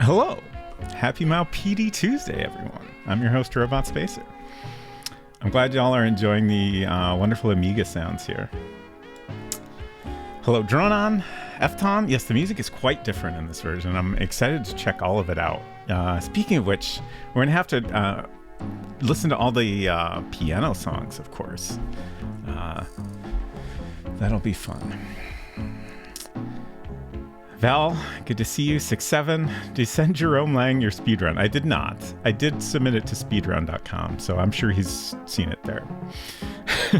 Hello! Happy Maupidi Tuesday, everyone. I'm your host, Robot Spacer. I'm glad y'all are enjoying the wonderful Amiga sounds here. Hello, Dronon, Efton. Yes, the music is quite different in this version. I'm excited to check all of it out. Speaking of which, we're going to have to listen to all the piano songs, of course. That'll be fun. Val, good to see you. 6-7. Did you send Jerome Lang your speedrun? I did not. I did submit it to speedrun.com, so I'm sure he's seen it there.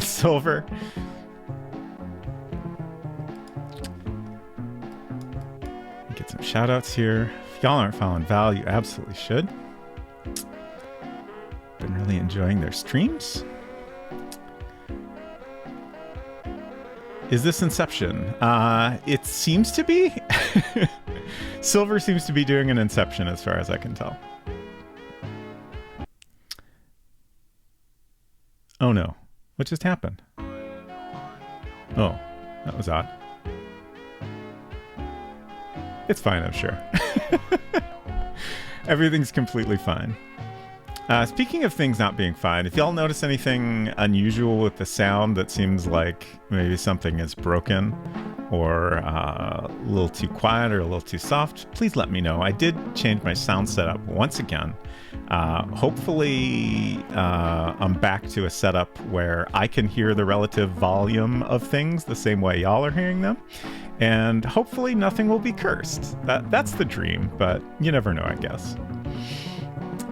Silver. Get some shout outs here. If y'all aren't following Val, you absolutely should. Been really enjoying their streams. Is this Inception? It seems to be. Silver seems to be doing an Inception as far as I can tell. Oh no. What just happened? Oh, that was odd. It's fine, I'm sure. Everything's completely fine. Speaking of things not being fine, if y'all notice anything unusual with the sound that seems like maybe something is broken or a little too quiet or a little too soft, please let me know. I did change my sound setup once again. Hopefully, I'm back to a setup where I can hear the relative volume of things the same way y'all are hearing them. And hopefully nothing will be cursed. That's the dream, but you never know, I guess.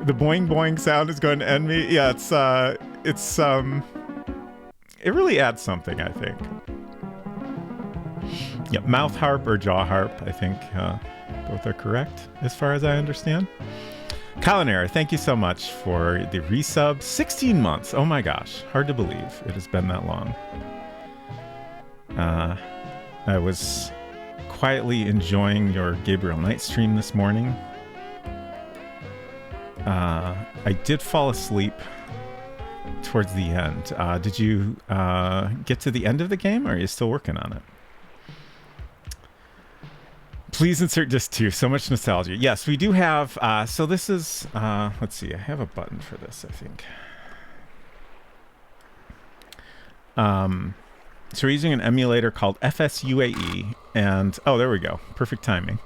The boing boing sound is going to end me. Yeah, it really adds something, I think. Yep, mouth harp or jaw harp, I think both are correct as far as I understand. Colinair, thank you so much for the resub. 16 months. Oh my gosh, hard to believe it has been that long. I was quietly enjoying your Gabriel Knight stream this morning. I did fall asleep towards the end. Did you get to the end of the game, or are you still working on it? Please insert disc 2. So much nostalgia. Yes, we do have... so this is... let's see. I have a button for this, I think. So we're using an emulator called FSUAE. And... oh, there we go. Perfect timing.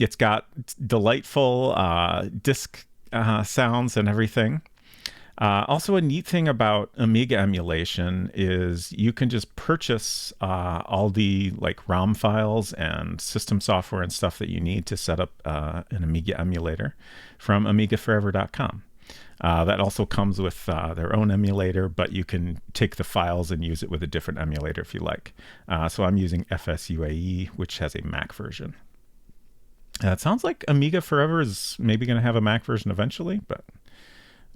It's got delightful disc sounds and everything. Also, a neat thing about Amiga emulation is you can just purchase all the like ROM files and system software and stuff that you need to set up an Amiga emulator from AmigaForever.com. That also comes with their own emulator, but you can take the files and use it with a different emulator if you like. So I'm using FSUAE, which has a Mac version. It sounds like Amiga Forever is maybe going to have a Mac version eventually, but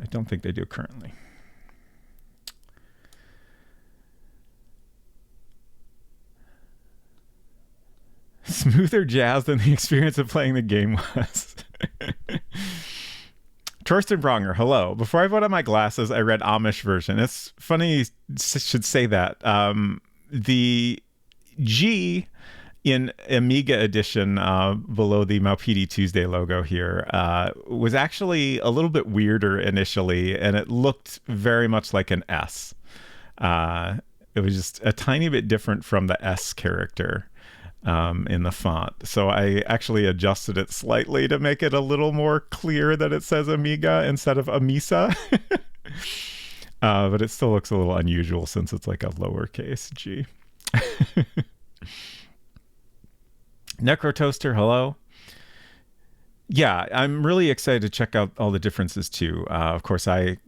I don't think they do currently. Smoother jazz than the experience of playing the game was. Torsten Bronger, hello. Before I put on my glasses, I read Amish version. It's funny you should say that. The G... in Amiga edition, below the Maupidi Tuesday logo here, was actually a little bit weirder initially, and it looked very much like an S. It was just a tiny bit different from the S character in the font. So I actually adjusted it slightly to make it a little more clear that it says Amiga instead of Amisa. But it still looks a little unusual since it's like a lowercase g. Necrotoaster, hello. Yeah, I'm really excited to check out all the differences too. Of course, I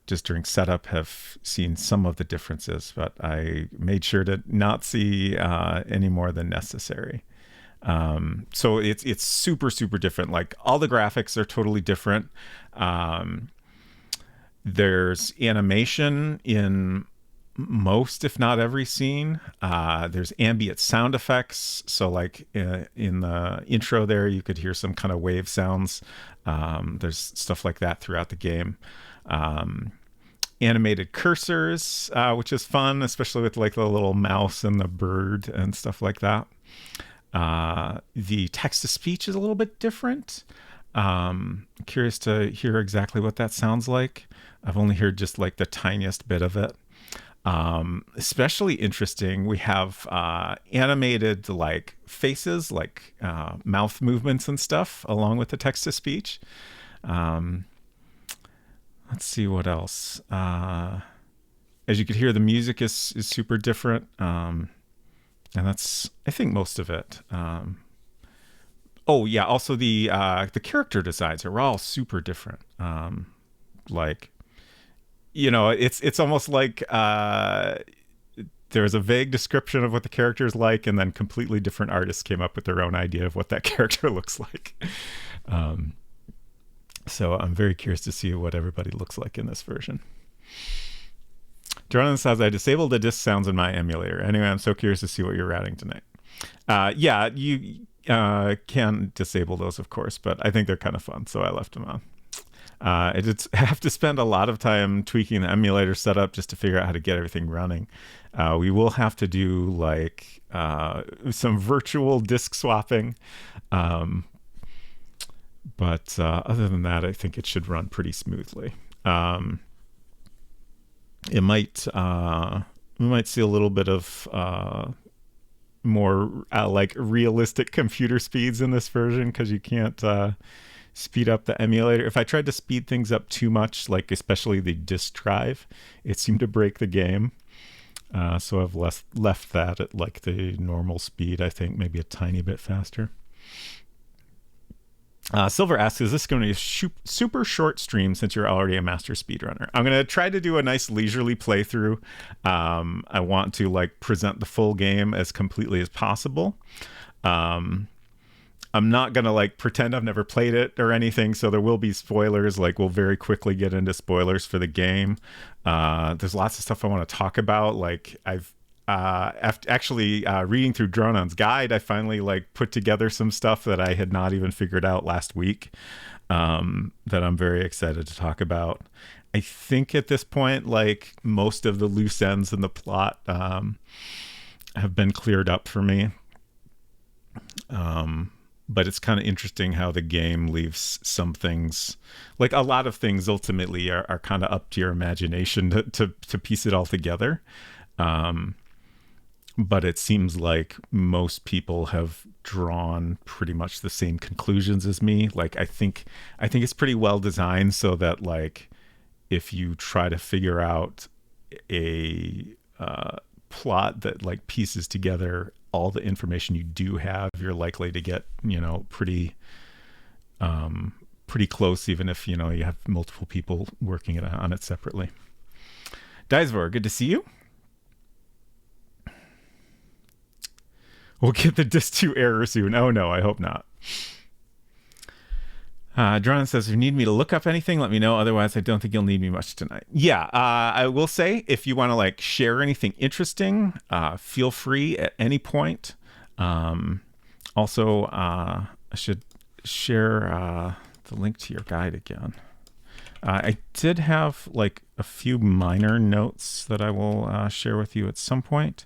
just during setup have seen some of the differences, but I made sure to not see any more than necessary. So it's super, super different. Like all the graphics are totally different. There's animation in most, if not every scene. There's ambient sound effects. So like in the intro there, you could hear some kind of wave sounds. There's stuff like that throughout the game. Animated cursors, which is fun, especially with like the little mouse and the bird and stuff like that. The text to speech is a little bit different. Curious to hear exactly what that sounds like. I've only heard just like the tiniest bit of it. Especially interesting, we have animated like faces, like mouth movements and stuff, along with the text to speech. Um, let's see what else. As you could hear, the music is super different, and that's I think most of it. Oh yeah, also the character designs are all super different. Like it's almost like there's a vague description of what the character is like, and then completely different artists came up with their own idea of what that character looks like. Um, so I'm very curious to see what everybody looks like in this version. Jordan says, I disabled the disk sounds in my emulator. Anyway, I'm so curious to see what you're routing tonight. Yeah, you can disable those, of course, but I think they're kind of fun, so I left them on. I did have to spend a lot of time tweaking the emulator setup just to figure out how to get everything running. We will have to do like some virtual disk swapping. But other than that, I think it should run pretty smoothly. It might we might see a little bit of more like realistic computer speeds in this version because you can't speed up the emulator. If I tried to speed things up too much, like especially the disk drive, it seemed to break the game. So I've left that at like the normal speed, I think, maybe a tiny bit faster. Silver asks, is this going to be a super short stream since you're already a master speedrunner? I'm going to try to do a nice leisurely playthrough. I want to like present the full game as completely as possible. I'm not going to like pretend I've never played it or anything. So there will be spoilers. Like we'll very quickly get into spoilers for the game. There's lots of stuff I want to talk about. Like I've actually reading through Dronon's guide, I finally like put together some stuff that I had not even figured out last week that I'm very excited to talk about. I think at this point, like most of the loose ends in the plot have been cleared up for me. But it's kind of interesting how the game leaves some things, like a lot of things ultimately are kind of up to your imagination to piece it all together. But it seems like most people have drawn pretty much the same conclusions as me. Like I think it's pretty well designed so that like if you try to figure out a plot that like pieces together all the information you do have, you're likely to get pretty close, even if you have multiple people working on it separately. Dysvor, good to see you. We'll get the disk 2 error soon. Oh no, I hope not. Dron says, if you need me to look up anything, let me know. Otherwise, I don't think you'll need me much tonight. Yeah, I will say, if you want to like share anything interesting, feel free at any point. Also, I should share the link to your guide again. I did have like a few minor notes that I will share with you at some point.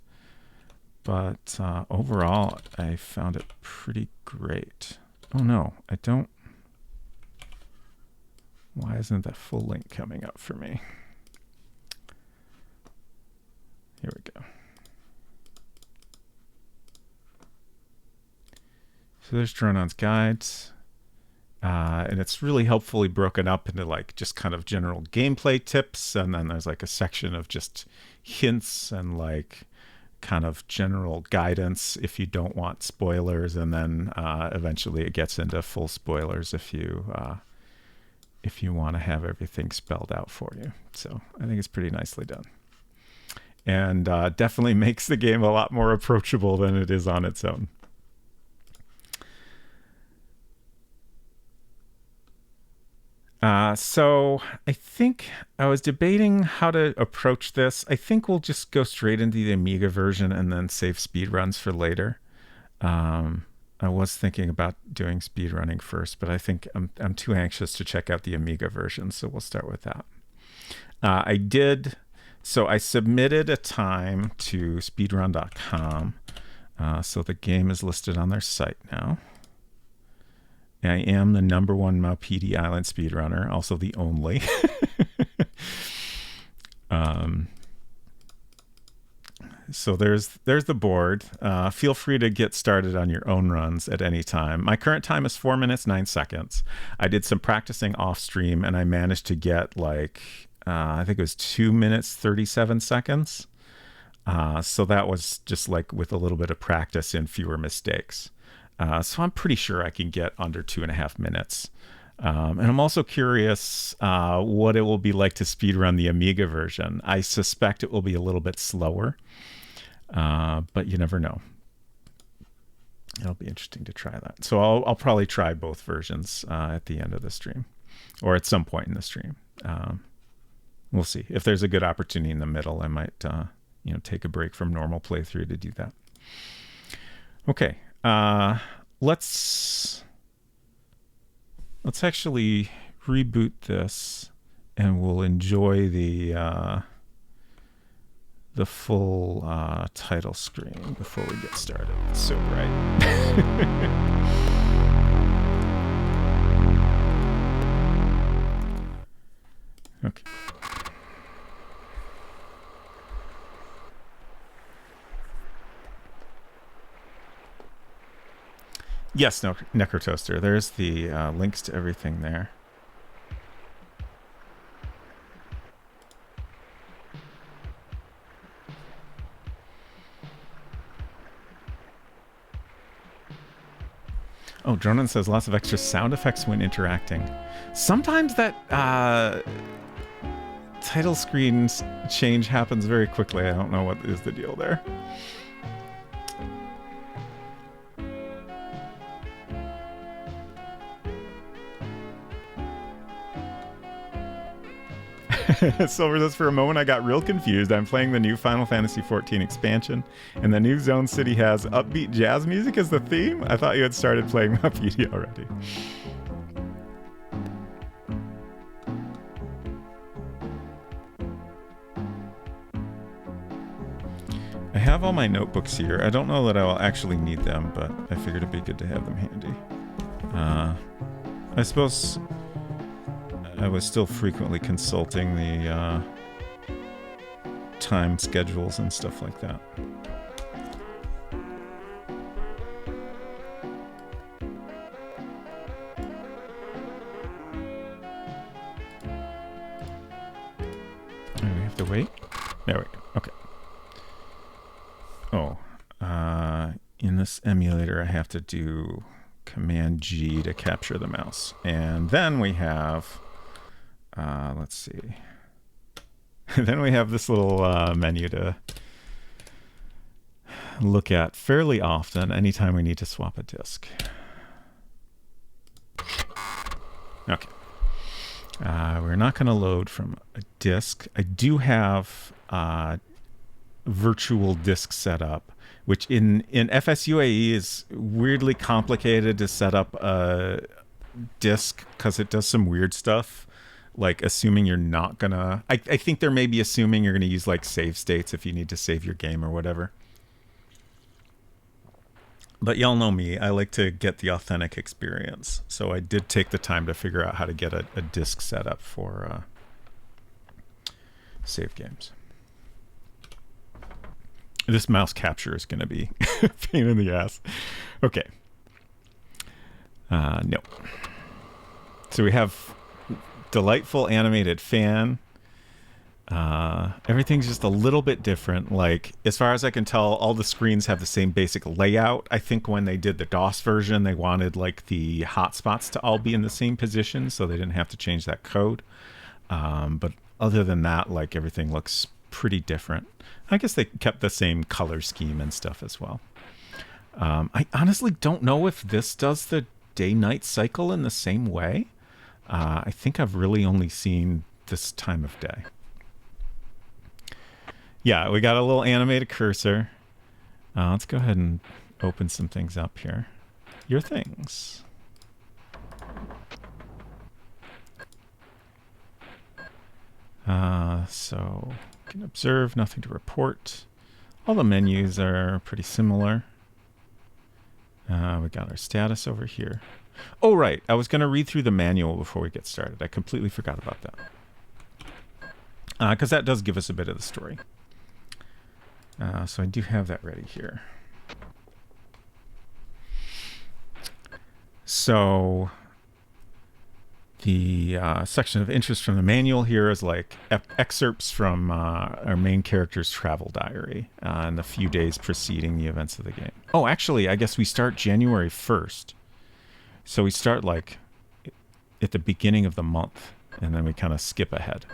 But overall, I found it pretty great. Oh no, I don't. Why isn't that full link coming up for me? Here we go. So there's Dronon's guides. And it's really helpfully broken up into like just kind of general gameplay tips. And then there's like a section of just hints and like kind of general guidance if you don't want spoilers. And then eventually it gets into full spoilers if you want to have everything spelled out for you. So I think it's pretty nicely done. And definitely makes the game a lot more approachable than it is on its own. So I think I was debating how to approach this. I think we'll just go straight into the Amiga version and then save speedruns for later. I was thinking about doing speedrunning first, but I think I'm too anxious to check out the Amiga version, so we'll start with that. I submitted a time to speedrun.com So the game is listed on their site now. I am the #1 Maupiti Island speedrunner, also the only. So there's the board. Feel free to get started on your own runs at any time. My current time is 4 minutes 9 seconds. I did some practicing off stream and I managed to get like I think it was 2 minutes 37 seconds. So that was just like with a little bit of practice and fewer mistakes. So I'm pretty sure I can get under 2.5 minutes. And I'm also curious what it will be like to speedrun the Amiga version. I suspect it will be a little bit slower, but you never know. It'll be interesting to try that. So I'll probably try both versions at the end of the stream, or at some point in the stream. We'll see. If there's a good opportunity in the middle, I might take a break from normal playthrough to do that. Okay, let's actually reboot this, and we'll enjoy the full title screen before we get started. It's so bright. Okay. Yes, no, Necrotoaster. There's the links to everything there. Oh, Dronin says lots of extra sound effects when interacting. Sometimes that title screen change happens very quickly. I don't know what is the deal there. Silver says, for a moment I got real confused. I'm playing the new Final Fantasy XIV expansion, and the new Zone City has upbeat jazz music as the theme? I thought you had started playing Maupiti already. I have all my notebooks here. I don't know that I will actually need them, but I figured it'd be good to have them handy. I suppose I was still frequently consulting the time schedules and stuff like that. And we have to wait? There we go. Okay. Oh, in this emulator I have to do Command G to capture the mouse. And then we have let's see. Then we have this little menu to look at fairly often anytime we need to swap a disk. Okay. We're not going to load from a disk. I do have virtual disk setup, which in FSUAE is weirdly complicated to set up a disk because it does some weird stuff. Like assuming you're not gonna, I think they're maybe assuming you're gonna use like save states if you need to save your game or whatever. But y'all know me, I like to get the authentic experience. So I did take the time to figure out how to get a disk set up for save games. This mouse capture is gonna be a pain in the ass. Okay. No. So we have delightful animated fan. Everything's just a little bit different. Like, as far as I can tell, all the screens have the same basic layout. I think when they did the DOS version, they wanted like the hotspots to all be in the same position, so they didn't have to change that code. But other than that, like, everything looks pretty different. I guess they kept the same color scheme and stuff as well. I honestly don't know if this does the day-night cycle in the same way. I think I've really only seen this time of day. Yeah, we got a little animated cursor. Let's go ahead and open some things up here. Your things. So you can observe, nothing to report. All the menus are pretty similar. We got our status over here. Oh, right. I was going to read through the manual before we get started. I completely forgot about that. Because that does give us a bit of the story. So I do have that ready here. So the section of interest from the manual here is like excerpts from our main character's travel diary and the few days preceding the events of the game. Oh, actually, I guess we start January 1st. So we start like at the beginning of the month, and then we kind of skip ahead.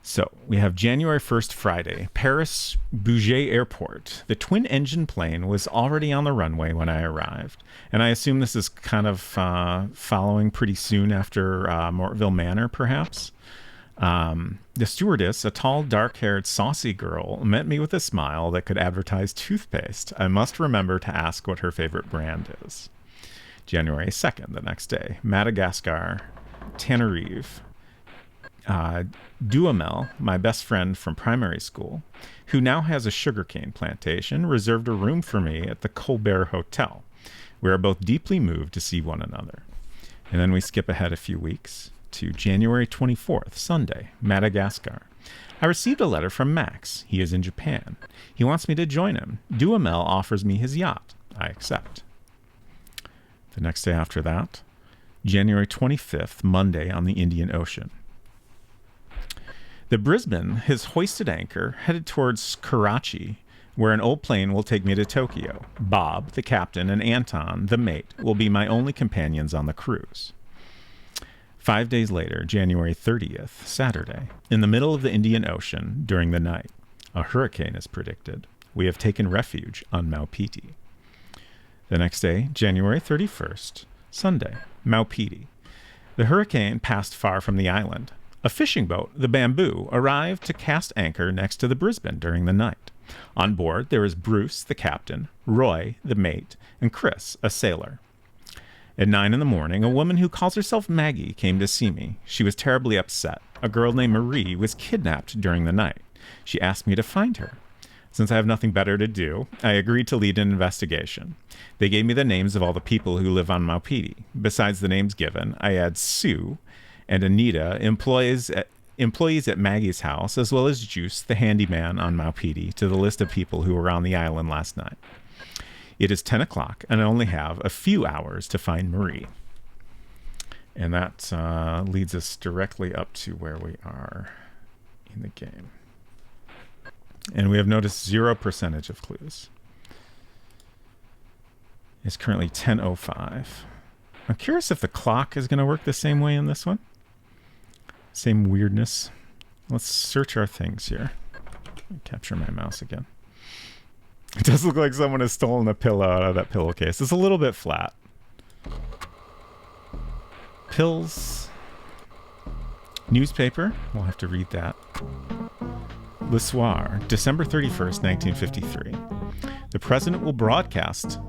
So we have January 1st, Friday, Paris Bouget Airport. The twin-engine plane was already on the runway when I arrived, and I assume this is kind of following pretty soon after Mortville Manor, perhaps. The stewardess, a tall, dark-haired, saucy girl, met me with a smile that could advertise toothpaste. I must remember to ask what her favorite brand is. January 2nd, the next day, Madagascar, Tenerife. Duhamel, my best friend from primary school, who now has a sugarcane plantation, reserved a room for me at the Colbert Hotel. We are both deeply moved to see one another. And then we skip ahead a few weeks to January 24th, Sunday, Madagascar. I received a letter from Max. He is in Japan. He wants me to join him. Duhamel offers me his yacht. I accept. The next day after that, January 25th, Monday on the Indian Ocean. The Brisbane has hoisted anchor, headed towards Karachi, where an old plane will take me to Tokyo. Bob, the captain, and Anton, the mate, will be my only companions on the cruise. 5 days later, January 30th, Saturday, in the middle of the Indian Ocean during the night, a hurricane is predicted. We have taken refuge on Maupiti. The next day, January 31st, Sunday, Maupiti. The hurricane passed far from the island. A fishing boat, the Bamboo, arrived to cast anchor next to the Brisbane during the night. On board, there is Bruce, the captain, Roy, the mate, and Chris, a sailor. At 9 a.m, a woman who calls herself Maggie came to see me. She was terribly upset. A girl named Marie was kidnapped during the night. She asked me to find her. Since I have nothing better to do, I agreed to lead an investigation. They gave me the names of all the people who live on Maupiti. Besides the names given, I add Sue and Anita, employees at Maggie's house, as well as Juice, the handyman on Maupiti, to the list of people who were on the island last night. It is 10 o'clock, and I only have a few hours to find Marie. And that leads us directly up to where we are in the game. And we have noticed 0% of clues. It's currently 10:05. I'm curious if the clock is going to work the same way in this one. Same weirdness. Let's search our things here. Capture my mouse again. It does look like someone has stolen a pillow out of that pillowcase. It's a little bit flat. Pills. Newspaper. We'll have to read that. Le Soir, December 31st, 1953. The president will broadcast.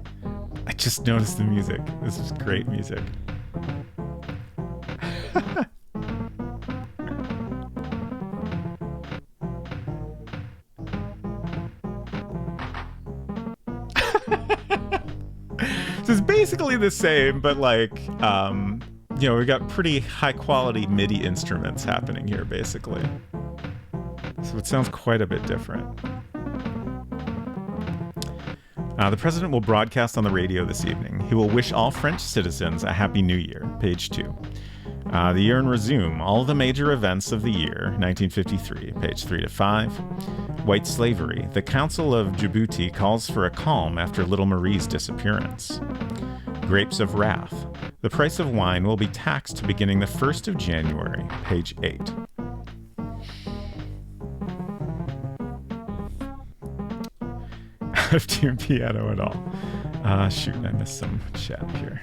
I just noticed the music. This is great music. So it's basically the same, but like, we got pretty high quality MIDI instruments happening here, basically. So it sounds quite a bit different. The president will broadcast on the radio this evening. He will wish all French citizens a happy new year. Page 2. The year and resume all the major events of the year, 1953, page 3 to 5. White slavery. The Council of Djibouti calls for a calm after little Marie's disappearance. Grapes of Wrath. The price of wine will be taxed beginning the 1st of January, page 8. Out of tune piano at all. Shoot, I missed some chat here.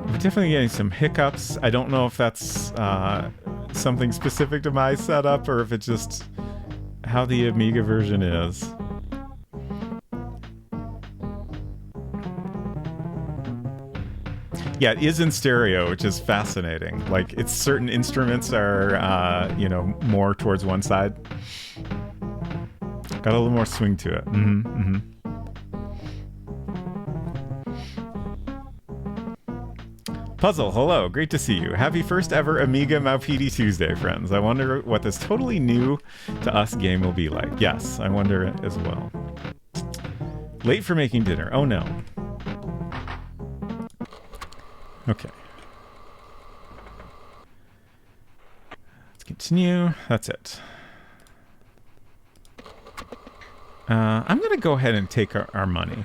We're definitely getting some hiccups. I don't know if that's something specific to my setup or if it's just how the Amiga version is. Yeah, it is in stereo, which is fascinating. Like, it's certain instruments are, more towards one side. Got a little more swing to it. Puzzle, hello, great to see you. Happy first ever Amiga Maupidi Tuesday, friends. I wonder what this totally new to us game will be like. Yes, I wonder as well. Late for making dinner. Oh no. Okay. Let's continue. That's it. I'm gonna go ahead and take our money.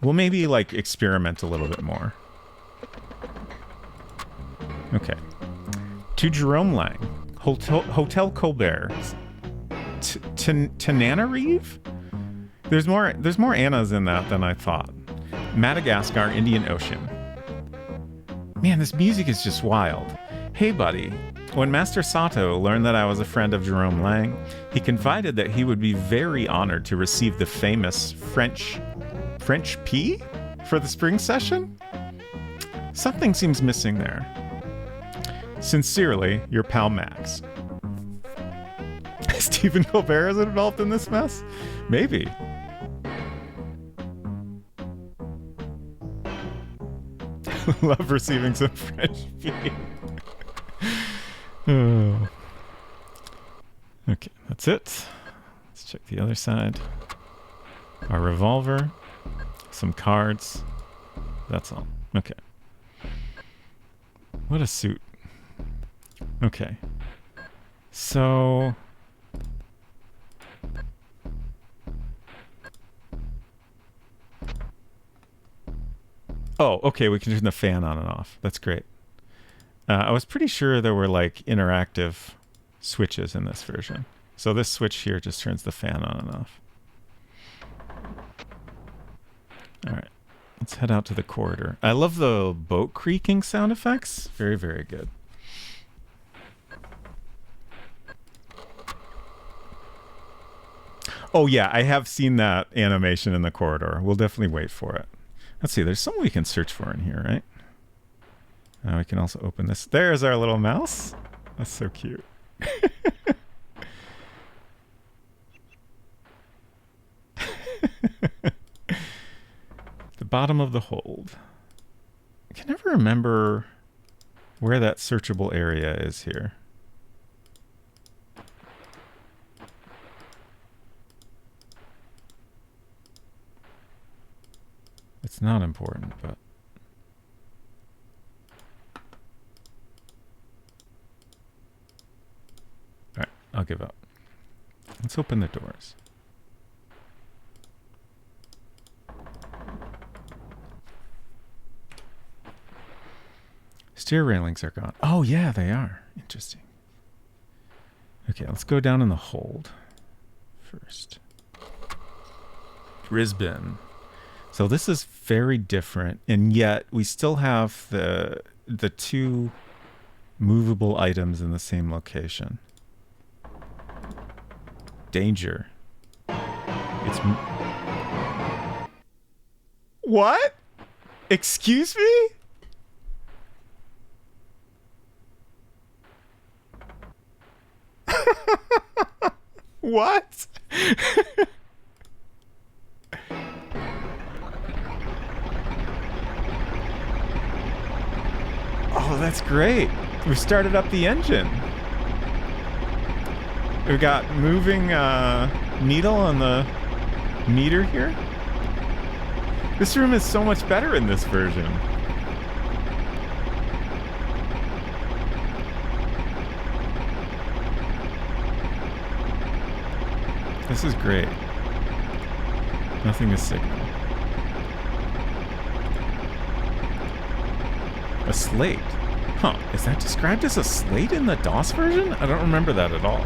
We'll maybe like experiment a little bit more. Okay. To Jerome Lang, Hotel Colbert, Tananarive? There's more Annas in that than I thought. Madagascar, Indian Ocean. Man, this music is just wild. Hey, buddy. When Master Sato learned that I was a friend of Jerome Lang, he confided that he would be very honored to receive the famous French P for the spring session? Something seems missing there. Sincerely, your pal Max. Stephen Colbert is involved in this mess? Maybe. Love receiving some French pee. Oh. Okay, that's it. Let's check the other side. Our revolver. Some cards. That's all. Okay. What a suit. Okay. So... Oh, okay, we can turn the fan on and off. That's great. I was pretty sure there were like interactive switches in this version. So this switch here just turns the fan on and off. All right, let's head out to the corridor. I love the boat creaking sound effects. Very, very good. Oh yeah, I have seen that animation in the corridor. We'll definitely wait for it. Let's see, there's something we can search for in here, right? We can also open this. There's our little mouse. That's so cute. The bottom of the hold. I can never remember where that searchable area is here. It's not important, but... Alright, I'll give up. Let's open the doors. Stair railings are gone. Oh, yeah, they are. Interesting. Okay, let's go down in the hold first. Brisbane. So this is very different, and yet we still have the two movable items in the same location. Danger. It's... What? Excuse me? What? Oh, that's great. We started up the engine. We've got moving needle on the meter here. This room is so much better in this version. This is great. Nothing to signal. A slate? Huh, is that described as a slate in the DOS version? I don't remember that at all.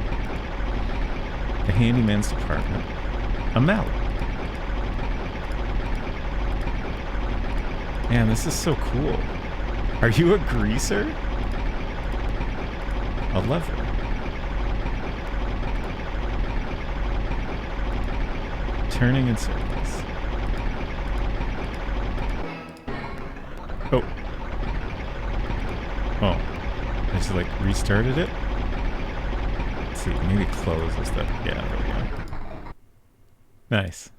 The handyman's department. A mallet. Man, this is so cool. Are you a greaser? A lever. Turning in circles. Oh. Oh. I just like restarted it? Let's see, maybe close is the... Yeah, there we go. Nice.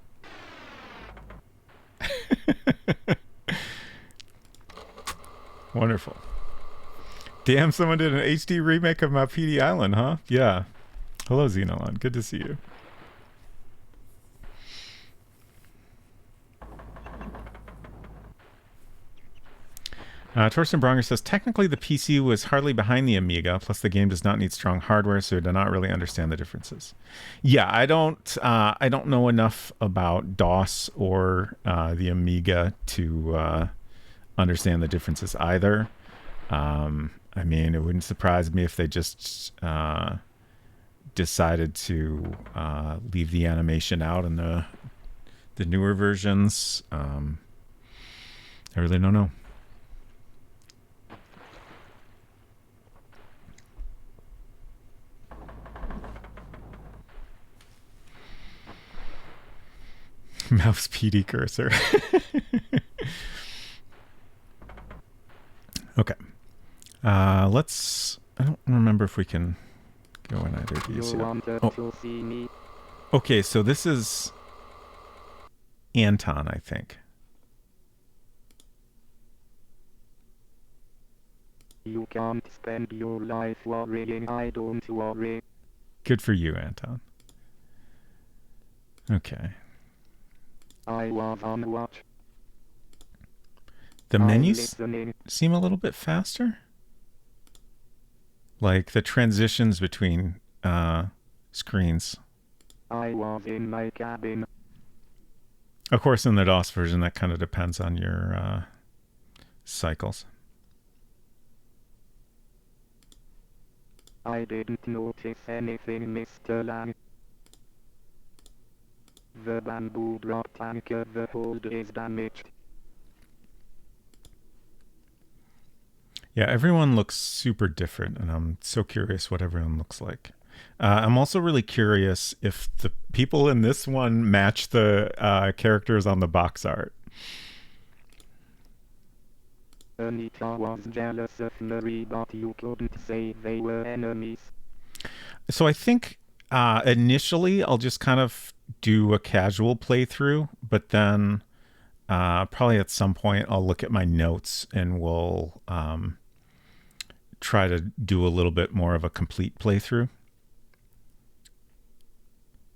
Wonderful. Damn, someone did an HD remake of Maupiti Island, huh? Yeah. Hello, Xenolon. Good to see you. Torsten Bronger says, technically the PC was hardly behind the Amiga, plus the game does not need strong hardware, so I do not really understand the differences. Yeah, I don't know enough about DOS or the Amiga to understand the differences either. I mean, it wouldn't surprise me if they just decided to leave the animation out in the newer versions. I really don't know. Mouse PD cursor. Okay. Let's... I don't remember if we can go in either of these yet. Oh. Okay, so this is Anton, I think. You can't spend your life worrying, I don't worry. Good for you, Anton. Okay. I was on watch. The menus seem a little bit faster. Like the transitions between screens. I was in my cabin. Of course, in the DOS version, that kind of depends on your cycles. I didn't notice anything, Mr. Lang. The bamboo drop tanker, the hold is damaged. Yeah, everyone looks super different, and I'm so curious what everyone looks like. I'm also really curious if the people in this one match the characters on the box art. Anita was jealous of Marie, but you couldn't say they were enemies. So I think initially I'll just kind of do a casual playthrough, but then probably at some point I'll look at my notes and we'll try to do a little bit more of a complete playthrough.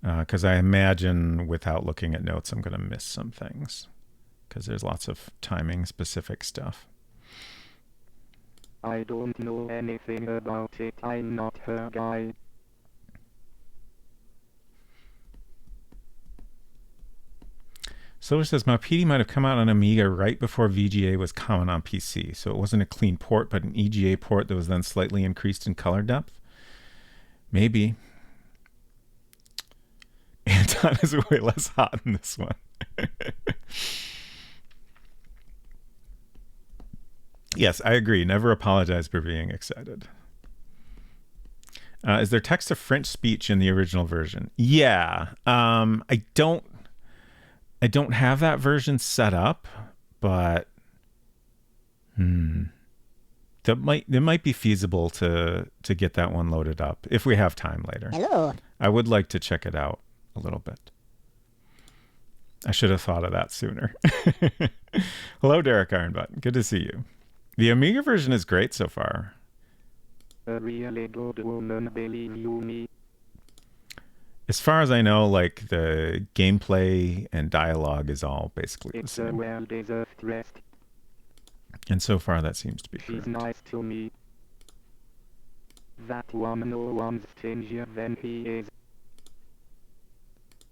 Because I imagine without looking at notes, I'm going to miss some things because there's lots of timing specific stuff. I don't know anything about it. I'm not her guy. Silver says, Maupiti might have come out on Amiga right before VGA was common on PC, so it wasn't a clean port, but an EGA port that was then slightly increased in color depth. Maybe. Anton is way less hot in this one. Yes, I agree. Never apologize for being excited. Is there text to French speech in the original version? Yeah. I don't have that version set up, but it might be feasible to get that one loaded up if we have time later. Hello. I would like to check it out a little bit. I should have thought of that sooner. Hello, Derek Ironbutt. Good to see you. The Amiga version is great so far. A really good woman, believe you me. As far as I know, like the gameplay and dialogue is all basically the same. It's a well-deserved rest. And so far that seems to be She's correct. nice to me. That one no one's stingier than he is.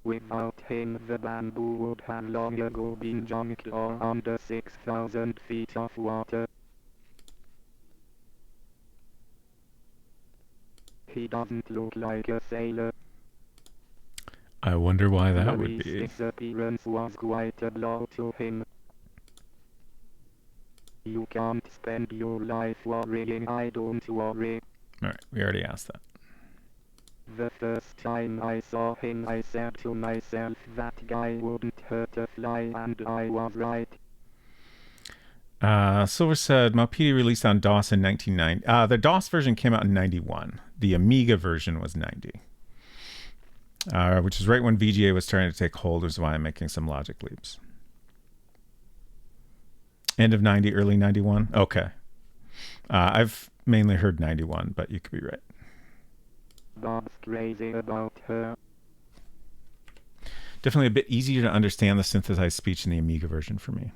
Without him the bamboo would have long ago been junked or under 6,000 feet of water. He doesn't look like a sailor. I wonder why that would Marie's be. disappearance was quite a blow to him. You can't spend your life worrying, I don't worry. Alright, we already asked that. The first time I saw him I said to myself that guy wouldn't hurt a fly, and I was right. Silver said, Maupiti released on DOS in 1990. The DOS version came out in 91. The Amiga version was 90. which is right when VGA was starting to take hold, is why I'm making some logic leaps. End of 90, early 91? Okay. I've mainly heard 91, but you could be right. Bob's crazy about her. Definitely a bit easier to understand the synthesized speech in the Amiga version for me.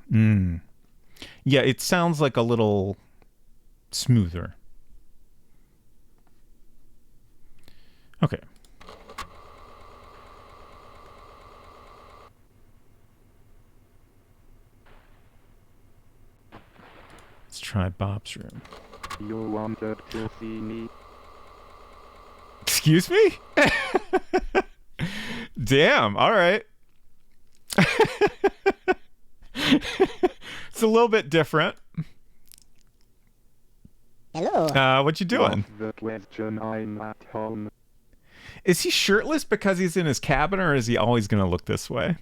Yeah, it sounds like a little smoother. Okay. Let's try Bob's room. You wanted to see me? Excuse me? Damn, all right. It's a little bit different. Hello. What you doing? What's the question? I'm at home. Is he shirtless because he's in his cabin, or is he always going to look this way?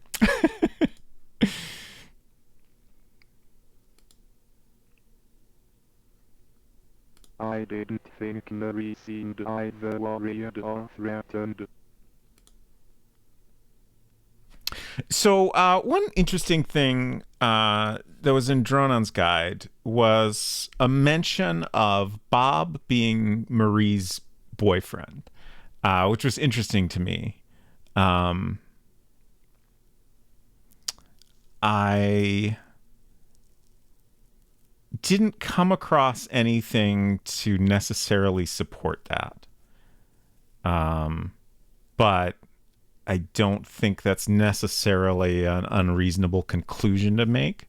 I didn't think Marie seemed either worried or threatened. So one interesting thing that was in Dronon's guide was a mention of Bob being Marie's boyfriend, which was interesting to me. I didn't come across anything to necessarily support that. But I don't think that's necessarily an unreasonable conclusion to make.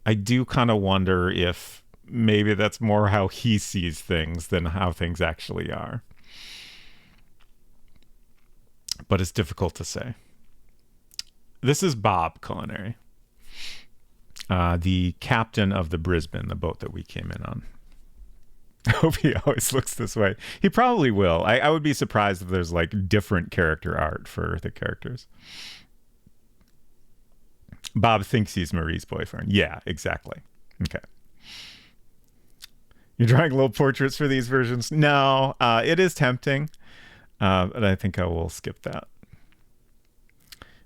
I do kind of wonder if maybe that's more how he sees things than how things actually are. But it's difficult to say. This is Bob Culinary, the captain of the Brisbane, the boat that we came in on. I hope he always looks this way. He probably will. I would be surprised if there's like different character art for the characters. Bob thinks he's Marie's boyfriend. Yeah, exactly. Okay. You're drawing little portraits for these versions? No, it is tempting, but I think I will skip that.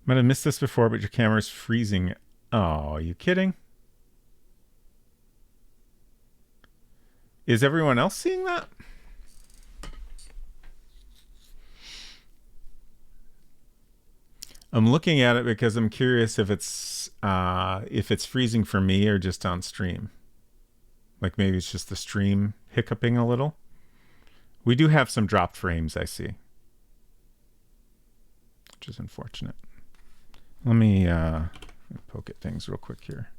Might have missed this before, but your camera's freezing. Oh, are you kidding? Is everyone else seeing that? I'm looking at it because I'm curious if it's freezing for me or just on stream. Like maybe it's just the stream hiccuping a little. We do have some dropped frames, I see, which is unfortunate. Let me poke at things real quick here.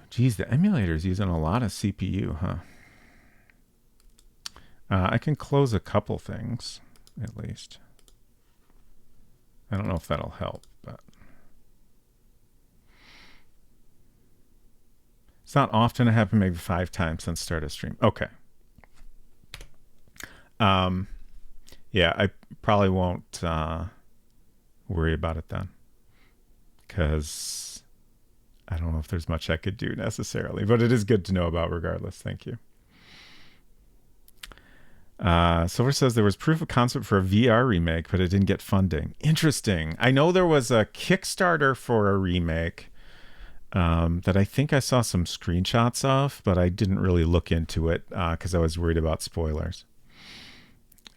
Geez, the emulator's using a lot of CPU, huh? I can close a couple things, at least. I don't know if that'll help, but it's not often. It happened maybe 5 times since start of stream. Okay. Yeah, I probably won't worry about it then, because I don't know if there's much I could do necessarily, but it is good to know about regardless. Thank you. Silver says there was proof of concept for a VR remake, but it didn't get funding. Interesting. I know there was a Kickstarter for a remake that I think I saw some screenshots of, but I didn't really look into it because I was worried about spoilers.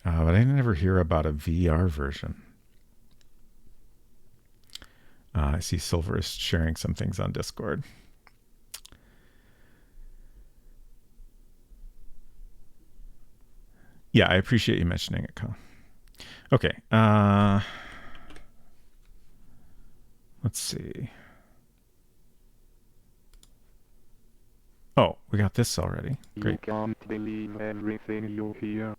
But I didn't ever hear about a VR version. I see Silver is sharing some things on Discord. Yeah, I appreciate you mentioning it, Kyle. Okay. Let's see. Oh, we got this already. Great. You can't believe everything you hear.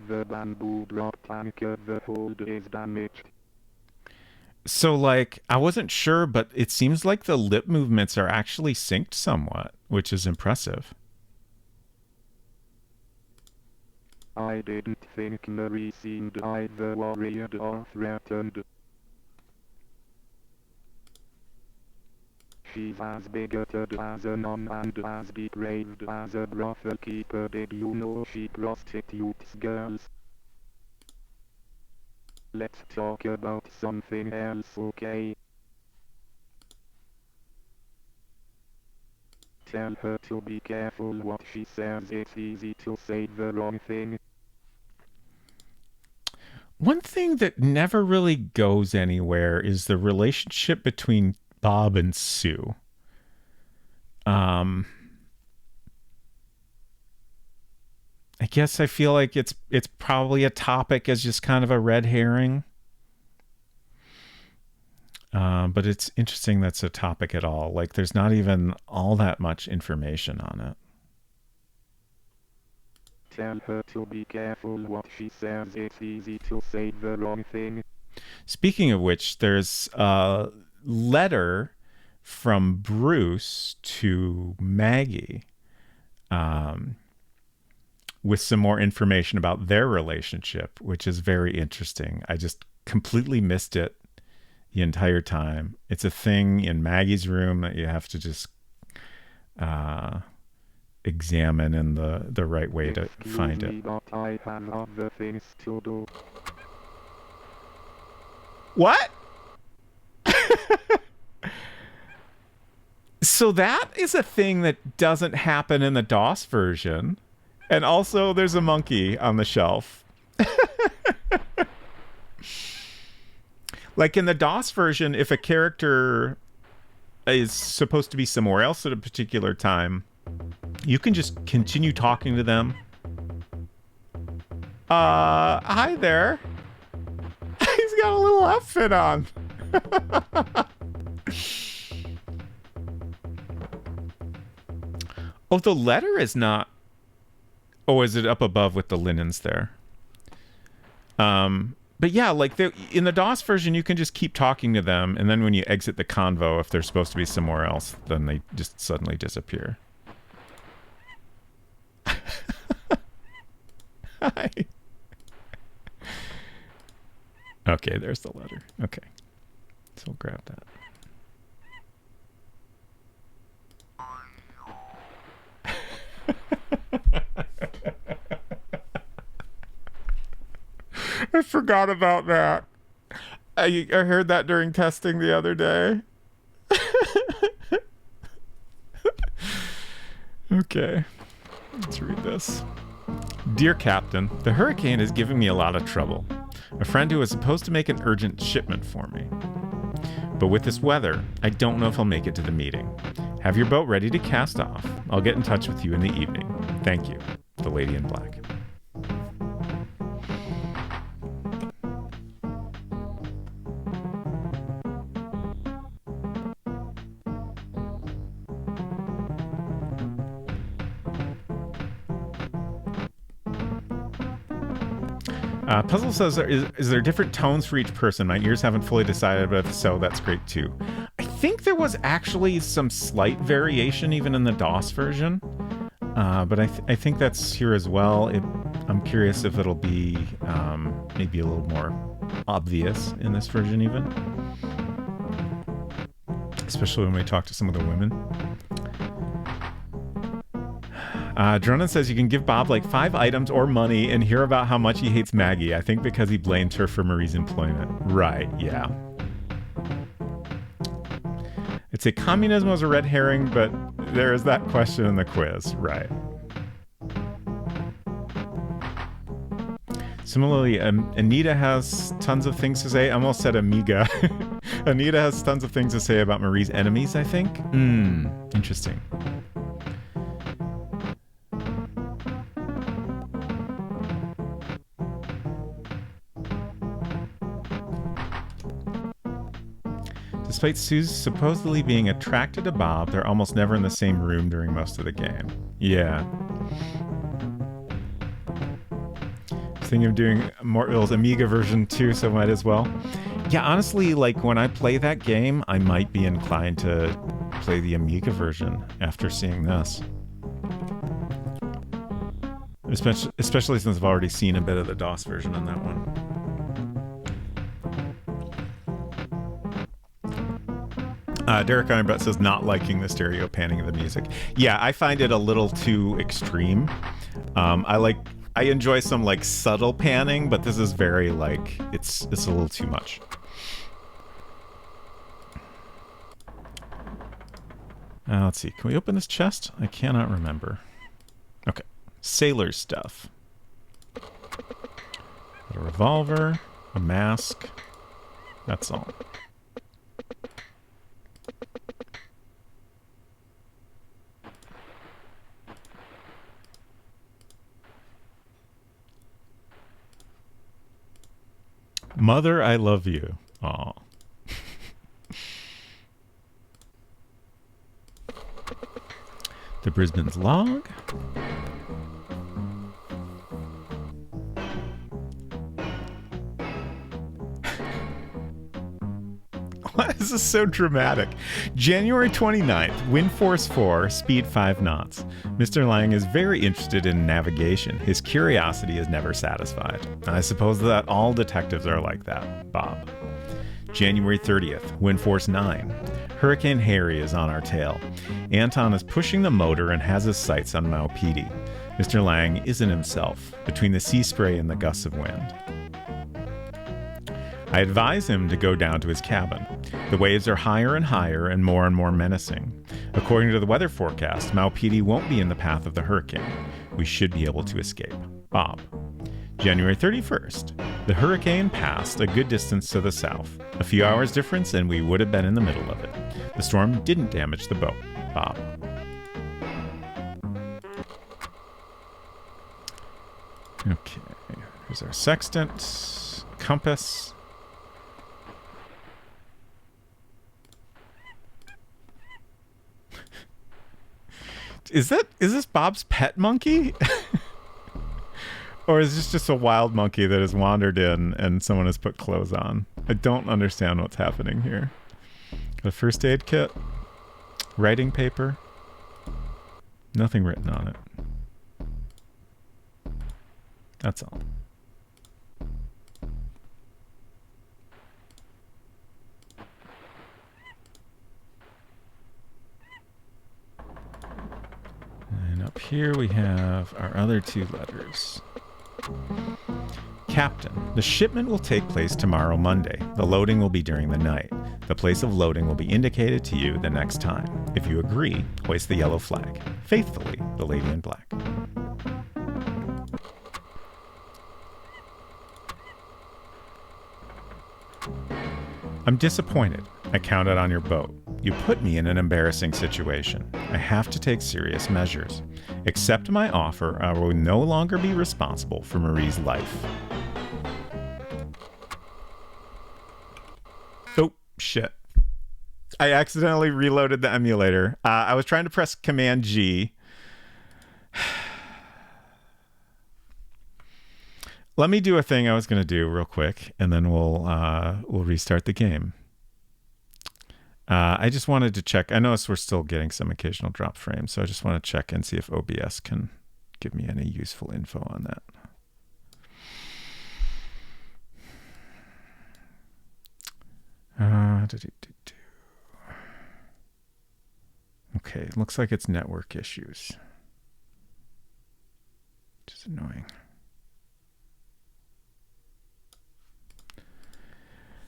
The bamboo drop tanker, the hold is damaged. So, like, I wasn't sure, but it seems like the lip movements are actually synced somewhat, which is impressive. I didn't think Marie seemed either worried or threatened. she's as bigoted as a nun and as depraved as a brothel keeper. Did you know she prostitutes girls? Let's talk about something else, okay? Tell her to be careful what she says. It's easy to say the wrong thing. One thing that never really goes anywhere is the relationship between Bob and Sue. I guess I feel like it's probably a topic as just kind of a red herring. But it's interesting that's a topic at all. Like, there's not even all that much information on it. Tell her to be careful what she says. It's easy to say the wrong thing. Speaking of which, there's a letter from Bruce to Maggie with some more information about their relationship, which is very interesting. I just completely missed it the entire time. It's a thing in Maggie's room that you have to just examine in the right way to find it. But I have other things to do. What? So that is a thing that doesn't happen in the DOS version. And also there's a monkey on the shelf. Like in the DOS version, if a character is supposed to be somewhere else at a particular time, you can just continue talking to them. Hi there. He's got a little outfit on. Oh, the letter is not... Oh, is it up above with the linens there? But yeah, like in the DOS version, you can just keep talking to them, and then when you exit the convo, if they're supposed to be somewhere else, then they just suddenly disappear. Hi. Okay, there's the letter. Okay. So we'll grab that. I forgot about that. I heard that during testing the other day. Okay, let's read this. Dear Captain, the hurricane is giving me a lot of trouble. A friend who was supposed to make an urgent shipment for me. But with this weather, I don't know if I'll make it to the meeting. Have your boat ready to cast off. I'll get in touch with you in the evening. Thank you, the Lady in Black. Puzzle says, is there different tones for each person? My ears haven't fully decided, but if so, that's great too. I think there was actually some slight variation even in the DOS version, but I think that's here as well. I'm curious if it'll be maybe a little more obvious in this version even, especially when we talk to some of the women. Dronin says you can give Bob like 5 items or money and hear about how much he hates Maggie. I think because he blamed her for Marie's employment. Right, yeah. It's a communism was a red herring, but there is that question in the quiz. Right. Similarly, Anita has tons of things to say. I almost said Amiga. Anita has tons of things to say about Marie's enemies, I think. Interesting. Despite Sue's supposedly being attracted to Bob, they're almost never in the same room during most of the game. Yeah. Thinking of doing Mortville's Amiga version too, so might as well. Yeah, honestly, like when I play that game, I might be inclined to play the Amiga version after seeing this. Especially since I've already seen a bit of the DOS version on that one. Derek Ironbutt says not liking the stereo panning of the music. Yeah, I find it a little too extreme. I enjoy some like subtle panning, but this is very like it's a little too much. Let's see. Can we open this chest? I cannot remember. Okay. Sailor stuff. A revolver, a mask. That's all. Mother, I love you. Aw. The Brisbane's log. Why is this so dramatic? January 29th, wind force 4, speed 5 knots. Mr. Lang is very interested in navigation. His curiosity is never satisfied. I suppose that all detectives are like that, Bob. January 30th, wind force 9. Hurricane Harry is on our tail. Anton is pushing the motor and has his sights on Maupiti. Mr. Lang isn't himself, between the sea spray and the gusts of wind. I advise him to go down to his cabin. The waves are higher and more menacing. According to the weather forecast, Maupiti won't be in the path of the hurricane. We should be able to escape. Bob. January 31st. The hurricane passed a good distance to the south. A few hours difference and we would have been in the middle of it. The storm didn't damage the boat. Bob. Okay. Here's our sextant. Compass. Is this Bob's pet monkey? Or is this just a wild monkey that has wandered in and someone has put clothes on? I don't understand what's happening here. A first aid kit. Writing paper. Nothing written on it. That's all. And up here we have our other two letters. Captain, the shipment will take place tomorrow, Monday. The loading will be during the night. The place of loading will be indicated to you the next time. If you agree, hoist the yellow flag. Faithfully, the Lady in Black. I'm disappointed. I counted on your boat. You put me in an embarrassing situation. I have to take serious measures. Accept my offer. I will no longer be responsible for Marie's life. Oh, shit. I accidentally reloaded the emulator. I was trying to press Command G. Let me do a thing I was going to do real quick, and then we'll restart the game. I just wanted to check. I noticed we're still getting some occasional drop frames, so I just want to check and see if OBS can give me any useful info on that. Okay, looks like it's network issues, which is annoying.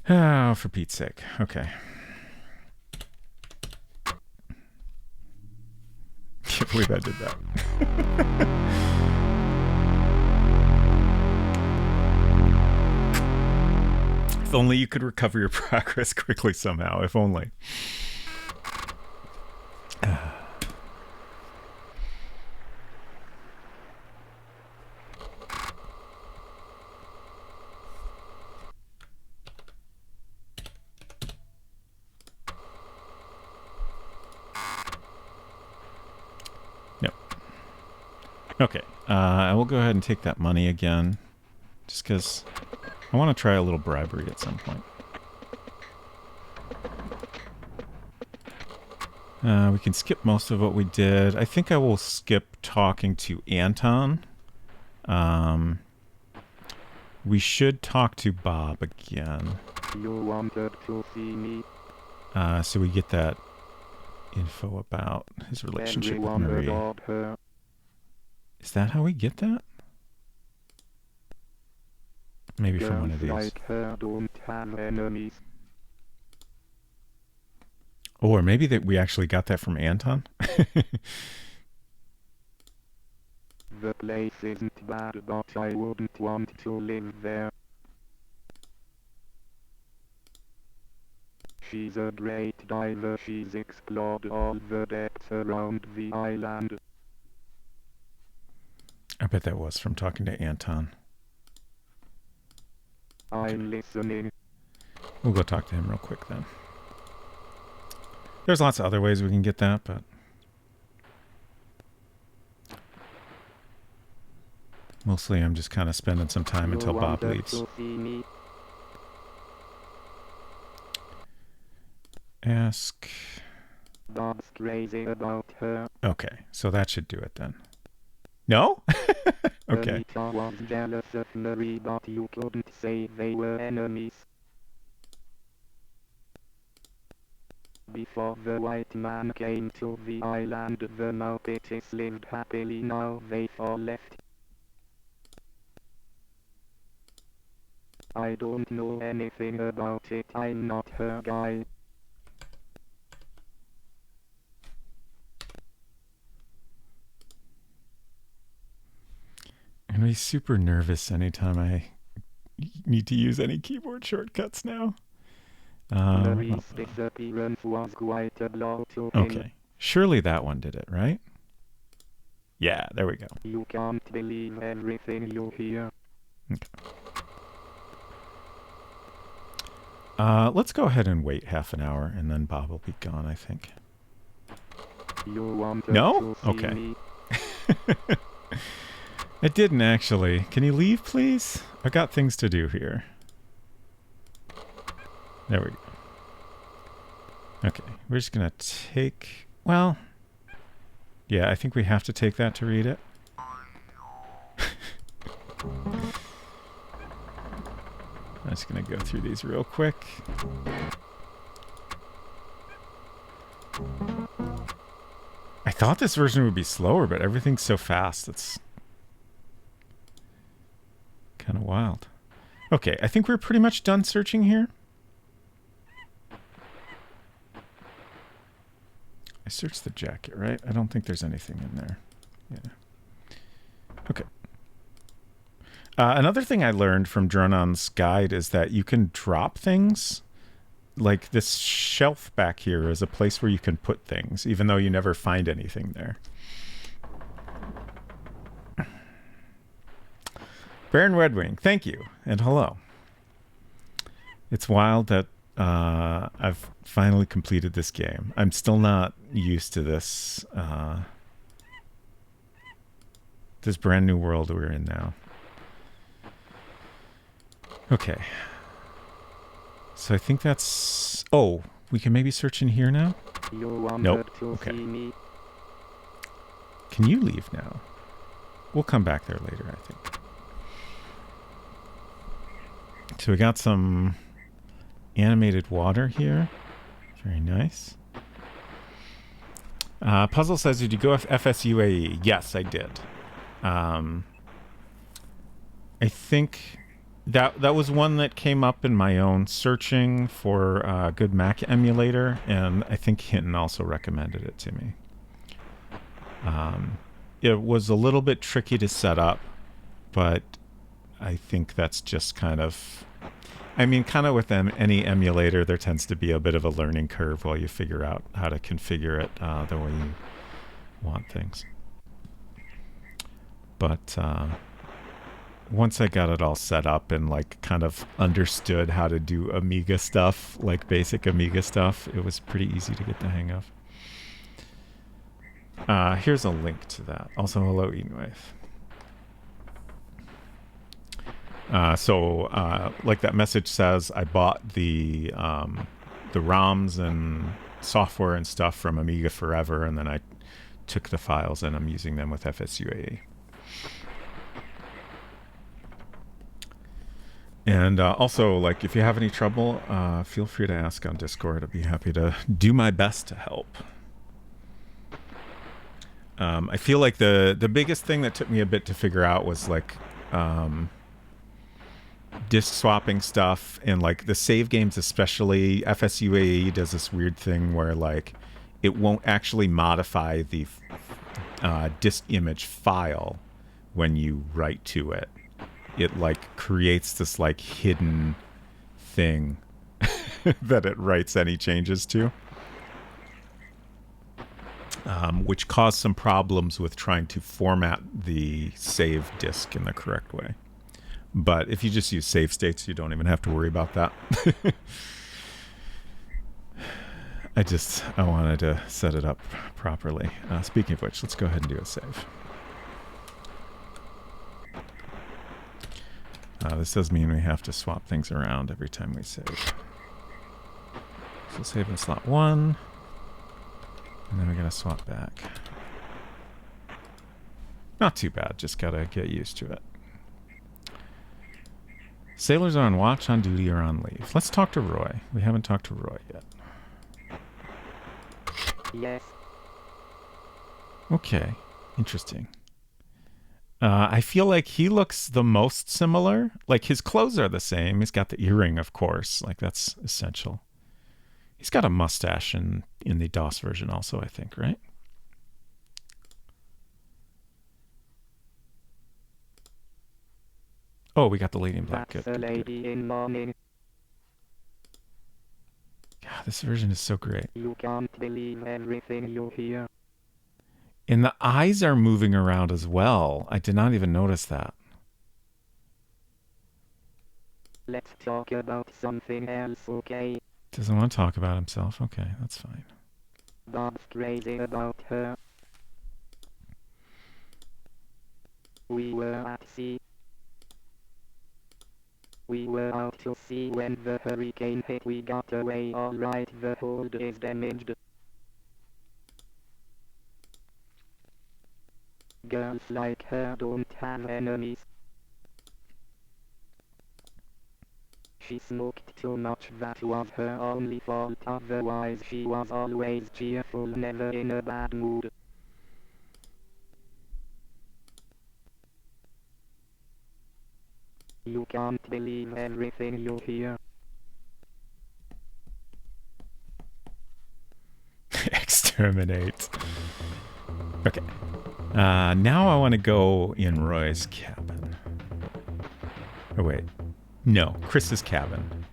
Oh, for Pete's sake. Okay. Can't believe I did that. If only you could recover your progress quickly somehow. If only. Okay, I will go ahead and take that money again, just because I want to try a little bribery at some point. We can skip most of what we did. I think I will skip talking to Anton. We should talk to Bob again. You wanted to see me? So we get that info about his relationship with Everyone Marie. adored her. Is that how we get that? Maybe from one of Girls these. like her don't have enemies. Or maybe that we actually got that from Anton. The place isn't bad, but I wouldn't want to live there. She's a great diver. She's explored all the depths around the island. I bet that was from talking to Anton. I'm listening. We'll go talk to him real quick then. There's lots of other ways we can get that, but mostly I'm just kind of spending some time until Bob leaves. Ask. Bob's crazy about her. Okay, so that should do it then. No? Okay. Anita was jealous of Marie, but you couldn't say they were enemies. Before the white man came to the island, the Maupetis lived happily. Now they've all left. I don't know anything about it. I'm not her guy. I'm gonna be super nervous anytime I need to use any keyboard shortcuts now. Marie's disappearance was quite a blow to him. Okay. Surely that one did it, right? Yeah, there we go. You can't believe everything you hear. Okay. Let's go ahead and wait half an hour, and then Bob will be gone, I think. You wanted No? to see Okay. me. I didn't actually. Can you leave, please? I got things to do here. There we go. Okay, we're just gonna take... Well... Yeah, I think we have to take that to read it. I'm just gonna go through these real quick. I thought this version would be slower, but everything's so fast. It's kind of wild. Okay, I think we're pretty much done searching here. I searched the jacket, right? I don't think there's anything in there. Yeah. Okay. Another thing I learned from Dronon's guide is that you can drop things. Like this shelf back here is a place where you can put things, even though you never find anything there. Baron Redwing, thank you, and hello. It's wild that I've finally completed this game. I'm still not used to this this brand new world we're in now. Okay. So I think that's... Oh, we can maybe search in here now? You wanted Nope. to Okay. see me. Can you leave now? We'll come back there later, I think. So we got some animated water here. Very nice. Puzzle says, did you go FSUAE? Yes, I did. I think that was one that came up in my own searching for a good Mac emulator, and I think Hinton also recommended it to me. It was a little bit tricky to set up, but I think that's just kind of... I mean, kind of with any emulator, there tends to be a bit of a learning curve while you figure out how to configure it the way you want things. But once I got it all set up and like kind of understood how to do Amiga stuff, like basic Amiga stuff, it was pretty easy to get the hang of. Here's a link to that. Also, hello, Enwave. Like that message says, I bought the ROMs and software and stuff from Amiga Forever, and then I took the files and I'm using them with FSUAE. And also, like, if you have any trouble, feel free to ask on Discord. I'd be happy to do my best to help. I feel like the biggest thing that took me a bit to figure out was like disk swapping stuff, and like the save games, especially FSUAE does this weird thing where like it won't actually modify the disk image file when you write to it. It like creates this like hidden thing that it writes any changes to, which caused some problems with trying to format the save disk in the correct way. But if you just use save states, you don't even have to worry about that. I wanted to set it up properly. Speaking of which, let's go ahead and do a save. This does mean we have to swap things around every time we save. So save in slot 1. And then we're going to swap back. Not too bad, just got to get used to it. Sailors are on watch, on duty, or on leave. Let's talk to Roy. We haven't talked to Roy yet. Yes. Okay, interesting. I feel like he looks the most similar. Like, his clothes are the same. He's got the earring, of course. Like, that's essential. He's got a mustache in the DOS version also, I think, right? Oh, we got the lady in black. That's Good, a good, lady good. in mourning. God, this version is so great. You can't believe everything you hear. And the eyes are moving around as well. I did not even notice that. Let's talk about something else, okay? Doesn't want to talk about himself. Okay, that's fine. Bob's crazy about her. We were at sea. We were out to sea when the hurricane hit. We got away alright. The hold is damaged. Girls like her don't have enemies. She smoked too much, that was her only fault. Otherwise she was always cheerful, never in a bad mood. You can't believe everything you hear. Exterminate. Okay. Now I want to go in Roy's cabin. Oh, wait. No, Chris's cabin.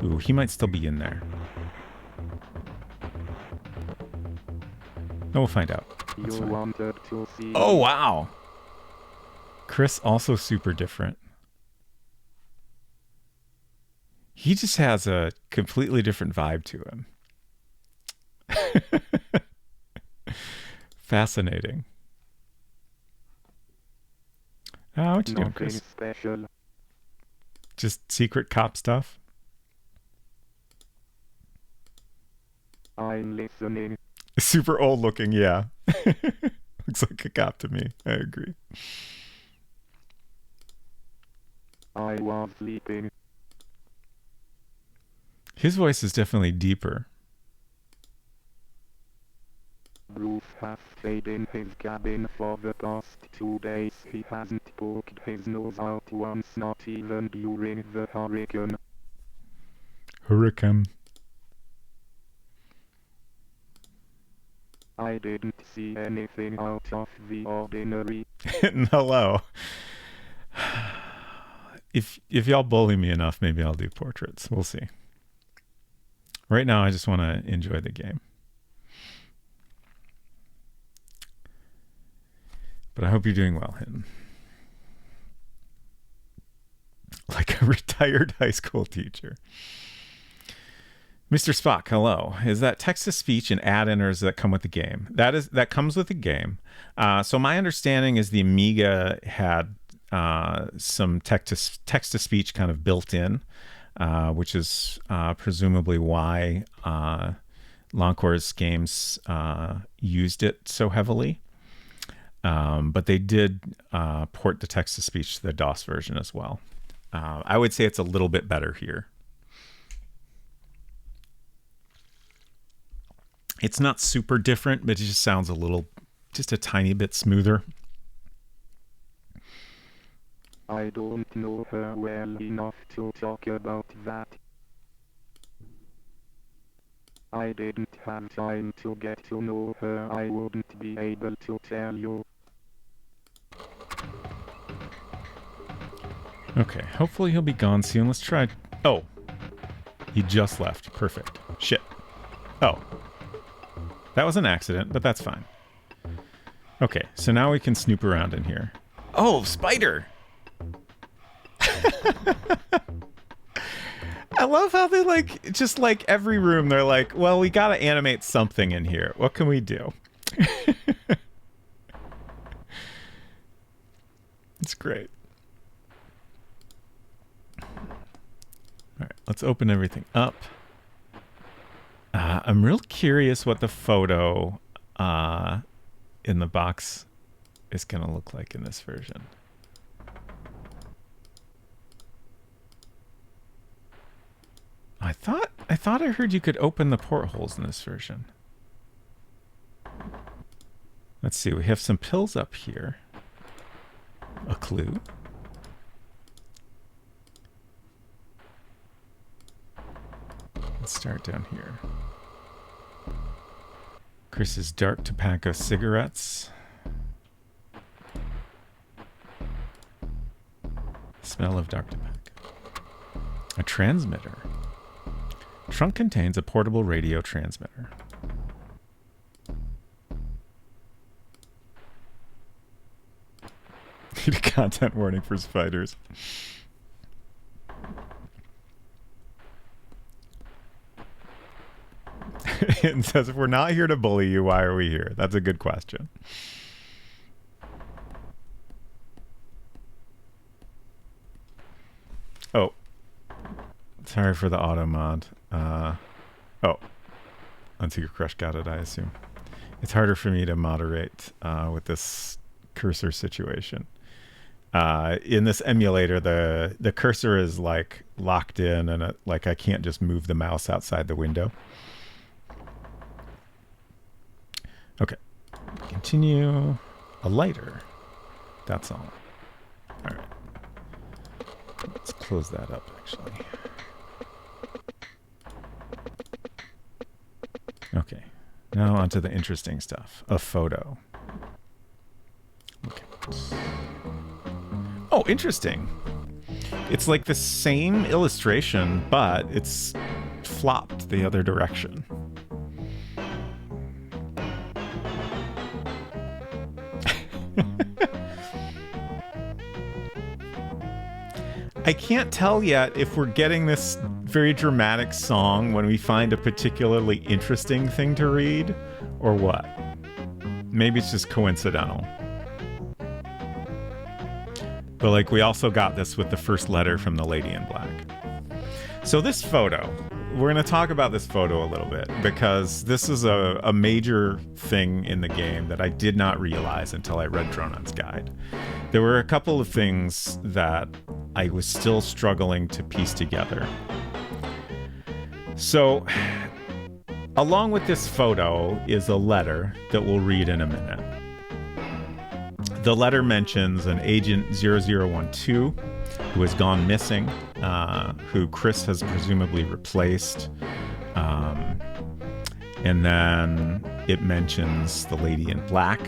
Ooh, he might still be in there. Oh, we'll find out. That's You fine. wanted to see. Oh, wow. Chris also super different. He just has a completely different vibe to him. Fascinating. What you doing, Nothing Chris? special. Just secret cop stuff? I'm listening. Super old looking, yeah. Looks like a cop to me. I agree. I was sleeping. His voice is definitely deeper. Bruce has stayed in his cabin for the past 2 days. He hasn't poked his nose out once, not even during the hurricane. Hurricane. I didn't see anything out of the ordinary. Hello. If y'all bully me enough, maybe I'll do portraits. We'll see. Right now, I just want to enjoy the game. But I hope you're doing well, Hinton. Like a retired high school teacher. Mr. Spock, hello. Is that text-to-speech and add-inners that come with the game? That comes with the game. So my understanding is the Amiga had some text-to-speech kind of built in, which is presumably why Loncore's games used it so heavily. But they did port the text-to-speech to the DOS version as well. I would say it's a little bit better here. It's not super different, but it just sounds just a tiny bit smoother. I don't know her well enough to talk about that. I didn't have time to get to know her. I wouldn't be able to tell you. Okay, hopefully he'll be gone soon. Let's try... Oh, he just left. Perfect. Shit. Oh. That was an accident, but that's fine. Okay, so now we can snoop around in here. Oh, spider! I love how they like, just like every room, they're like, well, we gotta animate something in here. What can we do? It's great. All right, let's open everything up. I'm real curious what the photo in the box is going to look like in this version. I thought I heard you could open the portholes in this version. Let's see, we have some pills up here. A clue. Let's start down here. Chris's dark tobacco cigarettes. Smell of dark tobacco. A transmitter. Trunk contains a portable radio transmitter. Need a content warning for spiders. It says, if we're not here to bully you, why are we here? That's a good question. Oh. Sorry for the auto mod. Oh. Unsecret Crush got it, I assume. It's harder for me to moderate with this cursor situation. In this emulator, the cursor is like locked in, and like I can't just move the mouse outside the window. Okay. Continue. A lighter. That's all. All right. Let's close that up, actually. Okay. Now onto the interesting stuff. A photo. Okay. Oh, interesting. It's like the same illustration, but it's flopped the other direction. I can't tell yet if we're getting this very dramatic song when we find a particularly interesting thing to read, or what. Maybe it's just coincidental. But like, we also got this with the first letter from the Lady in Black. So this photo, we're going to talk about this photo a little bit, because this is a major thing in the game that I did not realize until I read Dronan's Guide. There were a couple of things that I was still struggling to piece together. So, along with this photo is a letter that we'll read in a minute. The letter mentions an Agent 0012 who has gone missing, who Chris has presumably replaced. And then it mentions the Lady in Black.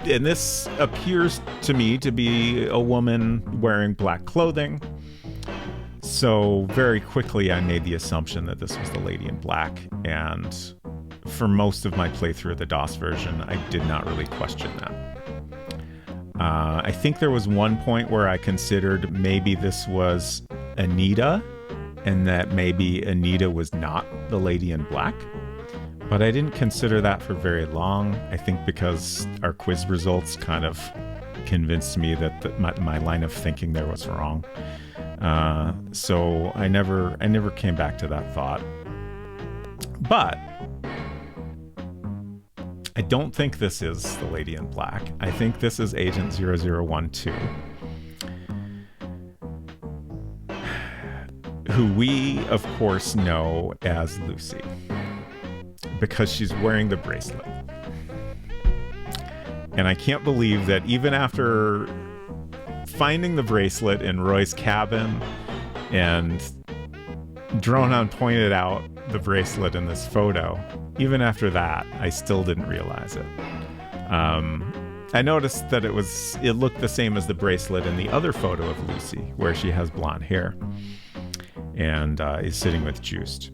And this appears to me to be a woman wearing black clothing. So very quickly I made the assumption that this was the Lady in Black, and for most of my playthrough of the DOS version, I did not really question that. I think there was one point where I considered maybe this was Anita, and that maybe Anita was not the Lady in Black. But I didn't consider that for very long. I think because our quiz results kind of convinced me that my line of thinking there was wrong. So I never came back to that thought. But I don't think this is the Lady in Black. I think this is Agent 0012. who we, of course, know as Lucy, because she's wearing the bracelet. And I can't believe that even after finding the bracelet in Roy's cabin and Dronan pointed out the bracelet in this photo, even after that, I still didn't realize it. I noticed that it looked the same as the bracelet in the other photo of Lucy, where she has blonde hair and is sitting with Joost.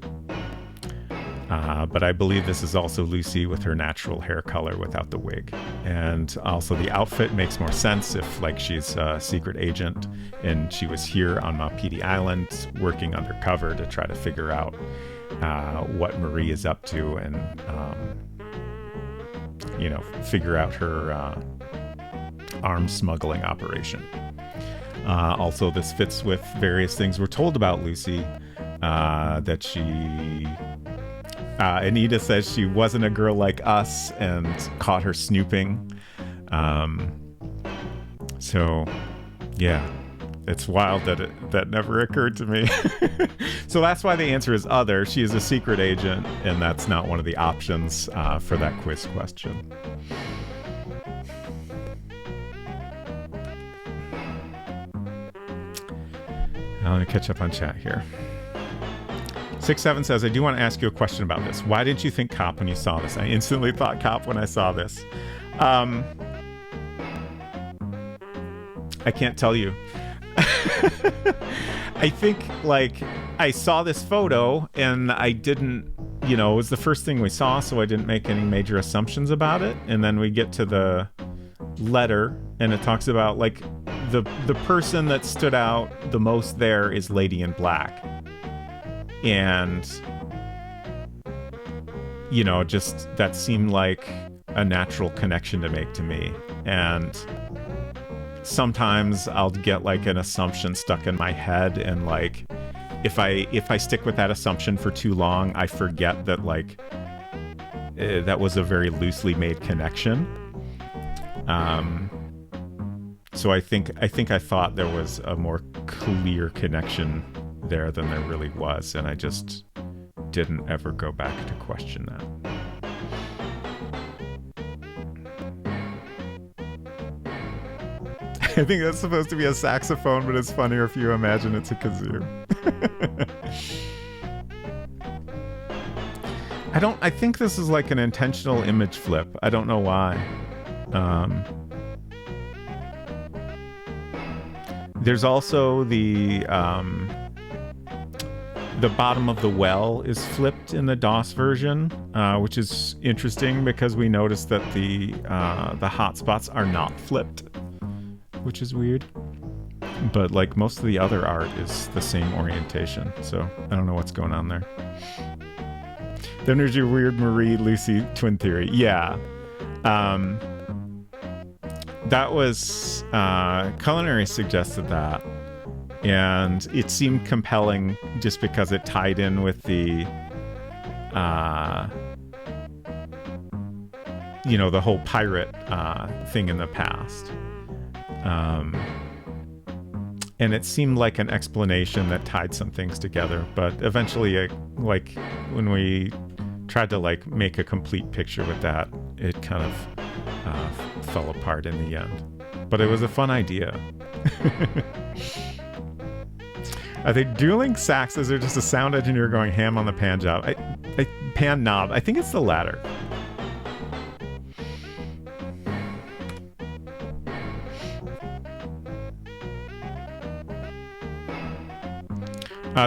But I believe this is also Lucy with her natural hair color without the wig. And also the outfit makes more sense if like she's a secret agent and she was here on Mapiti Island working undercover to try to figure out what Marie is up to and, figure out her arms smuggling operation. Also, this fits with various things we're told about Lucy, that she... Anita says she wasn't a girl like us and caught her snooping. So, yeah, it's wild that never occurred to me. So that's why the answer is other. She is a secret agent, and that's not one of the options for that quiz question. Let me catch up on chat here. 6-7 says, I do want to ask you a question about this. Why didn't you think cop when you saw this? I instantly thought cop when I saw this. I can't tell you. I think, like, I saw this photo and I didn't, it was the first thing we saw, so I didn't make any major assumptions about it. And then we get to the letter and it talks about, like, the person that stood out the most there is Lady in Black. And, just that seemed like a natural connection to make to me. And sometimes I'll get like an assumption stuck in my head. And like, if I stick with that assumption for too long, I forget that like, that was a very loosely made connection. So I think I thought there was a more clear connection there than there really was, and I just didn't ever go back to question that. I think that's supposed to be a saxophone, but it's funnier if you imagine it's a kazoo. I think this is like an intentional image flip. I don't know why. There's also the bottom of the well is flipped in the DOS version, which is interesting because we noticed that the hotspots are not flipped, which is weird. But like most of the other art is the same orientation, so I don't know what's going on there. Then there's your weird Marie Lucy twin theory. Yeah. That was Culinary suggested that. And it seemed compelling just because it tied in with the, the whole pirate thing in the past. And it seemed like an explanation that tied some things together. But eventually, when we tried to make a complete picture with that, it kind of fell apart in the end. But it was a fun idea. I think dueling saxes are just a sound engineer going ham on the pan job. Pan knob. I think it's the latter.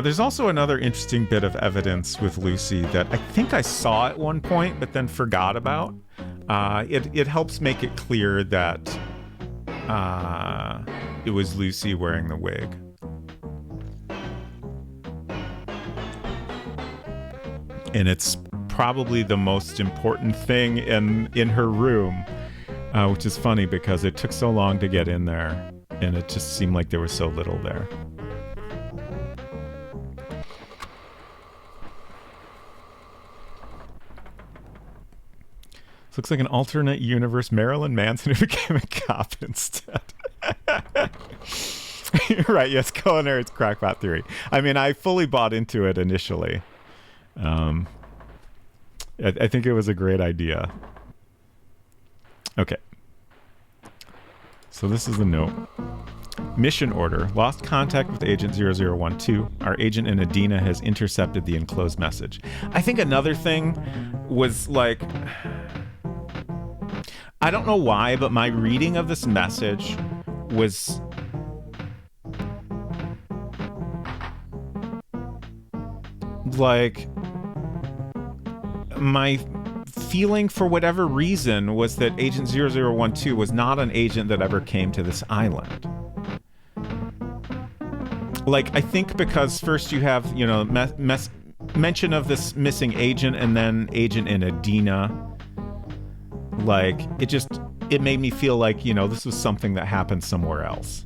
There's also another interesting bit of evidence with Lucy that I think I saw at one point, but then forgot about. It helps make it clear that it was Lucy wearing the wig. And it's probably the most important thing in her room, which is funny because it took so long to get in there, and it just seemed like there was so little there. This looks like an alternate universe Marilyn Manson who became a cop instead. Right, yes, Culinary's crackpot theory. I mean, I fully bought into it initially. Um, I think it was a great idea. Okay. So this is the note. Mission order. Lost contact with Agent 0012. Our agent in Adina has intercepted the enclosed message. I think another thing was like... I don't know why, but my reading of this message was... like... my feeling for whatever reason was that Agent 0012 was not an agent that ever came to this island. Like, I think because first you have, you know, mention of this missing agent and then agent in Adina. Like, it made me feel like, you know, this was something that happened somewhere else.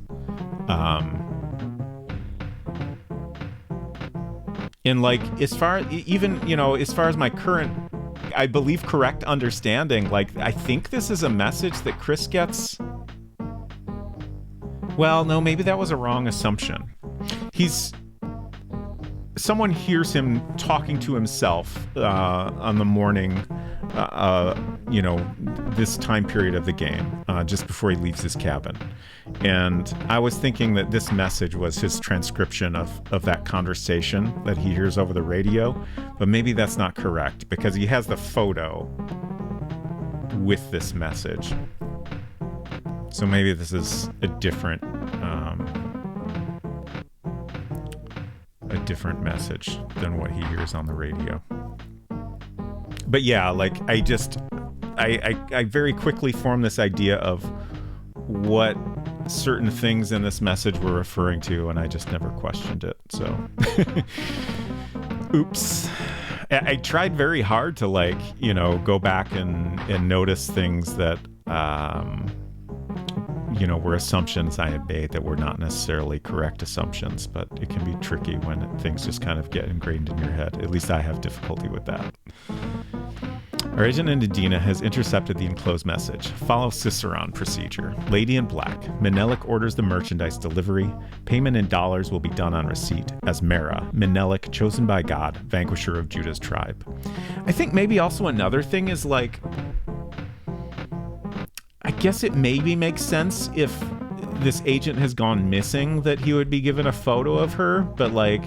And like, as far as my current, I believe, correct understanding, like, I think this is a message that Chris gets. Well, no, maybe that was a wrong assumption. Someone hears him talking to himself on the morning, this time period of the game, just before he leaves his cabin. And I was thinking that this message was his transcription of that conversation that he hears over the radio, but maybe that's not correct because he has the photo with this message. So maybe this is a different message than what he hears on the radio. But yeah, like I very quickly formed this idea of what certain things in this message were referring to, and I just never questioned it. So oops. I tried very hard to, like, you know, go back and notice things that were assumptions I had made that were not necessarily correct assumptions, but it can be tricky when things just kind of get ingrained in your head. At least I have difficulty with that. Our agent in Adina has intercepted the enclosed message. Follow Cicerone procedure. Lady in Black. Menelik orders the merchandise delivery. Payment in dollars will be done on receipt. As Mara, Menelik, chosen by God, vanquisher of Judah's tribe. I think maybe also another thing is, like, I guess it maybe makes sense if this agent has gone missing that he would be given a photo of her, but, like,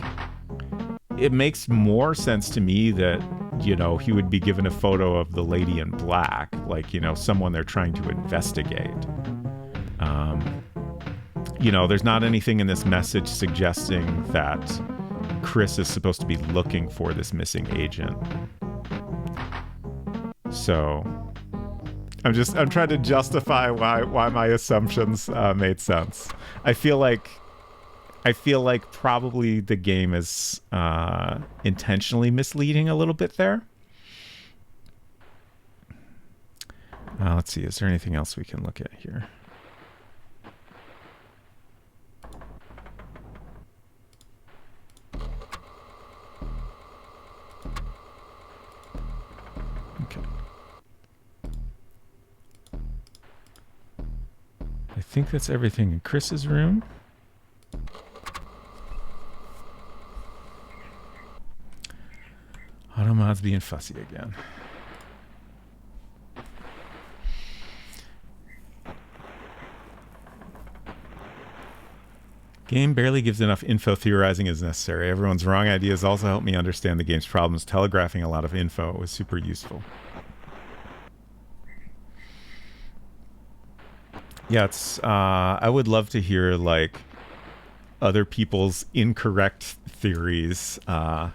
it makes more sense to me that, you know, he would be given a photo of the Lady in Black, like, you know, someone they're trying to investigate. There's not anything in this message suggesting that Chris is supposed to be looking for this missing agent. So I'm trying to justify why my assumptions made sense. I feel like probably the game is intentionally misleading a little bit there. Let's see. Is there anything else we can look at here? Okay. I think that's everything in Chris's room. Automod's being fussy again. Game barely gives enough info. Theorizing is necessary. Everyone's wrong ideas also help me understand the game's problems. Telegraphing a lot of info was super useful. Yeah, it's. I would love to hear, like, other people's incorrect theories on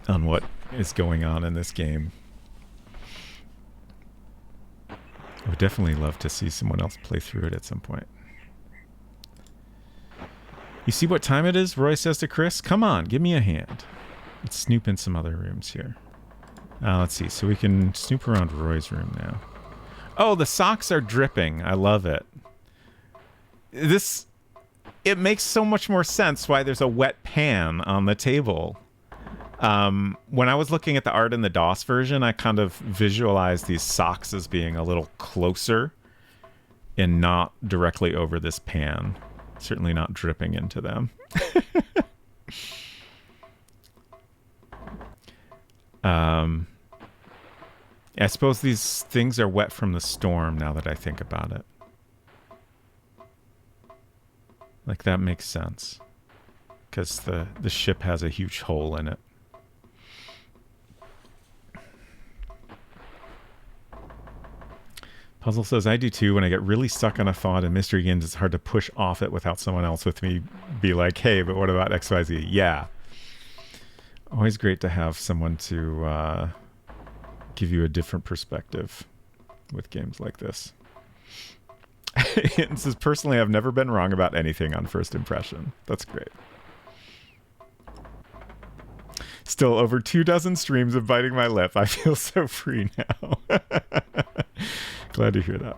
what is going on in this game. I would definitely love to see someone else play through it at some point. You see what time it is? Roy says to Chris. Come on, give me a hand. Let's snoop in some other rooms here. Let's see. So we can snoop around Roy's room now. Oh, the socks are dripping. I love it. It makes so much more sense why there's a wet pan on the table. When I was looking at the art in the DOS version, I kind of visualized these socks as being a little closer and not directly over this pan. Certainly not dripping into them. I suppose these things are wet from the storm now that I think about it. Like, that makes sense. Because the ship has a huge hole in it. Puzzle says, I do too. When I get really stuck on a thought and mystery begins, it's hard to push off it without someone else with me be like, hey, but what about XYZ? Yeah. Always great to have someone to give you a different perspective with games like this. It says, personally, I've never been wrong about anything on first impression. That's great. Still over 24 streams of biting my lip. I feel so free now. Glad to hear that.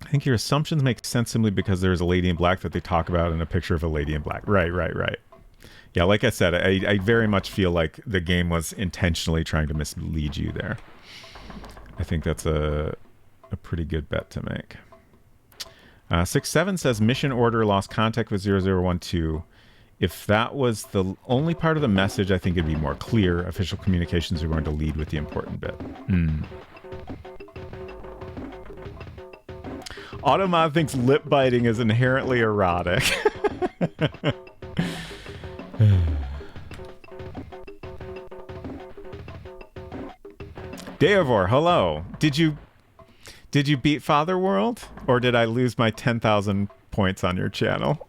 I think your assumptions make sense simply because there's a lady in black that they talk about in a picture of a lady in black. Right. Yeah, like I said, I very much feel like the game was intentionally trying to mislead you there. I think that's a pretty good bet to make. 67 says mission order lost contact with 0012. If that was the only part of the message, I think it'd be more clear. Official communications are going to lead with the important bit. Automod thinks lip biting is inherently erotic. Deovor, hello. Did you beat Father World, or did I lose my 10,000 points on your channel?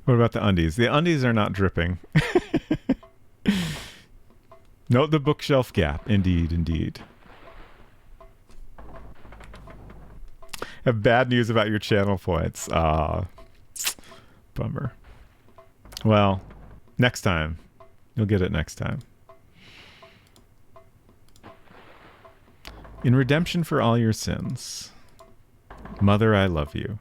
What about the undies? The undies are not dripping. Note the bookshelf gap. Indeed. Have bad news about your channel points. Bummer. Well, next time. You'll get it next time. In redemption for all your sins. Mother, I love you.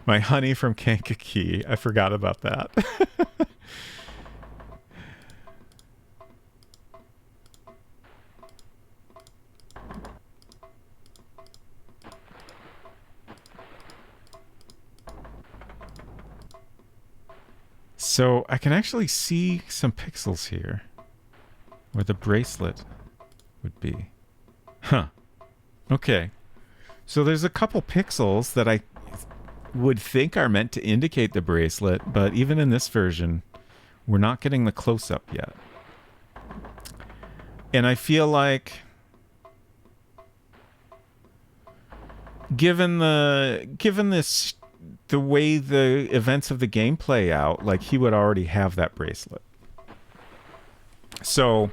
My honey from Kankakee. I forgot about that. So I can actually see some pixels here where the bracelet would be. Huh. Okay. So there's a couple pixels that I would think are meant to indicate the bracelet, but even in this version, we're not getting the close-up yet. And I feel like given this the way the events of the game play out, like he would already have that bracelet. So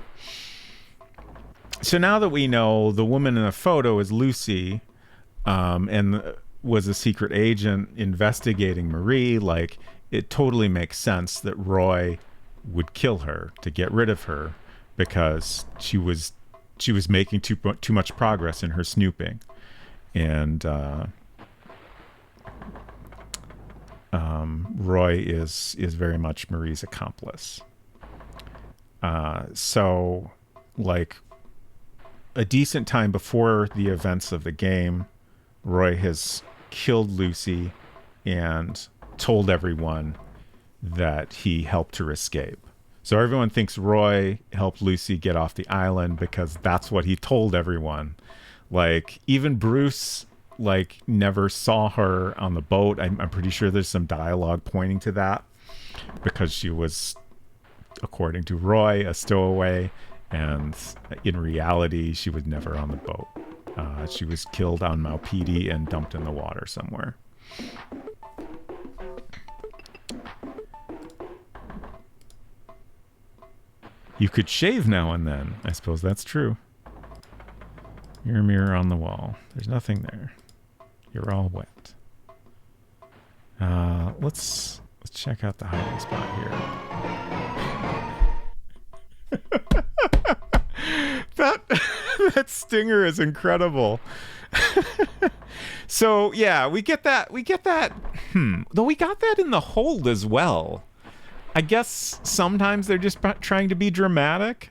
now that we know the woman in the photo is Lucy, and was a secret agent investigating Marie, like it totally makes sense that Roy would kill her to get rid of her because she was making too much progress in her snooping, and Roy is very much Marie's accomplice. So like a decent time before the events of the game, Roy has killed Lucy and told everyone that he helped her escape. So everyone thinks Roy helped Lucy get off the island because that's what he told everyone. Like even Bruce like never saw her on the boat. I'm pretty sure there's some dialogue pointing to that because she was, according to Roy, a stowaway, and in reality she was never on the boat. She was killed on Maupiti and dumped in the water somewhere. You could shave now and then. I suppose that's true. Mirror, mirror on the wall. There's nothing there. You're all wet. Let's check out the hiding spot here. That stinger is incredible. So yeah, we get that. Though we got that in the hold as well. I guess sometimes they're just trying to be dramatic,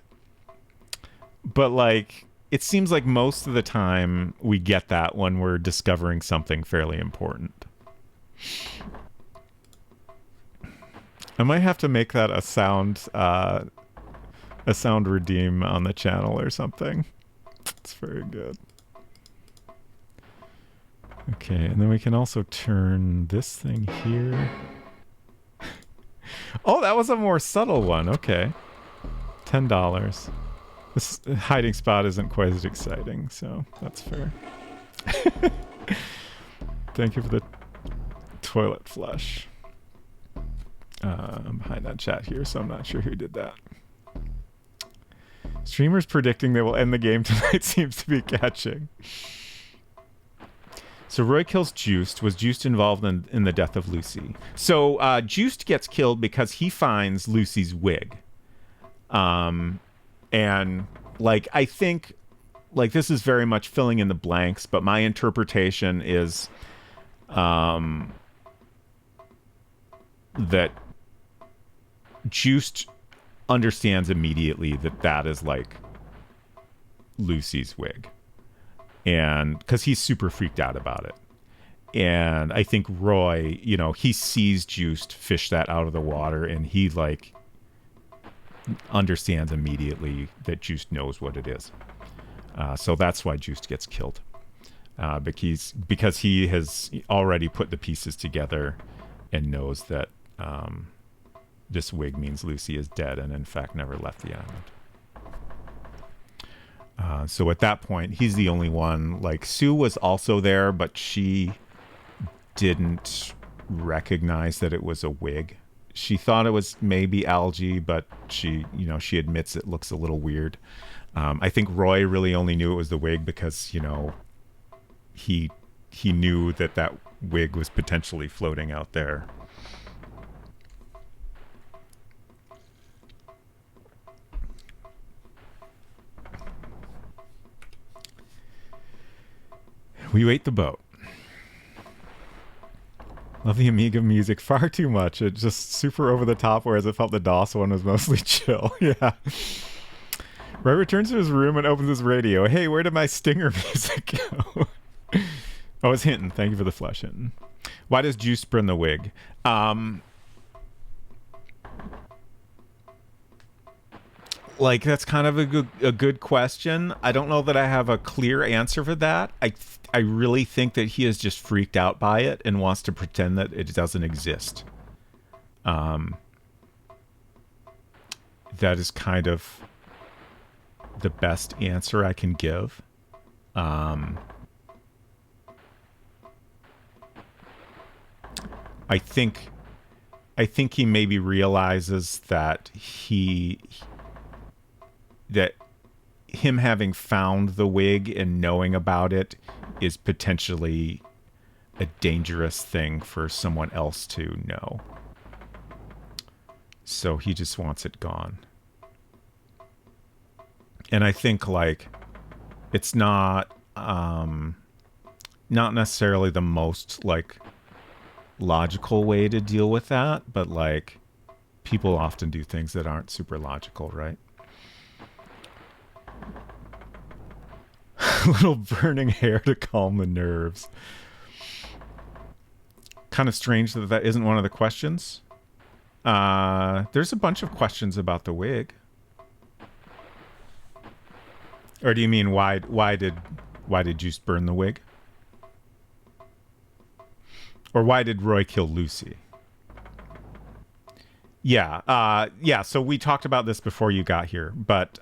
but like it seems like most of the time we get that when we're discovering something fairly important. I might have to make that a sound redeem on the channel or something. It's very good. Okay, and then we can also turn this thing here. Oh, that was a more subtle one. Okay. $10. This hiding spot isn't quite as exciting, so that's fair. Thank you for the toilet flush. I'm behind that chat here, so I'm not sure who did that. Streamers predicting they will end the game tonight seems to be catching. So Roy kills Juiced. Was Juiced involved in the death of Lucy? So Juiced gets killed because he finds Lucy's wig. And like I think like this is very much filling in the blanks, but my interpretation is that Juiced understands immediately that that is like Lucy's wig. And because he's super freaked out about it. And I think Roy, you know, he sees Juiced fish that out of the water, and he like understands immediately that Juiced knows what it is. So that's why Juiced gets killed. Because he has already put the pieces together and knows that this wig means Lucy is dead and in fact never left the island. So at that point, he's the only one. Like, Sue was also there, but she didn't recognize that it was a wig. She thought it was maybe algae, but she admits it looks a little weird. I think Roy really only knew it was the wig because, you know, he knew that wig was potentially floating out there. We wait the boat. Love the Amiga music far too much. It's just super over the top, whereas I felt the DOS one was mostly chill. Yeah. Ray returns to his room and opens his radio. Hey, where did my Stinger music go? Oh, it's Hinton. Thank you for the flush, Hinton. Why does Juice burn the wig? Like, that's kind of a good question. I don't know that I have a clear answer for that. I really think that he is just freaked out by it and wants to pretend that it doesn't exist. That is kind of the best answer I can give. I think he maybe realizes that him having found the wig and knowing about it is potentially a dangerous thing for someone else to know. So he just wants it gone. And I think like it's not necessarily the most like logical way to deal with that, but like people often do things that aren't super logical, right? Little burning hair to calm the nerves. Kind of strange that isn't one of the questions. There's a bunch of questions about the wig. Or do you mean why did Juice burn the wig? Or why did Roy kill Lucy? Yeah, so we talked about this before you got here, but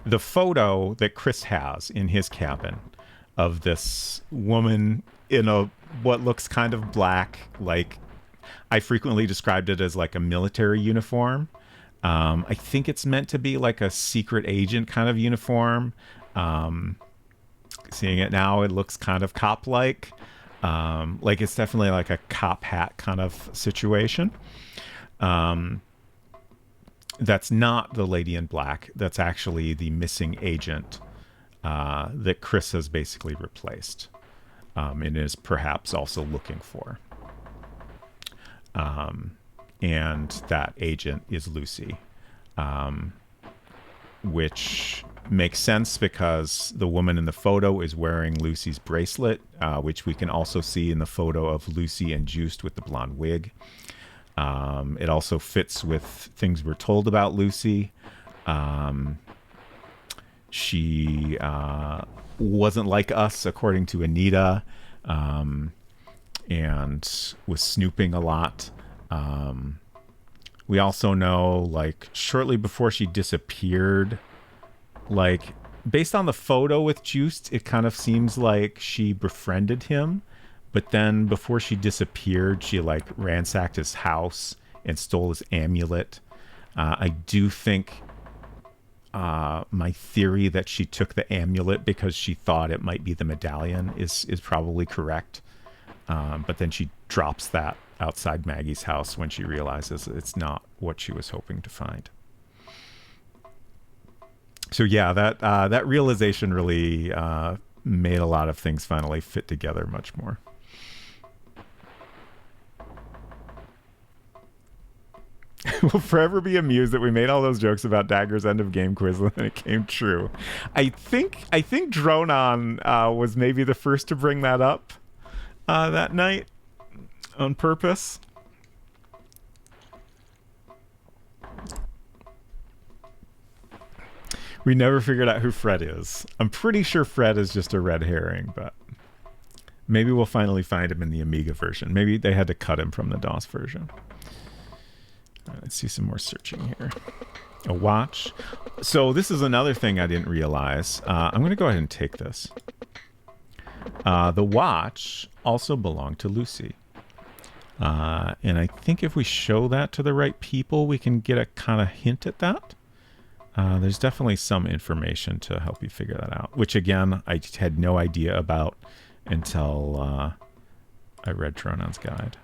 the photo that Chris has in his cabin of this woman in what looks kind of black, like I frequently described it as like a military uniform. I think it's meant to be like a secret agent kind of uniform. Seeing it now, it looks kind of cop-like. Like it's definitely like a cop hat kind of situation. That's not the lady in black. That's actually the missing agent that Chris has basically replaced and is perhaps also looking for. and that agent is Lucy, which makes sense because the woman in the photo is wearing Lucy's bracelet, which we can also see in the photo of Lucy and Juiced with the blonde wig. It also fits with things we're told about Lucy. She wasn't like us, according to Anita, and was snooping a lot. We also know, like, shortly before she disappeared, like, based on the photo with Juiced, it kind of seems like she befriended him. But then before she disappeared, she, like, ransacked his house and stole his amulet. I do think my theory that she took the amulet because she thought it might be the medallion is probably correct. But then she drops that outside Maggie's house when she realizes it's not what she was hoping to find. So yeah, that realization really made a lot of things finally fit together much more. We'll forever be amused that we made all those jokes about Dagger's end of game quiz and it came true. I think Dronon was maybe the first to bring that up that night on purpose. We never figured out who Fred is. I'm pretty sure Fred is just a red herring, but maybe we'll finally find him in the Amiga version. Maybe they had to cut him from the DOS version. All right, let's see some more searching here. A watch. So this is another thing I didn't realize. I'm going to go ahead and take this. The watch also belonged to Lucy. And I think if we show that to the right people, we can get a kind of hint at that. There's definitely some information to help you figure that out, which again, I had no idea about until I read Dronon's Guide.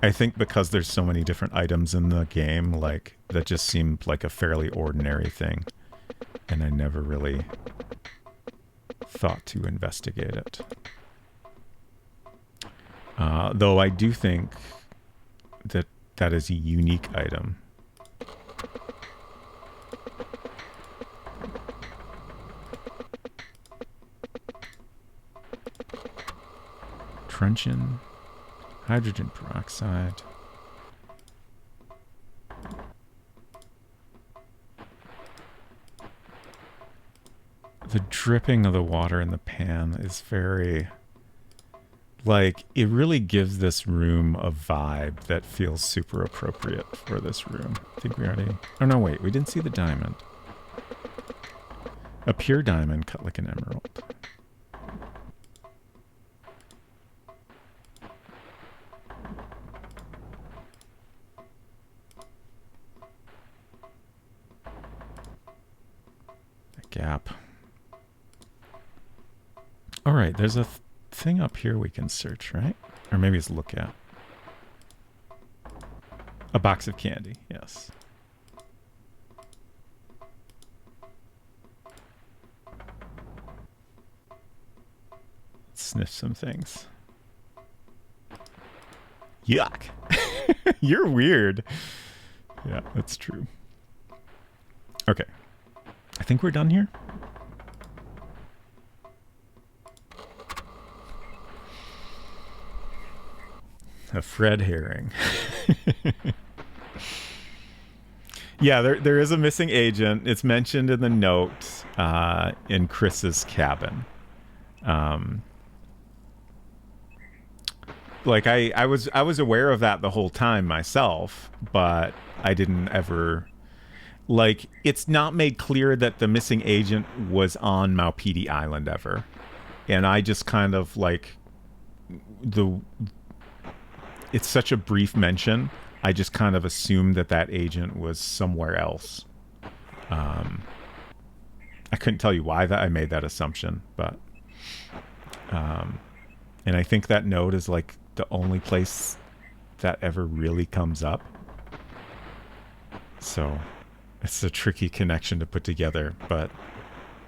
I think because there's so many different items in the game, like, that just seemed like a fairly ordinary thing. And I never really thought to investigate it. Though I do think that that is a unique item. Truncheon, hydrogen peroxide. The dripping of the water in the pan is very, like, it really gives this room a vibe that feels super appropriate for this room. I think we already, oh no, wait, we didn't see the diamond. A pure diamond cut like an emerald. Gap. All right, there's a thing up here we can search, right? Or maybe it's look at. A box of candy, yes. Sniff some things. Yuck. You're weird. Yeah, that's true. Okay. I think we're done here. A Fred herring. Yeah, there is a missing agent. It's mentioned in the note in Chris's cabin. Like I was aware of that the whole time myself, but I didn't ever, like, it's not made clear that the missing agent was on Maupiti Island ever. And I just kind of, like, it's such a brief mention. I just kind of assumed that agent was somewhere else. I couldn't tell you why I made that assumption, but and I think that note is like the only place that ever really comes up. So it's a tricky connection to put together, but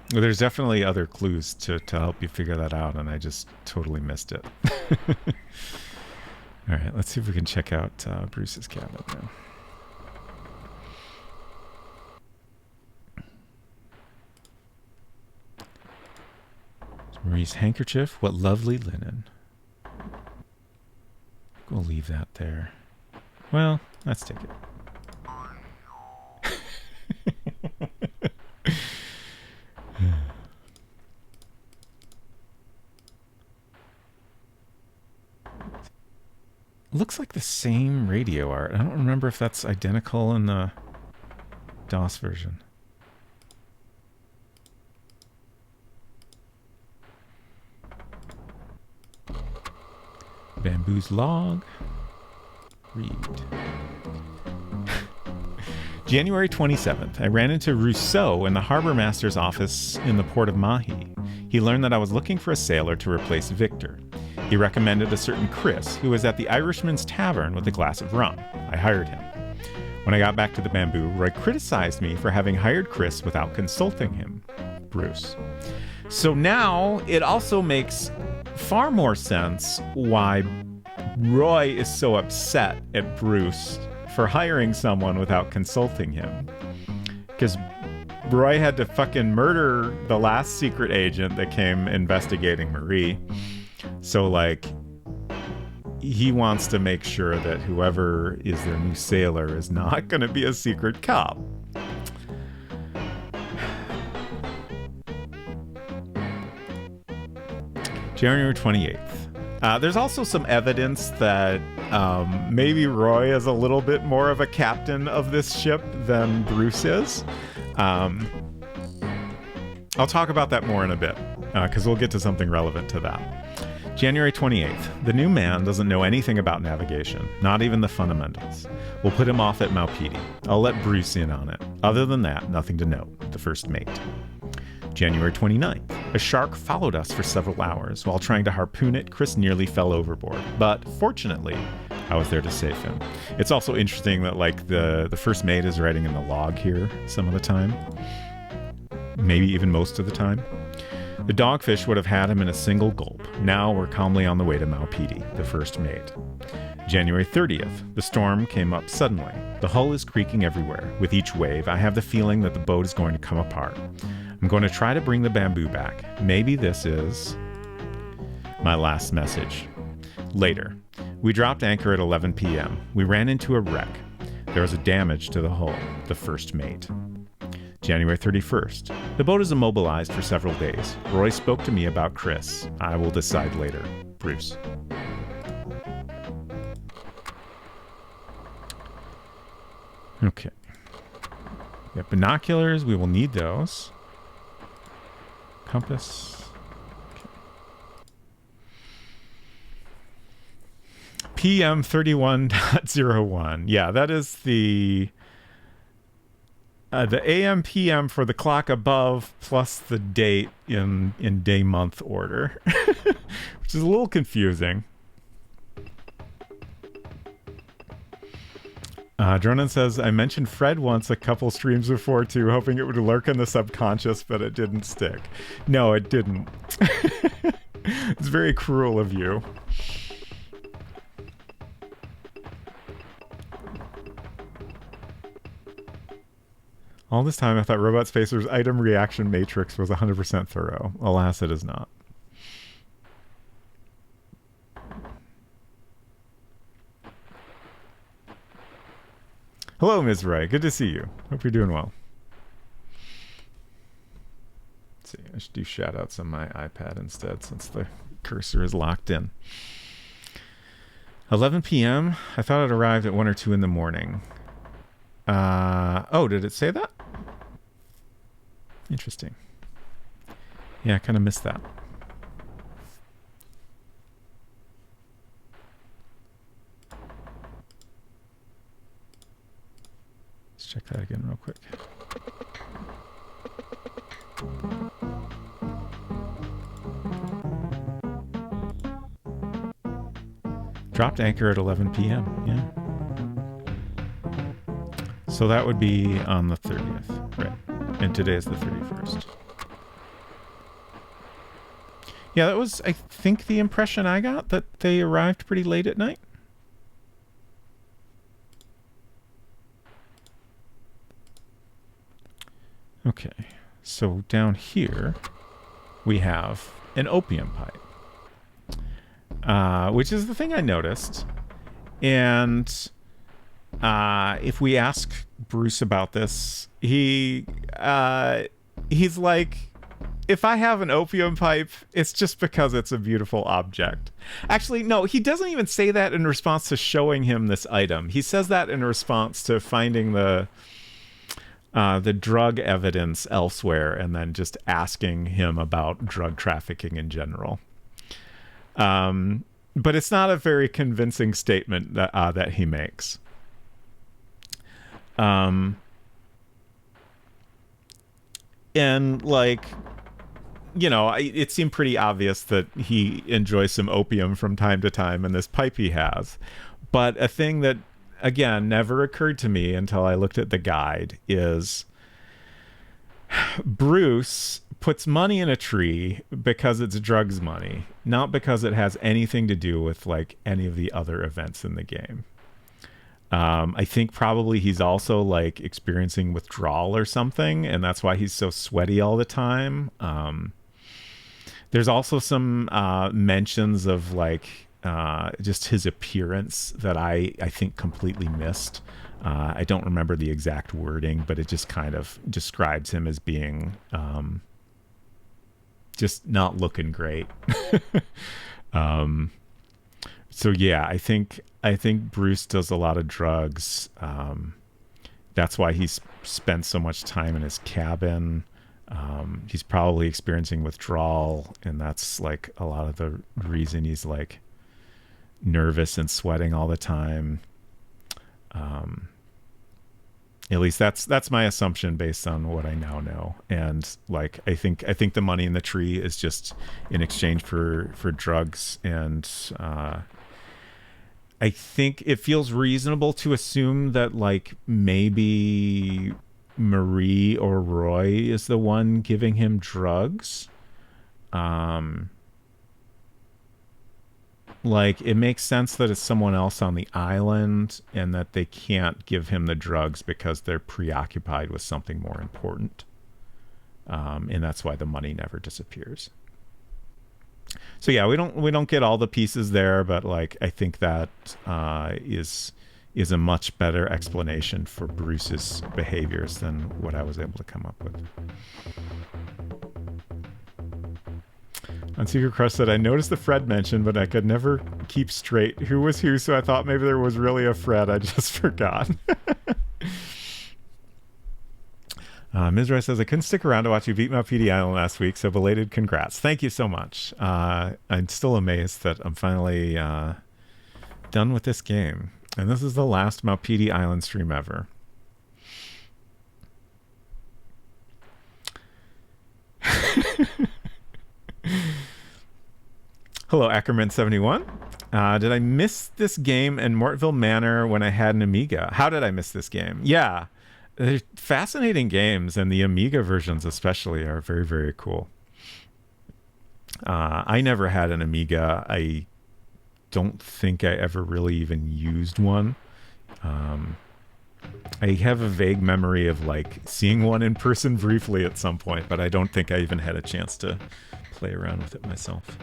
there's definitely other clues to help you figure that out, and I just totally missed it. All right, let's see if we can check out Bruce's cabin now. Marie's handkerchief. What lovely linen. We'll leave that there. Well, let's take it. Looks like the same radio art. I don't remember if that's identical in the DOS version. Bamboo's log. Read. January 27th. I ran into Rousseau in the harbor master's office in the port of Mahi. He learned that I was looking for a sailor to replace Victor. He recommended a certain Chris, who was at the Irishman's Tavern with a glass of rum. I hired him. When I got back to the Bamboo, Roy criticized me for having hired Chris without consulting him. Bruce. So now it also makes far more sense why Roy is so upset at Bruce for hiring someone without consulting him. Because Roy had to fucking murder the last secret agent that came investigating Marie. So, like, he wants to make sure that whoever is their new sailor is not going to be a secret cop. January 28th. There's also some evidence that maybe Roy is a little bit more of a captain of this ship than Bruce is. I'll talk about that more in a bit, because we'll get to something relevant to that. January 28th. The new man doesn't know anything about navigation, not even the fundamentals. We'll put him off at Maupiti. I'll let Bruce in on it. Other than that, nothing to note. The first mate. January 29th. A shark followed us for several hours. While trying to harpoon it, Chris nearly fell overboard. But fortunately, I was there to save him. It's also interesting that, like, the first mate is writing in the log here some of the time. Maybe even most of the time. The dogfish would have had him in a single gulp. Now we're calmly on the way to Maupiti, the first mate. January 30th. The storm came up suddenly. The hull is creaking everywhere. With each wave, I have the feeling that the boat is going to come apart. I'm going to try to bring the Bamboo back. Maybe this is my last message. Later. We dropped anchor at 11 p.m. We ran into a wreck. There was a damage to the hull, the first mate. January 31st. The boat is immobilized for several days. Roy spoke to me about Chris. I will decide later. Bruce. Okay. We have binoculars. We will need those. Compass. Okay. PM 31.01. Yeah, that is the AM PM for the clock above plus the date in day month order, which is a little confusing. Dronan says, I mentioned Fred once a couple streams before too, hoping it would lurk in the subconscious, but it didn't stick. No, it didn't. It's very cruel of you. All this time, I thought Robot Spacer's item reaction matrix was 100% thorough. Alas, it is not. Hello, Ms. Ray. Good to see you. Hope you're doing well. Let's see, I should do shout-outs on my iPad instead since the cursor is locked in. 11 p.m. I thought it arrived at 1 or 2 in the morning. Oh, did it say that? Interesting. Yeah, I kind of missed that. Let's check that again real quick. Dropped anchor at 11 p.m. Yeah. So that would be on the 30th, right? And today is the 31st. Yeah, that was, I think, the impression I got, that they arrived pretty late at night. Okay, so down here we have an opium pipe, which is the thing I noticed. And if we ask Bruce about this, he's like, if I have an opium pipe, it's just because it's a beautiful object. Actually, no, he doesn't even say that in response to showing him this item. He says that in response to finding the drug evidence elsewhere and then just asking him about drug trafficking in general. But it's not a very convincing statement that he makes. And like, you know, it seemed pretty obvious that he enjoys some opium from time to time in this pipe he has. But a thing that, again, never occurred to me until I looked at the guide is Bruce puts money in a tree because it's drugs money, not because it has anything to do with like any of the other events in the game. I think probably he's also like experiencing withdrawal or something, and that's why he's so sweaty all the time. There's also some mentions of like just his appearance that I think completely missed. I don't remember the exact wording, but it just kind of describes him as being just not looking great. So yeah, I think Bruce does a lot of drugs. That's why he's spent so much time in his cabin. He's probably experiencing withdrawal, and that's like a lot of the reason he's like nervous and sweating all the time. At least that's my assumption based on what I now know. And like I think the money in the tree is just in exchange for drugs, and I think it feels reasonable to assume that like maybe Marie or Roy is the one giving him drugs. Like it makes sense that it's someone else on the island and that they can't give him the drugs because they're preoccupied with something more important. And that's why the money never disappears. So yeah, we don't get all the pieces there, but like I think that is a much better explanation for Bruce's behaviors than what I was able to come up with. On Secret Crush said, I noticed the Fred mention, but I could never keep straight who was who, so I thought maybe there was really a Fred. I just forgot. Mizrai says, I couldn't stick around to watch you beat Mount PD Island last week, so belated congrats. Thank you so much. I'm still amazed that I'm finally done with this game. And this is the last Mount PD Island stream ever. Hello, Ackerman71. Did I miss this game in Mortville Manor when I had an Amiga? How did I miss this game? Yeah, they're fascinating games, and the Amiga versions especially are very, very cool. I never had an Amiga. I don't think I ever really even used one. I have a vague memory of like seeing one in person briefly at some point, but I don't think I even had a chance to play around with it myself.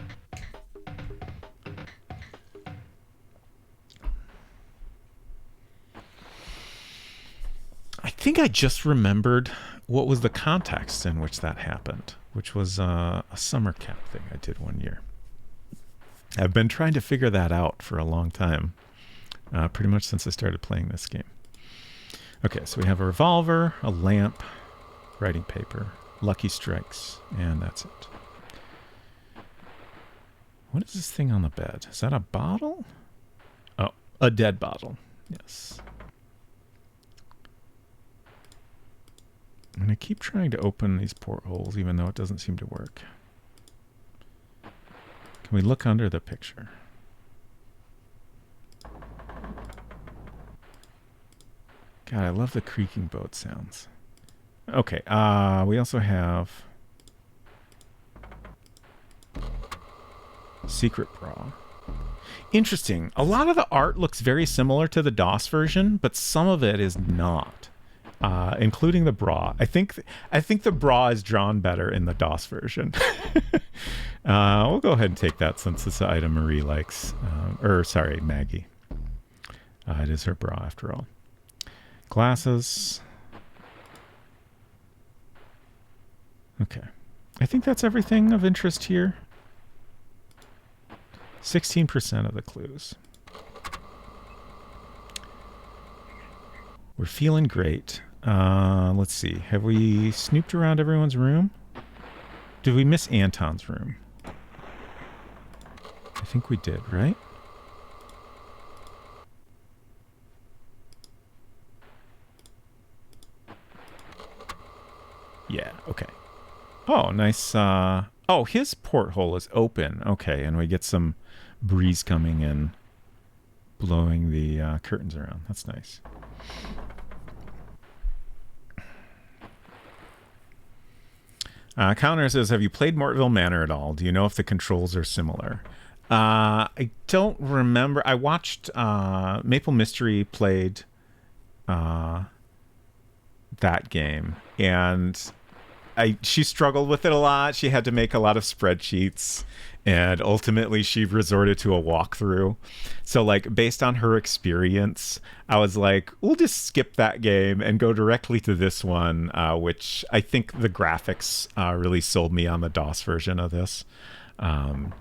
I think I just remembered what was the context in which that happened, which was a summer camp thing I did one year. I've been trying to figure that out for a long time, pretty much since I started playing this game. Okay, so we have a revolver, a lamp, writing paper, Lucky Strikes, and that's it. What is this thing on the bed? Is that a bottle? Oh, a dead bottle. Yes. I'm going to keep trying to open these portholes, even though it doesn't seem to work. Can we look under the picture? God, I love the creaking boat sounds. Okay, we also have Secret Bra. Interesting. A lot of the art looks very similar to the DOS version, but some of it is not. including the bra. I think the bra is drawn better in the DOS version. We'll go ahead and take that since it's the item Marie likes. Sorry, Maggie. It is her bra after all. Glasses. Okay. I think that's everything of interest here. 16% of the clues. We're feeling great. Let's see. Have we snooped around everyone's room? Did we miss Anton's room? I think we did, right? Yeah, okay. Oh, nice. Oh, his porthole is open. Okay, and we get some breeze coming in, blowing the curtains around. That's nice. Counter says, have you played Mortville Manor at all? Do you know if the controls are similar? I don't remember. I watched Maple Mystery played that game, and she struggled with it a lot. She had to make a lot of spreadsheets, and ultimately she resorted to a walkthrough. So, like, based on her experience, I was like, we'll just skip that game and go directly to this one, which I think the graphics really sold me on the DOS version of this. I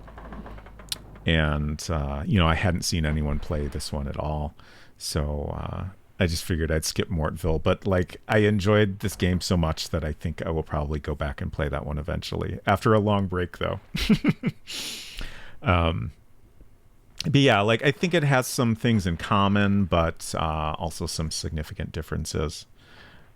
hadn't seen anyone play this one at all. So I just figured I'd skip Mortville. But, like, I enjoyed this game so much that I think I will probably go back and play that one eventually. After a long break, though. But yeah, like, I think it has some things in common, but also some significant differences.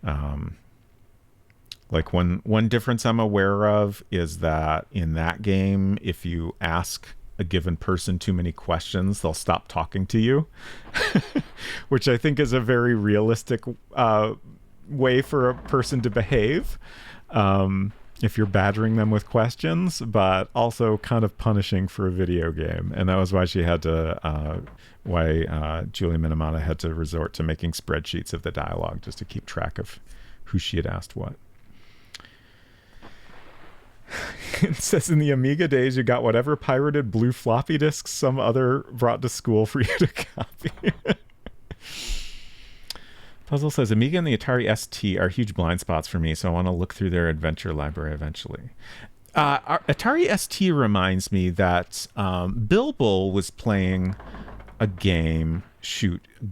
Like, one difference I'm aware of is that in that game, if you ask a given person too many questions, they'll stop talking to you, which I think is a very realistic way for a person to behave. If you're badgering them with questions, but also kind of punishing for a video game. And that was why she had to, Julia Minamata had to resort to making spreadsheets of the dialogue just to keep track of who she had asked what. It says in the Amiga days, you got whatever pirated blue floppy disks some other brought to school for you to copy. Puzzle says, Amiga and the Atari ST are huge blind spots for me, so I want to look through their adventure library eventually. Atari ST reminds me that Bilbo was playing a game,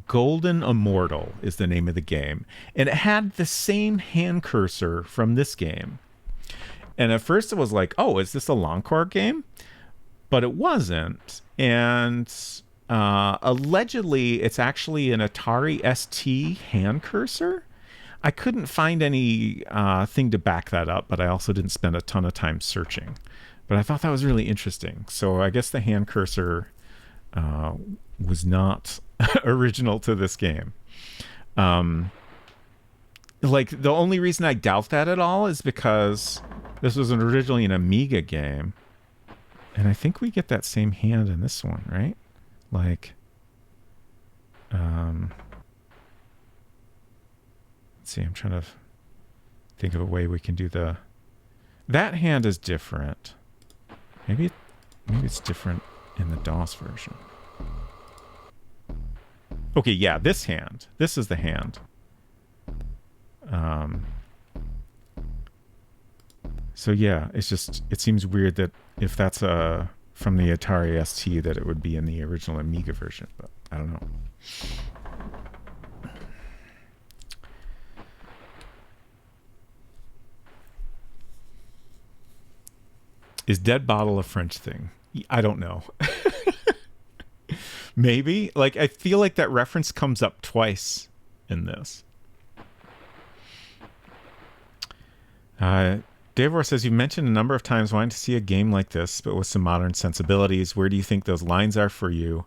Golden Immortal is the name of the game, and it had the same hand cursor from this game. And at first it was like, oh, is this a Longcore game? But it wasn't. And allegedly, it's actually an Atari ST hand cursor. I couldn't find any thing to back that up, but I also didn't spend a ton of time searching. But I thought that was really interesting. So I guess the hand cursor was not original to this game. Like, the only reason I doubt that at all is because this was originally an Amiga game. And I think we get that same hand in this one, right? Like, let's see, I'm trying to think of a way we can do that hand is different. Maybe it's different in the DOS version. Okay, yeah, this is the hand. So yeah, it seems weird that if that's from the Atari ST that it would be in the original Amiga version, but I don't know. Is dead bottle a French thing? I don't know. Maybe. Like, I feel like that reference comes up twice in this. Davor says, you mentioned a number of times wanting to see a game like this, but with some modern sensibilities. Where do you think those lines are for you?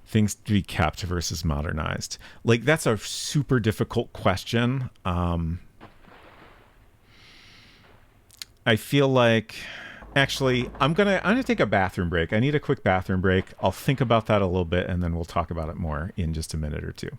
Things to be kept versus modernized. Like, that's a super difficult question. I feel like, actually, I'm gonna take a bathroom break. I need a quick bathroom break. I'll think about that a little bit, and then we'll talk about it more in just a minute or two.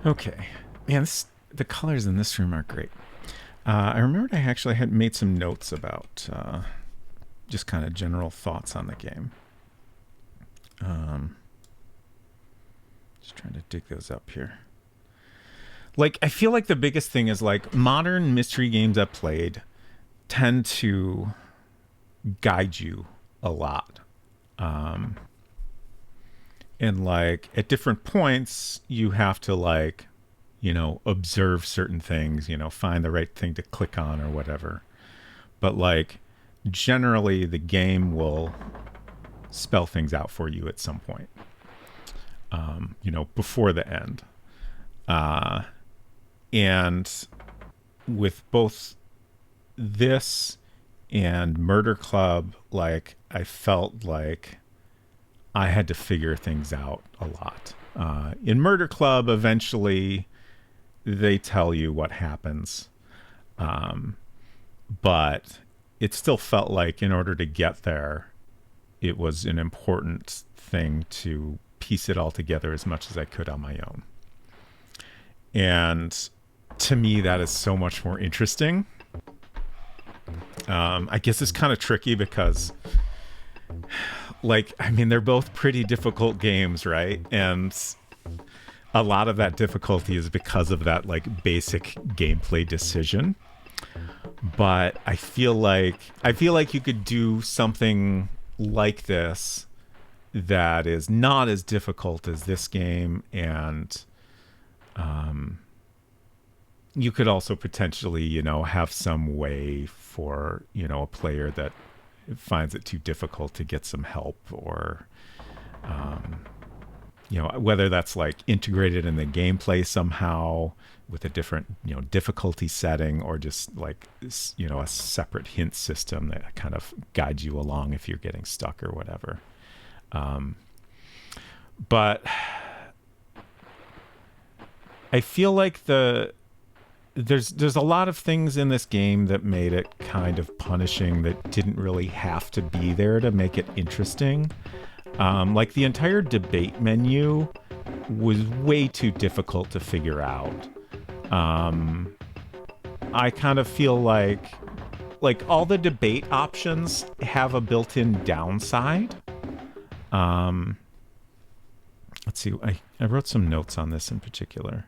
Okay. Man, the colors in this room are great. I remembered I actually had made some notes about just kind of general thoughts on the game. Just trying to dig those up here. Like, I feel like the biggest thing is like modern mystery games I've played tend to guide you a lot. And like at different points, you have to like, observe certain things, find the right thing to click on or whatever. But like generally, the game will spell things out for you at some point, before the end. And with both this and Murder Club, like I felt like I had to figure things out a lot. In Murder Club, eventually they tell you what happens, but it still felt like in order to get there, it was an important thing to piece it all together as much as I could on my own. And to me, that is so much more interesting. I guess it's kind of tricky because, like, I mean, they're both pretty difficult games, right? And a lot of that difficulty is because of that, like, basic gameplay decision. But I feel like you could do something like this that is not as difficult as this game, and you could also potentially, have some way for, a player that finds it too difficult to get some help, or, whether that's like integrated in the gameplay somehow with a different, difficulty setting, or just like, a separate hint system that kind of guides you along if you're getting stuck or whatever. But I feel like there's a lot of things in this game that made it kind of punishing that didn't really have to be there to make it interesting. Like the entire debate menu was way too difficult to figure out. I kind of feel like all the debate options have a built-in downside. Let's see, I wrote some notes on this in particular.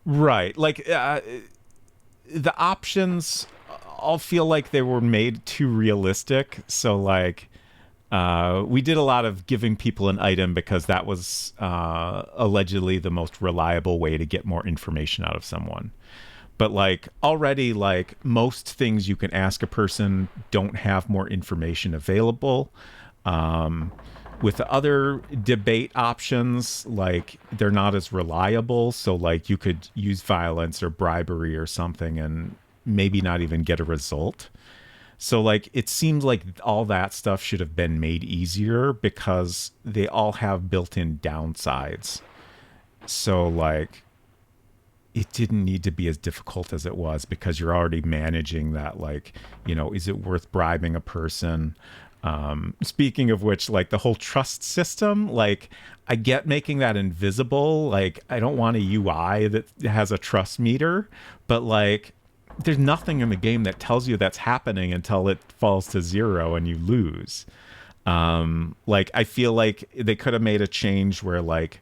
Right. Like, the options all feel like they were made too realistic. So, like, we did a lot of giving people an item because that was allegedly the most reliable way to get more information out of someone. But, like, already, like, most things you can ask a person don't have more information available. With the other debate options, like, they're not as reliable. So, like, you could use violence or bribery or something and maybe not even get a result. So, like, it seems like all that stuff should have been made easier because they all have built-in downsides. So, like, it didn't need to be as difficult as it was because you're already managing that, like, is it worth bribing a person? Speaking of which, like the whole trust system, like I get making that invisible. Like I don't want a UI that has a trust meter, but like there's nothing in the game that tells you that's happening until it falls to zero and you lose. Like I feel like they could have made a change where like,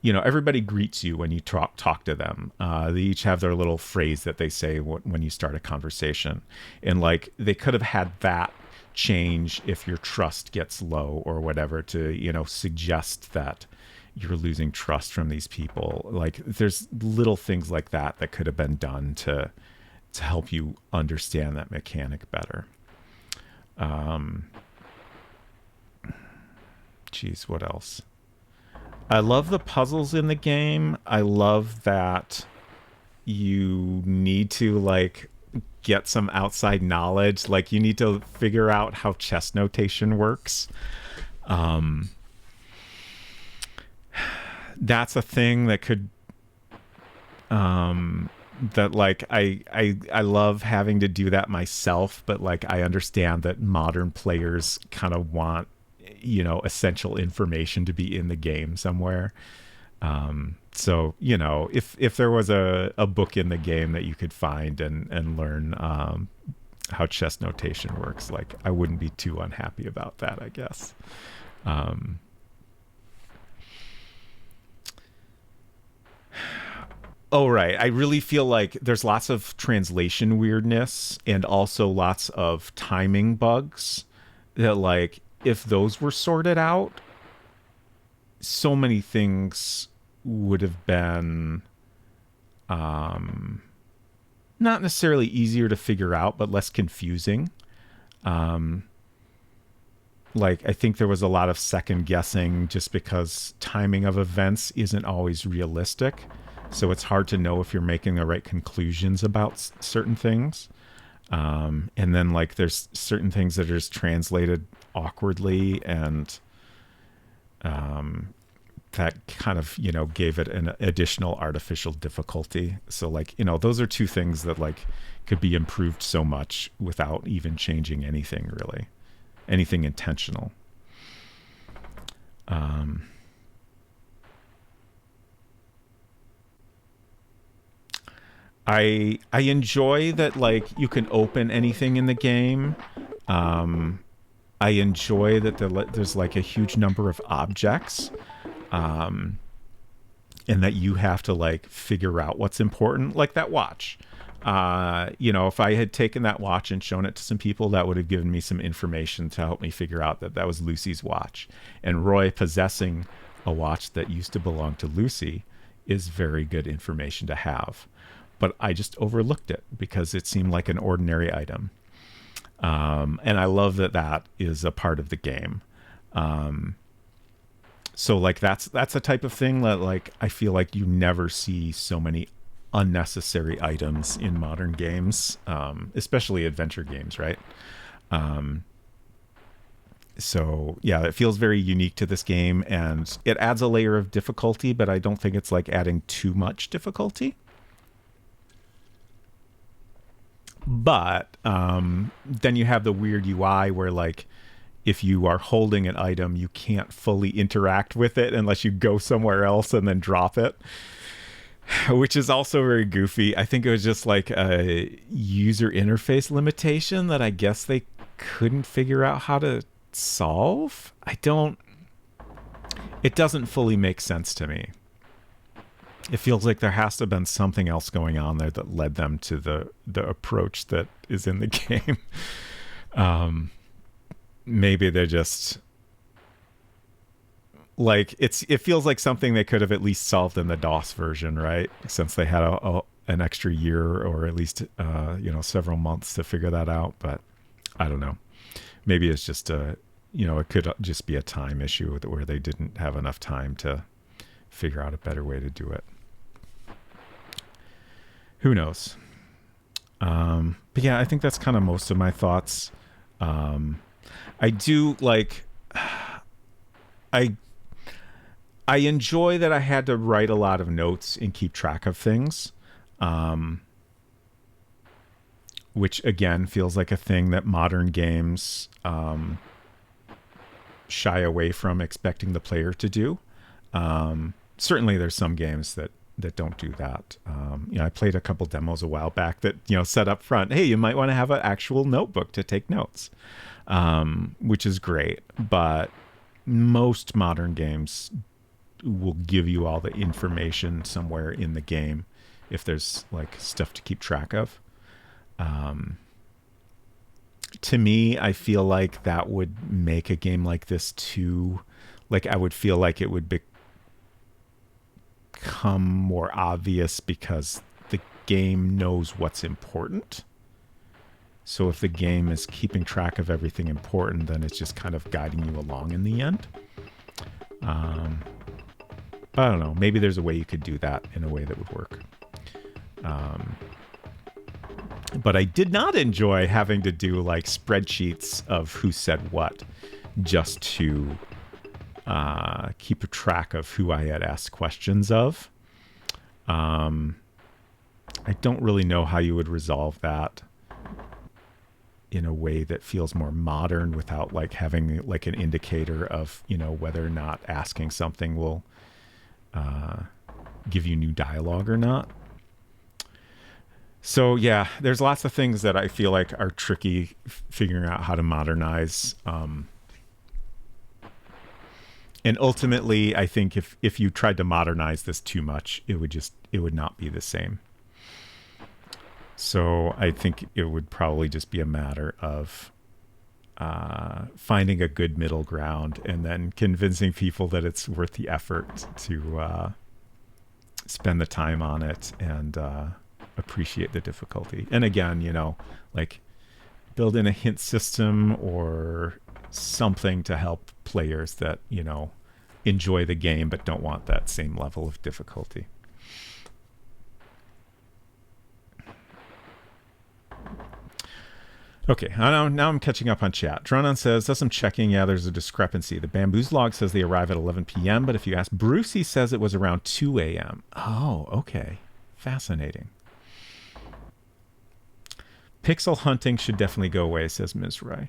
everybody greets you when you talk to them. They each have their little phrase that they say when you start a conversation. And like they could have had that change if your trust gets low or whatever to suggest that you're losing trust from these people. Like there's little things like that could have been done to help you understand that mechanic better. Geez, what else? I love the puzzles in the game. I love that you need to like get some outside knowledge. Like you need to figure out how chess notation works. That's a thing that could that like I love having to do that myself, but like I understand that modern players kind of want essential information to be in the game somewhere. So, if there was a book in the game that you could find and learn how chess notation works, like, I wouldn't be too unhappy about that, I guess. Oh, right. I really feel like there's lots of translation weirdness and also lots of timing bugs that, like, if those were sorted out, so many things would have been not necessarily easier to figure out, but less confusing. Like, I think there was a lot of second guessing just because timing of events isn't always realistic. So it's hard to know if you're making the right conclusions about certain things. And then, like, there's certain things that are just translated awkwardly, and that kind of, gave it an additional artificial difficulty. So, like, those are two things that, like, could be improved so much without even changing anything, really. Anything intentional. I enjoy that, like, you can open anything in the game. I enjoy that there's like a huge number of objects, and that you have to, like, figure out what's important, like that watch. If I had taken that watch and shown it to some people, that would have given me some information to help me figure out that that was Lucy's watch. And Roy possessing a watch that used to belong to Lucy is very good information to have. But I just overlooked it because it seemed like an ordinary item. And I love that that is a part of the game. So, like, that's a type of thing that, like, I feel like you never see so many unnecessary items in modern games, especially adventure games, right? So yeah, it feels very unique to this game, and it adds a layer of difficulty, but I don't think it's, like, adding too much difficulty. But then you have the weird UI where, like, if you are holding an item, you can't fully interact with it unless you go somewhere else and then drop it, which is also very goofy. I think it was just like a user interface limitation that I guess they couldn't figure out how to solve. It doesn't fully make sense to me. It feels like there has to have been something else going on there that led them to the approach that is in the game. Maybe they're just, like, it feels like something they could have at least solved in the DOS version, right? Since they had an extra year, or at least several months to figure that out. But I don't know. Maybe it's just it could just be a time issue where they didn't have enough time to figure out a better way to do it. Who knows? But yeah, I think that's kind of most of my thoughts. I do like, I enjoy that I had to write a lot of notes and keep track of things, which again feels like a thing that modern games shy away from expecting the player to do. Certainly there's some games that don't do that. I played a couple demos a while back that, set up front, hey, you might want to have an actual notebook to take notes, which is great. But most modern games will give you all the information somewhere in the game if there's, like, stuff to keep track of. To me, I feel like that would make a game like this too, like, I would feel like it would become more obvious because the game knows what's important. So if the game is keeping track of everything important, then it's just kind of guiding you along in the end. I don't know. Maybe there's a way you could do that in a way that would work. But I did not enjoy having to do, like, spreadsheets of who said what just to keep a track of who I had asked questions of. I don't really know how you would resolve that. in a way that feels more modern without like having like an indicator of, you know, whether or not asking something will give you new dialogue or not. So yeah, there's lots of things that I feel like are tricky figuring out how to modernize. And ultimately, I think if you tried to modernize this too much, it would not be the same. So I think it would probably just be a matter of finding a good middle ground and then convincing people that it's worth the effort to spend the time on it and appreciate the difficulty. And again, you know, like build in a hint system or something to help players that, you know, enjoy the game but don't want that same level of difficulty. Okay, now I'm catching up on chat. Dronon says, does some checking. Yeah, there's a discrepancy. The Bamboos log says they arrive at 11 p.m., but if you ask Bruce, he says it was around 2 a.m. Oh, okay. Fascinating. Pixel hunting should definitely go away, says Ms. Ray.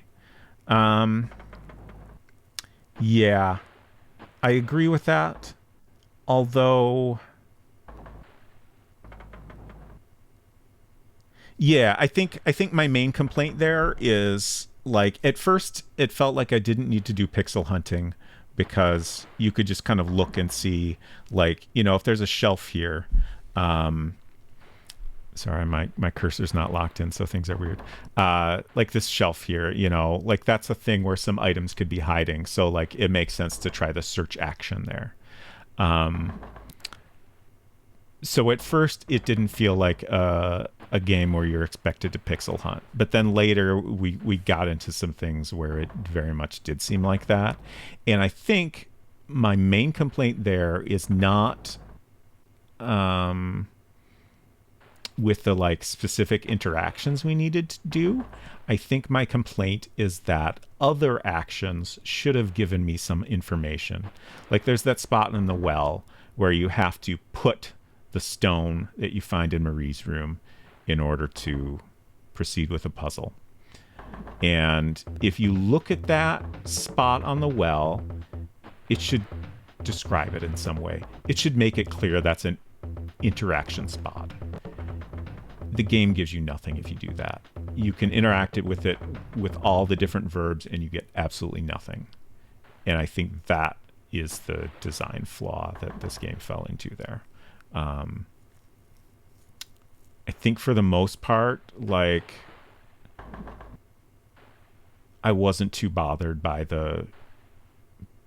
Yeah, I agree with that. Although... Yeah, I think my main complaint there is like at first it felt like I didn't need to do pixel hunting because you could just kind of look and see, like, you know, if there's a shelf here. Sorry, my cursor's not locked in, so things are weird. Like this shelf here, you know, like that's a thing where some items could be hiding. So like it makes sense to try the search action there. So at first it didn't feel like a game where you're expected to pixel hunt, but then later we got into some things where it very much did seem like that. And I think my main complaint there is not with the like specific interactions we needed to do. I think my complaint is that other actions should have given me some information. Like there's that spot in the well where you have to put the stone that you find in Marie's room in order to proceed with a puzzle. And if you look at that spot on the well, it should describe it in some way. It should make it clear that's an interaction spot. The game gives you nothing if you do that. You can interact with it with all the different verbs and you get absolutely nothing. And I think that is the design flaw that this game fell into there. I think for the most part, like, I wasn't too bothered by the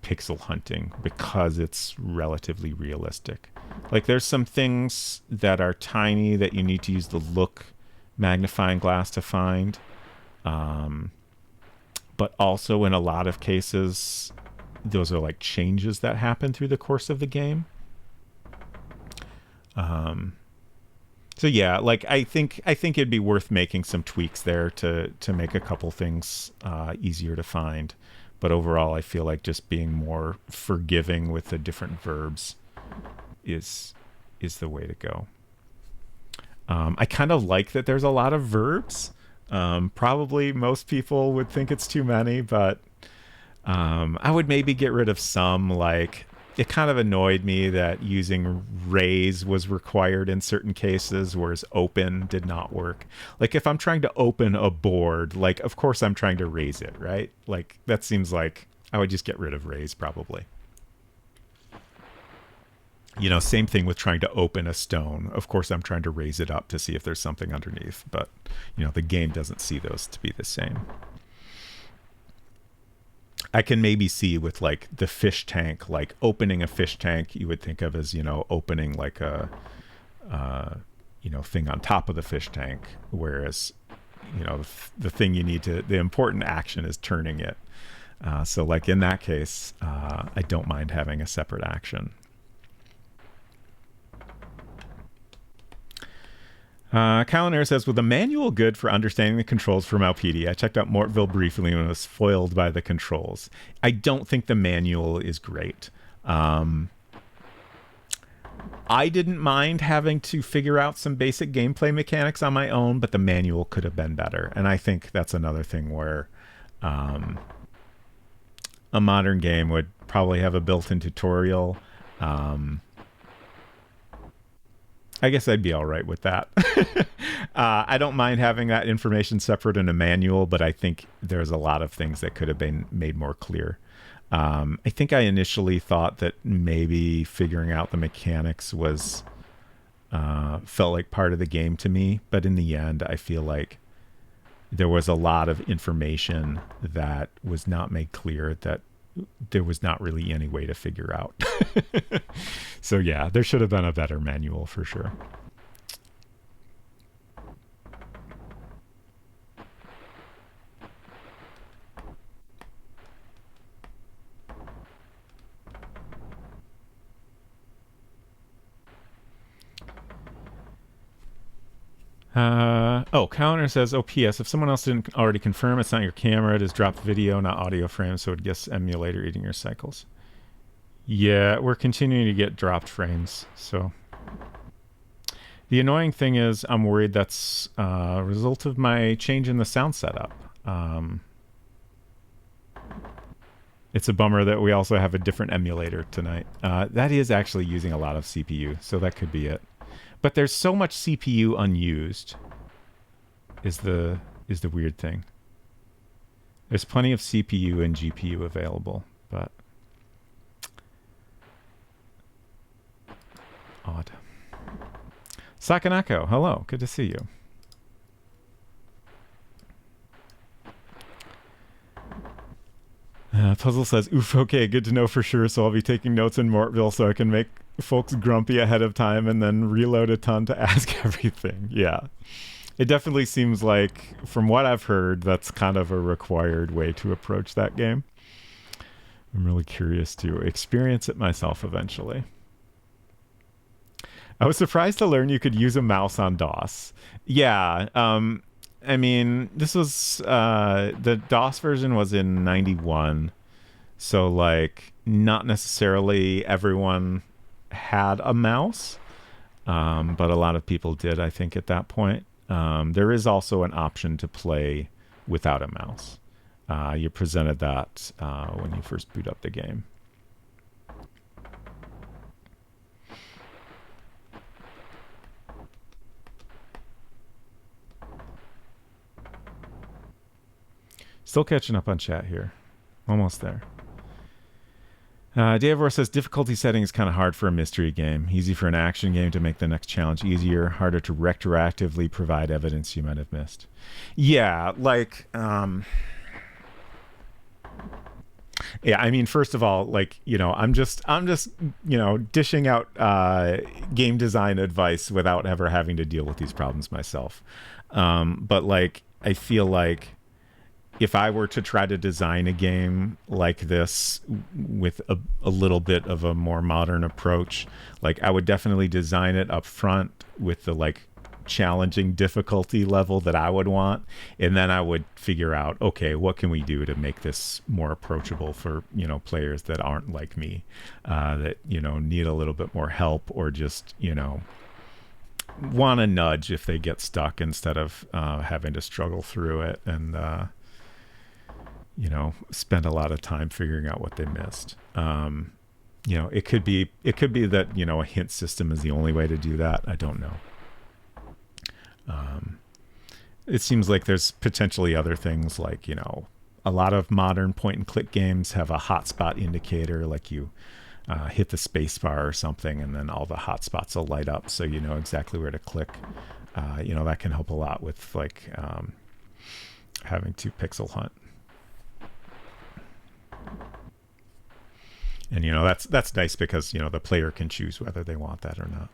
pixel hunting because it's relatively realistic. Like, there's some things that are tiny that you need to use the look magnifying glass to find. But also in a lot of cases, those are like changes that happen through the course of the game. So yeah, like I think it'd be worth making some tweaks there to make a couple things easier to find. But overall, I feel like just being more forgiving with the different verbs is the way to go. I kind of like that there's a lot of verbs. Probably most people would think it's too many, but I would maybe get rid of some. Like, it kind of annoyed me that using raise was required in certain cases, whereas open did not work. Like, if I'm trying to open a board, like, of course I'm trying to raise it, right? Like, that seems like I would just get rid of raise probably. You know, same thing with trying to open a stone. Of course I'm trying to raise it up to see if there's something underneath, but, you know, the game doesn't see those to be the same. I can maybe see with like the fish tank, like opening a fish tank, you would think of as, you know, opening like a, you know, thing on top of the fish tank. Whereas, you know, the thing you need to, the important action is turning it. So like in that case, I don't mind having a separate action. Calinair says, with the manual good for understanding the controls for Malpedia, I checked out Mortville briefly and was foiled by the controls. I don't think the manual is great. I didn't mind having to figure out some basic gameplay mechanics on my own, but the manual could have been better. And I think that's another thing where a modern game would probably have a built-in tutorial. I guess I'd be all right with that. I don't mind having that information separate in a manual, but I think there's a lot of things that could have been made more clear. I think I initially thought that maybe figuring out the mechanics was felt like part of the game to me, but in the end, I feel like there was a lot of information that was not made clear that there was not really any way to figure out. So yeah, there should have been a better manual for sure. Counter says, oh, P.S. If someone else didn't already confirm it's not your camera, it is dropped video, not audio frames, so it guess emulator eating your cycles. Yeah, we're continuing to get dropped frames, so. The annoying thing is I'm worried that's a result of my change in the sound setup. It's a bummer that we also have a different emulator tonight. That is actually using a lot of CPU, so that could be it. But there's so much CPU unused is the weird thing. There's plenty of CPU and GPU available, but odd. Sakanako, hello, good to see you. Puzzle says, oof, okay, good to know for sure, so I'll be taking notes in Mortville so I can make folks grumpy ahead of time and then reload a ton to ask everything. Yeah. It definitely seems like, from what I've heard, that's kind of a required way to approach that game. I'm really curious to experience it myself eventually. I was surprised to learn you could use a mouse on DOS. Yeah, I mean, this was the DOS version was in 91, so like not necessarily everyone had a mouse, but a lot of people did, I think, at that point. There is also an option to play without a mouse. You presented that when you first boot up the game. Still catching up on chat here. Almost there. Davor says, difficulty setting is kind of hard for a mystery game. Easy for an action game to make the next challenge easier. Harder to retroactively provide evidence you might have missed. Yeah, like... yeah, I mean, first of all, like, you know, I'm just, you know, dishing out game design advice without ever having to deal with these problems myself. But, like, I feel like if I were to try to design a game like this with a little bit of a more modern approach, like I would definitely design it up front with the like challenging difficulty level that I would want. And then I would figure out, okay, what can we do to make this more approachable for, you know, players that aren't like me, that, you know, need a little bit more help or just, you know, want a nudge if they get stuck instead of having to struggle through it and, you know, spend a lot of time figuring out what they missed. You know, it could be that, you know, a hint system is the only way to do that. I don't know. It seems like there's potentially other things like, you know, a lot of modern point and click games have a hotspot indicator, like you hit the space bar or something and then all the hotspots will light up so you know exactly where to click. You know, that can help a lot with like having to pixel hunt. And, you know, that's nice because, you know, the player can choose whether they want that or not.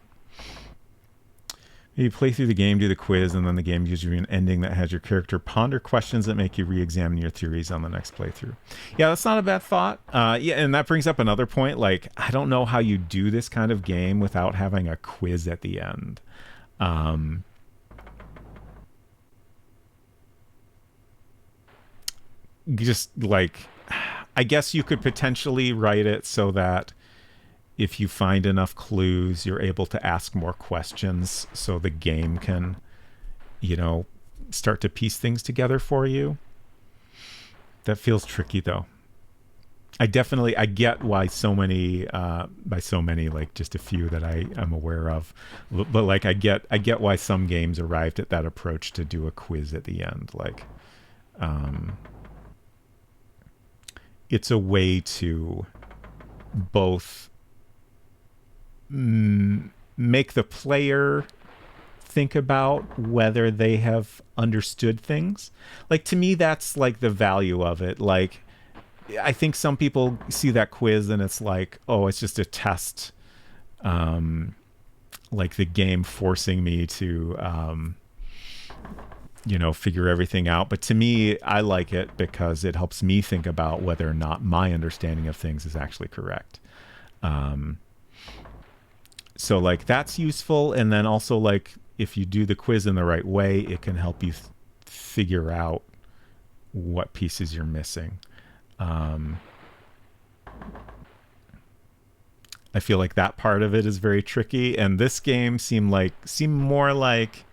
You play through the game, do the quiz, and then the game gives you an ending that has your character ponder questions that make you re-examine your theories on the next playthrough. Yeah, that's not a bad thought. Yeah, and that brings up another point. Like, I don't know how you do this kind of game without having a quiz at the end. Just like... I guess you could potentially write it so that if you find enough clues, you're able to ask more questions so the game can, you know, start to piece things together for you. That feels tricky though. I get why so many, by so many, like just a few that I'm aware of, but like I get why some games arrived at that approach to do a quiz at the end. Like, it's a way to both make the player think about whether they have understood things. Like to me, that's like the value of it. Like, I think some people see that quiz and it's like, oh, it's just a test, like the game forcing me to, you know, figure everything out. But to me, I like it because it helps me think about whether or not my understanding of things is actually correct. So like that's useful. And then also like if you do the quiz in the right way, it can help you figure out what pieces you're missing. I feel like that part of it is very tricky, and this game seemed more like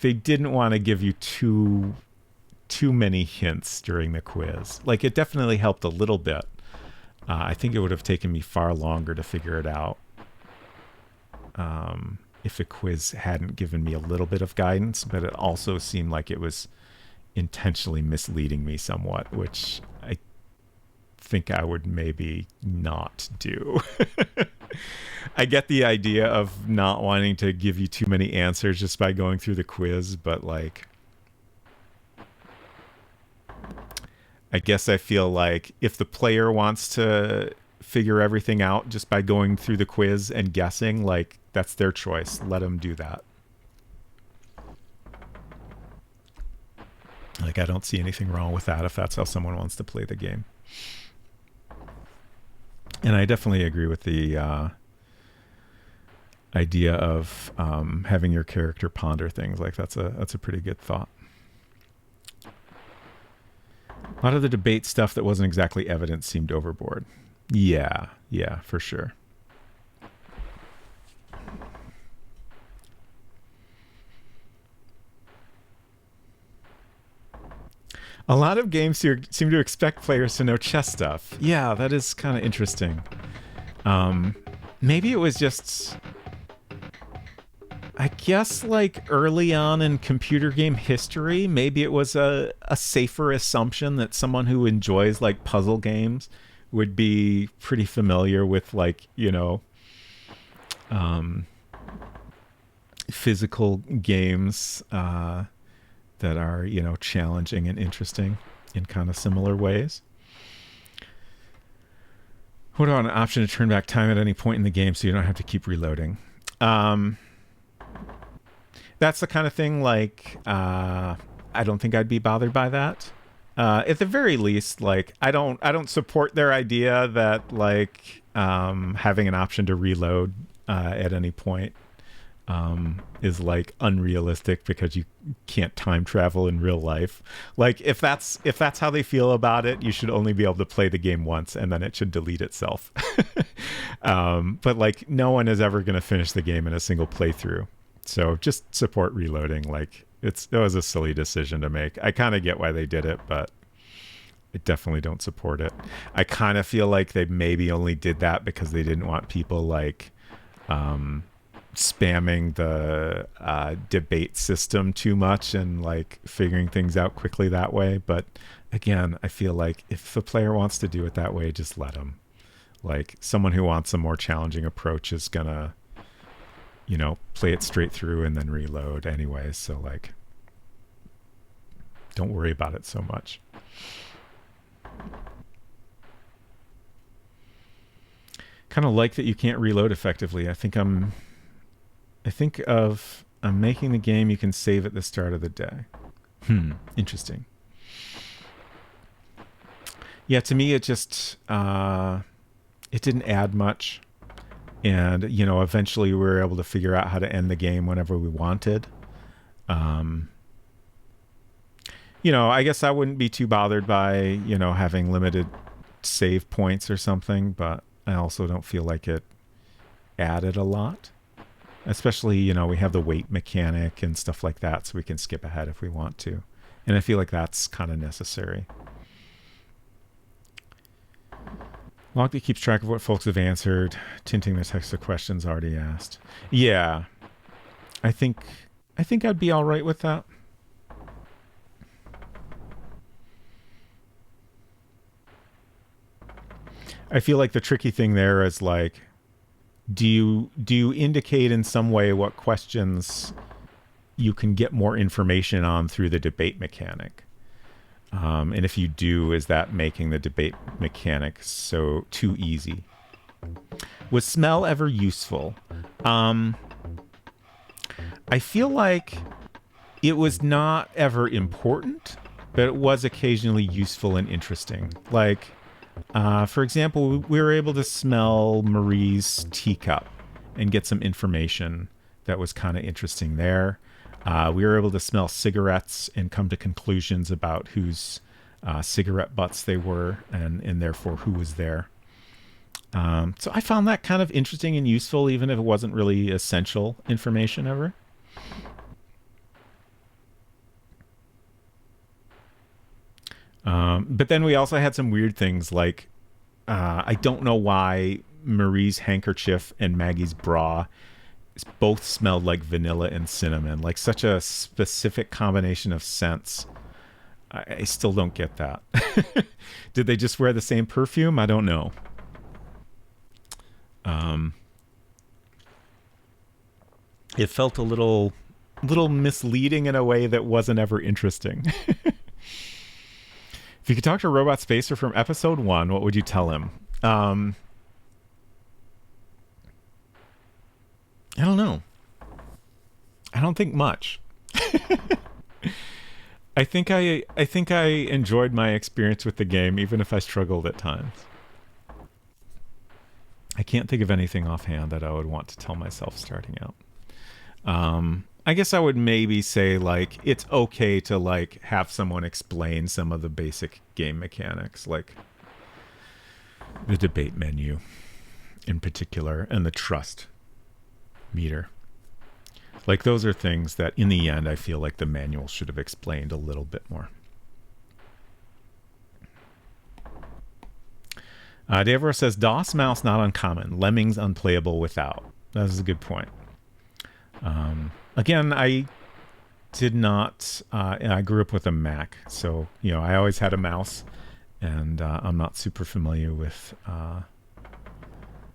they didn't want to give you too many hints during the quiz. Like it definitely helped a little bit. I think it would have taken me far longer to figure it out if the quiz hadn't given me a little bit of guidance, but it also seemed like it was intentionally misleading me somewhat, which I think I would maybe not do. I get the idea of not wanting to give you too many answers just by going through the quiz, but like, I guess I feel like if the player wants to figure everything out just by going through the quiz and guessing, like that's their choice. Let them do that. Like I don't see anything wrong with that if that's how someone wants to play the game. And I definitely agree with the idea of having your character ponder things. Like that's a pretty good thought. A lot of the debate stuff that wasn't exactly evidence seemed overboard. Yeah, for sure. A lot of games here seem to expect players to know chess stuff. Yeah, that is kind of interesting. Maybe it was just, I guess, like early on in computer game history, maybe it was a safer assumption that someone who enjoys like puzzle games would be pretty familiar with like, you know, physical games that are, you know, challenging and interesting in kind of similar ways. What about an option to turn back time at any point in the game so you don't have to keep reloading? That's the kind of thing like I don't think I'd be bothered by that. At the very least, like I don't support their idea that like having an option to reload at any point is like unrealistic because you can't time travel in real life. Like if that's how they feel about it, you should only be able to play the game once and then it should delete itself. But like no one is ever going to finish the game in a single playthrough. So just support reloading. Like it was a silly decision to make. I kind of get why they did it, but I definitely don't support it. I kind of feel like they maybe only did that because they didn't want people like spamming the debate system too much and like figuring things out quickly that way. But again, I feel like if the player wants to do it that way, just let them. Like someone who wants a more challenging approach is gonna, you know, play it straight through and then reload anyways. So like, don't worry about it so much. Kind of like that you can't reload effectively. I think I'm making the game you can save at the start of the day. Interesting. Yeah, to me it just it didn't add much. And, you know, eventually we were able to figure out how to end the game whenever we wanted. I guess I wouldn't be too bothered by, having limited save points or something, but I also don't feel like it added a lot. Especially, we have the wait mechanic and stuff like that, so we can skip ahead if we want to. And I feel like that's kind of necessary. Log that keeps track of what folks have answered, tinting their text to questions already asked. Yeah, I think I'd be all right with that. I feel like the tricky thing there is like, do you indicate in some way what questions you can get more information on through the debate mechanic? And if you do, is that making the debate mechanic so too easy? Was smell ever useful? I feel like it was not ever important, but it was occasionally useful and interesting. Like, for example, we were able to smell Marie's teacup and get some information that was kind of interesting there. We were able to smell cigarettes and come to conclusions about whose cigarette butts they were, and therefore who was there. So I found that kind of interesting and useful, even if it wasn't really essential information ever. But then we also had some weird things like, I don't know why Marie's handkerchief and Maggie's bra both smelled like vanilla and cinnamon, like such a specific combination of scents. I still don't get that. Did they just wear the same perfume? I don't know. It felt a little misleading in a way that wasn't ever interesting. If you could talk to Robot Spacer from episode 1, what would you tell him? I don't know. I don't think much. I think I enjoyed my experience with the game, even if I struggled at times. I can't think of anything offhand that I would want to tell myself starting out. I guess I would maybe say, like, it's okay to, like, have someone explain some of the basic game mechanics, like the debate menu in particular and the trust meter. Like, those are things that in the end I feel like the manual should have explained a little bit more. Davro says, DOS mouse not uncommon. Lemmings unplayable without. That is a good point. Again, I did not, I grew up with a Mac, so, I always had a mouse, and I'm not super familiar with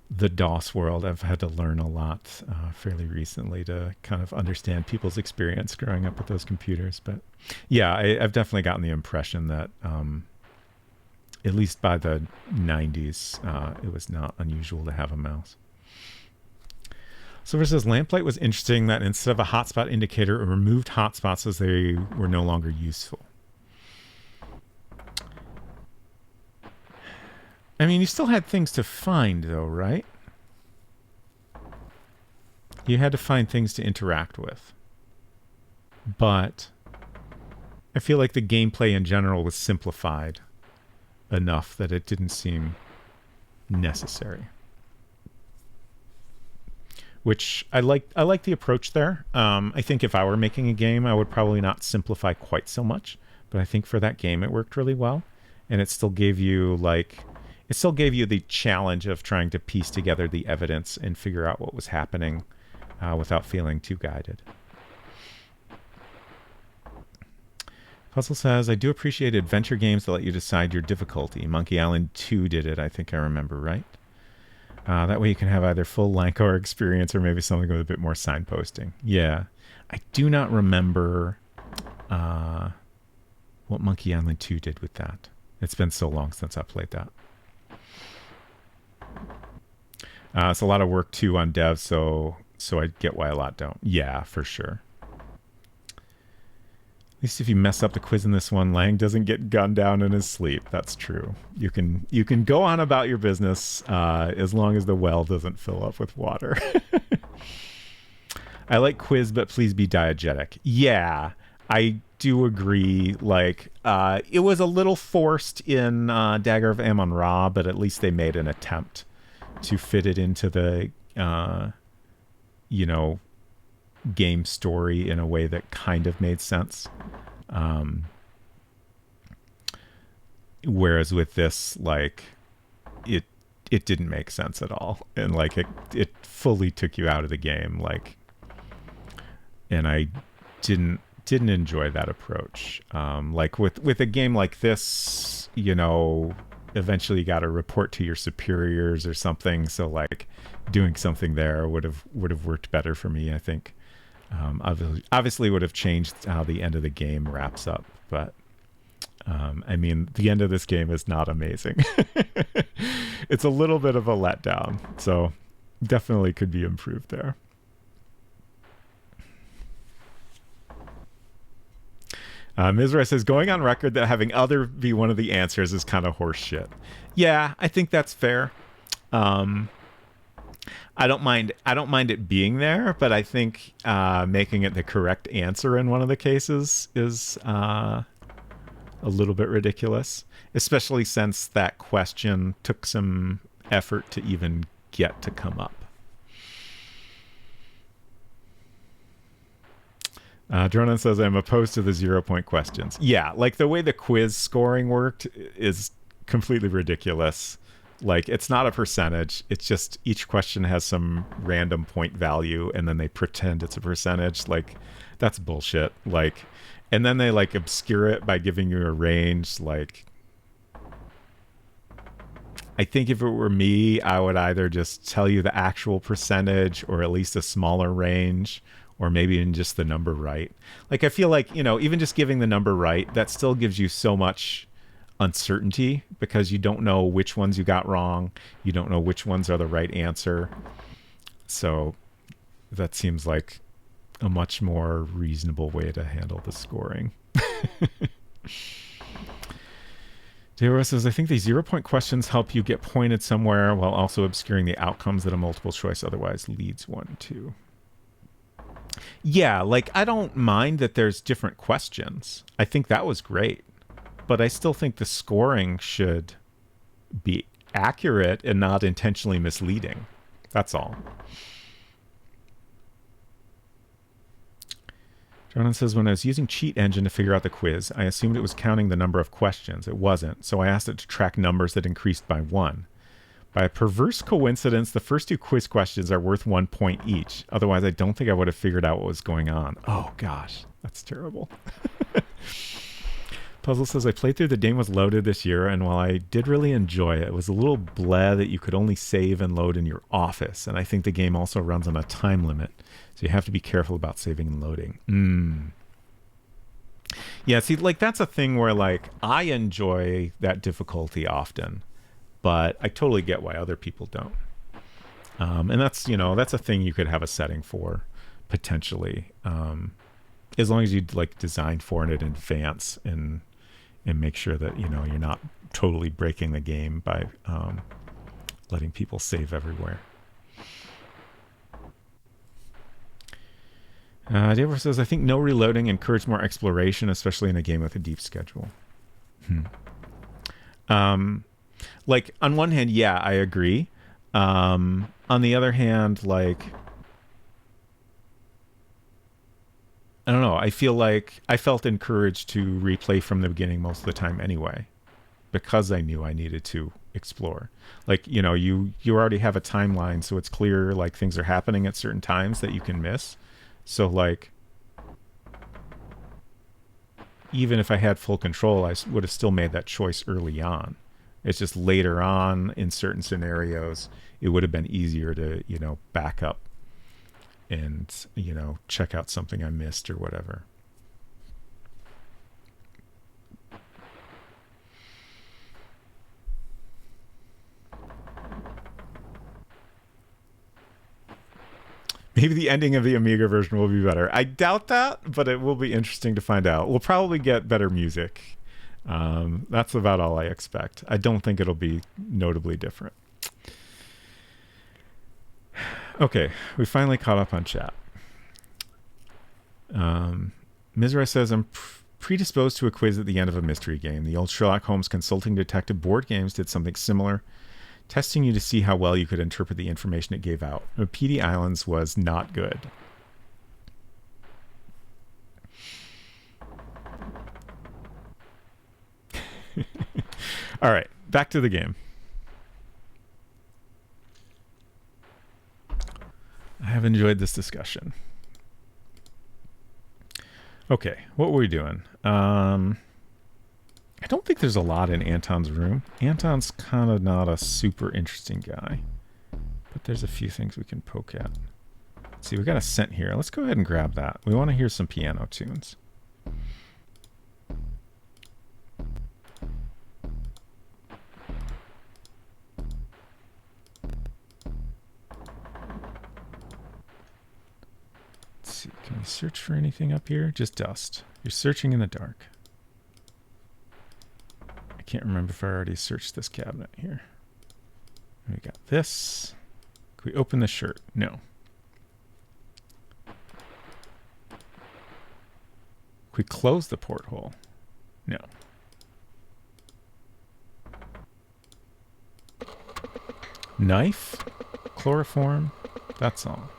the DOS world. I've had to learn a lot fairly recently to kind of understand people's experience growing up with those computers. But yeah, I've definitely gotten the impression that at least by the 90s, it was not unusual to have a mouse. Silver says, Lamplight was interesting that instead of a hotspot indicator, it removed hotspots as they were no longer useful. I mean, you still had things to find, though, right? You had to find things to interact with. But I feel like the gameplay in general was simplified enough that it didn't seem necessary. Which I like the approach there. I think if I were making a game, I would probably not simplify quite so much. But I think for that game, it worked really well. And it still gave you the challenge of trying to piece together the evidence and figure out what was happening without feeling too guided. Puzzle says, I do appreciate adventure games that let you decide your difficulty. Monkey Island 2 did it, I think I remember, right? That way you can have either full Lancor experience or maybe something with a bit more signposting. Yeah. I do not remember what Monkey Island 2 did with that. It's been so long since I played that. It's a lot of work, too, on dev, so I get why a lot don't. Yeah, for sure. At least if you mess up the quiz in this one, Lang doesn't get gunned down in his sleep. That's true. You can go on about your business as long as the well doesn't fill up with water. I like quiz, but please be diegetic. Yeah, I do agree. Like, it was a little forced in Dagger of Amon-Ra, but at least they made an attempt to fit it into the, you know, game story in a way that kind of made sense. Whereas with this, like, it didn't make sense at all, and like it fully took you out of the game. Like, and I didn't enjoy that approach. Like with a game like this, you know, eventually you got to report to your superiors or something. So like doing something there would have worked better for me, I think. Obviously would have changed how the end of the game wraps up, but I mean, the end of this game is not amazing. It's a little bit of a letdown, so definitely could be improved there. Mizra says, going on record that having other be one of the answers is kind of horse shit. Yeah, I think that's fair. I don't mind it being there, but I think making it the correct answer in one of the cases is a little bit ridiculous, especially since that question took some effort to even get to come up. Dronan says, I'm opposed to the 0-point questions. Yeah, like the way the quiz scoring worked is completely ridiculous. Like, it's not a percentage. It's just each question has some random point value, and then they pretend it's a percentage. Like, that's bullshit. Like, and then they like obscure it by giving you a range. Like, I think if it were me, I would either just tell you the actual percentage or at least a smaller range, or maybe even just the number right. Like, I feel like, you know, even just giving the number right, that still gives you so much uncertainty because you don't know which ones you got wrong. You don't know which ones are the right answer. So that seems like a much more reasonable way to handle the scoring. Deora says, I think these 0-point questions help you get pointed somewhere while also obscuring the outcomes that a multiple choice otherwise leads one to. Yeah, like, I don't mind that there's different questions. I think that was great. But I still think the scoring should be accurate and not intentionally misleading. That's all. Jonan says, when I was using Cheat Engine to figure out the quiz, I assumed it was counting the number of questions. It wasn't, so I asked it to track numbers that increased by 1. By a perverse coincidence, the first 2 quiz questions are worth 1 point each. Otherwise, I don't think I would have figured out what was going on. Oh, gosh. That's terrible. Puzzle says, I played through The Game Was Loaded this year, and while I did really enjoy it, it was a little bleh that you could only save and load in your office. And I think the game also runs on a time limit, so you have to be careful about saving and loading. Yeah, see, like, that's a thing where, like, I enjoy that difficulty often, but I totally get why other people don't. And that's, you know, that's a thing you could have a setting for, potentially, as long as you, like, design for it in advance and make sure that, you know, you're not totally breaking the game by letting people save everywhere. Deborah says, I think no reloading encouraged more exploration, especially in a game with a deep schedule. Like, on one hand, yeah, I agree. On the other hand, like, I don't know. I feel like I felt encouraged to replay from the beginning most of the time anyway, because I knew I needed to explore. Like, you know, you already have a timeline, so it's clear, like, things are happening at certain times that you can miss. So, like, even if I had full control, I would have still made that choice early on. It's just later on in certain scenarios, it would have been easier to, you know, back up and, you know, check out something I missed or whatever. Maybe the ending of the Amiga version will be better. I doubt that, but it will be interesting to find out. We'll probably get better music. That's about all I expect. I don't think it'll be notably different. Okay, we finally caught up on chat. Mizra says, I'm predisposed to a quiz at the end of a mystery game. The old Sherlock Holmes Consulting Detective board games did something similar, testing you to see how well you could interpret the information it gave out. But Petey Islands was not good. All right, back to the game. I have enjoyed this discussion. Okay, what were we doing? I don't think there's a lot in Anton's room. Anton's kind of not a super interesting guy. But there's a few things we can poke at. Let's see, we got a scent here. Let's go ahead and grab that. We want to hear some piano tunes. Can we search for anything up here? Just dust. You're searching in the dark. I can't remember if I already searched this cabinet here. We got this. Can we open the shirt? No. Can we close the porthole? No. Knife? Chloroform? That's all.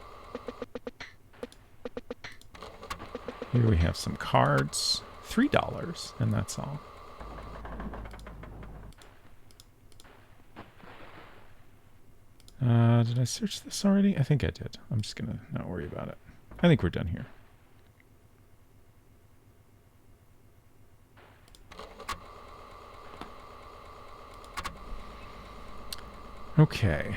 Here we have some cards. $3, and that's all. Did I search this already? I think I did. I'm just going to not worry about it. I think we're done here. Okay.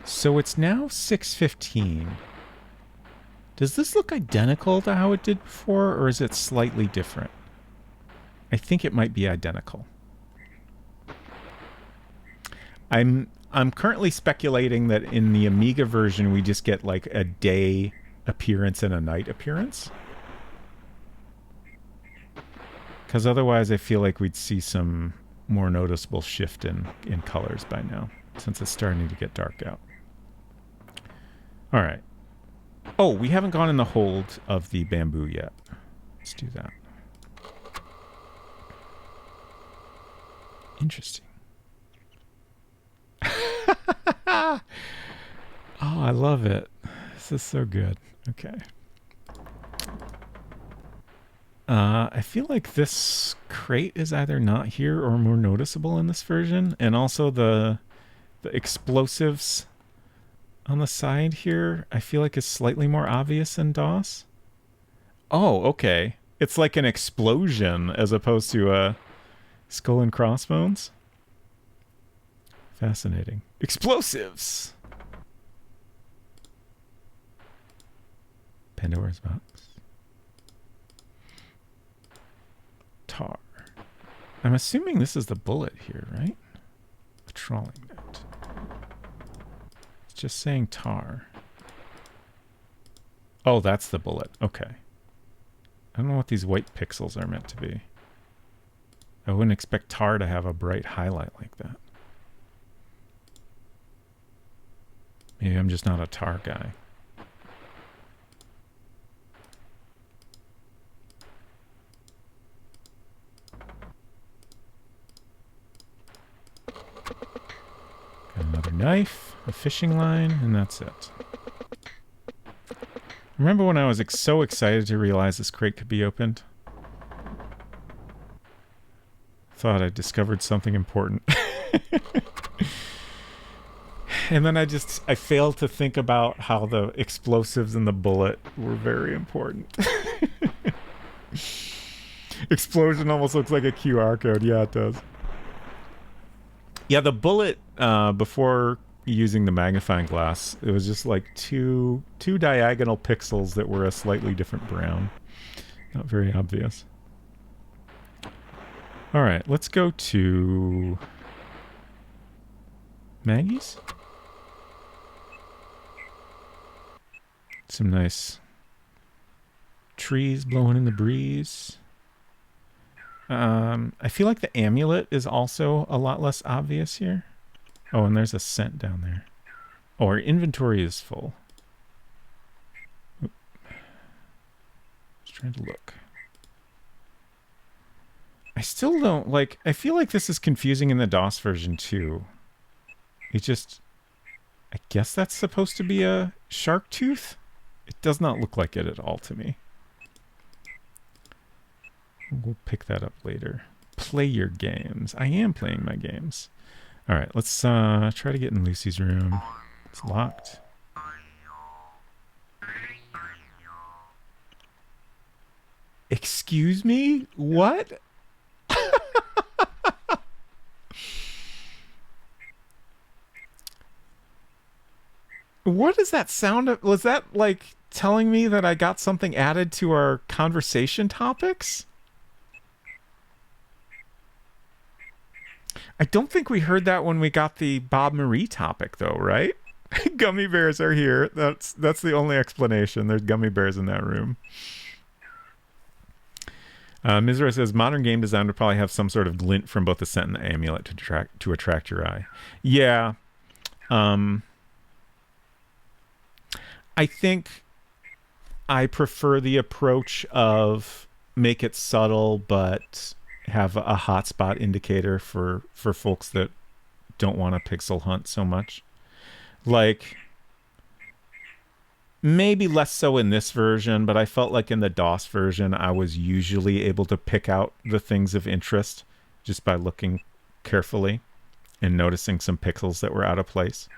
So it's now 6:15. Does this look identical to how it did before, or is it slightly different? I think it might be identical. I'm currently speculating that in the Amiga version we just get like a day appearance and a night appearance. Because otherwise I feel like we'd see some more noticeable shift in colors by now, since it's starting to get dark out. All right. Oh, we haven't gone in the hold of the bamboo yet. Let's do that. Interesting. Oh, I love it. This is so good. Okay. I feel like this crate is either not here or more noticeable in this version. And also the explosives on the side here, I feel like is slightly more obvious than DOS. Oh, okay. It's like an explosion as opposed to a skull and crossbones. Fascinating. Explosives! Pandora's box. Tar. I'm assuming this is the bullet here, right? A trawling net. It's just saying tar. Oh, that's the bullet. Okay. I don't know what these white pixels are meant to be. I wouldn't expect tar to have a bright highlight like that. Maybe I'm just not a tar guy. Got another knife, a fishing line, and that's it. Remember when I was so excited to realize this crate could be opened? Thought I discovered something important. And then I failed to think about how the explosives and the bullet were very important. Explosion almost looks like a QR code. Yeah, it does. Yeah, the bullet, before using the magnifying glass, it was just like two diagonal pixels that were a slightly different brown. Not very obvious. All right, let's go to Maggie's. Some nice trees blowing in the breeze. I feel like the amulet is also a lot less obvious here. Oh, and there's a scent down there. Oh, our inventory is full. Oop. Just trying to look. I still don't like. I feel like this is confusing in the DOS version too. It just. I guess that's supposed to be a shark tooth. It does not look like it at all to me. We'll pick that up later. Play your games. I am playing my games. All right, let's try to get in Lucy's room. It's locked. Excuse me? What? What is that sound of? Was that like telling me that I got something added to our conversation topics? I don't think we heard that when we got the Bob Marie topic though, right? Gummy bears are here. That's the only explanation. There's gummy bears in that room. Mizra says modern game design would probably have some sort of glint from both the scent and the amulet to attract your eye. Yeah. I think I prefer the approach of make it subtle but have a hotspot indicator for folks that don't want to pixel hunt so much. Like, maybe less so in this version, but I felt like in the DOS version I was usually able to pick out the things of interest just by looking carefully and noticing some pixels that were out of place.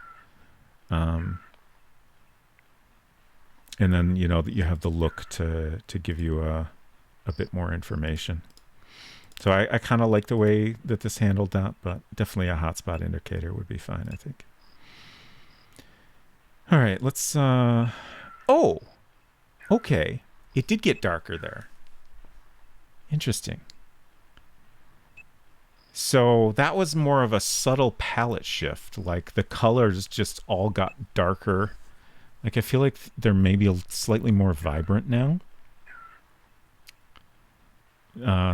And then, you know, you have the look to give you a bit more information. So I kind of like the way that this handled that, but definitely a hotspot indicator would be fine, I think. All right, let's... Oh! Okay. It did get darker there. Interesting. So that was more of a subtle palette shift. Like, the colors just all got darker. Like, I feel like they're maybe slightly more vibrant now.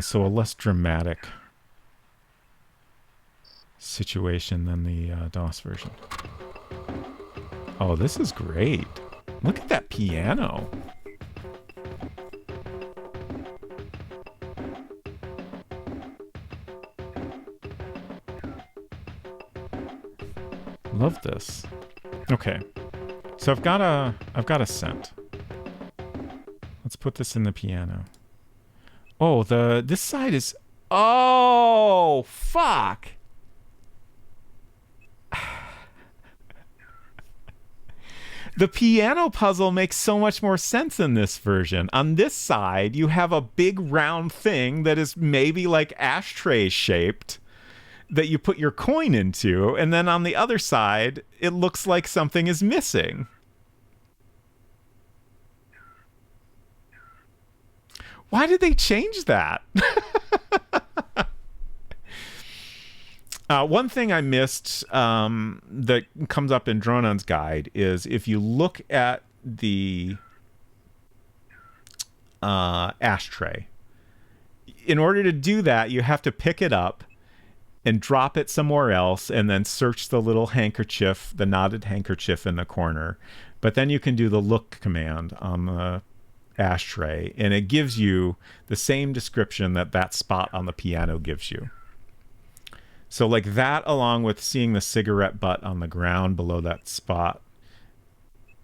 So a less dramatic situation than the DOS version. Oh, this is great. Look at that piano. Love this. Okay. So I've got a scent. Let's put this in the piano. Oh, this side is... Oh, fuck. The piano puzzle makes so much more sense in this version. On this side, you have a big round thing that is maybe like ashtray shaped that you put your coin into, and then on the other side, it looks like something is missing. Why did they change that? One thing I missed that comes up in Dronon's guide is if you look at the ashtray, in order to do that, you have to pick it up and drop it somewhere else and then search the little handkerchief, the knotted handkerchief in the corner. But then you can do the look command on the ashtray, and it gives you the same description that spot on the piano gives you. So like that, along with seeing the cigarette butt on the ground below that spot,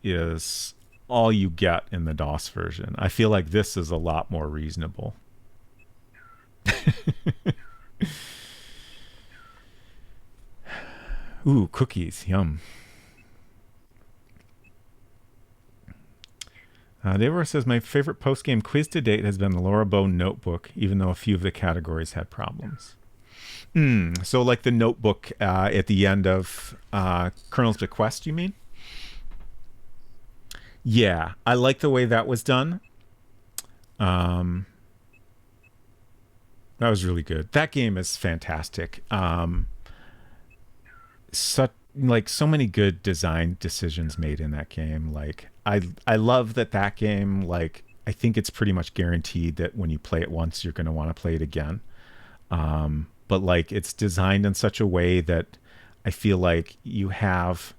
is all you get in the DOS version. I feel like this is a lot more reasonable. Ooh, cookies, yum. Deborah says, my favorite post-game quiz to date has been the Laura Bow Notebook, even though a few of the categories had problems. So like the notebook at the end of Colonel's Bequest, you mean? Yeah, I like the way that was done. That was really good. That game is fantastic. So many good design decisions made in that game. Like I love that game, like I think it's pretty much guaranteed that when you play it once you're going to want to play it again. But like it's designed in such a way that I feel like you have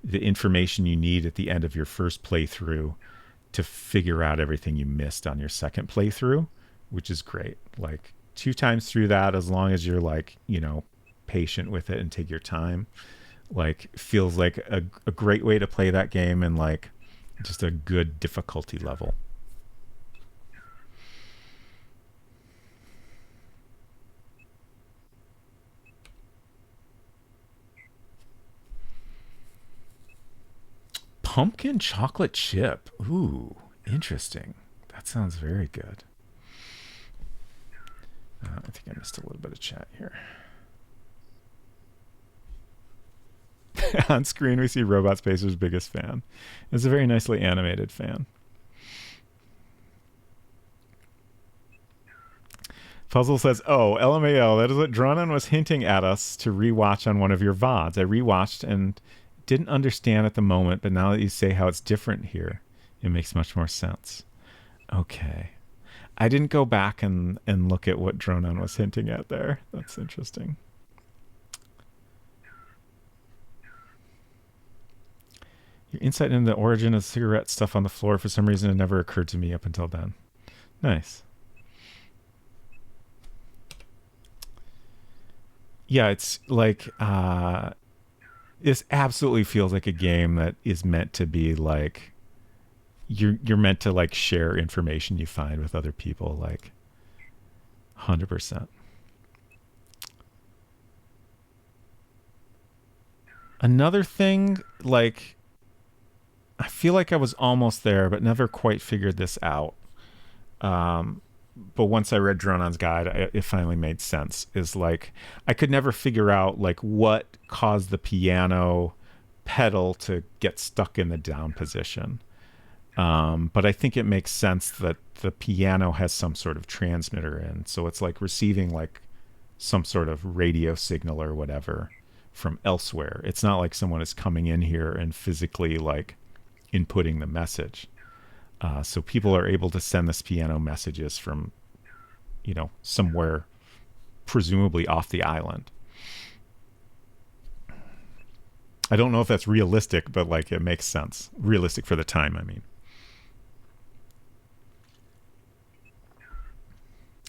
the information you need at the end of your first playthrough to figure out everything you missed on your second playthrough, which is great. Like 2 times through that, as long as you're like, patient with it and take your time, like feels like a great way to play that game, and like just a good difficulty level. Pumpkin chocolate chip. Ooh, interesting. That sounds very good. I think I missed a little bit of chat here. On screen, we see Robot Spacer's biggest fan. It's a very nicely animated fan. Puzzle says, "Oh, LMAO, that is what Dronan was hinting at us to rewatch on one of your VODs. I rewatched and didn't understand at the moment, but now that you say how it's different here, it makes much more sense." Okay. I didn't go back and look at what Dronan was hinting at there. That's interesting. Your insight into the origin of cigarette stuff on the floor, for some reason, it never occurred to me up until then. Nice. Yeah, it's like this absolutely feels like a game that is meant to be like you're meant to like share information you find with other people, like 100%. Another thing, like I feel like I was almost there but never quite figured this out. But once I read Dronon's guide, it finally made sense. Is like I could never figure out like what caused the piano pedal to get stuck in the down position. But I think it makes sense that the piano has some sort of transmitter in, so it's like receiving like some sort of radio signal or whatever from elsewhere. It's not like someone is coming in here and physically like inputting the message. So people are able to send this piano messages from, somewhere presumably off the island. I don't know if that's realistic, but like it makes sense. Realistic for the time, I mean.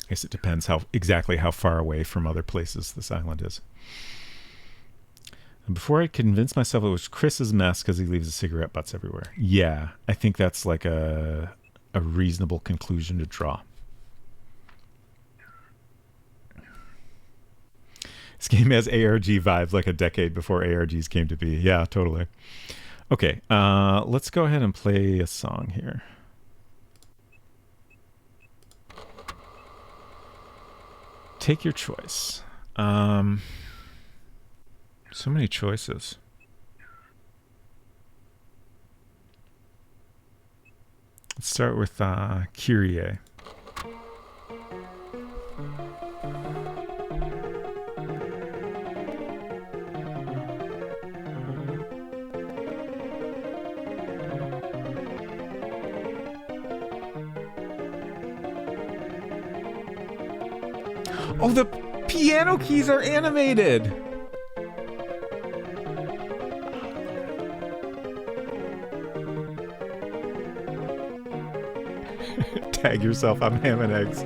I guess it depends exactly how far away from other places this island is. And before I convinced myself it was Chris's mess because he leaves the cigarette butts everywhere. Yeah, I think that's like a reasonable conclusion to draw. This game has ARG vibes like a decade before ARGs came to be. Yeah, totally. Okay, let's go ahead and play a song here. Take your choice. So many choices. Let's start with Kyrie. Oh, the piano keys are animated. Tag yourself on ham and eggs.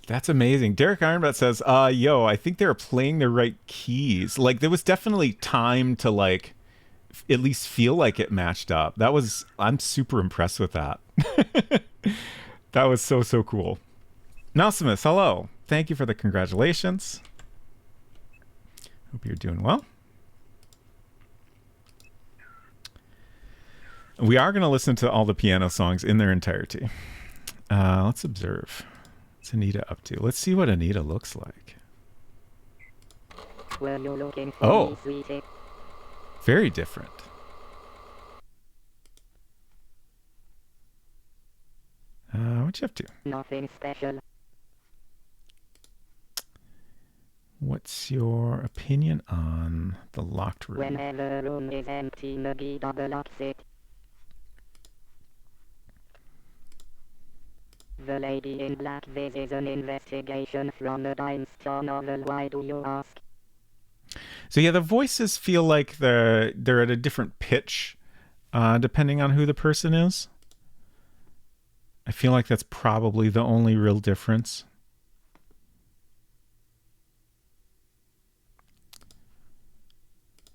That's amazing. Derek Ironbutt says, yo, I think they're playing the right keys. Like there was definitely time to like at least feel like it matched up. I'm super impressed with that. That was so, so cool. Nosimus, hello. Thank you for the congratulations. Hope you're doing well. We are going to listen to all the piano songs in their entirety. Let's observe. What's Anita up to? Let's see what Anita looks like. Were you looking for Oh. me, sweetie? Very different. What you up to? Nothing special. What's your opinion on the locked room? Whenever a room is empty, Nagi double locks it. The Lady in Black. This is an investigation from the Dime Store novel. Why do you ask? So yeah, the voices feel like they're at a different pitch, depending on who the person is. I feel like that's probably the only real difference.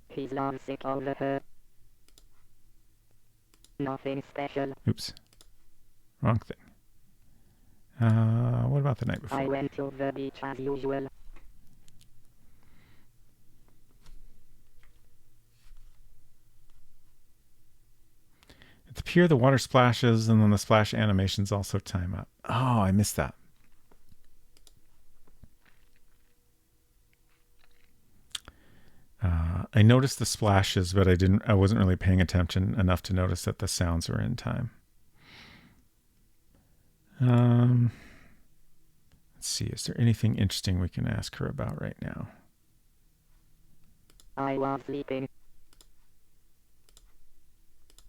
He's lovesick over her. Nothing special. Oops. Wrong thing. What about the night before? I went to the beach as usual. At the pier, the water splashes, and then the splash animations also time up. Oh, I missed that. I noticed the splashes, but I wasn't really paying attention enough to notice that the sounds were in time. Let's see. Is there anything interesting we can ask her about right now? I was sleeping.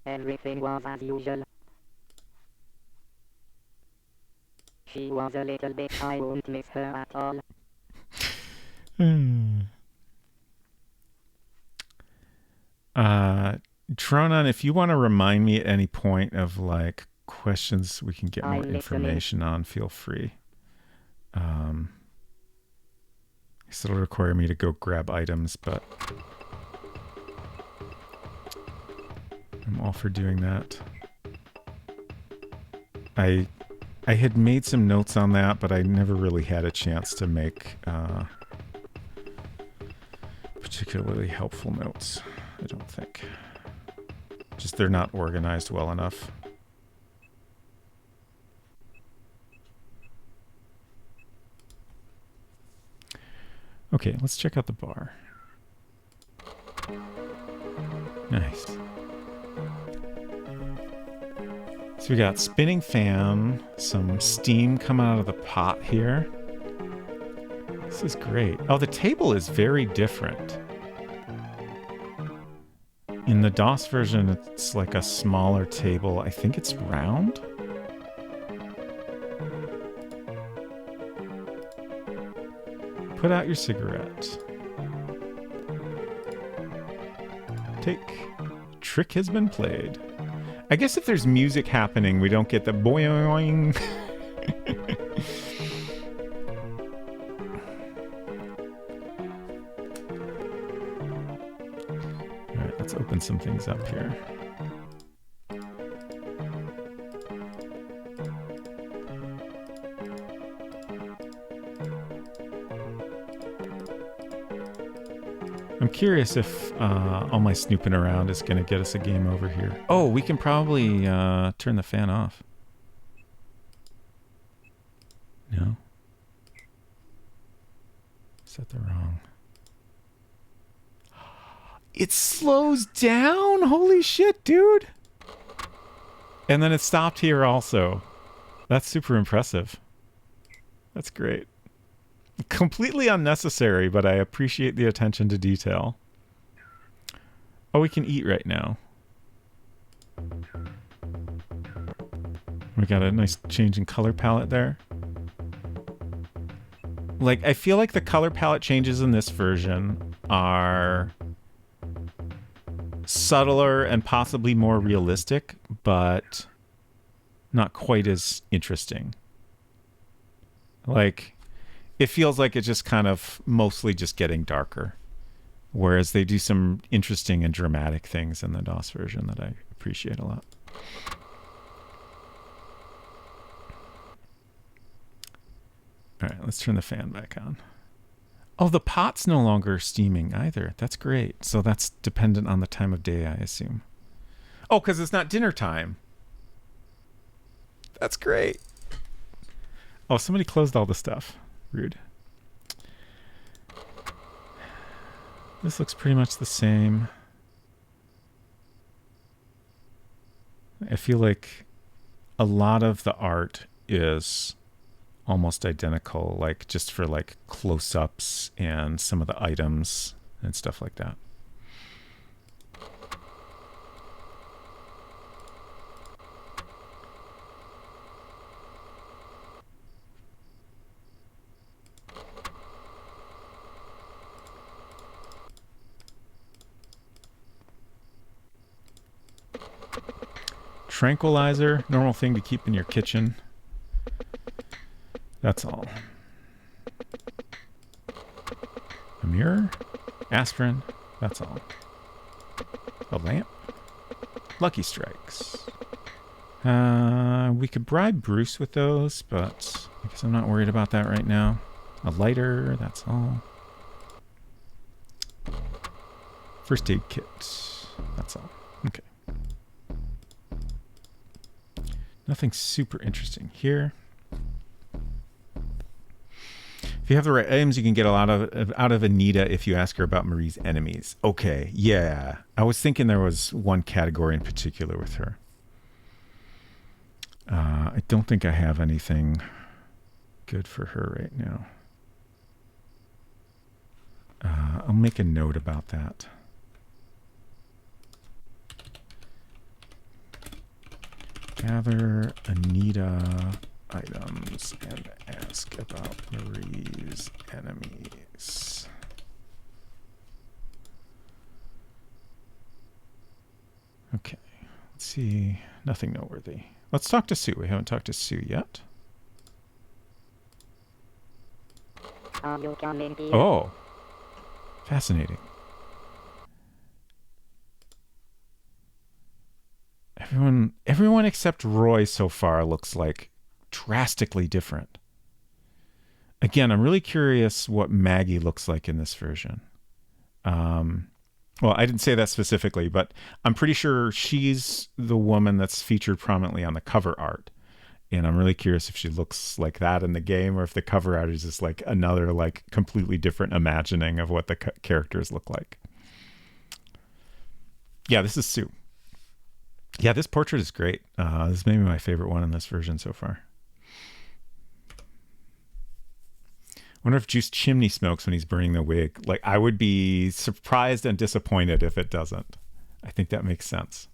Everything was as usual. She was a little bit. I won't miss her at all. Tronon, if you want to remind me at any point of like questions we can get more information on, feel free. Guess it'll require me to go grab items, but I'm all for doing that. I had made some notes on that, but I never really had a chance to make particularly helpful notes, I don't think. Just they're not organized well enough. Okay, let's check out the bar. Nice. So we got spinning fan, some steam coming out of the pot here. This is great. Oh, the table is very different. In the DOS version, it's like a smaller table. I think it's round. Put out your cigarette. Take. Trick has been played. I guess if there's music happening, we don't get the boing. All right, let's open some things up here. I'm curious if all my snooping around is going to get us a game over here. Oh, we can probably turn the fan off. No? Set the wrong. It slows down? Holy shit, dude! And then it stopped here also. That's super impressive. That's great. Completely unnecessary, but I appreciate the attention to detail. Oh, we can eat right now. We got a nice change in color palette there. Like, I feel like the color palette changes in this version are subtler and possibly more realistic, but not quite as interesting. Like, it feels like it's just kind of mostly just getting darker. Whereas they do some interesting and dramatic things in the DOS version that I appreciate a lot. All right, let's turn the fan back on. Oh, the pot's no longer steaming either. That's great. So that's dependent on the time of day, I assume. Oh, because it's not dinner time. That's great. Oh, somebody closed all the stuff. Rude. This looks pretty much the same. I feel like a lot of the art is almost identical, like just for like close-ups and some of the items and stuff like that. Tranquilizer, normal thing to keep in your kitchen. That's all. A mirror, aspirin, that's all. A lamp, Lucky Strikes. We could bribe Bruce with those, but I guess I'm not worried about that right now. A lighter, that's all. First aid kit, that's all. Okay. Nothing super interesting here. If you have the right items, you can get a lot out of Anita if you ask her about Marie's enemies. Okay, yeah. I was thinking there was one category in particular with her. I don't think I have anything good for her right now. I'll make a note about that. Gather Anita items and ask about Marie's enemies. Okay, let's see. Nothing noteworthy. Let's talk to Sue. We haven't talked to Sue yet. Are you coming here? Oh, fascinating. Everyone except Roy so far looks like drastically different. Again, I'm really curious what Maggie looks like in this version. Well, I didn't say that specifically, but I'm pretty sure she's the woman that's featured prominently on the cover art. And I'm really curious if she looks like that in the game or if the cover art is just like another like completely different imagining of what the characters look like. Yeah, this is Sue. Yeah, this portrait is great. This is maybe my favorite one in this version so far. I wonder if Juice chimney smokes when he's burning the wig. Like, I would be surprised and disappointed if it doesn't. I think that makes sense.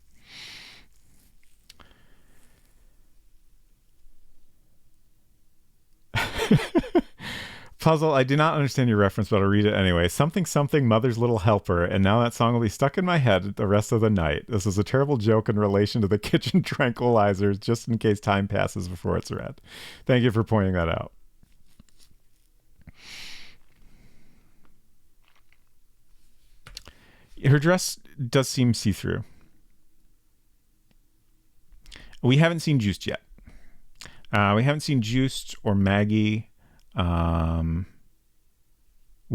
Puzzle, I do not understand your reference, but I'll read it anyway. Something, something, Mother's Little Helper, and now that song will be stuck in my head the rest of the night. This is a terrible joke in relation to the kitchen tranquilizers, just in case time passes before it's read. Thank you for pointing that out. Her dress does seem see-through. We haven't seen Juiced yet. We haven't seen Juiced or Maggie. We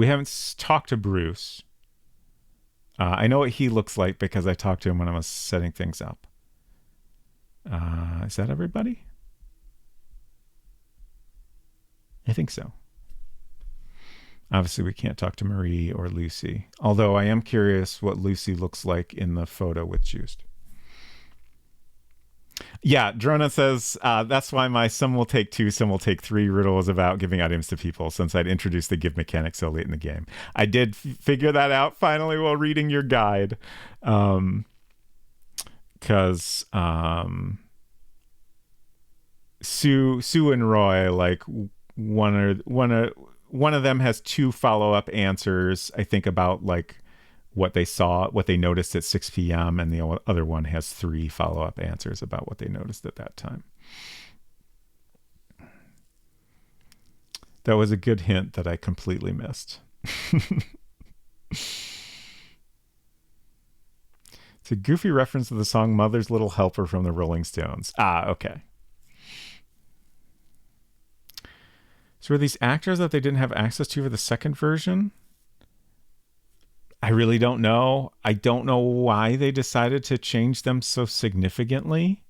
haven't talked to Bruce. I know what he looks like because I talked to him when I was setting things up. Is that everybody? I think so. Obviously, we can't talk to Marie or Lucy. Although I am curious what Lucy looks like in the photo with Juiced. Yeah, Drona says, that's why my some will take 2, some will take 3 riddle is about giving items to people since I'd introduced the give mechanic so late in the game. I did figure that out finally while reading your guide. Because Sue and Roy, like one of them has 2 follow-up answers, I think, about like what they saw, what they noticed at 6 p.m. and the other one has 3 follow-up answers about what they noticed at that time. That was a good hint that I completely missed. It's a goofy reference to the song Mother's Little Helper from the Rolling Stones. Ah, okay. So were these actors that they didn't have access to for the second version? I really don't know. I don't know why they decided to change them so significantly.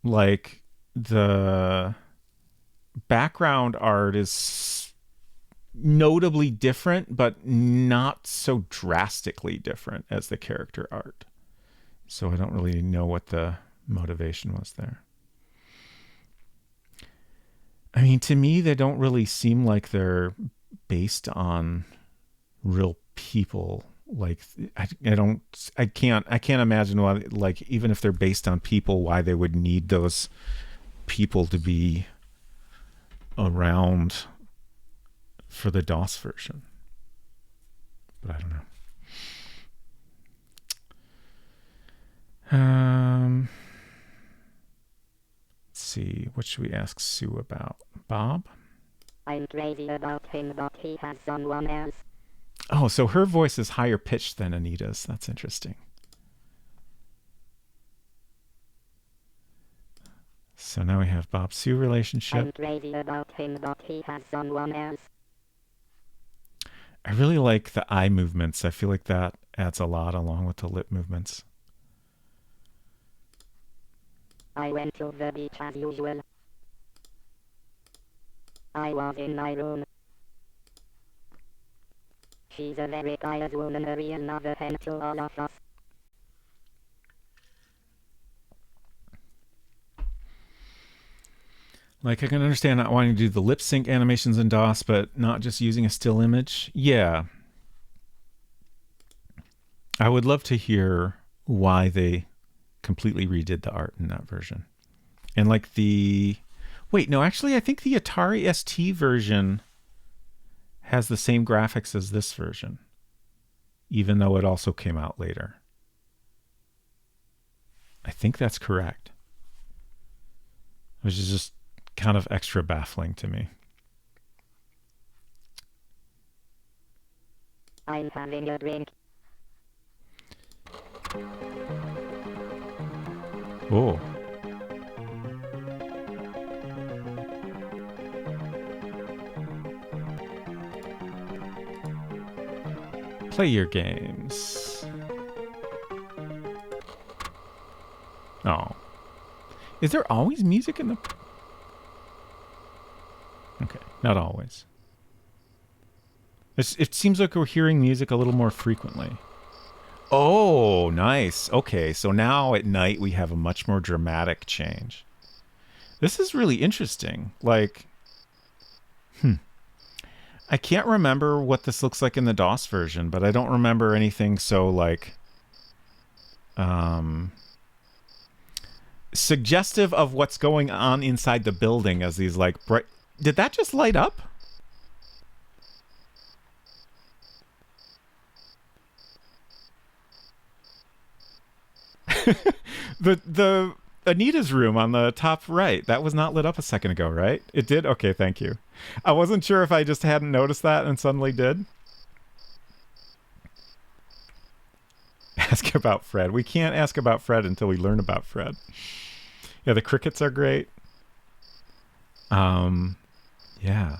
Like the background art is notably different, but not so drastically different as the character art. So I don't really know what the motivation was there. I mean, to me, they don't really seem like they're based on real people. Like, I can't imagine why, like, even if they're based on people, why they would need those people to be around for the DOS version. But I don't know. Let's see. What should we ask Sue about? Bob? I'm crazy about him, but he has someone else. Oh, so her voice is higher pitched than Anita's. That's interesting. So now we have Bob-Sue relationship. I'm crazy about him, but he has someone else. I really like the eye movements. I feel like that adds a lot along with the lip movements. I went to the beach as usual. I was in my room. She's a very tired woman, a real mother hen to all of us. Like, I can understand not wanting to do the lip sync animations in DOS, but not just using a still image. Yeah. I would love to hear why they completely redid the art in that version. And like the... Wait, no, actually, I think the Atari ST version has the same graphics as this version, even though it also came out later. I think that's correct. Which is just kind of extra baffling to me. I'm having a drink. Oh. Play your games. Oh. Is there always music in the... Okay, not always. It seems like we're hearing music a little more frequently. Oh, nice. Okay, so now at night we have a much more dramatic change. This is really interesting. Like, I can't remember what this looks like in the DOS version, but I don't remember anything so, like, suggestive of what's going on inside the building as these, like, bright... Did that just light up? the Anita's room on the top right, that was not lit up a second ago, right? It did? Okay, thank you. I wasn't sure if I just hadn't noticed that and suddenly did. Ask about Fred. We can't ask about Fred until we learn about Fred. Yeah, the crickets are great. Yeah.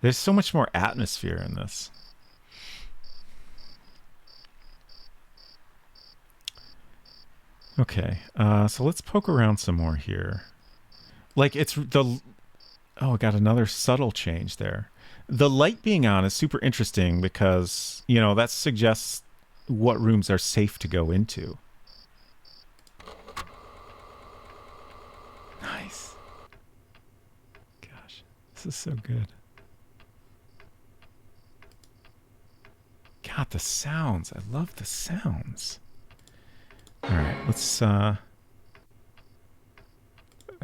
There's so much more atmosphere in this. Okay, so let's poke around some more here. Like, it's the... Oh, I got another subtle change there. The light being on is super interesting because, you know, that suggests what rooms are safe to go into. Nice. Gosh, this is so good. God, the sounds. I love the sounds. All right, let's... That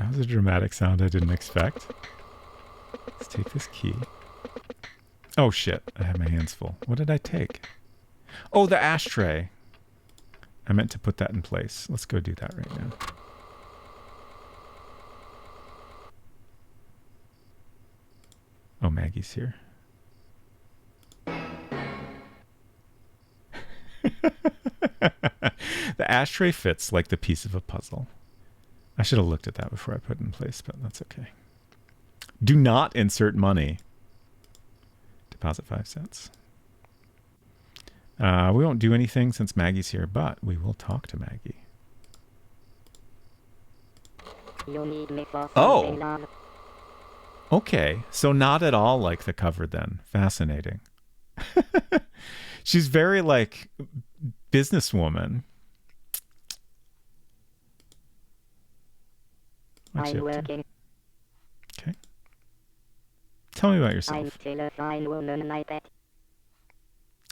was a dramatic sound I didn't expect. Let's take this key. Oh, shit. I have my hands full. What did I take? Oh, the ashtray. I meant to put that in place. Let's go do that right now. Oh, Maggie's here. The ashtray fits like the piece of a puzzle. I should have looked at that before I put it in place, but that's okay. Do not insert money. Deposit 5 cents. We won't do anything since Maggie's here, but we will talk to Maggie. You need me for Oh. something, love. Okay, so not at all like the cover then. Fascinating. She's very like businesswoman. What's she I'm up to? working. Okay. Tell me about I'm yourself. still a fine woman, I bet.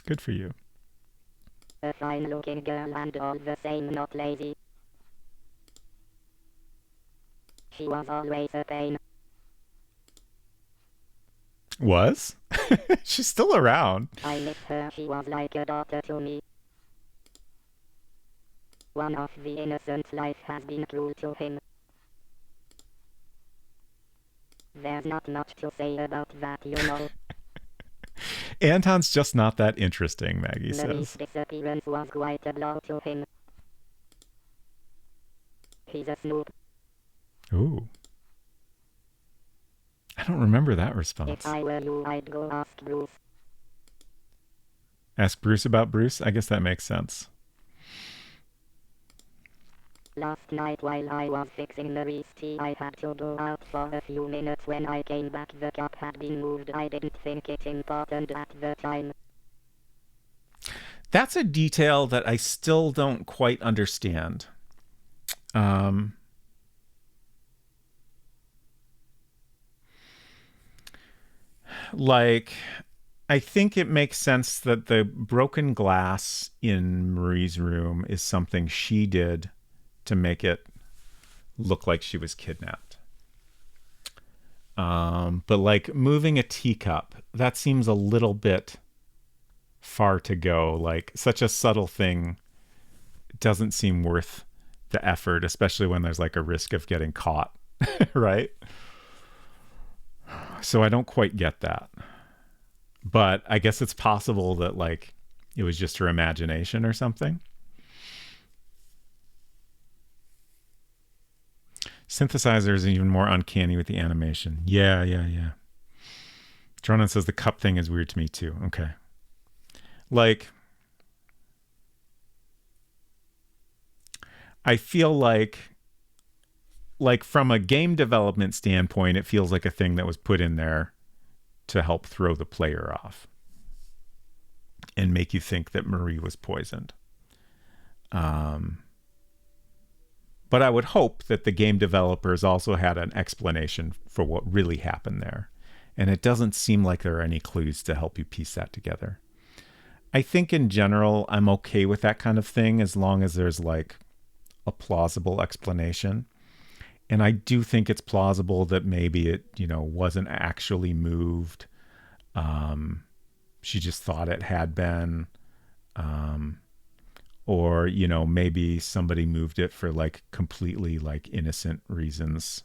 Good for you. A fine looking girl and all the same not lazy. She was always a pain. Was? She's still around. I miss her, she was like a daughter to me. One of the innocent life has been cruel to him. There's not much to say about that, you know. Anton's just not that interesting, Maggie Marie's says. disappearance was quite a blow to him. He's a snoop. Ooh. I don't remember that If response. I were you, I'd go ask Bruce. Ask Bruce about Bruce? I guess that makes sense. Last night while I was fixing Marie's tea, I had to go out for a few minutes. When I came back, the cup had been moved. I didn't think it important at the time. That's a detail that I still don't quite understand. Like, I think it makes sense that the broken glass in Marie's room is something she did to make it look like she was kidnapped. But like moving a teacup, that seems a little bit far to go. Like such a subtle thing doesn't seem worth the effort, especially when there's like a risk of getting caught, right? So I don't quite get that. But I guess it's possible that like it was just her imagination or something. Synthesizer is even more uncanny with the animation. Yeah. Dronan says the cup thing is weird to me too. Okay. Like, I feel like from a game development standpoint, it feels like a thing that was put in there to help throw the player off and make you think that Marie was poisoned. But I would hope that the game developers also had an explanation for what really happened there. And it doesn't seem like there are any clues to help you piece that together. I think in general, I'm okay with that kind of thing as long as there's like a plausible explanation. And I do think it's plausible that maybe it, wasn't actually moved. She just thought it had been. Or, maybe somebody moved it for like completely like innocent reasons.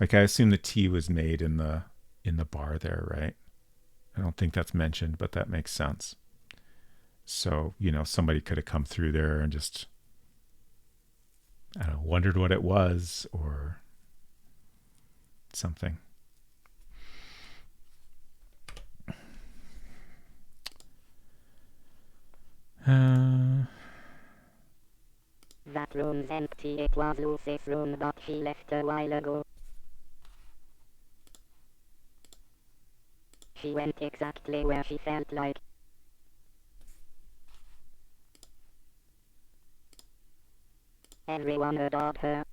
Like I assume the tea was made in the bar there, right? I don't think that's mentioned, but that makes sense. So, somebody could have come through there and just, I don't know, wondered what it was or something. That room's empty. It was Lucy's room, but she left a while ago. She went exactly where she felt like. Everyone adored her.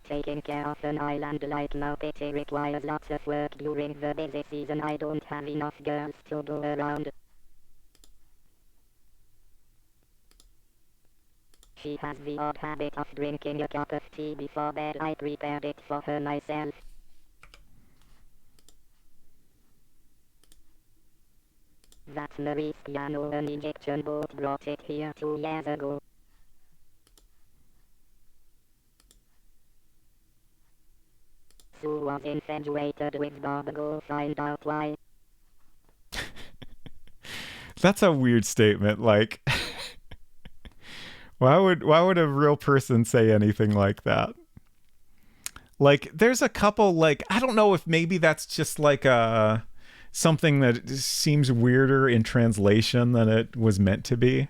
Taking care of an island like Maupiti requires lots of work during the busy season. I don't have enough girls to go around. She has the odd habit of drinking a cup of tea before bed. I prepared it for her myself. That's Marie's piano. An Egyptian boat brought it here 2 years ago. Sue was infatuated with Bob. Go find out why. That's a weird statement. Like, why would a real person say anything like that? Like, there's a couple, like, I don't know if maybe that's just like something that seems weirder in translation than it was meant to be.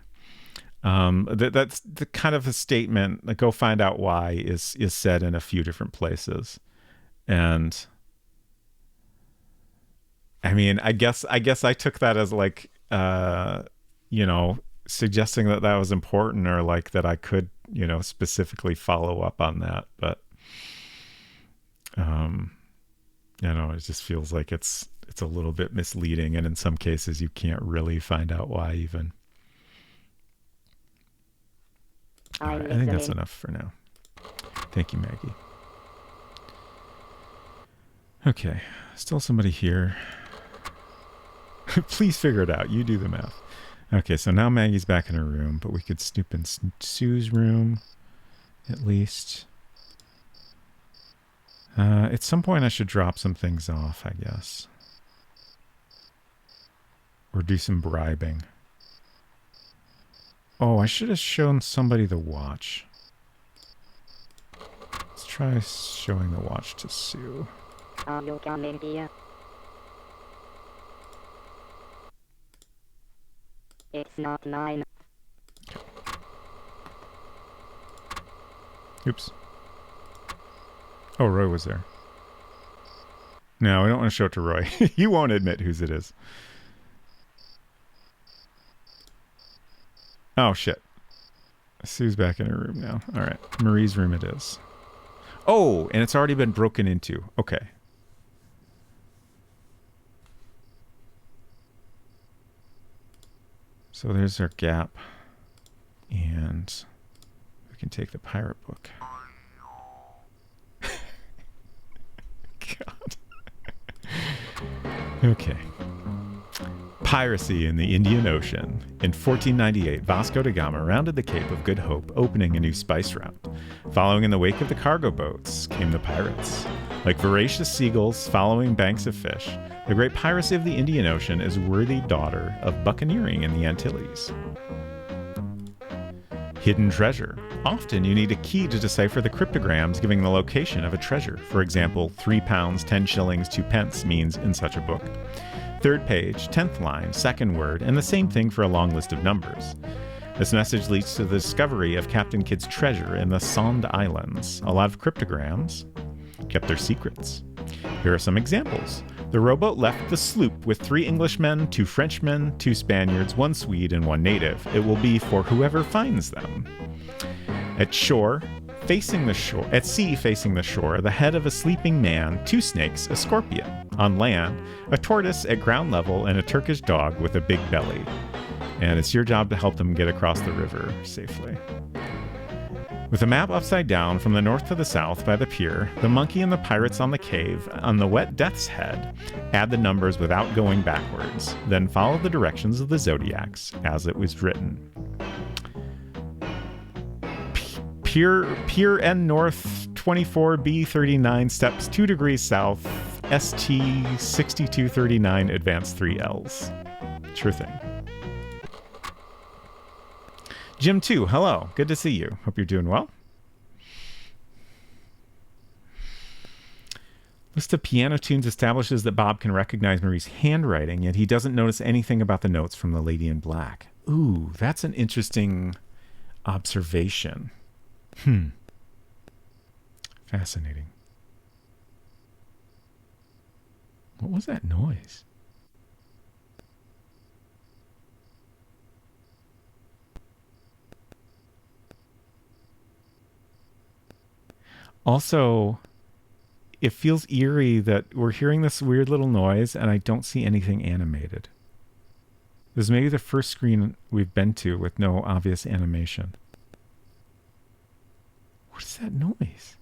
That's the kind of a statement that "go find out why" is said in a few different places. And I mean, I guess I took that as like, suggesting that was important, or like that I could, specifically follow up on that. But, it just feels like it's a little bit misleading. And in some cases you can't really find out why even. All right, I think that's enough for now. Thank you, Maggie. Okay, still somebody here. Please figure it out. You do the math. Okay, so now Maggie's back in her room, but we could snoop in Sue's room, at least. At some point I should drop some things off, I guess. Or do some bribing. Oh, I should have shown somebody the watch. Let's try showing the watch to Sue. Are you coming here? It's not mine. Oops. Oh, Roy was there. No, we don't want to show it to Roy. He won't admit whose it is. Oh, shit. Sue's back in her room now. All right. Marie's room it is. Oh, and it's already been broken into. Okay. So there's our gap. And we can take the pirate book. God. Okay. Piracy in the Indian Ocean. In 1498, Vasco da Gama rounded the Cape of Good Hope, opening a new spice route. Following in the wake of the cargo boats came the pirates. Like voracious seagulls following banks of fish, the great piracy of the Indian Ocean is worthy daughter of buccaneering in the Antilles. Hidden treasure. Often you need a key to decipher the cryptograms giving the location of a treasure. For example, 3 pounds, 10 shillings, 2 pence means in such a book. Third page, 10th line, second word, and the same thing for a long list of numbers. This message leads to the discovery of Captain Kidd's treasure in the Sonde Islands. A lot of cryptograms kept their secrets. Here are some examples. The rowboat left the sloop with 3 Englishmen, 2 Frenchmen, 2 Spaniards, 1 Swede, and 1 native. It will be for whoever finds them. At shore, facing the shore, at sea facing the shore, the head of a sleeping man, 2 snakes, a scorpion. On land, a tortoise at ground level and a Turkish dog with a big belly. And it's your job to help them get across the river safely. With the map upside down from the north to the south by the pier, the monkey and the pirates on the cave, on the wet death's head, add the numbers without going backwards, then follow the directions of the zodiacs as it was written. Pier N North 24B39 steps 2 degrees south, ST 6239 advance 3 Ls. Sure thing. Jim 2, hello. Good to see you. Hope you're doing well. List of piano tunes establishes that Bob can recognize Marie's handwriting, yet he doesn't notice anything about the notes from the Lady in Black. Ooh, that's an interesting observation. Fascinating. What was that noise? Also, it feels eerie that we're hearing this weird little noise and I don't see anything animated. This is maybe the first screen we've been to with no obvious animation. What is that noise?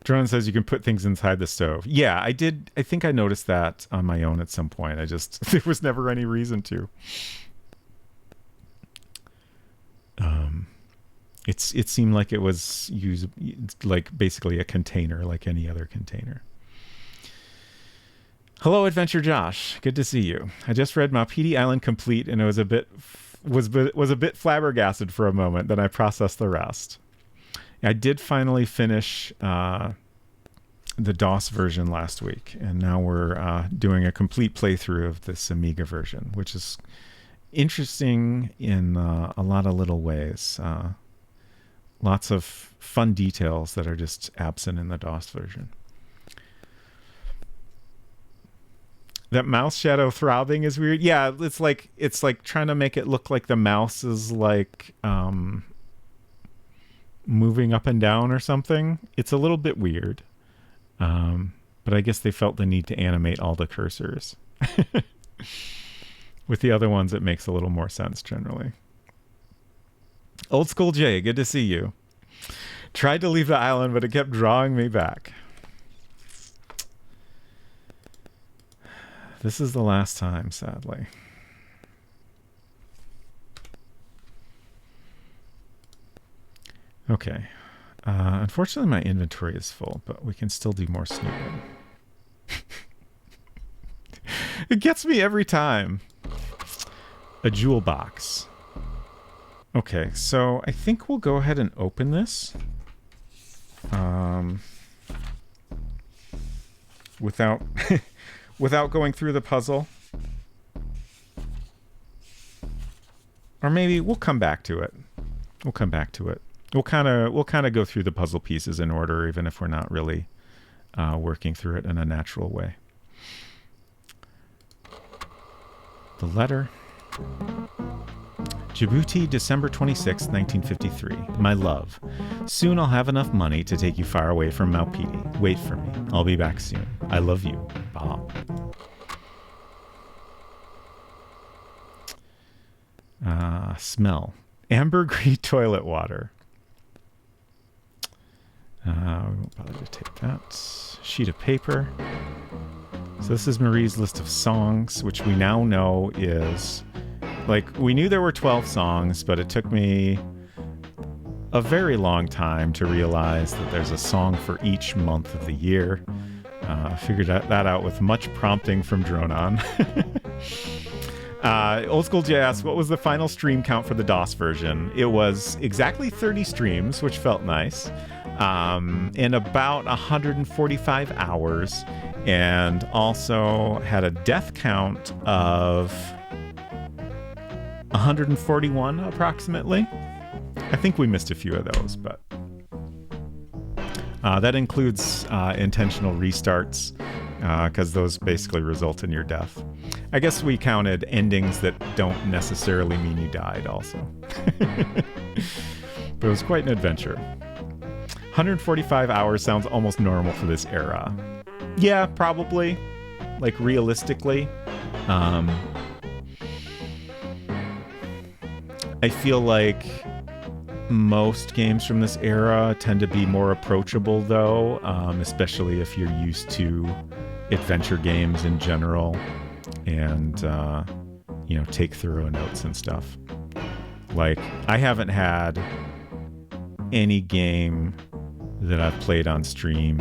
Drone says you can put things inside the stove. Yeah, I did. I think I noticed that on my own at some point. There was never any reason to. it seemed like it was used like basically a container, like any other container. Hello, Adventure Josh. Good to see you. I just read Maupiti Island complete, and it was a bit flabbergasted for a moment. Then I processed the rest. I did finally finish the DOS version last week, and now we're doing a complete playthrough of this Amiga version, which is interesting in a lot of little ways. Lots of fun details that are just absent in the DOS version. That mouse shadow throbbing is weird. Yeah, it's like trying to make it look like the mouse is like moving up and down or something. It's a little bit weird. But I guess they felt the need to animate all the cursors. With the other ones, it makes a little more sense generally. Old School Jay, good to see you. Tried to leave the island, but it kept drawing me back. This is the last time, sadly. Okay. Unfortunately, my inventory is full, but we can still do more snooping. It gets me every time. A jewel box. Okay, so I think we'll go ahead and open this. Without without going through the puzzle. Or maybe we'll come back to it. We'll come back to it. We'll kind of go through the puzzle pieces in order, even if we're not really working through it in a natural way. The letter. Djibouti, December 26, 1953. My love, soon I'll have enough money to take you far away from Maupiti. Wait for me. I'll be back soon. I love you, Bob. Smell. Ambergris toilet water. We won't bother to take that. Sheet of paper. So this is Marie's list of songs, which we now know is... Like, we knew there were 12 songs, but it took me a very long time to realize that there's a song for each month of the year. I figured that out with much prompting from Dronon. Old School J asks, what was the final stream count for the DOS version? It was exactly 30 streams, which felt nice, in about 145 hours, and also had a death count of 141 approximately. I think we missed a few of those, but that includes intentional restarts, because those basically result in your death. I guess we counted endings that don't necessarily mean you died also. But it was quite an adventure. 145 hours sounds almost normal for this era. Yeah, probably. Like, realistically. I feel like most games from this era tend to be more approachable, though, especially if you're used to adventure games in general and, take thorough notes and stuff. Like, I haven't had any game that I've played on stream,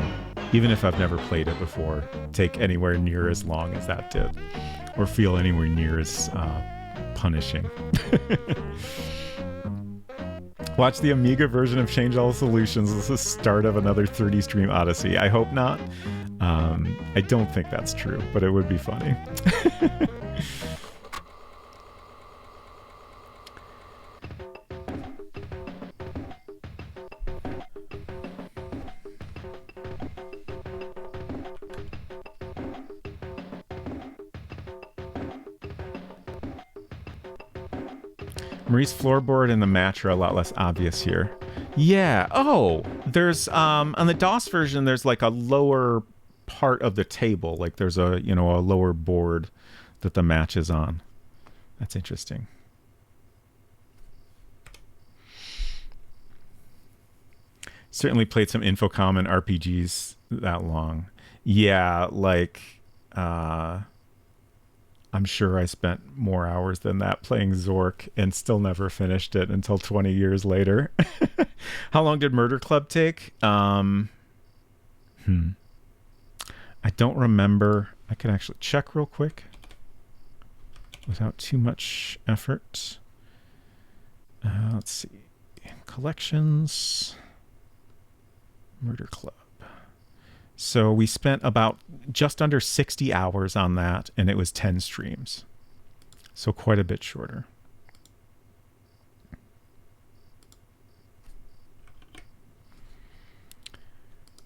even if I've never played it before, take anywhere near as long as that did, or feel anywhere near as punishing. Watch the Amiga version of Change All Solutions as the start of another 30 stream odyssey. I hope not. I don't think that's true, but it would be funny. Marie's floorboard and the match are a lot less obvious here. Yeah. Oh, there's on the DOS version, there's like a lower part of the table. Like there's a lower board that the match is on. That's interesting. Certainly played some Infocom and RPGs that long. Yeah, like I'm sure I spent more hours than that playing Zork and still never finished it until 20 years later. How long did Murder Club take? I don't remember. I can actually check real quick without too much effort. Let's see. Collections. Murder Club. So we spent about just under 60 hours on that, and it was 10 streams. So quite a bit shorter.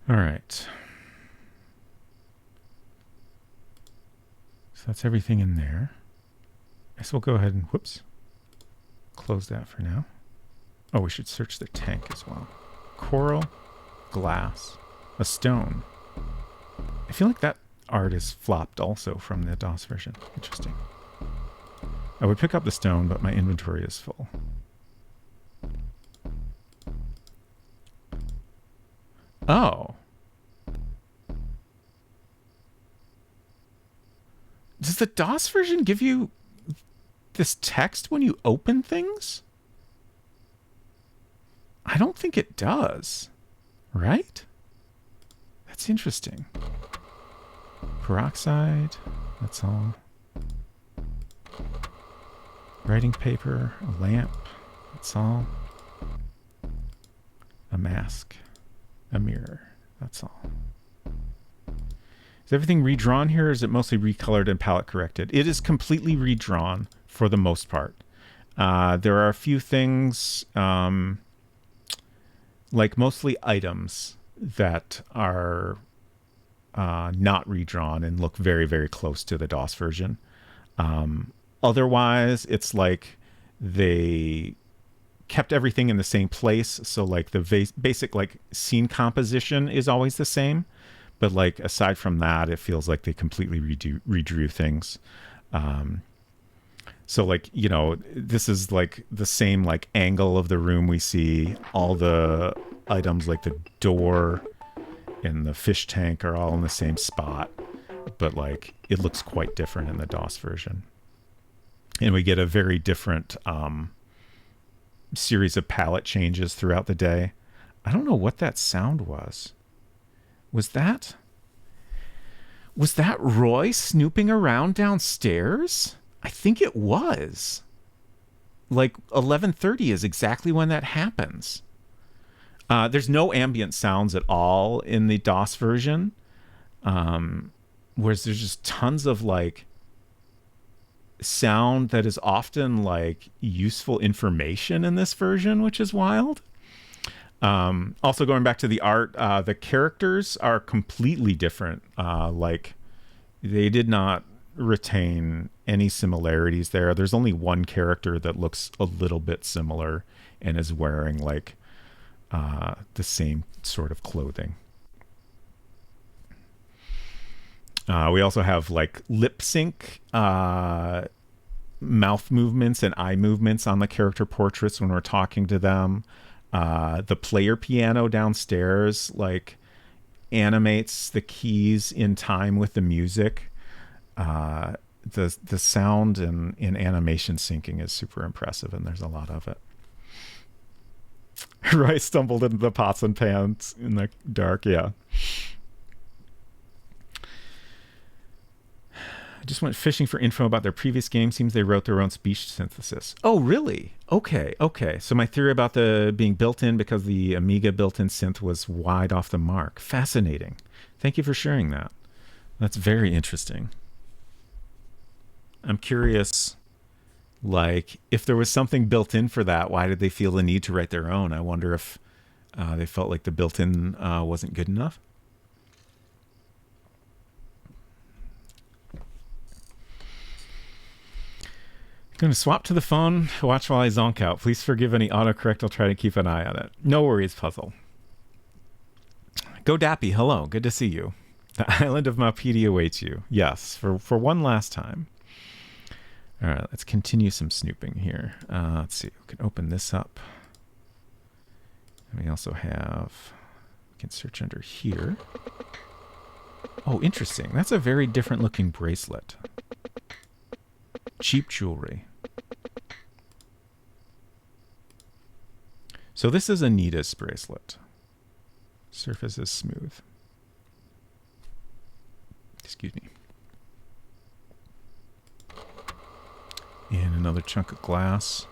All right. So that's everything in there. I guess we'll go ahead and, whoops, close that for now. Oh, we should search the tank as well. Coral, glass, a stone. I feel like that art is flopped also from the DOS version. Interesting. I would pick up the stone, but my inventory is full. Oh. Does the DOS version give you this text when you open things? I don't think it does. Right? That's interesting. Peroxide. That's all. Writing paper. A lamp. That's all. A mask. A mirror. That's all. Is everything redrawn here, or is it mostly recolored and palette corrected? It is completely redrawn for the most part. There are a few things, like mostly items, that are not redrawn and look very, very close to the DOS version. Otherwise, it's like they kept everything in the same place. So like the basic like scene composition is always the same. But like aside from that, it feels like they completely redrew things. So like, you know, this is like the same like angle of the room we see. All the items like the door and the fish tank are all in the same spot. But like it looks quite different in the DOS version. And we get a very different series of palette changes throughout the day. I don't know what that sound was. Was that Roy snooping around downstairs? I think it was. Like 11:30 is exactly when that happens. There's no ambient sounds at all in the DOS version. Whereas there's just tons of like sound that is often like useful information in this version, which is wild. Also going back to the art, the characters are completely different. Like they did not retain any similarities there. There's only one character that looks a little bit similar and is wearing like the same sort of clothing. We also have like lip sync mouth movements and eye movements on the character portraits when we're talking to them. The player piano downstairs like animates the keys in time with the music. The sound and animation syncing is super impressive, and there's a lot of it. Roy stumbled into the pots and pans in the dark. Yeah. I just went fishing for info about their previous game. Seems they wrote their own speech synthesis. Oh, really? Okay. So my theory about the being built in because the Amiga built-in synth was wide off the mark. Fascinating. Thank you for sharing that. That's very interesting. I'm curious, like, if there was something built in for that, why did they feel the need to write their own? I wonder if they felt like the built-in wasn't good enough. Going to swap to the phone. Watch while I zonk out. Please forgive any autocorrect. I'll try to keep an eye on it. No worries, Puzzle. Go Dappy. Hello. Good to see you. The island of Maupiti awaits you. Yes, for one last time. All right, let's continue some snooping here. Let's see. We can open this up. And we also have... We can search under here. Oh, interesting. That's a very different looking bracelet. cheap jewelry. So this is Anita's bracelet. Surface is smooth. Excuse me. And another chunk of glass.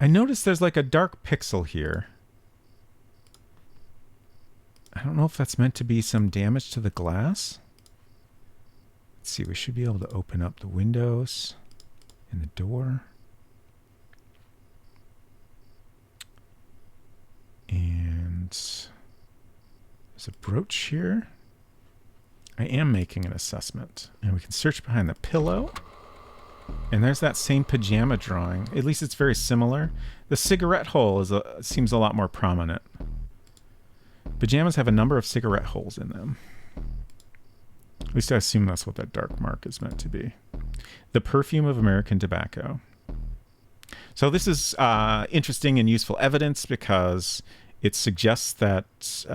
I noticed there's like a dark pixel here. I don't know if that's meant to be some damage to the glass. Let's see, we should be able to open up the windows and the door. And there's a brooch here. I am making an assessment. And we can search behind the pillow. And there's that same pajama drawing. At least it's very similar. The cigarette hole seems a lot more prominent. Pajamas have a number of cigarette holes in them. At least I assume that's what that dark mark is meant to be. The perfume of American tobacco. So this is interesting and useful evidence because it suggests that,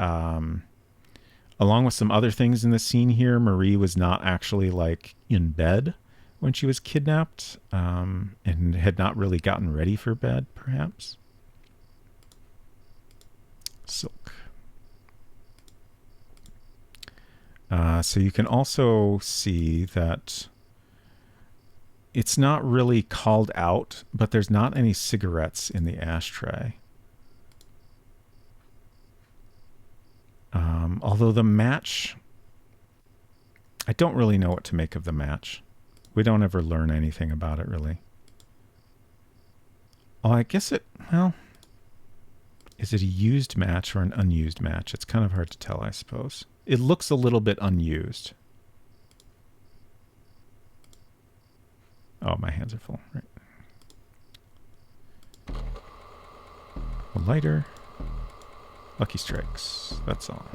along with some other things in the scene here, Marie was not actually like in bed when she was kidnapped, and had not really gotten ready for bed, perhaps. Silk. So you can also see that it's not really called out, but there's not any cigarettes in the ashtray. Although the match, I don't really know what to make of the match. We don't ever learn anything about it, really. Oh, I guess well, is it a used match or an unused match? It's kind of hard to tell, I suppose. It looks a little bit unused. Oh, my hands are full. Right. A lighter. Lucky Strikes. That's all.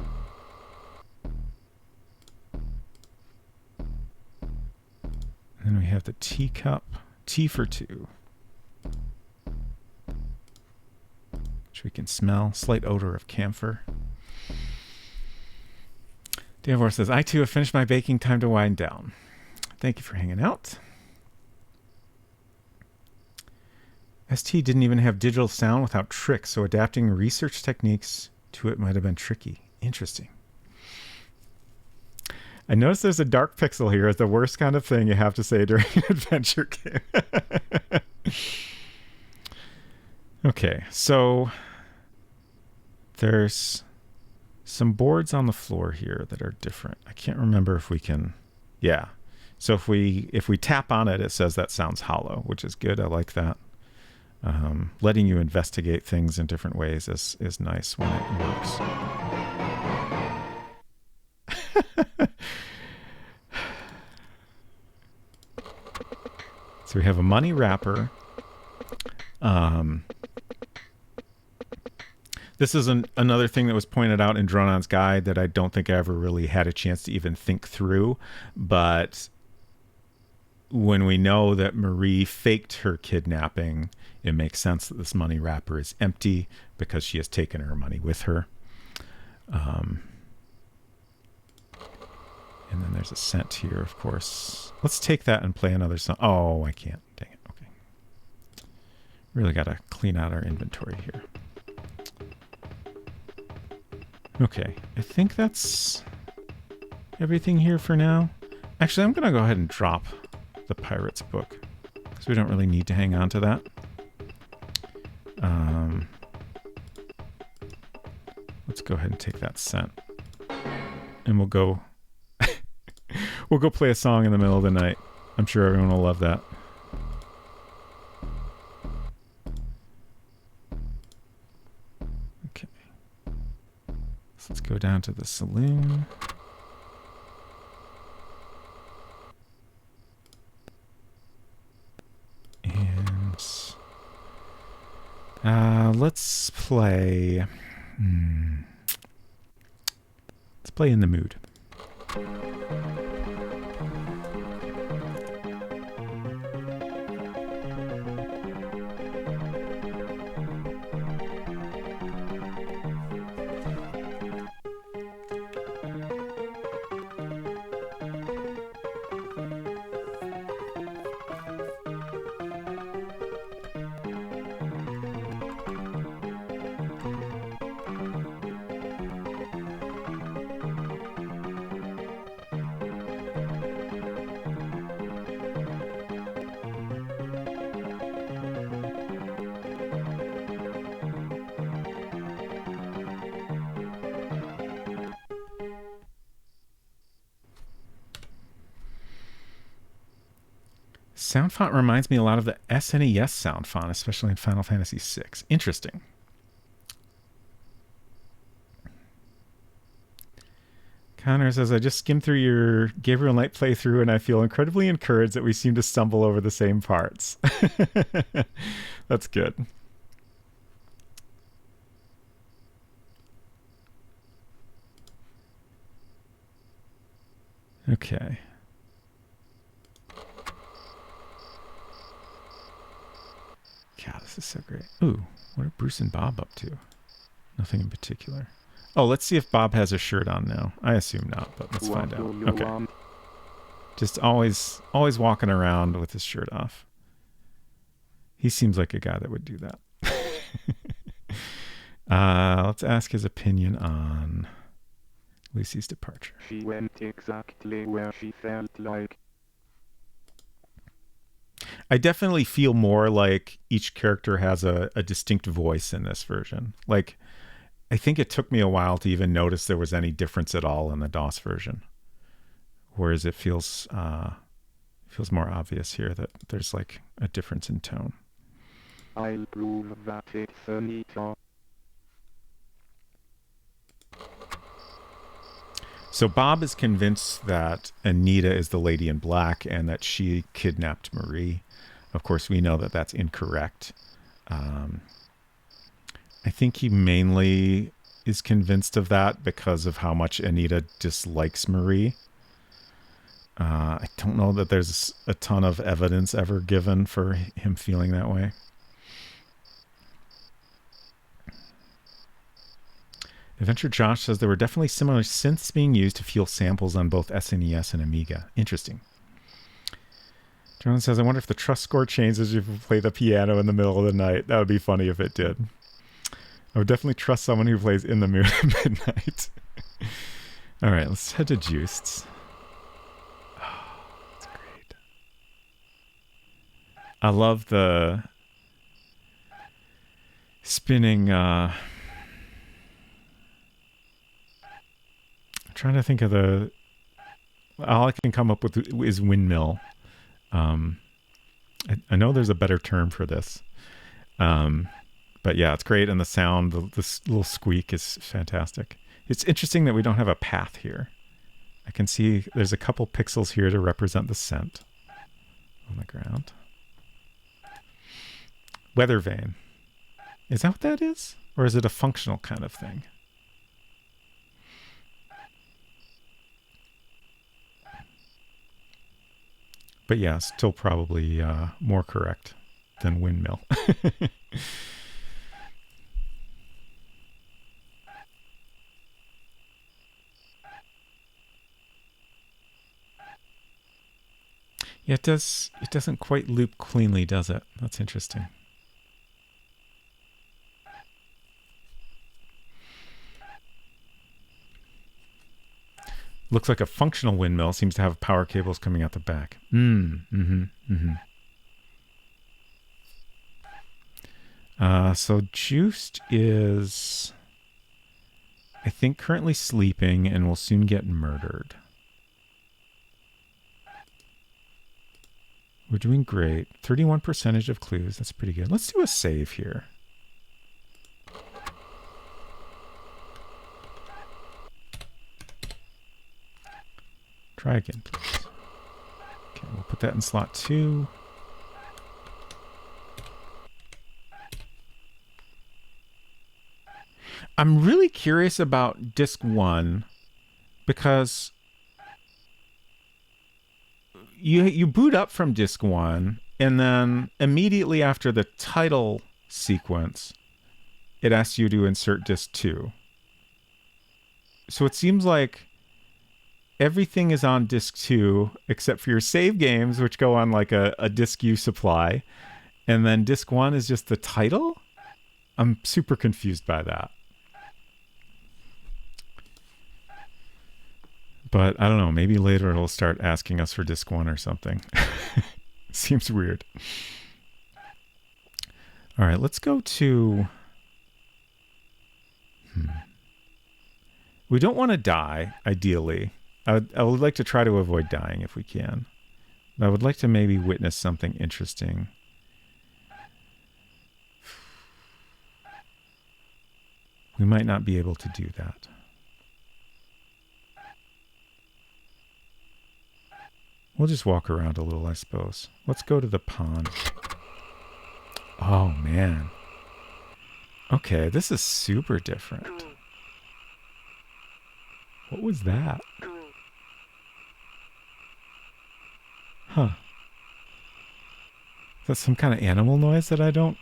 And then we have the teacup. Tea for two. Which we can smell. Slight odor of camphor. Danvor says, I too have finished my baking. Time to wind down. Thank you for hanging out. ST didn't even have digital sound without tricks, so adapting research techniques to it might have been tricky. Interesting. I noticed there's a dark pixel here. It's the worst kind of thing you have to say during an adventure game. Okay, so there's some boards on the floor here that are different. I can't remember if we can... Yeah. So if we tap on it, it says that sounds hollow, which is good. I like that. Letting you investigate things in different ways is nice when it works. So we have a money wrapper. This is another thing that was pointed out in Dronon's guide that I don't think I ever really had a chance to even think through. But when we know that Marie faked her kidnapping, it makes sense that this money wrapper is empty because she has taken her money with her. And then there's a scent here, of course. Let's take that and play another song. Oh, I can't. Dang it. Okay. Really got to clean out our inventory here. Okay. I think that's everything here for now. Actually, I'm going to go ahead and drop the Pirate's book because we don't really need to hang on to that. Let's go ahead and take that scent. And we'll go... We'll go play a song in the middle of the night. I'm sure everyone will love that. Okay. So let's go down to the saloon. And let's play... Let's play In the Mood. sound font reminds me a lot of the SNES sound font, especially in Final Fantasy VI. Interesting. Connor says, I just skimmed through your Gabriel Knight playthrough and I feel incredibly encouraged that we seem to stumble over the same parts. That's good. Okay. God, this is so great. Ooh, what are Bruce and Bob up to? Nothing in particular. Oh, let's see if Bob has a shirt on now. I assume not, but let's find out. Okay. Just always walking around with his shirt off. He seems like a guy that would do that. Let's ask his opinion on Lucy's departure. She went exactly where she felt like. I definitely feel more like each character has a distinct voice in this version. Like, I think it took me a while to even notice there was any difference at all in the DOS version. Whereas it feels more obvious here that there's like a difference in tone. I'll prove that it's Anita. So Bob is convinced that Anita is the lady in black and that she kidnapped Marie. Of course, we know that that's incorrect. I think he mainly is convinced of that because of how much Anita dislikes Marie. I don't know that there's a ton of evidence ever given for him feeling that way. Adventure Josh says there were definitely similar synths being used to fuel samples on both SNES and Amiga. Interesting. John says, I wonder if the trust score changes if you play the piano in the middle of the night. That would be funny if it did. I would definitely trust someone who plays in the middle of midnight. All right, let's head to Juiced. Oh, that's great. I love the spinning... I'm trying to think of the... All I can come up with is windmill. I know there's a better term for this. But yeah, it's great. And the sound, this little squeak is fantastic. It's interesting that we don't have a path here. I can see there's a couple pixels here to represent the scent on the ground. Weather vane. Is that what that is? Or is it a functional kind of thing? But yeah, still probably more correct than windmill. Yeah, it doesn't quite loop cleanly, does it? That's interesting. Looks like a functional windmill. Seems to have power cables coming out the back. So Juiced is, I think, currently sleeping and will soon get murdered. We're doing great. 31% of clues. That's pretty good. Let's do a save here. Try again, please. Okay, we'll put that in slot 2. I'm really curious about disc 1 because you boot up from disc 1 and then immediately after the title sequence, it asks you to insert disc 2. So it seems like everything is on disc 2 except for your save games, which go on like a disc U supply. And then disc 1 is just the title? I'm super confused by that. But I don't know, maybe later it'll start asking us for disc 1 or something. Seems weird. All right, let's go to... We don't want to die, ideally. I would like to try to avoid dying if we can. I would like to maybe witness something interesting. We might not be able to do that. We'll just walk around a little, I suppose. Let's go to the pond. Oh, man. Okay, this is super different. What was that? Huh. Is that some kind of animal noise that I don't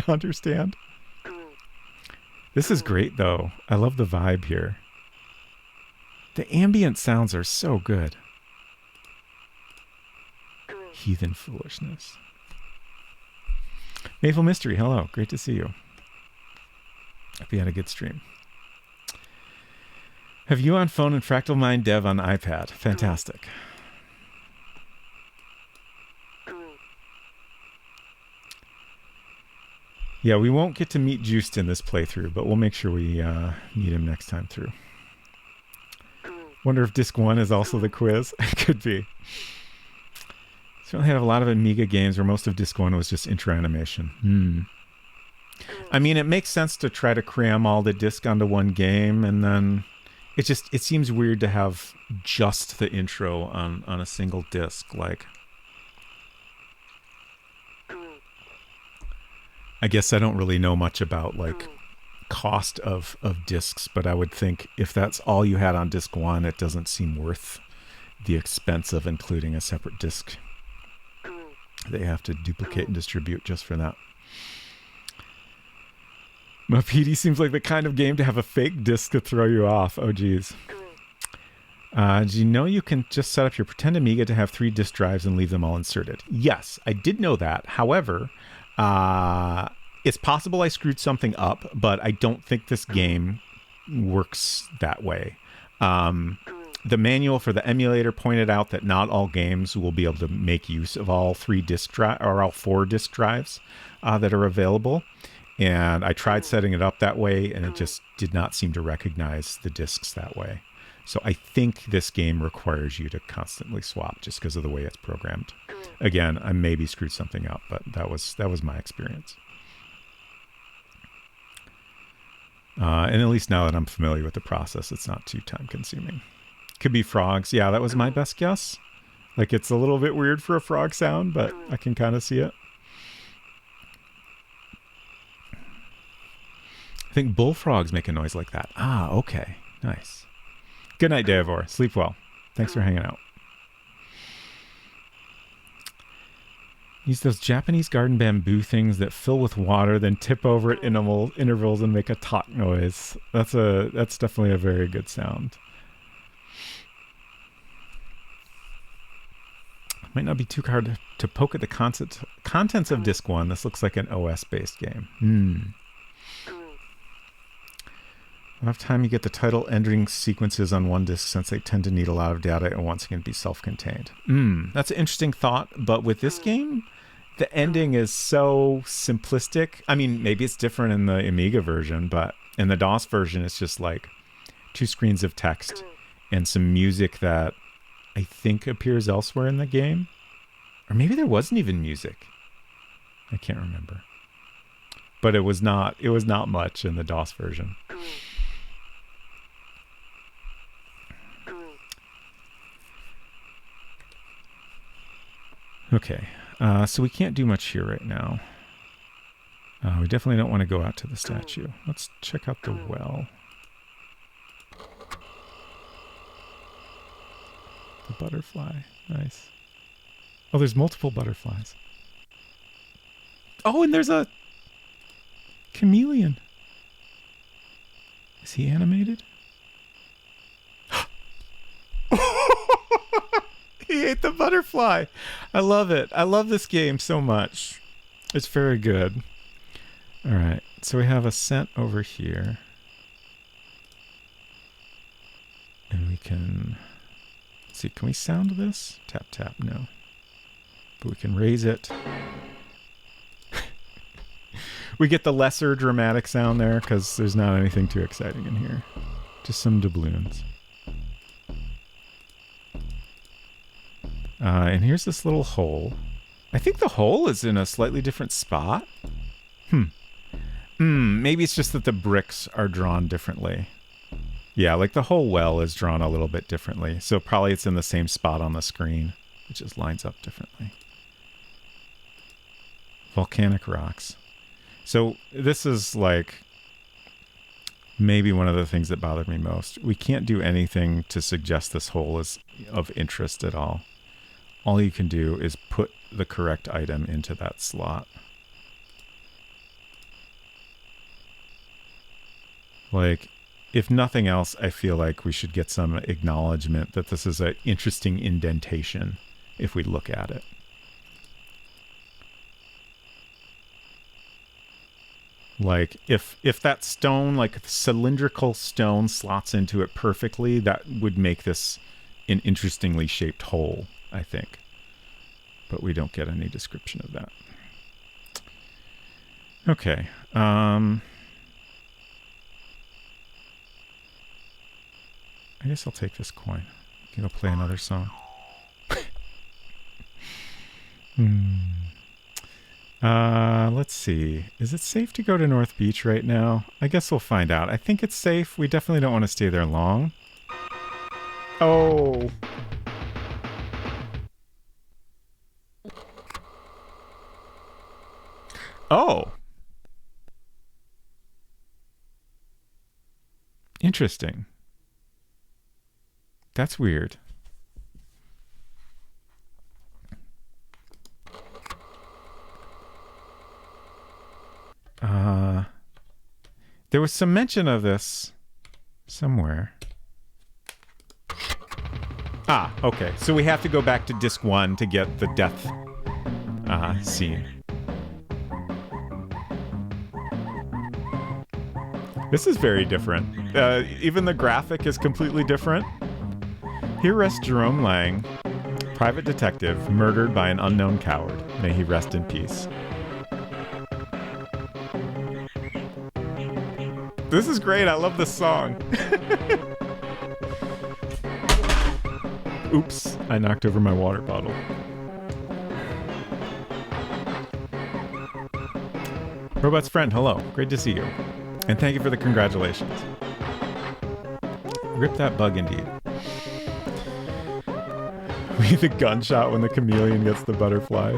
understand? This is great, though. I love the vibe here. The ambient sounds are so good. Heathen foolishness. Mayful Mystery, hello. Great to see you. Hope you had a good stream. Have you on phone and Fractal Mind Dev on iPad? Fantastic. Yeah, we won't get to meet Juiced in this playthrough, but we'll make sure we meet him next time through. Wonder if Disc 1 is also the quiz? It could be. Certainly have a lot of Amiga games where most of Disc 1 was just intro animation. I mean, it makes sense to try to cram all the disc onto one game, and then it seems weird to have just the intro on a single disc. Like, I guess I don't really know much about like cost of discs, but I would think if that's all you had on disc 1, it doesn't seem worth the expense of including a separate disc. They have to duplicate and distribute just for that. Mapedi seems like the kind of game to have a fake disc to throw you off. Oh, geez. Do you know you can just set up your pretend Amiga to have 3 disk drives and leave them all inserted? Yes, I did know that. However, it's possible I screwed something up, but I don't think this game works that way. The manual for the emulator pointed out that not all games will be able to make use of all 3 disk drive or all 4 disk drives that are available. And I tried setting it up that way, and it just did not seem to recognize the discs that way. So I think this game requires you to constantly swap just because of the way it's programmed. Again, I maybe screwed something up, but that was my experience. And at least now that I'm familiar with the process, it's not too time consuming. Could be frogs. Yeah, that was my best guess. Like, it's a little bit weird for a frog sound, but I can kind of see it. I think bullfrogs make a noise like that. Ah, okay. Nice. Good night, Davor. Sleep well. Thanks for hanging out. Use those Japanese garden bamboo things that fill with water, then tip over at intervals and make a talk noise. That's definitely a very good sound. Might not be too hard to poke at the contents of Disc 1. This looks like an OS-based game. Enough time you get the title ending sequences on one disc since they tend to need a lot of data and once again be self-contained. That's an interesting thought, but with this game, the ending is so simplistic. I mean, maybe it's different in the Amiga version, but in the DOS version, it's just like 2 screens of text and some music that I think appears elsewhere in the game. Or maybe there wasn't even music. I can't remember. But it was not much in the DOS version. Okay, so we can't do much here right now. We definitely don't want to go out to the statue. Let's check out the well. The butterfly, nice. Oh, there's multiple butterflies. Oh, and there's a chameleon. Is he animated? He ate the butterfly. I love it. I love this game so much. It's very good. All right. So we have a scent over here. And we can... Let's see. Can we sound this? Tap, tap. No. But we can raise it. We get the lesser dramatic sound there because there's not anything too exciting in here. Just some doubloons. And here's this little hole. I think the hole is in a slightly different spot. Maybe it's just that the bricks are drawn differently. Yeah, like the whole well is drawn a little bit differently. So probably it's in the same spot on the screen. It just lines up differently. Volcanic rocks. So this is like maybe one of the things that bothered me most. We can't do anything to suggest this hole is of interest at all. All you can do is put the correct item into that slot. Like, if nothing else, I feel like we should get some acknowledgement that this is an interesting indentation if we look at it. Like, if that stone, like cylindrical stone, slots into it perfectly, that would make this an interestingly shaped hole, I think. But we don't get any description of that. Okay. I guess I'll take this coin. Can go play another song. Let's see. Is it safe to go to North Beach right now? I guess we'll find out. I think it's safe. We definitely don't want to stay there long. Oh. Oh. Interesting. That's weird. There was some mention of this somewhere. Ah, okay. So we have to go back to disc 1 to get the death scene. This is very different. Even the graphic is completely different. Here rests Jerome Lang, private detective, murdered by an unknown coward. May he rest in peace. This is great. I love this song. Oops, I knocked over my water bottle. Robot's friend, hello. Great to see you. And thank you for the congratulations. Rip that bug indeed. We the gunshot when the chameleon gets the butterfly.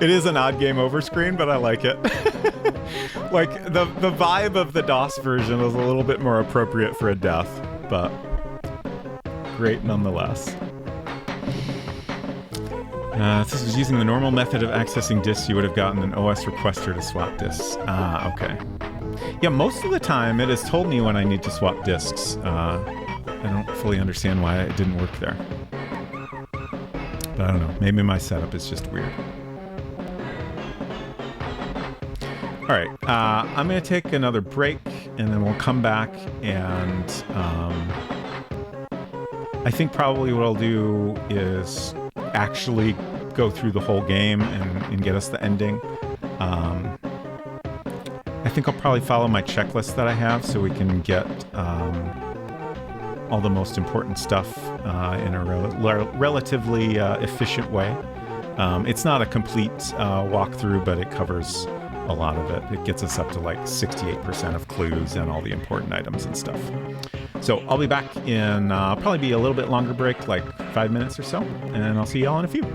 It is an odd game over screen, but I like it. Like, the vibe of the DOS version is a little bit more appropriate for a death, but great nonetheless. If this was using the normal method of accessing disks, you would have gotten an OS requester to swap disks. Ah, okay. Yeah, most of the time it has told me when I need to swap disks. I don't fully understand why it didn't work there. But I don't know. Maybe my setup is just weird. All right, I'm going to take another break, and then we'll come back, and I think probably what I'll do is actually go through the whole game and get us the ending. I think I'll probably follow my checklist that I have so we can get all the most important stuff in a relatively efficient way. It's not a complete walkthrough, but it covers a lot of it. It gets us up to like 68% of clues and all the important items and stuff. So I'll be back in probably be a little bit longer break, like 5 minutes or so, and I'll see y'all in a few.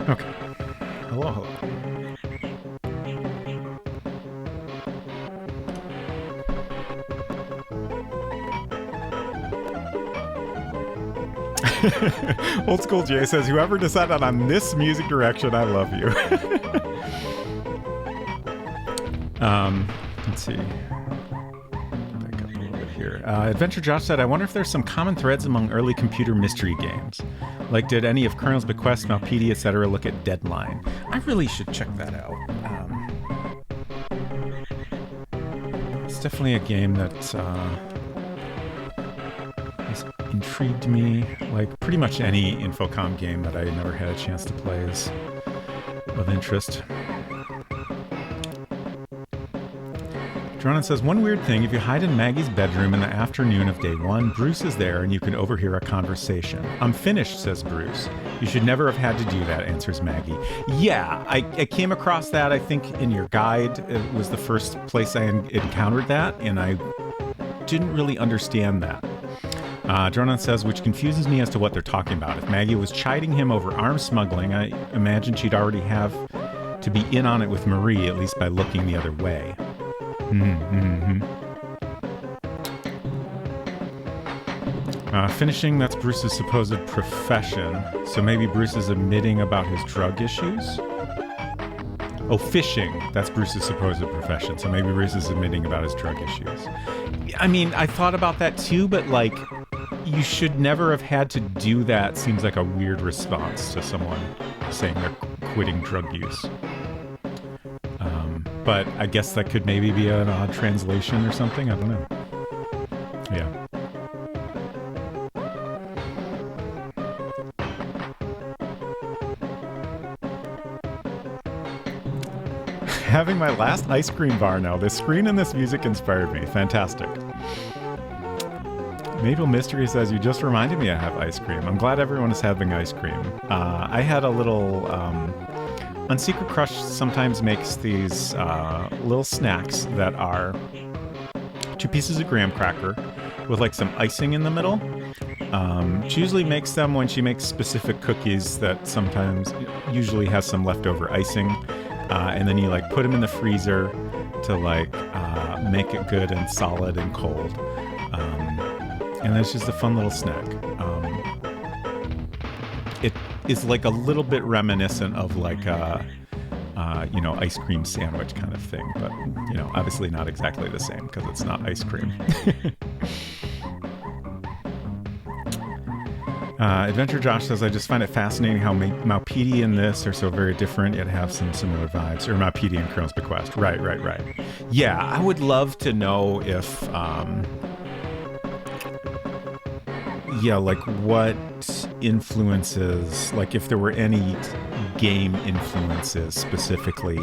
Okay. Hello, hello. Old School Jay says, whoever decided on this music direction, I love you. Let's see. Back up a little bit here. Adventure Josh said, I wonder if there's some common threads among early computer mystery games. Like, did any of Colonel's Bequest, Malpedi, etc. look at Deadline? I really should check that out. It's definitely a game that has intrigued me. Like, pretty much any Infocom game that I never had a chance to play is of interest. Dronan says, one weird thing, if you hide in Maggie's bedroom in the afternoon of day one, Bruce is there and you can overhear a conversation. I'm finished, says Bruce. You should never have had to do that, answers Maggie. Yeah, I came across that, I think, in your guide. It was the first place I encountered that, and I didn't really understand that. Dronan says, which confuses me as to what they're talking about. If Maggie was chiding him over arms smuggling, I imagine she'd already have to be in on it with Marie, at least by looking the other way. Finishing, that's Bruce's supposed profession. So maybe Bruce is admitting about his drug issues? Oh, fishing. That's Bruce's supposed profession. So maybe Bruce is admitting about his drug issues. I mean, I thought about that too, but like, you should never have had to do that. Seems like a weird response to someone saying they're quitting drug use. But I guess that could maybe be an odd translation or something. I don't know. Yeah. Having my last ice cream bar now. This screen and this music inspired me. Fantastic. Maple Mystery says, you just reminded me I have ice cream. I'm glad everyone is having ice cream. I had a little... Unsecret Crush sometimes makes these little snacks that are 2 pieces of graham cracker with like some icing in the middle. She usually makes them when she makes specific cookies that sometimes usually has some leftover icing. And then you like put them in the freezer to like make it good and solid and cold. And that's just a fun little snack. It is like a little bit reminiscent of like a, ice cream sandwich kind of thing, but obviously not exactly the same because it's not ice cream. Adventure Josh says, I just find it fascinating how Malpedi and this are so very different yet have some similar vibes. Or Malpedi and Colonel's Bequest. Right. Yeah, I would love to know if, like what influences, like if there were any game influences specifically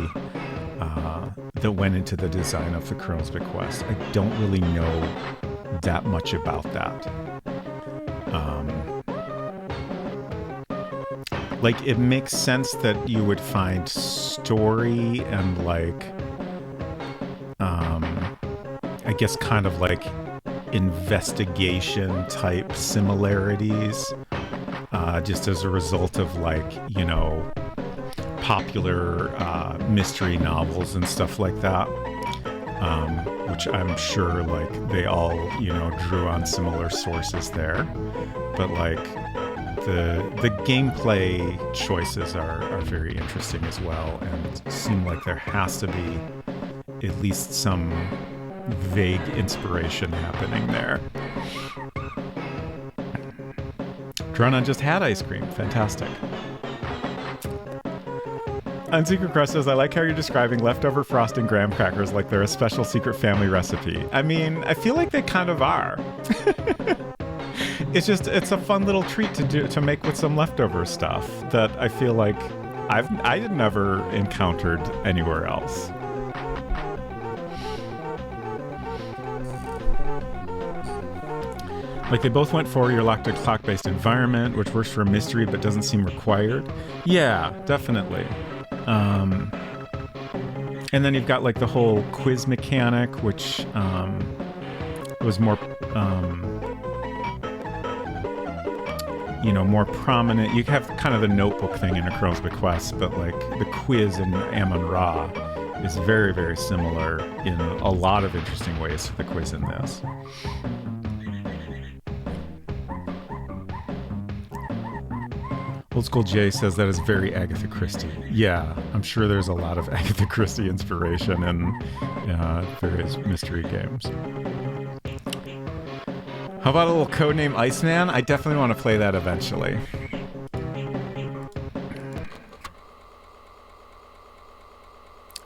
that went into the design of the Colonel's Bequest. I don't really know that much about that. Like, it makes sense that you would find story and like, I guess kind of like investigation type similarities, just as a result of like, popular mystery novels and stuff like that, which I'm sure like they all, drew on similar sources there. But like the gameplay choices are very interesting as well, and seem like there has to be at least some vague inspiration happening there. Drona just had ice cream. Fantastic. Unsecret Crush says, I like how you're describing leftover frosting graham crackers like they're a special secret family recipe. I mean, I feel like they kind of are. It's a fun little treat to make with some leftover stuff that I feel like I had never encountered anywhere else. Like, they both went for your locked clock-based environment, which works for a mystery but doesn't seem required. Yeah, definitely. And then you've got like the whole quiz mechanic, which more prominent. You have kind of the notebook thing in A Crow's Bequest, but like the quiz in Amun-Ra is very, very similar in a lot of interesting ways to the quiz in this. Old School Jay says that is very Agatha Christie. Yeah, I'm sure there's a lot of Agatha Christie inspiration in various mystery games. How about a little codename Iceman? I definitely want to play that eventually.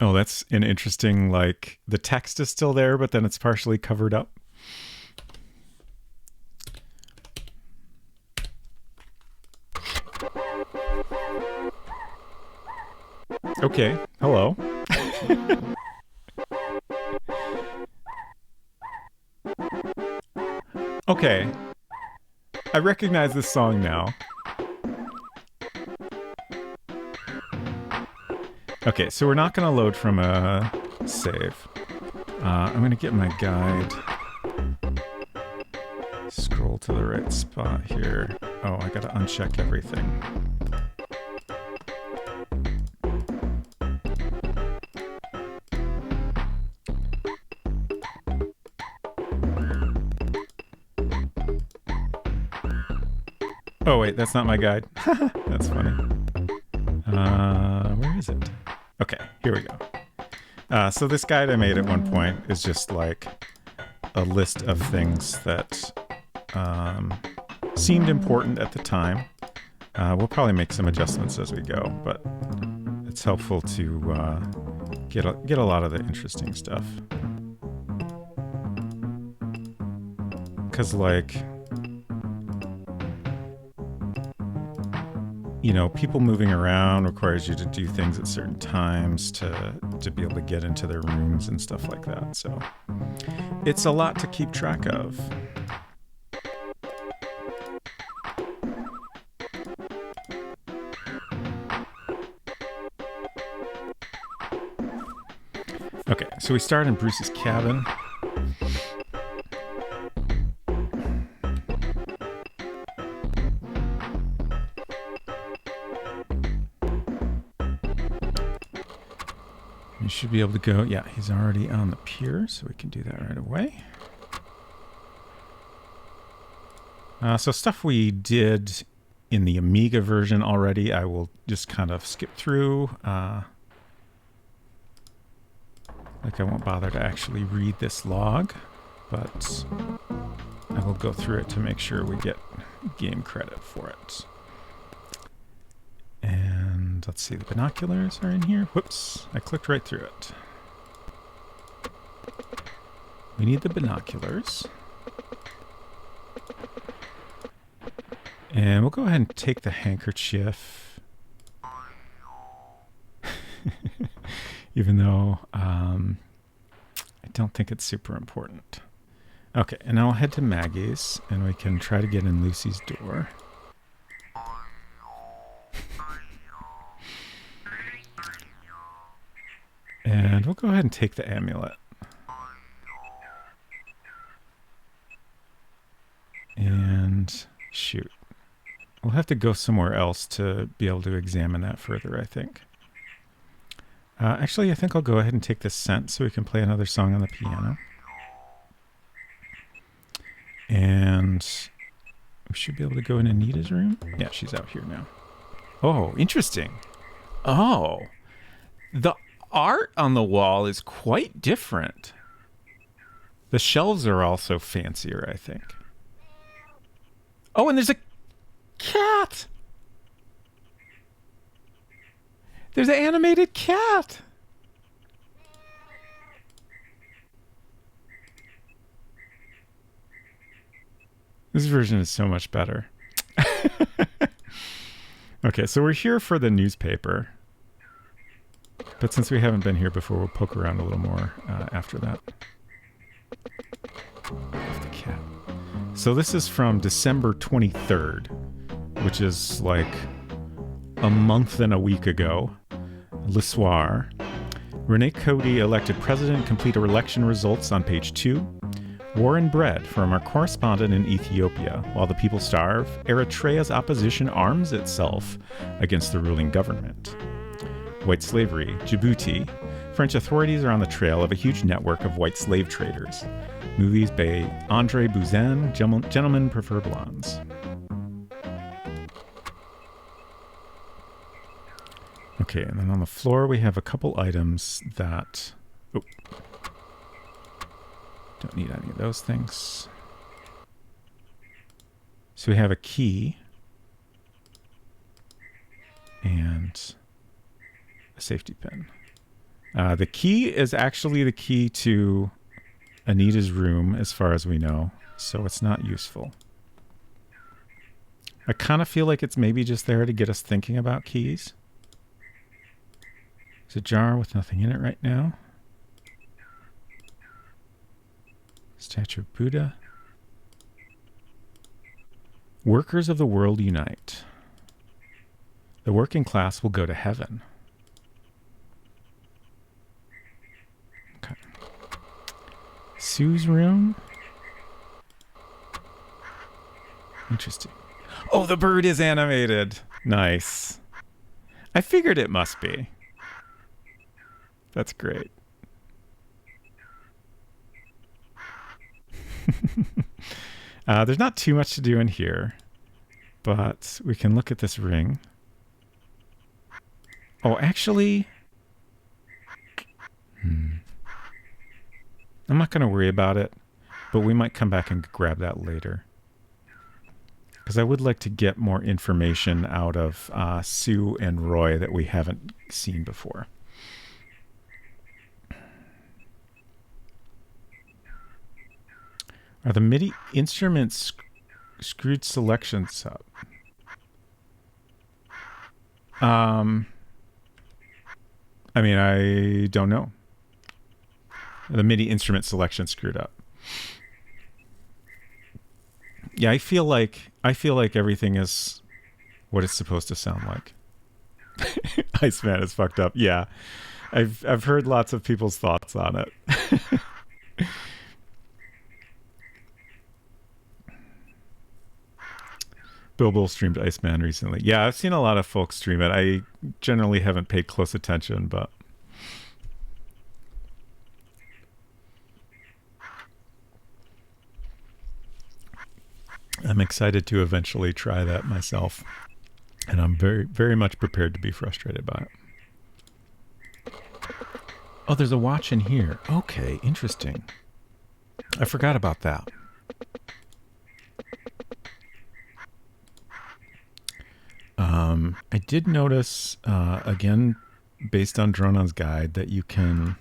Oh, that's an interesting, like, the text is still there, but then it's partially covered up. Okay, hello. Okay, I recognize this song now. Okay, so we're not going to load from a save. I'm going to get my guide. Scroll to the right spot here. Oh, I got to uncheck everything. Oh wait, that's not my guide. That's funny. Where is it? Okay, here we go. So this guide I made at one point is just like a list of things that seemed important at the time. We'll probably make some adjustments as we go, but it's helpful to get a lot of the interesting stuff. Because like, people moving around requires you to do things at certain times to be able to get into their rooms and stuff like that. So it's a lot to keep track of. Okay, so we start in Bruce's cabin. Should be able to go. Yeah, he's already on the pier, so we can do that right away. So stuff we did in the Amiga version already, I will just kind of skip through. Like I won't bother to actually read this log, but I will go through it to make sure we get game credit for it. And let's see, the binoculars are in here. Whoops, I clicked right through it. We need the binoculars. And we'll go ahead and take the handkerchief. Even though I don't think it's super important. Okay, and now I'll head to Maggie's and we can try to get in Lucy's door. And we'll go ahead and take the amulet. And shoot. We'll have to go somewhere else to be able to examine that further, I think. Actually, I think I'll go ahead and take this scent so we can play another song on the piano. And we should be able to go in Anita's room. Yeah, she's out here now. Oh, interesting. Oh, the art on the wall is quite different. The shelves are also fancier, I think. Oh, and there's a cat. There's an animated cat. This version is so much better. Okay, so we're here for the newspaper. But since we haven't been here before, we'll poke around a little more after that. The cat. So this is from December 23rd, which is like a month and a week ago. Le Soir. Rene Coty elected president. Complete election results on page 2. War and bread from our correspondent in Ethiopia. While the people starve, Eritrea's opposition arms itself against the ruling government. White slavery, Djibouti. French authorities are on the trail of a huge network of white slave traders. Movies by Andre Buzin, Gentlemen Prefer Blondes. Okay, and then on the floor we have a couple items that... Oh. Don't need any of those things. So we have a key. And a safety pin. The key is actually the key to Anita's room, as far as we know. So it's not useful. I kind of feel like it's maybe just there to get us thinking about keys. There's a jar with nothing in it right now. Statue of Buddha. Workers of the world unite. The working class will go to heaven. Okay. Sue's room. Interesting. Oh, the bird is animated. Nice. I figured it must be. That's great. There's not too much to do in here, but we can look at this ring. Oh, actually, I'm not going to worry about it, but we might come back and grab that later. Because I would like to get more information out of Sue and Roy that we haven't seen before. Are the MIDI instruments screwed selections up? I mean, I don't know. The MIDI instrument selection screwed up. Yeah, I feel like everything is what it's supposed to sound like. Iceman is fucked up. Yeah, I've heard lots of people's thoughts on it. Bilbo streamed Iceman recently. Yeah, I've seen a lot of folks stream it. I generally haven't paid close attention, but I'm excited to eventually try that myself. And I'm very, very much prepared to be frustrated by it. Oh, there's a watch in here. Okay, interesting. I forgot about that. I did notice, again, based on Dronon's guide, that you can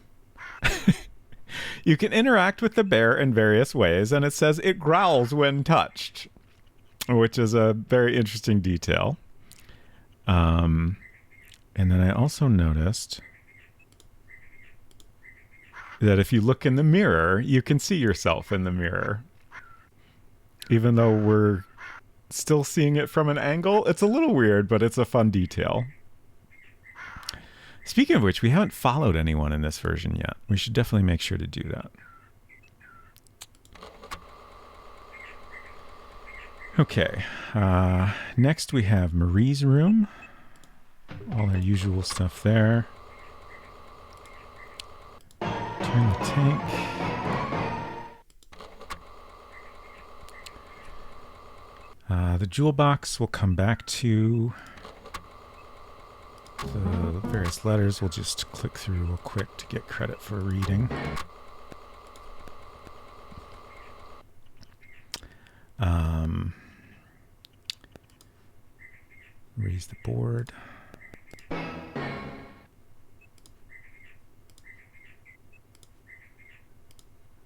you can interact with the bear in various ways, and it says it growls when touched, which is a very interesting detail. And then I also noticed that if you look in the mirror, you can see yourself in the mirror. Even though we're still seeing it from an angle, it's a little weird, but it's a fun detail. Speaking of which, we haven't followed anyone in this version yet. We should definitely make sure to do that. Okay. Next we have Marie's room. All her usual stuff there. Turn the tank. The jewel box we'll come back to. The various letters we'll just click through real quick to get credit for reading. Raise the board. Let's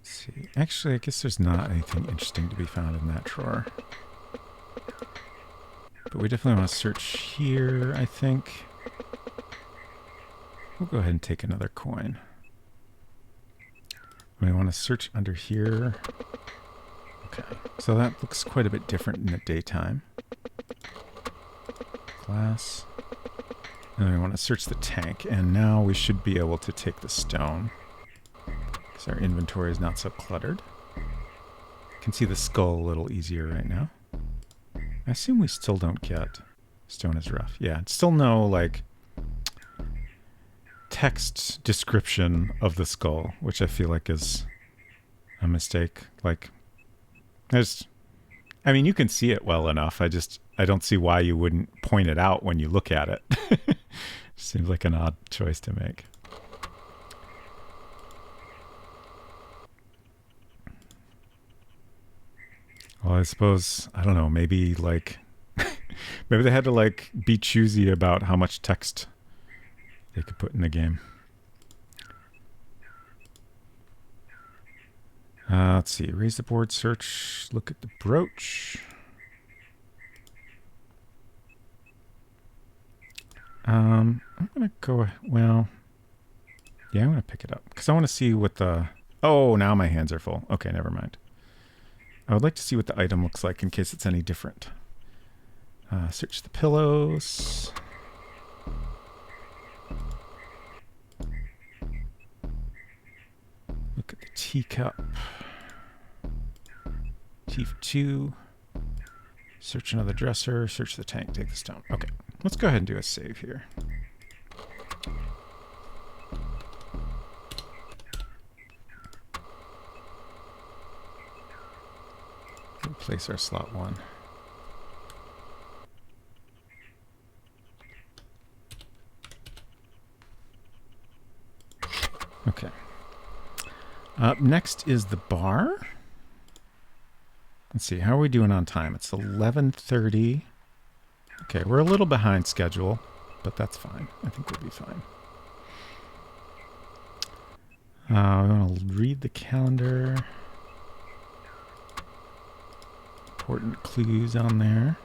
see. Actually, I guess there's not anything interesting to be found in that drawer. But we definitely want to search here, I think. We'll go ahead and take another coin. We want to search under here. Okay, so that looks quite a bit different in the daytime. Glass. And then we want to search the tank, and now we should be able to take the stone, because our inventory is not so cluttered. Can see the skull a little easier right now. I assume we still don't get stone is rough. Yeah, it's still no like text description of the skull, which I feel like is a mistake. Like I mean, you can see it well enough. I don't see why you wouldn't point it out when you look at it. Seems like an odd choice to make. Well, I suppose, I don't know, maybe like, maybe they had to like be choosy about how much text they could put in the game. Let's see, raise the board, search, look at the brooch. I'm going to go, well, yeah, I'm going to pick it up because I want to see what the, oh, now my hands are full. Okay, never mind. I would like to see what the item looks like in case it's any different. Search the pillows. Look at the teacup. T for 2. Search another dresser. Search the tank. Take the stone. Okay, let's go ahead and do a save here. Replace our slot 1. Okay. Up next is the bar. Let's see, how are we doing on time? It's 11:30. Okay, we're a little behind schedule, but that's fine. I think we'll be fine. We want to read the calendar. Important clues on there.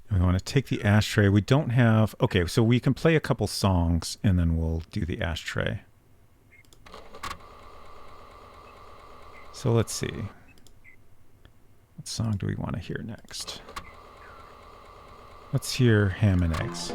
We want to take the ashtray. We don't have... Okay, so we can play a couple songs, and then we'll do the ashtray. So let's see. What song do we want to hear next? Let's hear Ham and Eggs.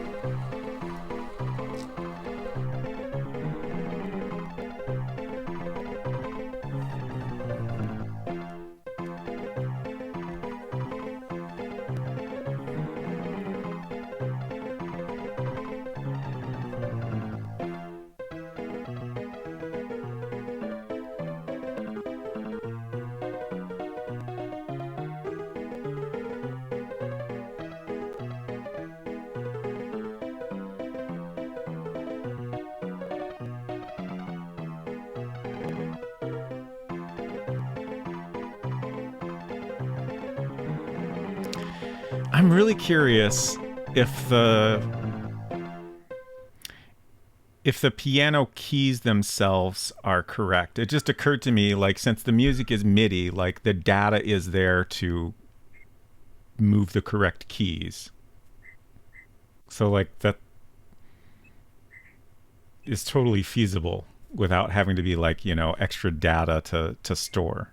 I'm really curious if the piano keys themselves are correct. It just occurred to me, like, since the music is MIDI, like the data is there to move the correct keys. So like that is totally feasible without having to be like, you know, extra data to store.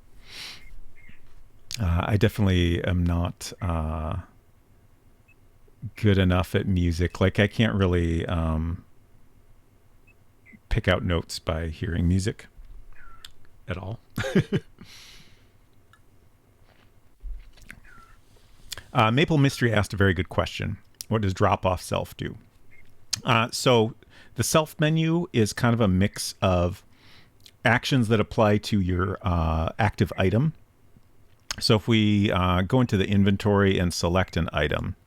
I definitely am not good enough at music. Like I can't really pick out notes by hearing music at all. Maple Mystery asked a very good question. What does drop off self do? So the self menu is kind of a mix of actions that apply to your active item. So if we go into the inventory and select an item,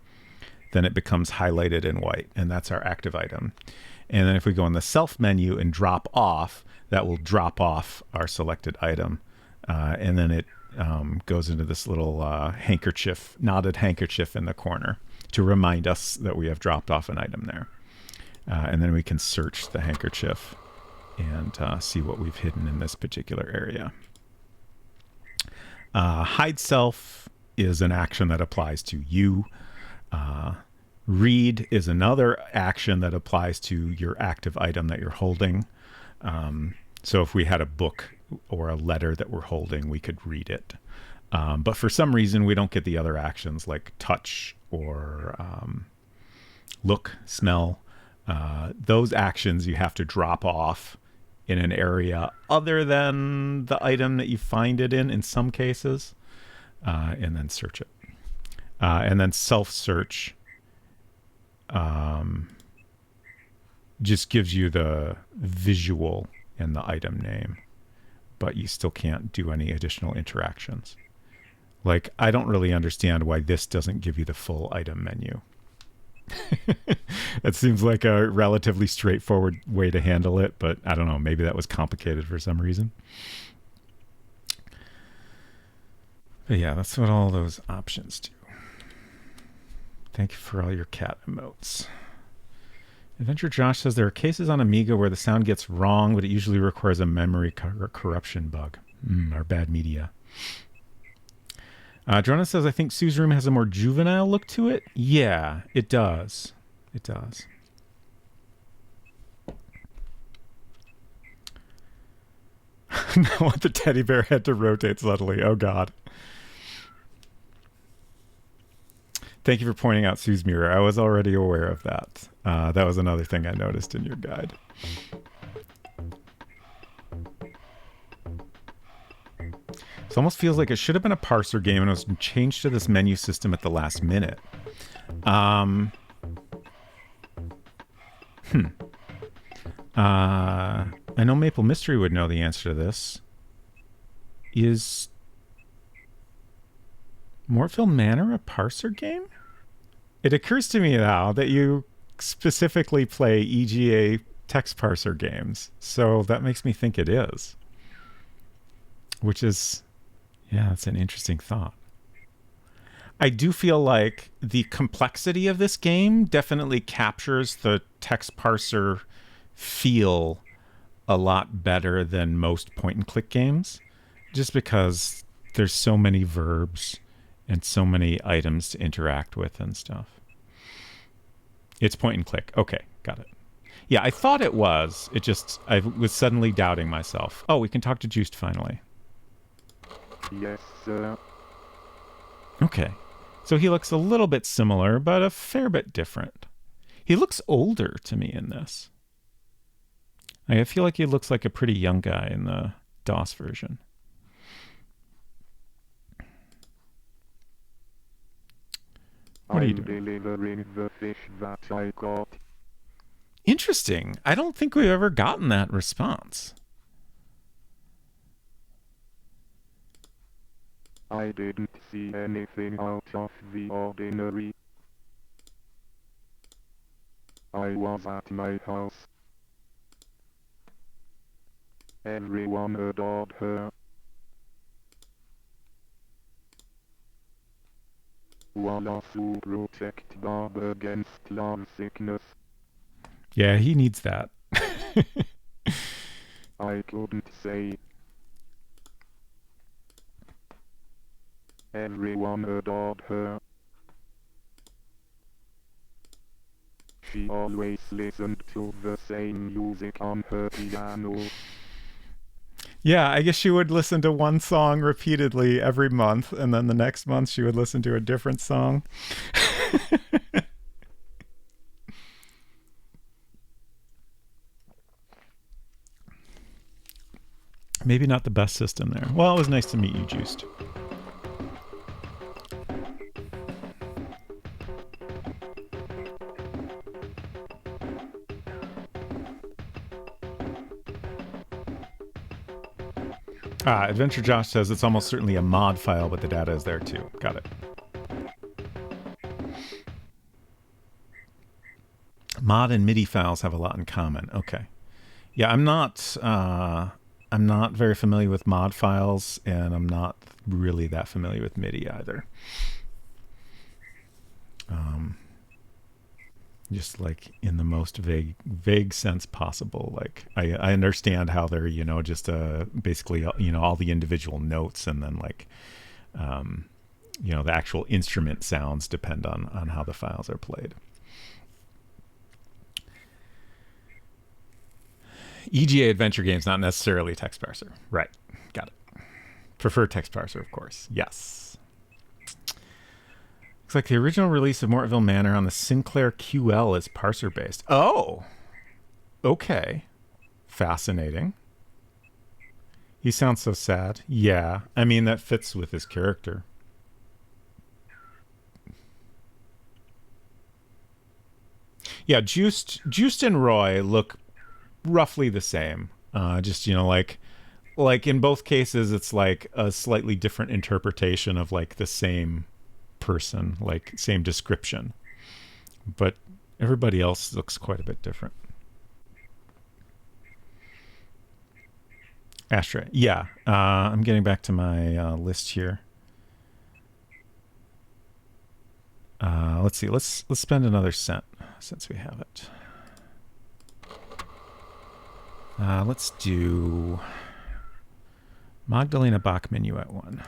then it becomes highlighted in white, and that's our active item. And then if we go in the self menu and drop off, that will drop off our selected item. And then it goes into this little handkerchief, knotted handkerchief in the corner to remind us that we have dropped off an item there. And then we can search the handkerchief and see what we've hidden in this particular area. Hide self is an action that applies to you. Read is another action that applies to your active item that you're holding. So if we had a book or a letter that we're holding, we could read it. But for some reason, we don't get the other actions like touch or look, smell. Those actions you have to drop off in an area other than the item that you find it in some cases, and then search it. And then self-search just gives you the visual and the item name, but you still can't do any additional interactions. Like, I don't really understand why this doesn't give you the full item menu. It seems like a relatively straightforward way to handle it, but I don't know, maybe that was complicated for some reason. But yeah, that's what all those options do. Thank you for all your cat emotes. Adventure Josh says there are cases on Amiga where the sound gets wrong, but it usually requires a memory corruption bug. Or bad media. Jonas says, I think Sue's Room has a more juvenile look to it. Yeah, it does. It does. Now the teddy bear had to rotate subtly. Oh, God. Thank you for pointing out Sue's mirror. I was already aware of that. That was another thing I noticed in your guide. It almost feels like it should have been a parser game and it was changed to this menu system at the last minute. I know Maple Mystery would know the answer to this. Is Mortville Manor a parser game? It occurs to me now that you specifically play EGA text parser games, so that makes me think it is. Which is, yeah, that's an interesting thought. I do feel like the complexity of this game definitely captures the text parser feel a lot better than most point-and-click games, just because there's so many verbs and so many items to interact with and stuff. It's point-and-click. Okay, got it. Yeah, I thought it was. It just, I was suddenly doubting myself. Oh, we can talk to Juiced finally. Yes, sir. Okay. So he looks a little bit similar, but a fair bit different. He looks older to me in this. I feel like he looks like a pretty young guy in the DOS version. What are you doing? Delivering the fish that I got. Interesting. I don't think we've ever gotten that response. I didn't see anything out of the ordinary. I was at my house. Everyone adored her. Voila to protect Bob against love sickness. Yeah, he needs that. I couldn't say. Everyone adored her. She always listened to the same music on her piano. Yeah, I guess she would listen to one song repeatedly every month, and then the next month she would listen to a different song. Maybe not the best system there. Well, it was nice to meet you, Juiced. Adventure Josh says it's almost certainly a mod file, but the data is there too. Got it. Mod and MIDI files have a lot in common. Okay. Yeah, I'm not very familiar with mod files, and I'm not really that familiar with MIDI either. Just like in the most vague sense possible. Like I understand how they're, just basically, all the individual notes, and then like, the actual instrument sounds depend on how the files are played. EGA adventure games, not necessarily text parser. Right. Got it. Prefer text parser, of course. Yes. Looks like the original release of Mortville Manor on the Sinclair QL is parser based. Oh, okay. fascinating. He sounds so sad. Yeah, I mean, that fits with his character. Yeah, Juiced and Roy look roughly the same. Just, you know, like in both cases, it's like a slightly different interpretation of like the same person, like same description. But everybody else looks quite a bit different. Ashtray. Yeah. I'm getting back to my list here. Let's see. Let's spend another cent since we have it. Let's do Magdalena Bach Minuet 1.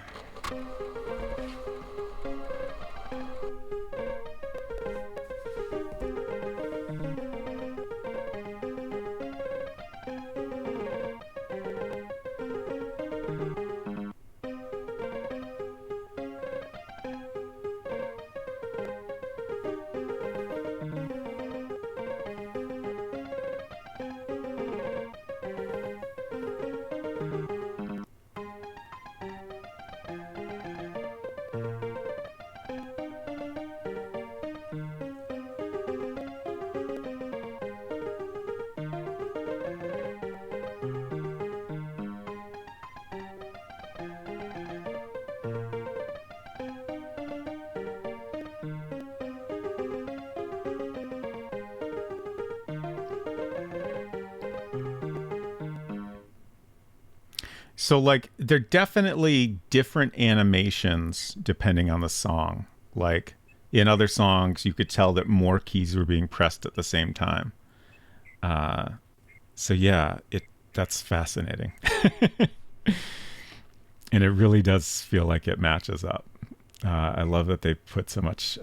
So, like, they're definitely different animations depending on the song. Like, in other songs, you could tell that more keys were being pressed at the same time. So yeah, that's fascinating. And it really does feel like it matches up. I love that they put so much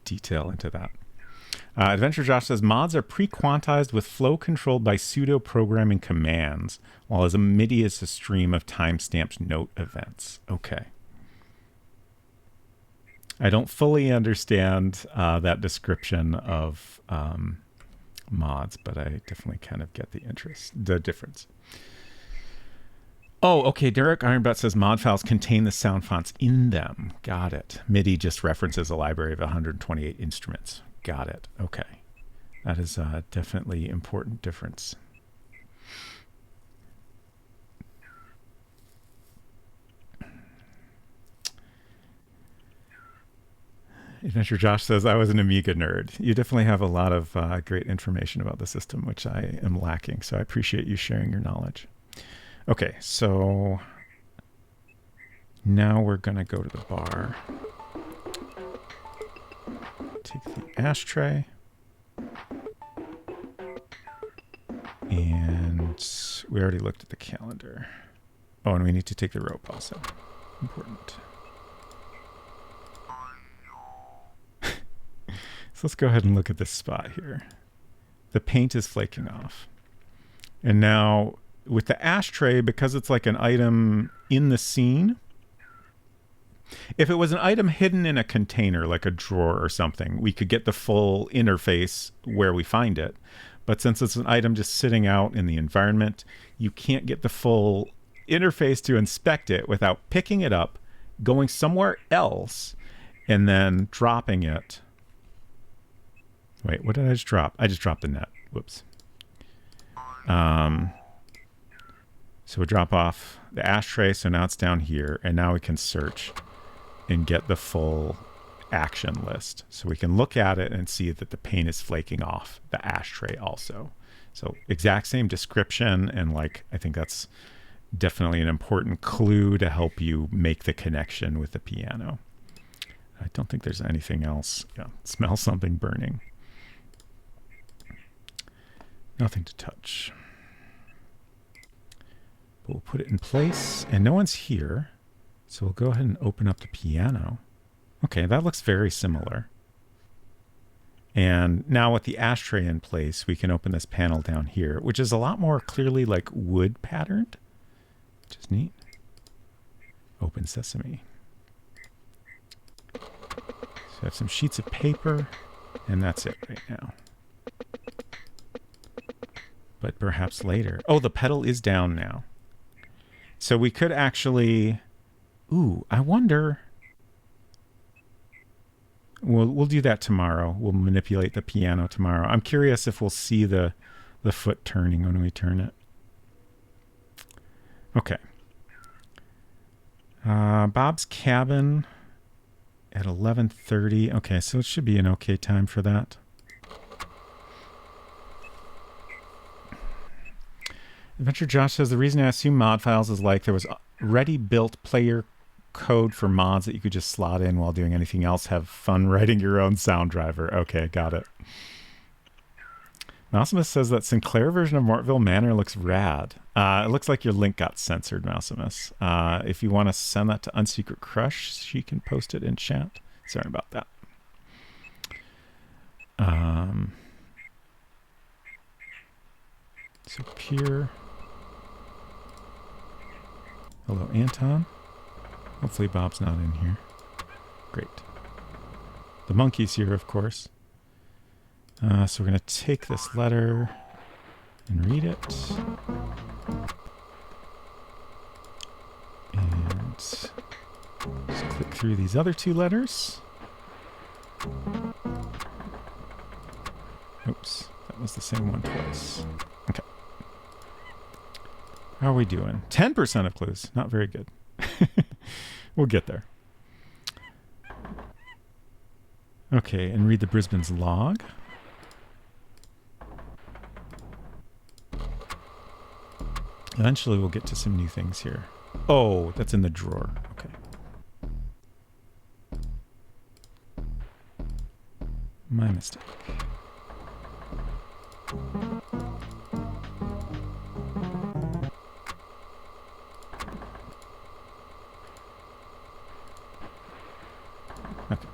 detail into that. Adventure Josh says mods are pre-quantized with flow controlled by pseudo-programming commands, while as a MIDI is a stream of timestamped note events. Okay. I don't fully understand that description of mods, but I definitely kind of get the difference. Oh, okay. Derek Ironbutt says mod files contain the sound fonts in them. Got it. MIDI just references a library of 128 instruments. Got it. Okay. That is definitely important difference. Adventure Josh says, I was an Amiga nerd. You definitely have a lot of great information about the system, which I am lacking. So I appreciate you sharing your knowledge. Okay, so now we're going to go to the bar. Take the ashtray. And we already looked at the calendar. Oh, and we need to take the rope also. Important. So let's go ahead and look at this spot here. The paint is flaking off. And now with the ashtray, because it's like an item in the scene, if it was an item hidden in a container, like a drawer or something, we could get the full interface where we find it. But since it's an item just sitting out in the environment, you can't get the full interface to inspect it without picking it up, going somewhere else, and then dropping it. Wait, what did I just drop? I just dropped the net. Whoops. So we drop off the ashtray, so now it's down here, and now we can search and get the full action list. So we can look at it and see that the paint is flaking off the ashtray also. So exact same description, and like I think that's definitely an important clue to help you make the connection with the piano. I don't think there's anything else. Yeah, smell something burning. Nothing to touch. But we'll put it in place, and no one's here. So we'll go ahead and open up the piano. Okay, that looks very similar. And now with the ashtray in place, we can open this panel down here, which is a lot more clearly like wood patterned, which is neat. Open sesame. So I have some sheets of paper, and that's it right now. but perhaps later. Oh, the pedal is down now. So we could actually... Ooh, I wonder... We'll do that tomorrow. We'll manipulate the piano tomorrow. I'm curious if we'll see the foot turning when we turn it. Okay. Bob's Cabin at 11:30. Okay, so it should be an okay time for that. Adventure Josh says the reason I assume mod files is like there was ready built player code for mods that you could just slot in while doing anything else. Have fun writing your own sound driver. Okay, got it. Mousimus says that Sinclair version of Mortville Manor looks rad. It looks like your link got censored, Mousimus. If you want to send that to Unsecret Crush, she can post it in chat. Sorry about that. So Pure. Hello, Anton. Hopefully Bob's not in here. Great. The monkey's here, of course. So we're going to take this letter and read it. And just click through these other two letters. Oops, that was the same one twice. Okay. How are we doing? 10% of clues. Not very good. We'll get there. Okay, and read the Brisbane's log. Eventually we'll get to some new things here. Oh, that's in the drawer. Okay. My mistake. Okay.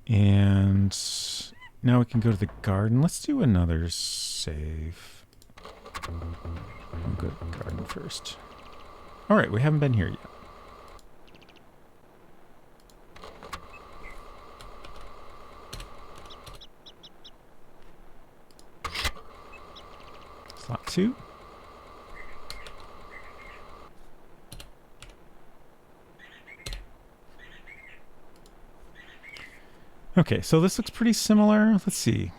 And now we can go to the garden. Let's do another save. We'll go to the garden first. All right, we haven't been here yet. Slot 2. Okay, so this looks pretty similar. Let's see.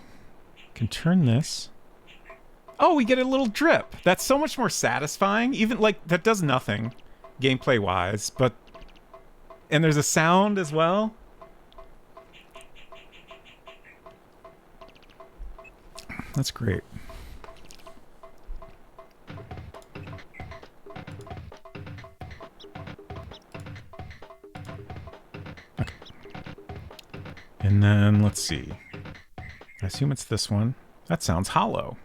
Can turn this. Oh, we get a little drip. That's so much more satisfying. Even, like, that does nothing gameplay-wise, but... And there's a sound as well. That's great. Okay. And then, let's see. I assume it's this one. That sounds hollow.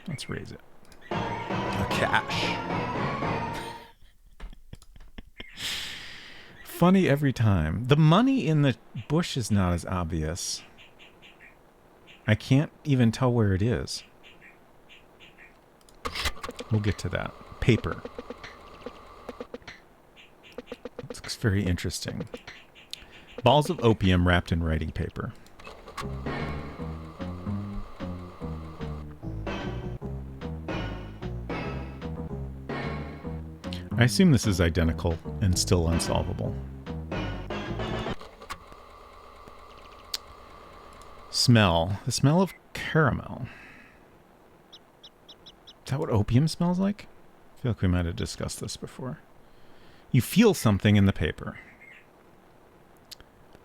Let's raise it. A cash. Funny every time. The money in the bush is not as obvious. I can't even tell where it is. We'll get to that. Paper. It looks very interesting. Balls of opium wrapped in writing paper. I assume this is identical and still unsolvable. Smell. The smell of caramel. Is that what opium smells like? I feel like we might have discussed this before. You feel something in the paper.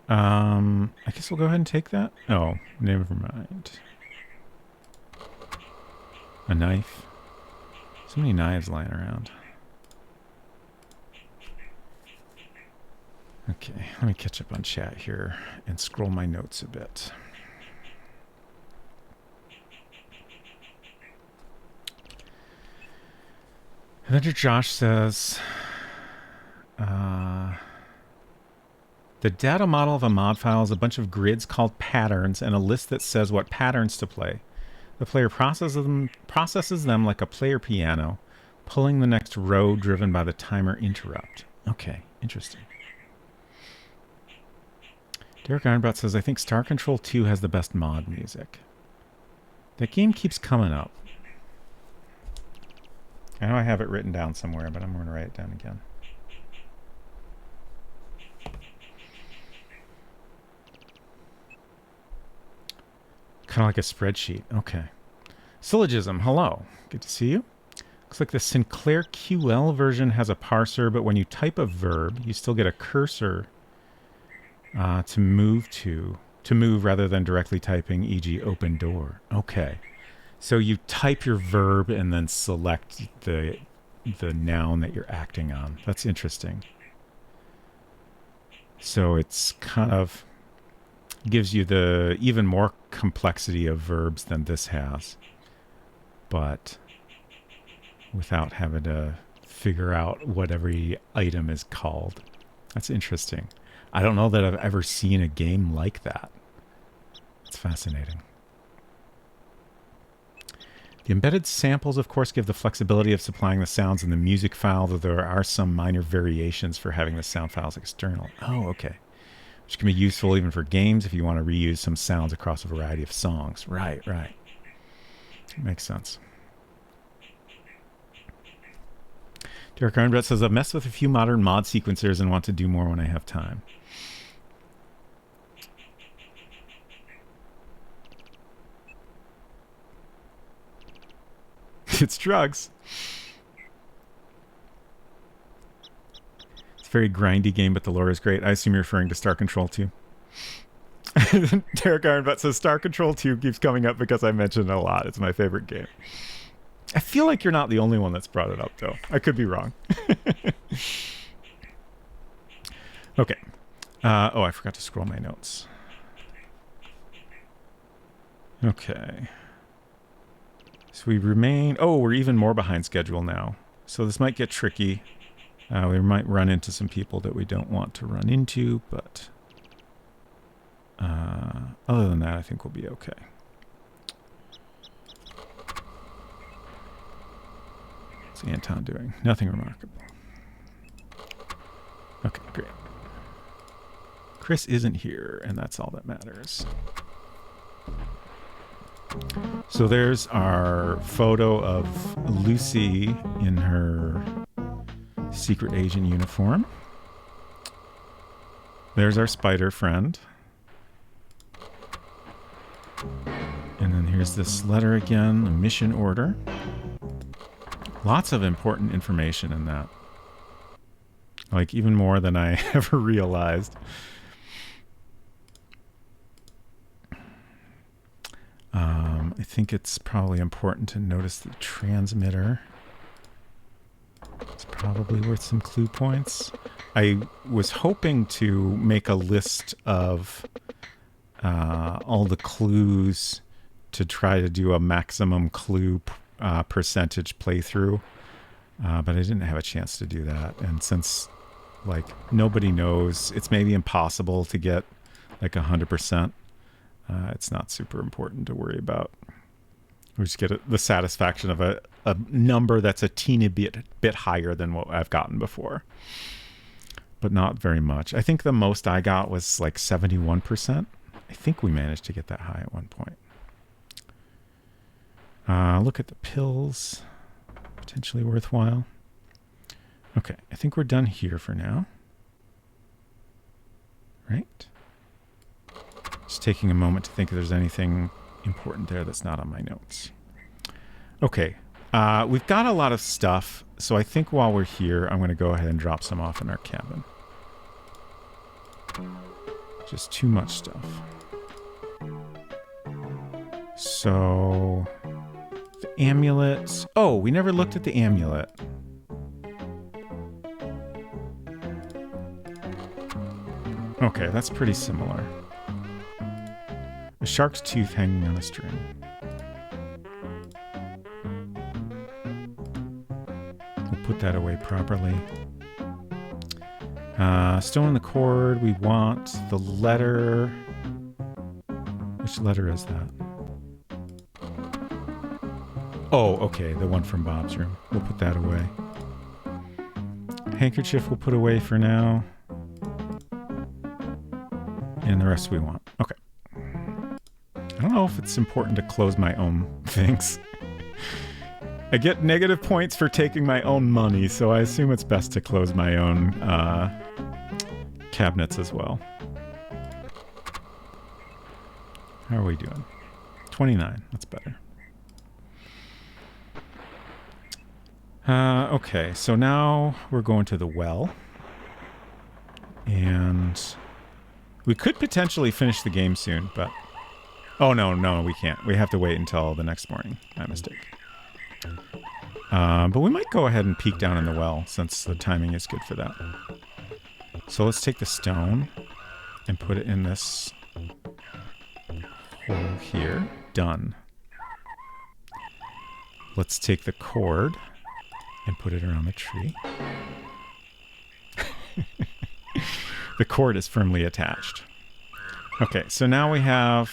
I guess we'll go ahead and take that. Oh, never mind. A knife. So many knives lying around. Okay, let me catch up on chat here and scroll my notes a bit. Adventure Josh says, the data model of a mod file is a bunch of grids called patterns and a list that says what patterns to play. The player processes them like a player piano, pulling the next row driven by the timer interrupt. Okay, interesting. Derek Ironbot says, I think Star Control 2 has the best mod music. That game keeps coming up. I know I have it written down somewhere, but I'm going to write it down again. Kind of like a spreadsheet. Okay. Syllogism, hello. Good to see you. Looks like the Sinclair QL version has a parser, but when you type a verb, you still get a cursor to move rather than directly typing, e.g. open door. Okay. So you type your verb and then select the noun that you're acting on. That's interesting. So it's kind of gives you the even more complexity of verbs than this has, but without having to figure out what every item is called. That's interesting. I don't know that I've ever seen a game like that. It's fascinating. The embedded samples, of course, give the flexibility of supplying the sounds in the music file, though there are some minor variations for having the sound files external. Oh, okay. Which can be useful even for games if you want to reuse some sounds across a variety of songs. Right, right. Makes sense. Derek Arnbrett says, I've messed with a few modern mod sequencers and want to do more when I have time. It's drugs. It's a very grindy game, but the lore is great. I assume you're referring to Star Control 2. Derek Ironbutt says Star Control 2 keeps coming up because I mention it a lot. It's my favorite game. I feel like you're not the only one that's brought it up, though. I could be wrong. Okay. Oh, I forgot to scroll my notes. Okay. So we remain... Oh, we're even more behind schedule now. So this might get tricky. We might run into some people that we don't want to run into, but... other than that, I think we'll be okay. What's Anton doing? Nothing remarkable. Okay, great. Chris isn't here, and that's all that matters. So there's our photo of Lucy in her secret agent uniform. There's our spider friend. And then here's this letter again, a mission order. Lots of important information in that. Like, even more than I ever realized. I think it's probably important to notice the transmitter. It's probably worth some clue points. I was hoping to make a list of all the clues to try to do a maximum clue percentage playthrough, but I didn't have a chance to do that. And since like nobody knows, it's maybe impossible to get like 100%. It's not super important to worry about. We just get the satisfaction of a number that's a teeny bit higher than what I've gotten before, but not very much. I think the most I got was like 71%. I think we managed to get that high at one point. Look at the pills. Potentially worthwhile. Okay, I think we're done here for now. Right? Just taking a moment to think if there's anything important there that's not on my notes. Okay, we've got a lot of stuff, so I think while we're here, I'm going to go ahead and drop some off in our cabin. Just too much stuff. So, the amulet. Oh, we never looked at the amulet. Okay, that's pretty similar. A shark's tooth hanging on a string. We'll put that away properly. Stone in the cord. We want the letter. Which letter is that? Oh, okay, the one from Bob's room. We'll put that away. Handkerchief we'll put away for now. And the rest we want. Okay. I don't know if it's important to close my own things. I get negative points for taking my own money, so I assume it's best to close my own cabinets as well. How are we doing? 29. That's better. Okay, so now we're going to the well. And we could potentially finish the game soon, but... Oh, no, we can't. We have to wait until the next morning. My mistake. But we might go ahead and peek down in the well, since the timing is good for that. So let's take the stone and put it in this hole here. Done. Let's take the cord and put it around the tree. The cord is firmly attached. Okay, so now we have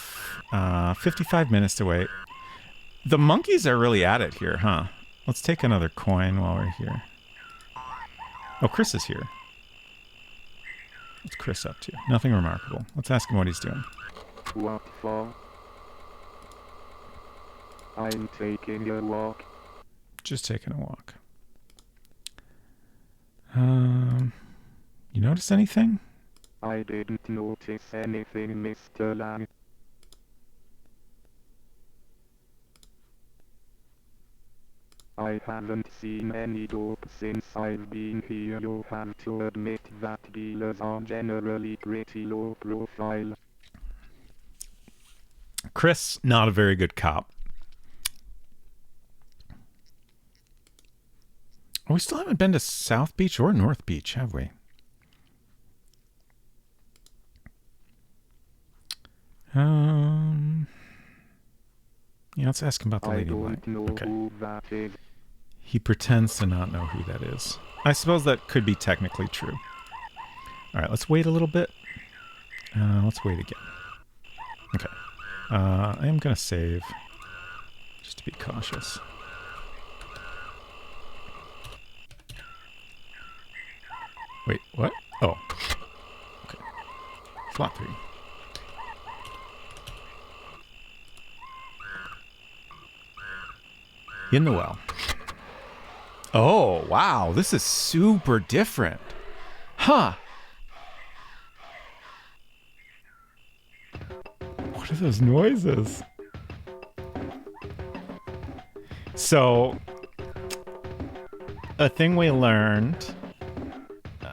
55 minutes to wait. The monkeys are really at it here, huh? Let's take another coin while we're here. Oh, Chris is here. What's Chris up to? Nothing remarkable. Let's ask him what he's doing. What for? I'm taking a walk. Just taking a walk. You notice anything? I didn't notice anything, Mr. Lang. I haven't seen any dope since I've been here. You have to admit that dealers are generally pretty low profile. Chris, not a very good cop. Oh, we still haven't been to South Beach or North Beach, have we? Yeah, let's ask him about the lady in white. I don't know who that is. He pretends to not know who that is. I suppose that could be technically true. All right, let's wait a little bit. Let's wait again. Okay. I am going to save just to be cautious. Wait, what? Oh. Okay. Slot 3. In the well. Oh, wow. This is super different. Huh. What are those noises? So, a thing we learned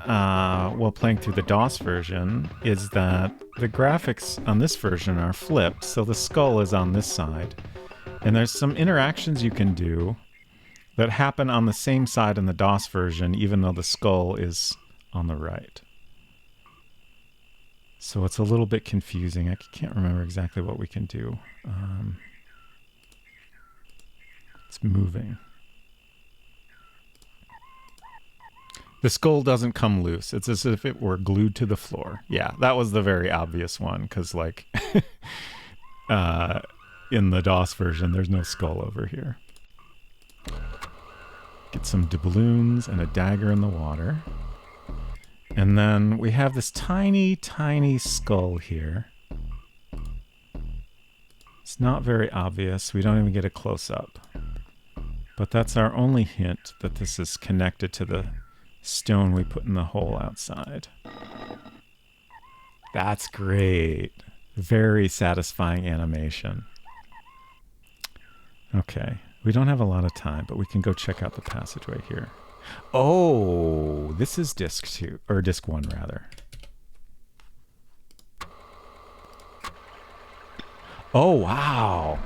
while playing through the DOS version is that the graphics on this version are flipped, so the skull is on this side. And there's some interactions you can do that happen on the same side in the DOS version, even though the skull is on the right. So it's a little bit confusing. I can't remember exactly what we can do. It's moving. The skull doesn't come loose. It's as if it were glued to the floor. Yeah, that was the very obvious one, because, like, in the DOS version, there's no skull over here. Get some doubloons and a dagger in the water. And then we have this tiny, tiny skull here. It's not very obvious. We don't even get a close-up. But that's our only hint that this is connected to the stone we put in the hole outside. That's great. Very satisfying animation. Okay. We don't have a lot of time, but we can go check out the passageway here. Oh, this is disc 2, or disc 1 rather. Oh, wow.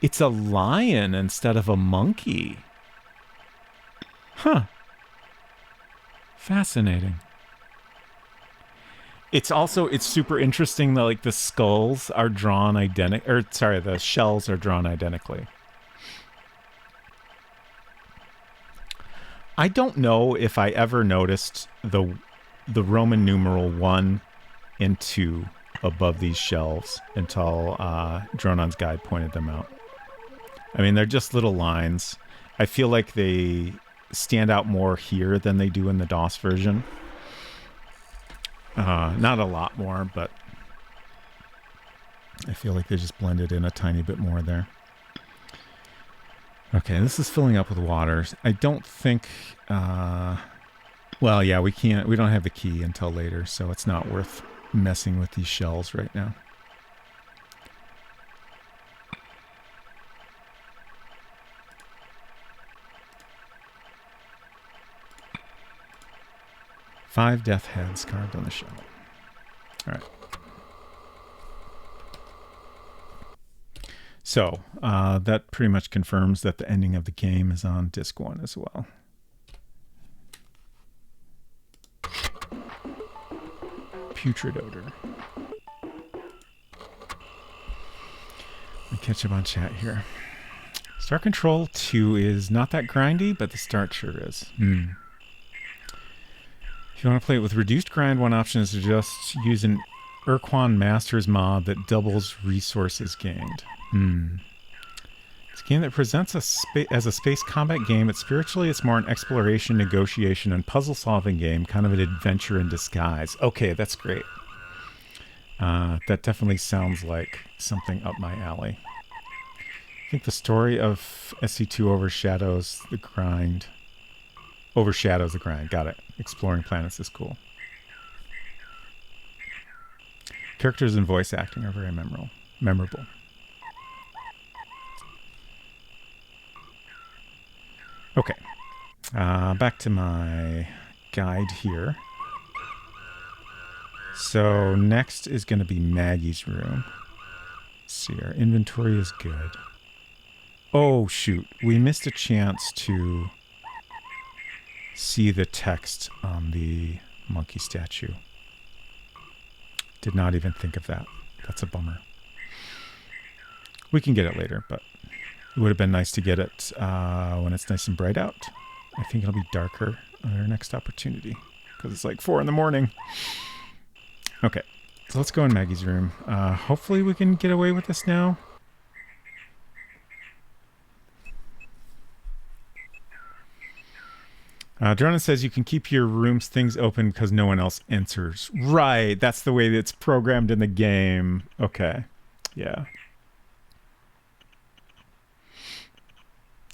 It's a lion instead of a monkey. Huh. Fascinating. It's super interesting that, like, the skulls are drawn the shells are drawn identically. I don't know if I ever noticed the Roman numeral 1 and 2 above these shelves until Dronon's Guide pointed them out. I mean, they're just little lines. I feel like they stand out more here than they do in the DOS version. Not a lot more, but I feel like they just blended in a tiny bit more there. Okay, this is filling up with water. I don't think... well, yeah, we don't have the key until later, so it's not worth messing with these shells right now. Five death heads carved on the shell. All right. So, that pretty much confirms that the ending of the game is on disc 1 as well. Putrid odor. Let me catch up on chat here. Star Control 2 is not that grindy, but the start sure is. If you want to play it with reduced grind, one option is to just use an Urquan Masters mod that doubles resources gained. It's a game that presents as a space combat game, but spiritually it's more an exploration, negotiation, and puzzle-solving game, kind of an adventure in disguise. Okay, that's great. That definitely sounds like something up my alley. I think the story of SC2 overshadows the grind. Overshadows the grind. Got it. Exploring planets is cool. Characters and voice acting are very memorable. Okay. Back to my guide here. So next is going to be Maggie's room. Let's see, our inventory is good. Oh, shoot. We missed a chance to see the text on the monkey statue. Did not even think of that. That's a bummer. We can get it later, but it would have been nice to get it when it's nice and bright out. I think it'll be darker on our next opportunity because it's like 4 in the morning. Okay, so let's go in Maggie's room. Hopefully we can get away with this now. Dronin says you can keep your room's things open because no one else enters. Right, that's the way that it's programmed in the game. Okay, yeah.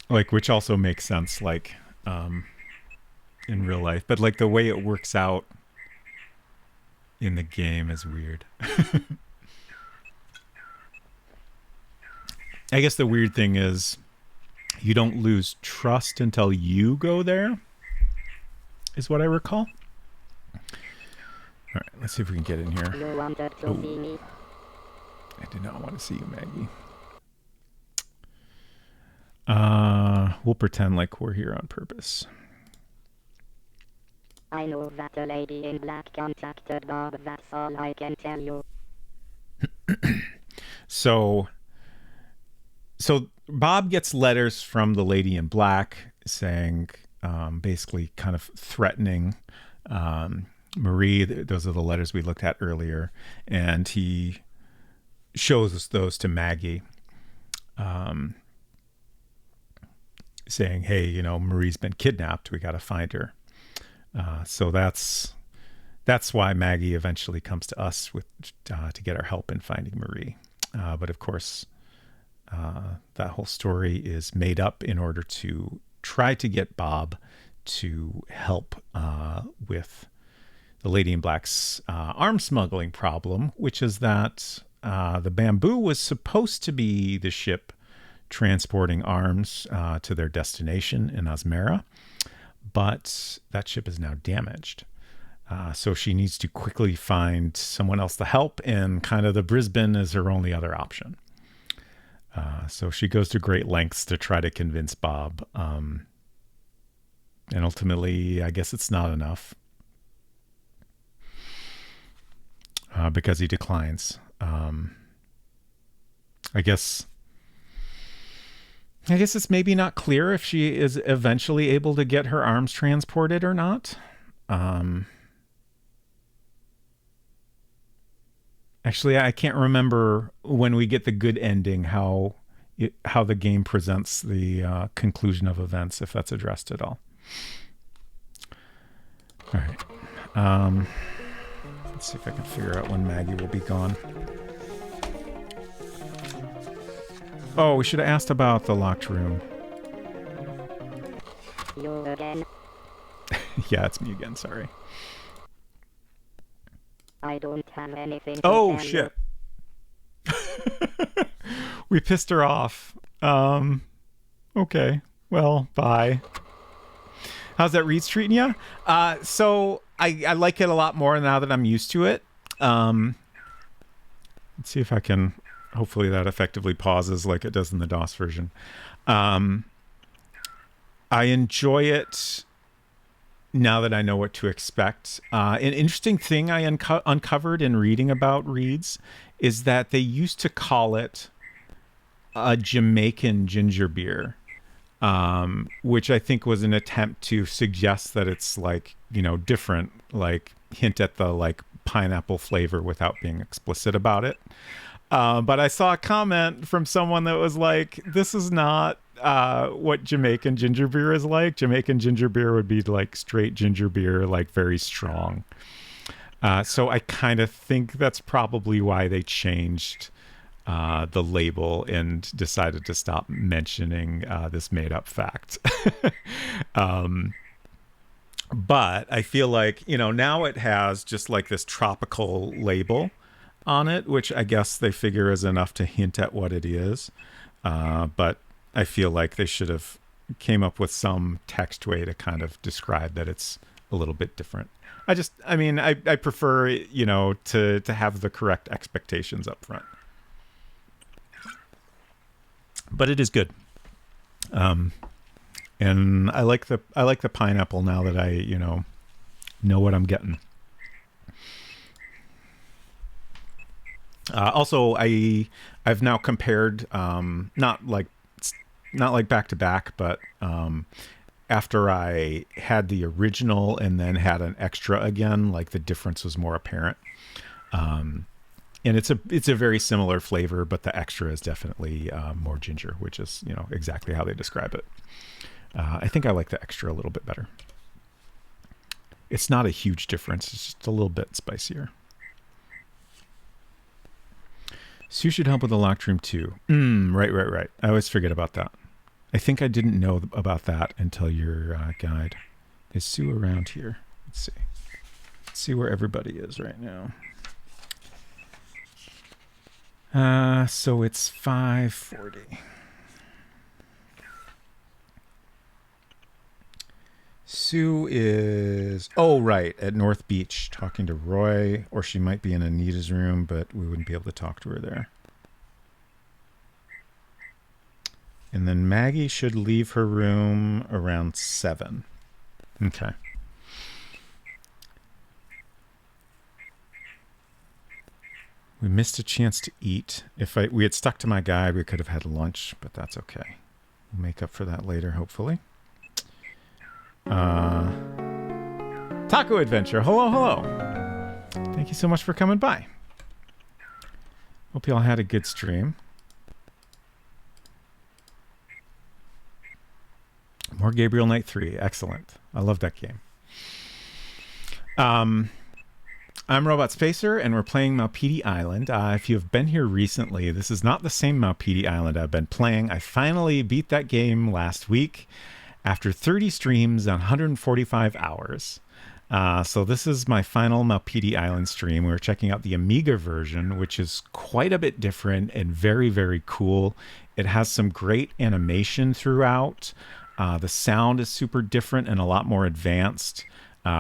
Like, which also makes sense, like, in real life. But, like, the way it works out in the game is weird. I guess the weird thing is you don't lose trust until you go there, is what I recall. All right, let's see if we can get in here. You wanted to see me. I did not want to see you, Maggie. We'll pretend like we're here on purpose. I know that the lady in black contacted Bob. That's all I can tell you. So Bob gets letters from the lady in black saying, basically kind of threatening Marie. Those are the letters we looked at earlier. And he shows those to Maggie, saying, hey, you know, Marie's been kidnapped. We got to find her. So that's why Maggie eventually comes to us with to get our help in finding Marie. But of course, that whole story is made up in order to try to get Bob to help with the Lady in Black's arms smuggling problem, which is that the Bamboo was supposed to be the ship transporting arms to their destination in Osmera, but that ship is now damaged. So she needs to quickly find someone else to help, and kind of the Brisbane is her only other option. So she goes to great lengths to try to convince Bob. And ultimately, I guess it's not enough. Because he declines. I guess it's maybe not clear if she is eventually able to get her arms transported or not. Actually, I can't remember when we get the good ending how the game presents the conclusion of events, if that's addressed at all. All right. Let's see if I can figure out when Maggie will be gone. Oh, we should have asked about the locked room. You again? Yeah, it's me again. Sorry. I don't have anything to Oh, tell shit. We pissed her off. Okay. Well, bye. How's that Reed's treating you? So I like it a lot more now that I'm used to it. Let's see if I can. Hopefully that effectively pauses like it does in the DOS version. I enjoy it now that I know what to expect. An interesting thing I uncovered in reading about Reed's is that they used to call it a Jamaican ginger beer, which I think was an attempt to suggest that it's like, you know, different, like hint at the like pineapple flavor without being explicit about it. But I saw a comment from someone that was like, this is not what Jamaican ginger beer is like. Jamaican ginger beer would be like straight ginger beer, like very strong. So I kind of think that's probably why they changed the label and decided to stop mentioning this made up fact. But I feel like, you know, now it has just like this tropical label on it, which I guess they figure is enough to hint at what it is. But I feel like they should have came up with some text way to kind of describe that it's a little bit different. I prefer, you know, to have the correct expectations up front. But it is good. And I like the pineapple now that I, you know what I'm getting. Also, I've now compared, not like back to back, but after I had the original and then had an extra again, like the difference was more apparent. And it's a very similar flavor, but the extra is definitely more ginger, which is, you know, exactly how they describe it. I think I like the extra a little bit better. It's not a huge difference. It's just a little bit spicier. Sue should help with the locked room too. Right. I always forget about that. I think I didn't know about that until your guide. Is Sue around here? Let's see. Let's see where everybody is right now. So it's 5:40. Sue is, at North Beach talking to Roy, or she might be in Anita's room, but we wouldn't be able to talk to her there. And then Maggie should leave her room around 7. Okay. We missed a chance to eat. If we had stuck to my guide, we could have had lunch, but that's okay. We'll make up for that later, hopefully. Taco Adventure. Hello. Thank you so much for coming by. Hope you all had a good stream. More Gabriel Knight 3. Excellent. I love that game. I'm Robot Spacer, and we're playing Malpidi Island. If you have been here recently, this is not the same Malpidi Island I've been playing. I finally beat that game last week after 30 streams on 145 hours. So this is my final Malpidi Island stream. We're checking out the Amiga version, which is quite a bit different and very, very cool. It has some great animation throughout. The sound is super different and a lot more advanced.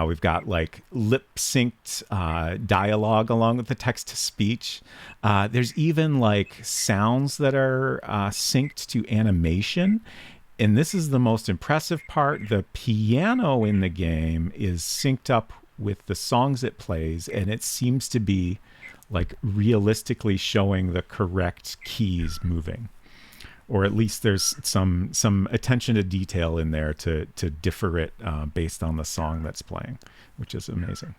We've got like lip synced dialogue along with the text to speech. There's even like sounds that are synced to animation. And this is the most impressive part. The piano in the game is synced up with the songs it plays, and it seems to be like realistically showing the correct keys moving. Or at least there's some attention to detail in there to differ it based on the song that's playing, which is amazing.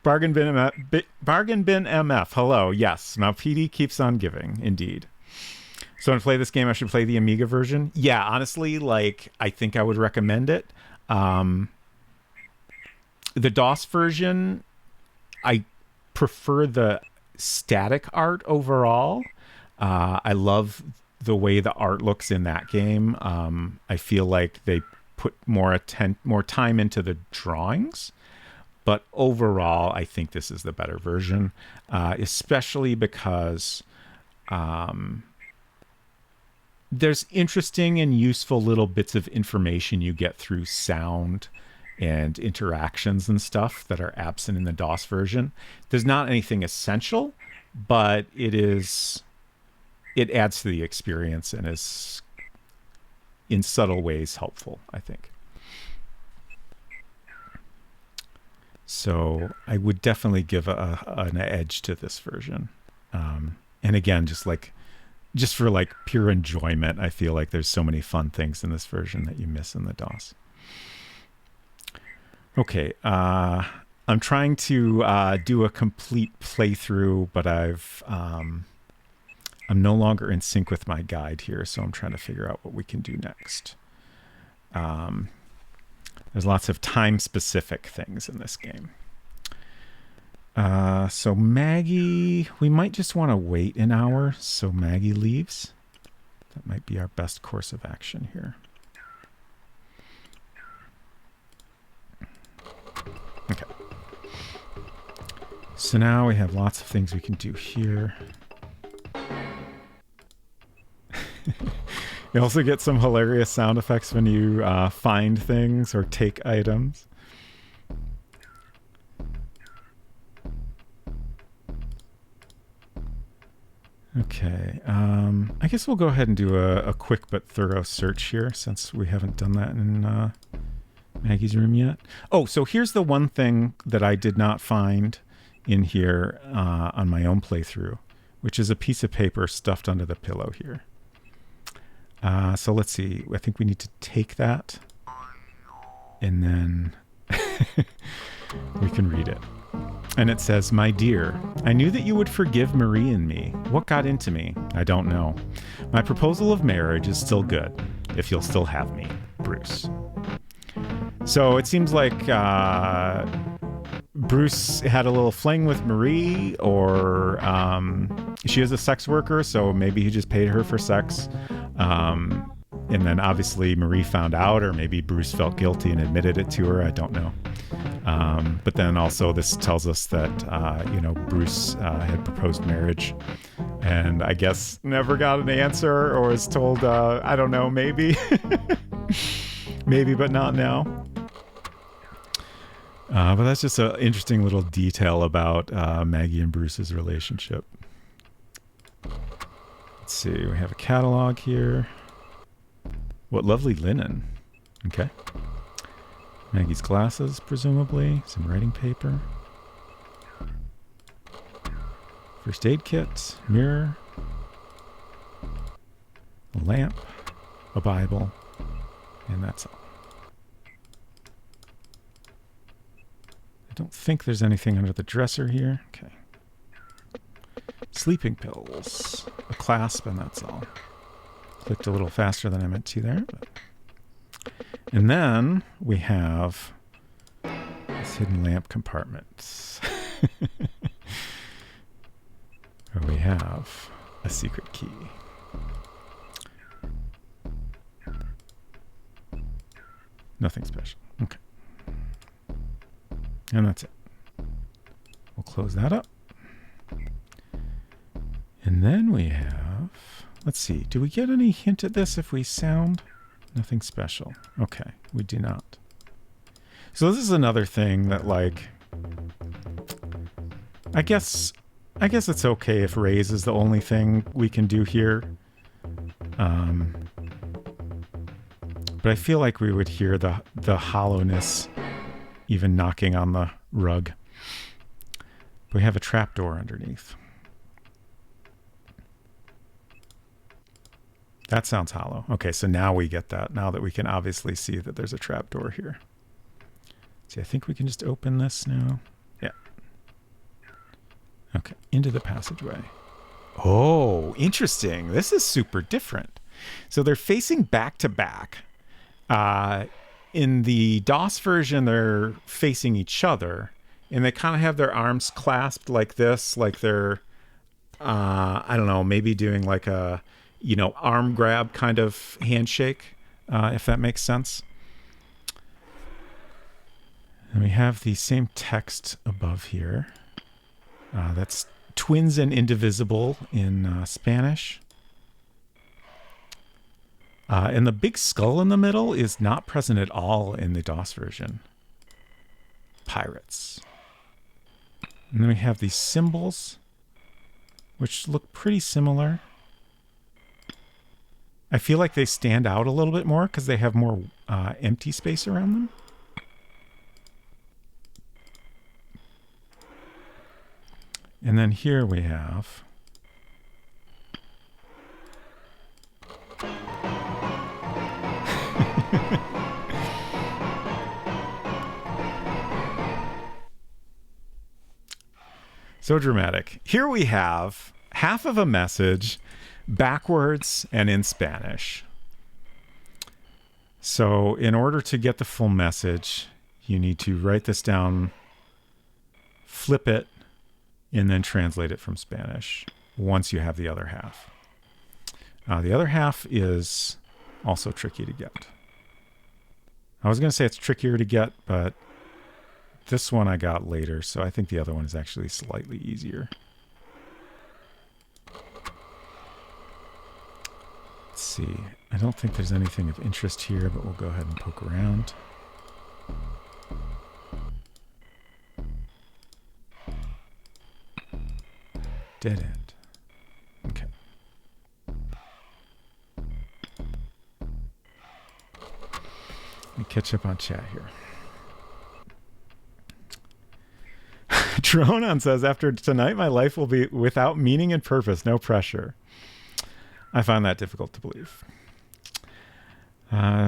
Bargain Bin MF. Hello. Yes, Malpidi keeps on giving. Indeed. So to play this game, I should play the Amiga version. Yeah, honestly, like I think I would recommend it. The DOS version, I prefer the static art overall. I love the way the art looks in that game. I feel like they put more time into the drawings, but overall, I think this is the better version, especially because there's interesting and useful little bits of information you get through sound and interactions and stuff that are absent in the DOS version. There's not anything essential, but it adds to the experience and is in subtle ways helpful, I think. So I would definitely give an edge to this version. And again, just for like pure enjoyment, I feel like there's so many fun things in this version that you miss in the DOS. Okay, I'm trying to do a complete playthrough, but I'm no longer in sync with my guide here, so I'm trying to figure out what we can do next. There's lots of time-specific things in this game. So Maggie, we might just want to wait an hour so Maggie leaves. That might be our best course of action here. Okay. So now we have lots of things we can do here. You also get some hilarious sound effects when you find things or take items. Okay, I guess we'll go ahead and do a quick but thorough search here since we haven't done that in Maggie's room yet. Oh, so here's the one thing that I did not find in here on my own playthrough, which is a piece of paper stuffed under the pillow here. So let's see. I think we need to take that and then we can read it. And it says, "My dear, I knew that you would forgive Marie and me. What got into me? I don't know. My proposal of marriage is still good, if you'll still have me, Bruce." So it seems like Bruce had a little fling with Marie, or she is a sex worker, so maybe he just paid her for sex. And then obviously Marie found out, or maybe Bruce felt guilty and admitted it to her. I don't know. But then also this tells us that, Bruce had proposed marriage and I guess never got an answer, or was told, I don't know, maybe. Maybe, but not now. But that's just an interesting little detail about Maggie and Bruce's relationship. Let's see, we have a catalog here. What lovely linen. Okay. Maggie's glasses, presumably. Some writing paper. First aid kit, mirror, a lamp, a Bible, and that's all. I don't think there's anything under the dresser here. Okay. Sleeping pills, a clasp, and that's all. Clicked a little faster than I meant to there. But. And then we have this hidden lamp compartment. Where we have a secret key. Nothing special. Okay. And that's it. We'll close that up. And then we have, let's see, do we get any hint at this if we sound? Nothing special. Okay, we do not. So this is another thing that, like, I guess it's okay if raise is the only thing we can do here. But I feel like we would hear the hollowness even knocking on the rug. We have a trapdoor underneath. That sounds hollow. Okay, so now we get that. Now that we can obviously see that there's a trapdoor here. See, I think we can just open this now. Yeah. Okay, into the passageway. Oh, interesting. This is super different. So they're facing back to back. In the DOS version, they're facing each other, and they kind of have their arms clasped like this, like they're I don't know, maybe doing like a, arm grab kind of handshake, if that makes sense. And we have the same text above here. That's twins and indivisible in Spanish. And the big skull in the middle is not present at all in the DOS version. Pirates. And then we have these symbols, which look pretty similar. I feel like they stand out a little bit more because they have more empty space around them. And then here we have so dramatic. Here we have half of a message backwards and in Spanish. So in order to get the full message, you need to write this down, flip it, and then translate it from Spanish once you have the other half. The other half is also tricky to get. I was going to say it's trickier to get, but this one I got later, so I think the other one is actually slightly easier. Let's see. I don't think there's anything of interest here, but we'll go ahead and poke around. Dead end. Okay. Let me catch up on chat here. Dronon says, after tonight, my life will be without meaning and purpose, no pressure. I find that difficult to believe.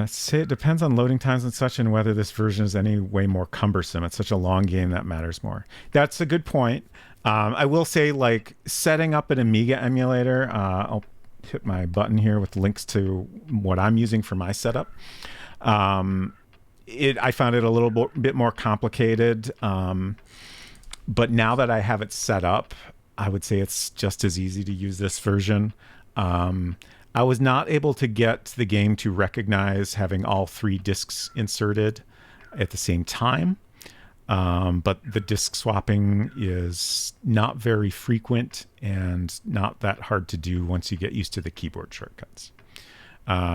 Say it depends on loading times and such, and whether this version is any way more cumbersome. It's such a long game that matters more. That's a good point. I will say, like, setting up an Amiga emulator, I'll hit my button here with links to what I'm using for my setup. I found it a little bit more complicated. But now that I have it set up, I would say it's just as easy to use this version. I was not able to get the game to recognize having all 3 discs inserted at the same time. But the disc swapping is not very frequent and not that hard to do once you get used to the keyboard shortcuts.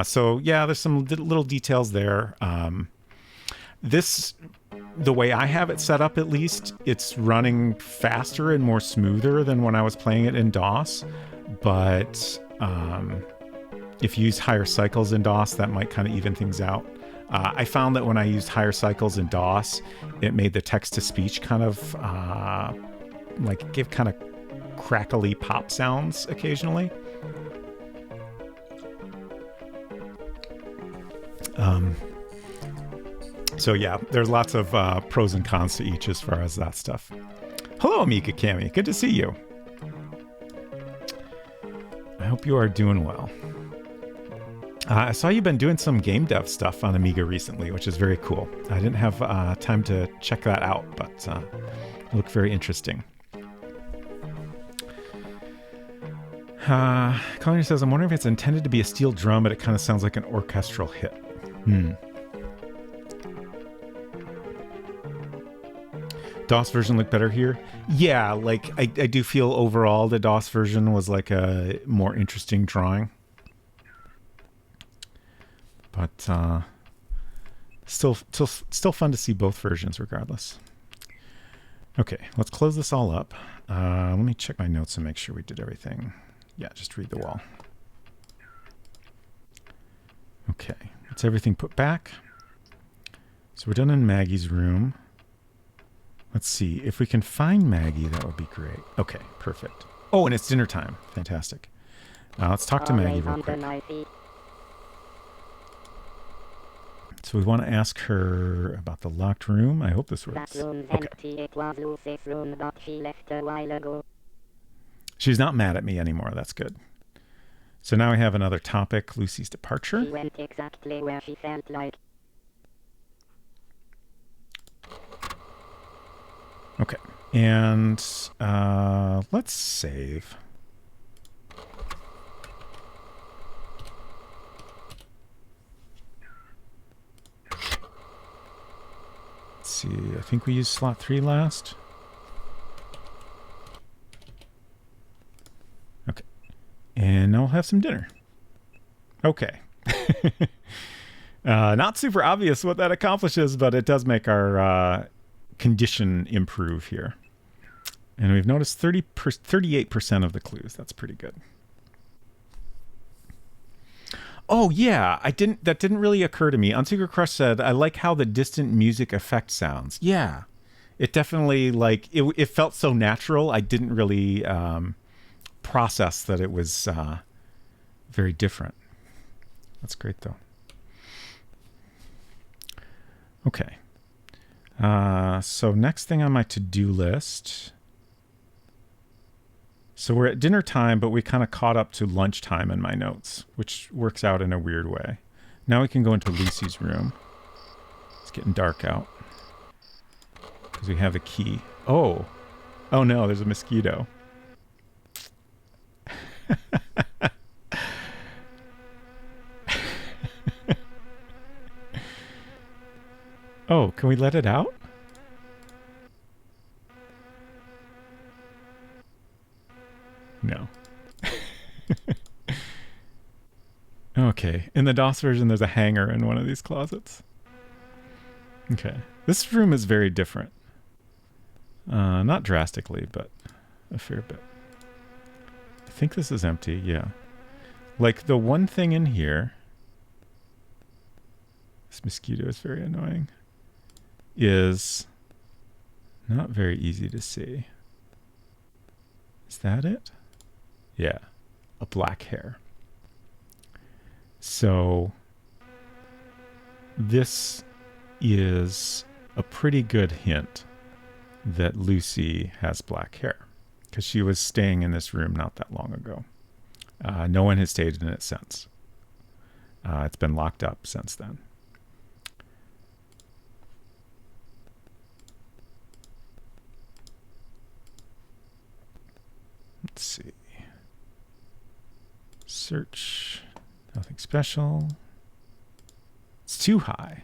So yeah, there's some little details there. The way I have it set up, at least, it's running faster and more smoother than when I was playing it in DOS. But if you use higher cycles in DOS, that might kind of even things out. I found that when I used higher cycles in DOS, it made the text-to-speech kind of give kind of crackly pop sounds occasionally. So yeah, there's lots of pros and cons to each as far as that stuff. Hello, Amiga Cami. Good to see you. I hope you are doing well. I saw you've been doing some game dev stuff on Amiga recently, which is very cool. I didn't have time to check that out, but it looked very interesting. Collier says, I'm wondering if it's intended to be a steel drum, but it kind of sounds like an orchestral hit. DOS version looked better here. Yeah, like I do feel overall the DOS version was like a more interesting drawing. But still fun to see both versions regardless. Okay, let's close this all up. Let me check my notes and make sure we did everything. Yeah, just read the wall. Okay, that's everything put back. So we're done in Maggie's room. Let's see. If we can find Maggie, that would be great. Okay, perfect. Oh, and it's dinner time. Fantastic. Let's talk to Maggie real quick. So we want to ask her about the locked room. I hope this works. That room's empty. It was Lucy's room, but she left a while ago. She's not mad at me anymore. That's good. So now we have another topic, Lucy's departure. She went exactly where she felt like. Okay, and let's save. see. I think we used slot 3 last. Okay. And now we'll have some dinner. Okay. Not super obvious what that accomplishes, but it does make our condition improve here. And we've noticed 38% of the clues. That's pretty good. Oh yeah, that didn't really occur to me. Unsecret Crush said, I like how the distant music effect sounds. Yeah. It definitely, like, it felt so natural. I didn't really process that it was very different. That's great though. Okay. So next thing on my to-do list. So we're at dinner time, but we kind of caught up to lunchtime in my notes, which works out in a weird way. Now we can go into Lucy's room. It's getting dark out. Because we have a key. Oh. Oh no, there's a mosquito. Oh, can we let it out? No. Okay. In the DOS version, there's a hanger in one of these closets. Okay. This room is very different. Not drastically, but a fair bit. I think this is empty, yeah. Like, the one thing in here... This mosquito is very annoying. Is not very easy to see. Is that it? Yeah, a black hair. So this is a pretty good hint that Lucy has black hair because she was staying in this room not that long ago. No one has stayed in it since. It's been locked up since then. Let's see. Search. Nothing special. It's too high.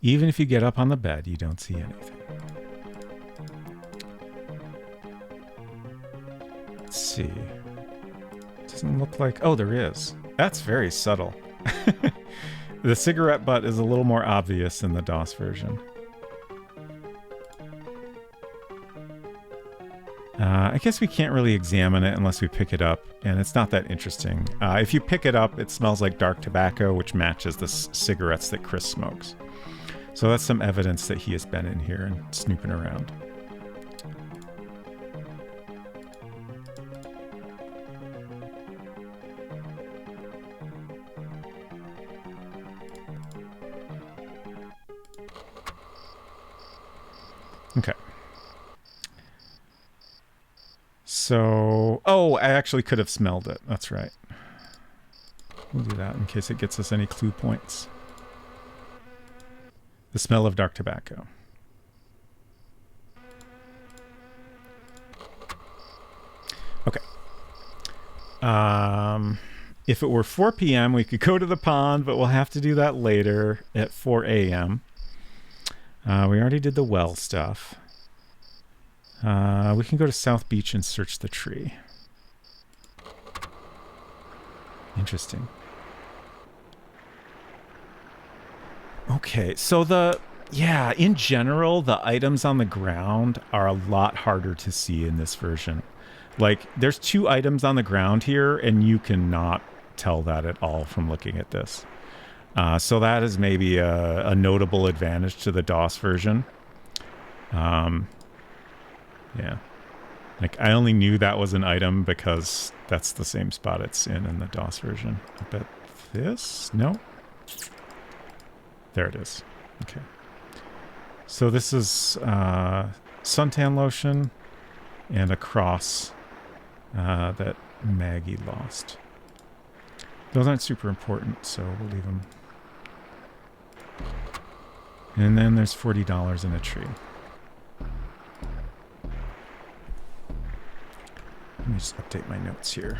Even if you get up on the bed, you don't see anything. Let's see. Doesn't look like... Oh, there is. That's very subtle. The cigarette butt is a little more obvious in the DOS version. I guess we can't really examine it unless we pick it up, and it's not that interesting. If you pick it up, it smells like dark tobacco, which matches the cigarettes that Chris smokes. So that's some evidence that he has been in here and snooping around. Okay. So, oh, I actually could have smelled it. That's right. We'll do that in case it gets us any clue points. The smell of dark tobacco. Okay. If it were 4 p.m., we could go to the pond, but we'll have to do that later at 4 a.m. We already did the well stuff. We can go to South Beach and search the tree. Interesting. Okay, so in general, the items on the ground are a lot harder to see in this version. Like, there's 2 items on the ground here, and you cannot tell that at all from looking at this. So that is maybe a notable advantage to the DOS version. Yeah. Like, I only knew that was an item because that's the same spot it's in the DOS version. I bet this? No? There it is. Okay. So this is suntan lotion and a cross that Maggie lost. Those aren't super important, so we'll leave them. And then there's $40 in a tree. Let me just update my notes here.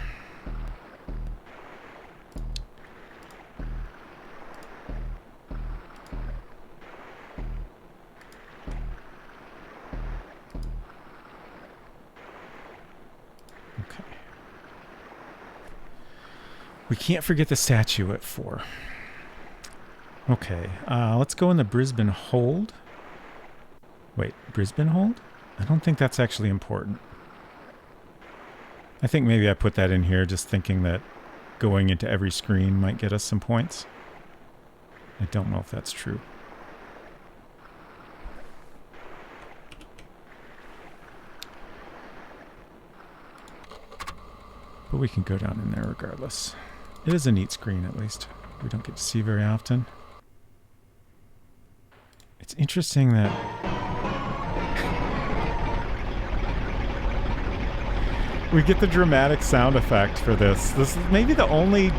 We can't forget the statue at 4. Okay, let's go in the Brisbane hold. Wait, Brisbane hold? I don't think that's actually important. I think maybe I put that in here just thinking that going into every screen might get us some points. I don't know if that's true. But we can go down in there regardless. It is a neat screen, at least. We don't get to see very often. It's interesting that... we get the dramatic sound effect for this. This is maybe the only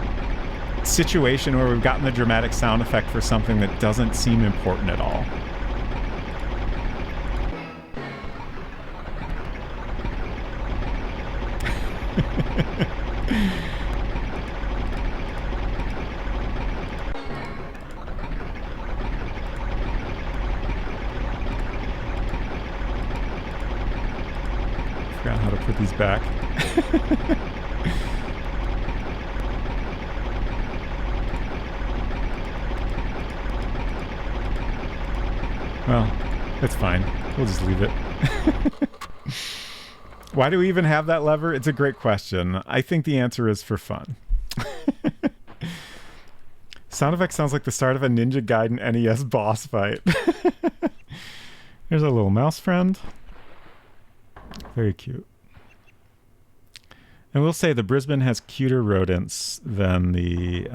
situation where we've gotten the dramatic sound effect for something that doesn't seem important at all. Forgot how to put these back. Well, it's fine. We'll just leave it. Why do we even have that lever? It's a great question. I think the answer is for fun. Sound effect sounds like the start of a Ninja Gaiden NES boss fight. There's a little mouse friend. Very cute. And we'll say the Brisbane has cuter rodents than the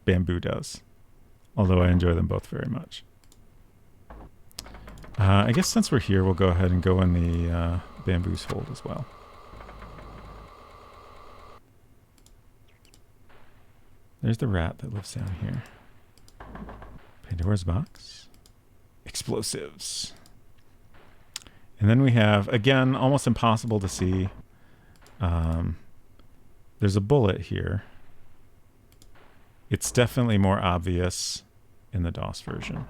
Bamboo does. Although I enjoy them both very much. I guess since we're here, we'll go ahead and go in the Bamboo's hold as well. There's the rat that lives down here. Pandora's box. Explosives. And then we have, again, almost impossible to see. There's a bullet here. It's definitely more obvious in the DOS version.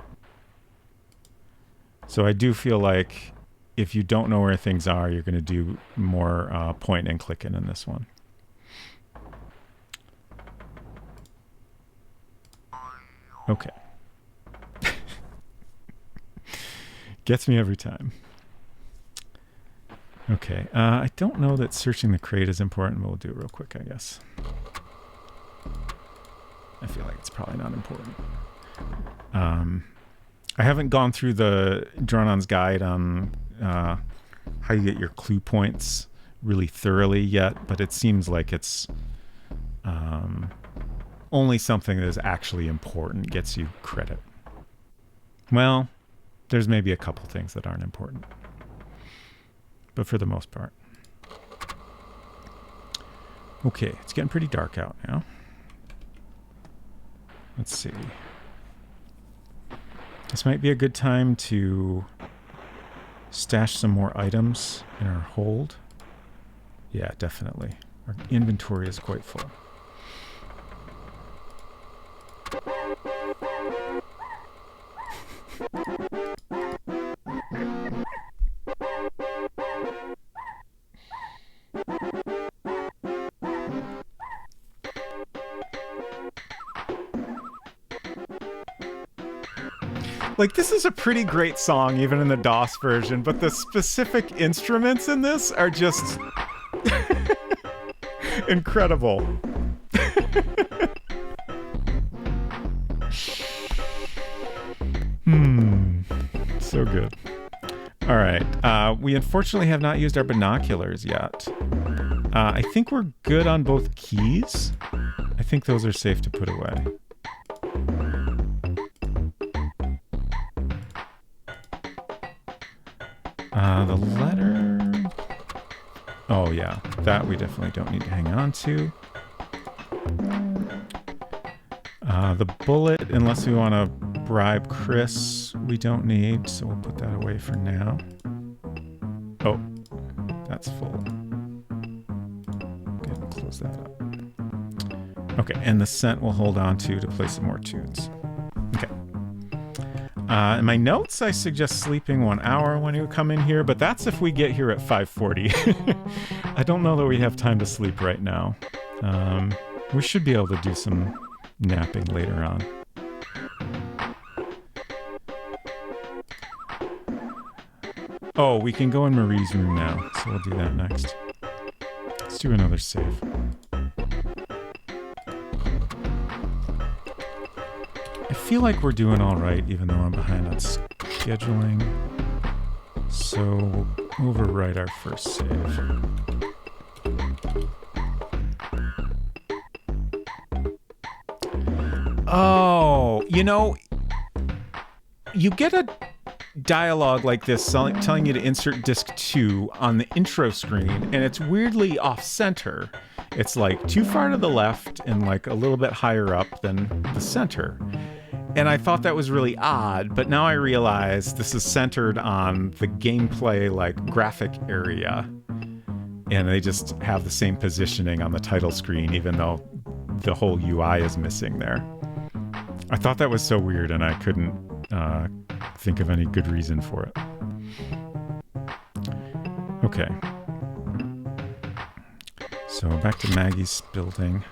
So I do feel like if you don't know where things are, you're going to do more point and clicking in this one. Okay. Gets me every time. Okay, I don't know that searching the crate is important, but we'll do it real quick, I guess. I feel like it's probably not important. I haven't gone through the Drawn-On's guide on how you get your clue points really thoroughly yet, but it seems like it's only something that is actually important gets you credit. Well, there's maybe a couple things that aren't important. But for the most part. Okay, it's getting pretty dark out now. Let's see. This might be a good time to stash some more items in our hold. Yeah, definitely. Our inventory is quite full. Like, this is a pretty great song, even in the DOS version, but the specific instruments in this are just incredible. So good. All right. We unfortunately have not used our binoculars yet. I think we're good on both keys. I think those are safe to put away. The letter... Oh, yeah. That we definitely don't need to hang on to. The bullet, unless we want to bribe Chris, we don't need, so we'll put that away for now. Oh, that's full. Go ahead and close that up. Okay, and the scent we'll hold on to play some more tunes. Okay. In my notes, I suggest sleeping 1 hour when you come in here, but that's if we get here at 5:40. I don't know that we have time to sleep right now. We should be able to do some napping later on. Oh, we can go in Marie's room now, so we'll do that next. Let's do another save. I feel like we're doing all right, even though I'm behind on scheduling. So we'll overwrite our first save. Oh, you know, you get a dialogue like this telling you to insert disc 2 on the intro screen, and it's weirdly off-center. It's like too far to the left and like a little bit higher up than the center. And I thought that was really odd, but now I realize this is centered on the gameplay, like, graphic area. And they just have the same positioning on the title screen, even though the whole UI is missing there. I thought that was so weird, and I couldn't think of any good reason for it. Okay. So back to Maggie's building.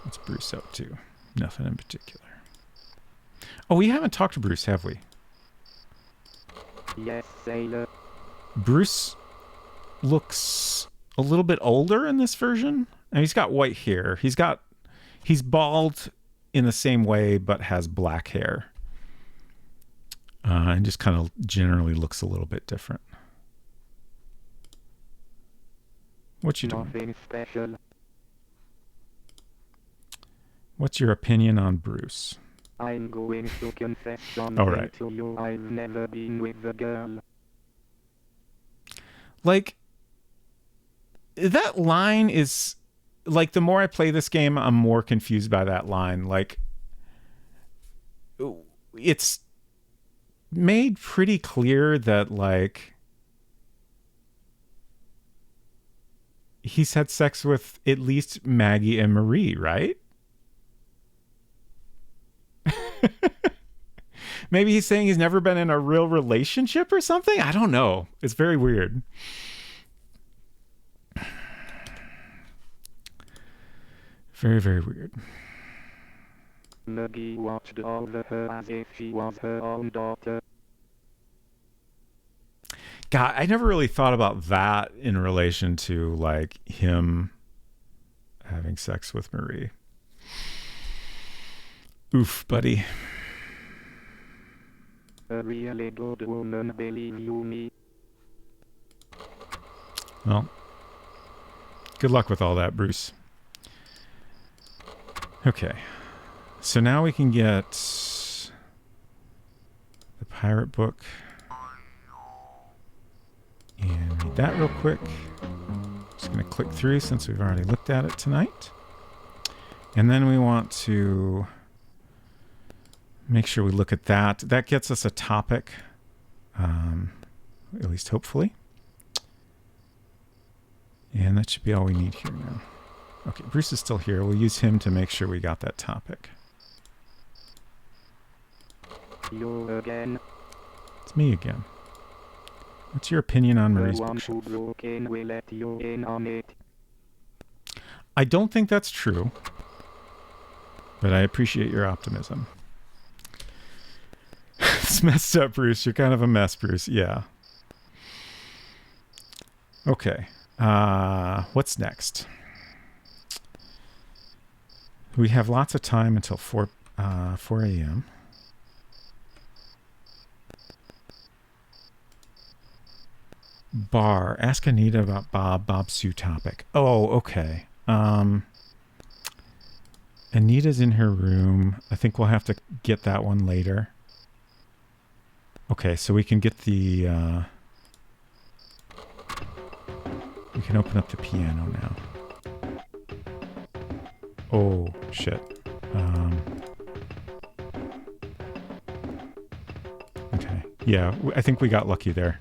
What's Bruce up to? Nothing in particular. Oh, we haven't talked to Bruce, have we? Yes, sailor. Bruce looks a little bit older in this version. And he's got white hair. He's bald in the same way, but has black hair. And just kind of generally looks a little bit different. What you doing? Nothing special. What's your opinion on Bruce? I'm going to confess something All right. to you. I've never been with a girl. Like, that line is... Like, the more I play this game, I'm more confused by that line. Like, it's made pretty clear that, like, he's had sex with at least Maggie and Marie, right? Maybe he's saying he's never been in a real relationship or something? I don't know. It's very weird. Very, very weird. Maggie watched over her as if she was her own daughter. God, I never really thought about that in relation to, like, him having sex with Marie. Oof, buddy. A really good woman, believe you me. Well, good luck with all that, Bruce. Okay. So now we can get the pirate book. And read that real quick. Just going to click through since we've already looked at it tonight. And then we want to make sure we look at that. That gets us a topic, at least hopefully. And that should be all we need here now. Okay, Bruce is still here. We'll use him to make sure we got that topic. You again. It's me again. What's your opinion on Marie's The one bookshelf? who broke in will let you in on it. I don't think that's true, but I appreciate your optimism. It's messed up, Bruce. You're kind of a mess, Bruce. Yeah. Okay. What's next? We have lots of time until 4 a.m. Bar. Ask Anita about Bob Sue topic. Oh, okay. Anita's in her room. I think we'll have to get that one later. Okay, so we can get the... we can open up the piano now. Oh, shit. Okay. Yeah, I think we got lucky there.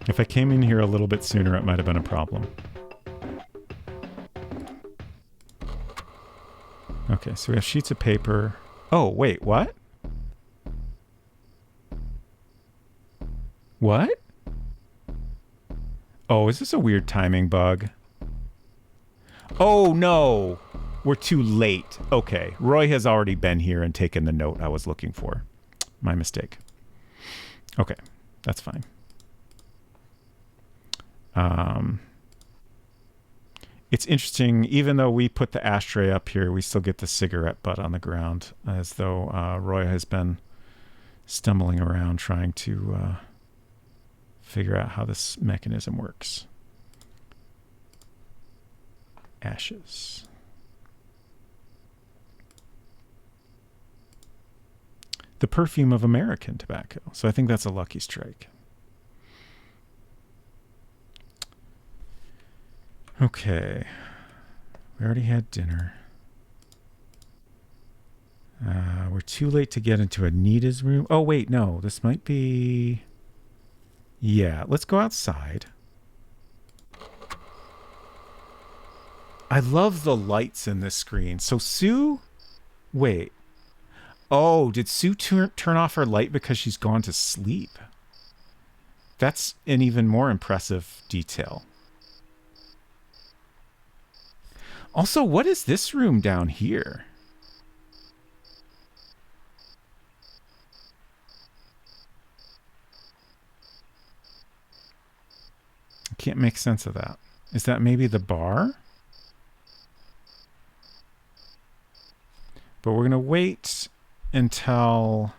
If I came in here a little bit sooner, it might have been a problem. Okay, so we have sheets of paper. Oh, wait, what? What? Oh, is this a weird timing bug? Oh, no. We're too late. Okay. Roy has already been here and taken the note I was looking for. My mistake. Okay. That's fine. It's interesting, even though we put the ashtray up here, we still get the cigarette butt on the ground, as though Roy has been stumbling around trying to figure out how this mechanism works. Ashes. The perfume of American tobacco. So I think that's a lucky strike. Okay. We already had dinner. We're too late to get into Anita's room. Oh, wait, no. This might be... Yeah, let's go outside. I love the lights in this screen. So Sue... Wait. Oh, did Sue turn off her light because she's gone to sleep? That's an even more impressive detail. Also, what is this room down here? I can't make sense of that. Is that maybe the bar? But we're going to wait until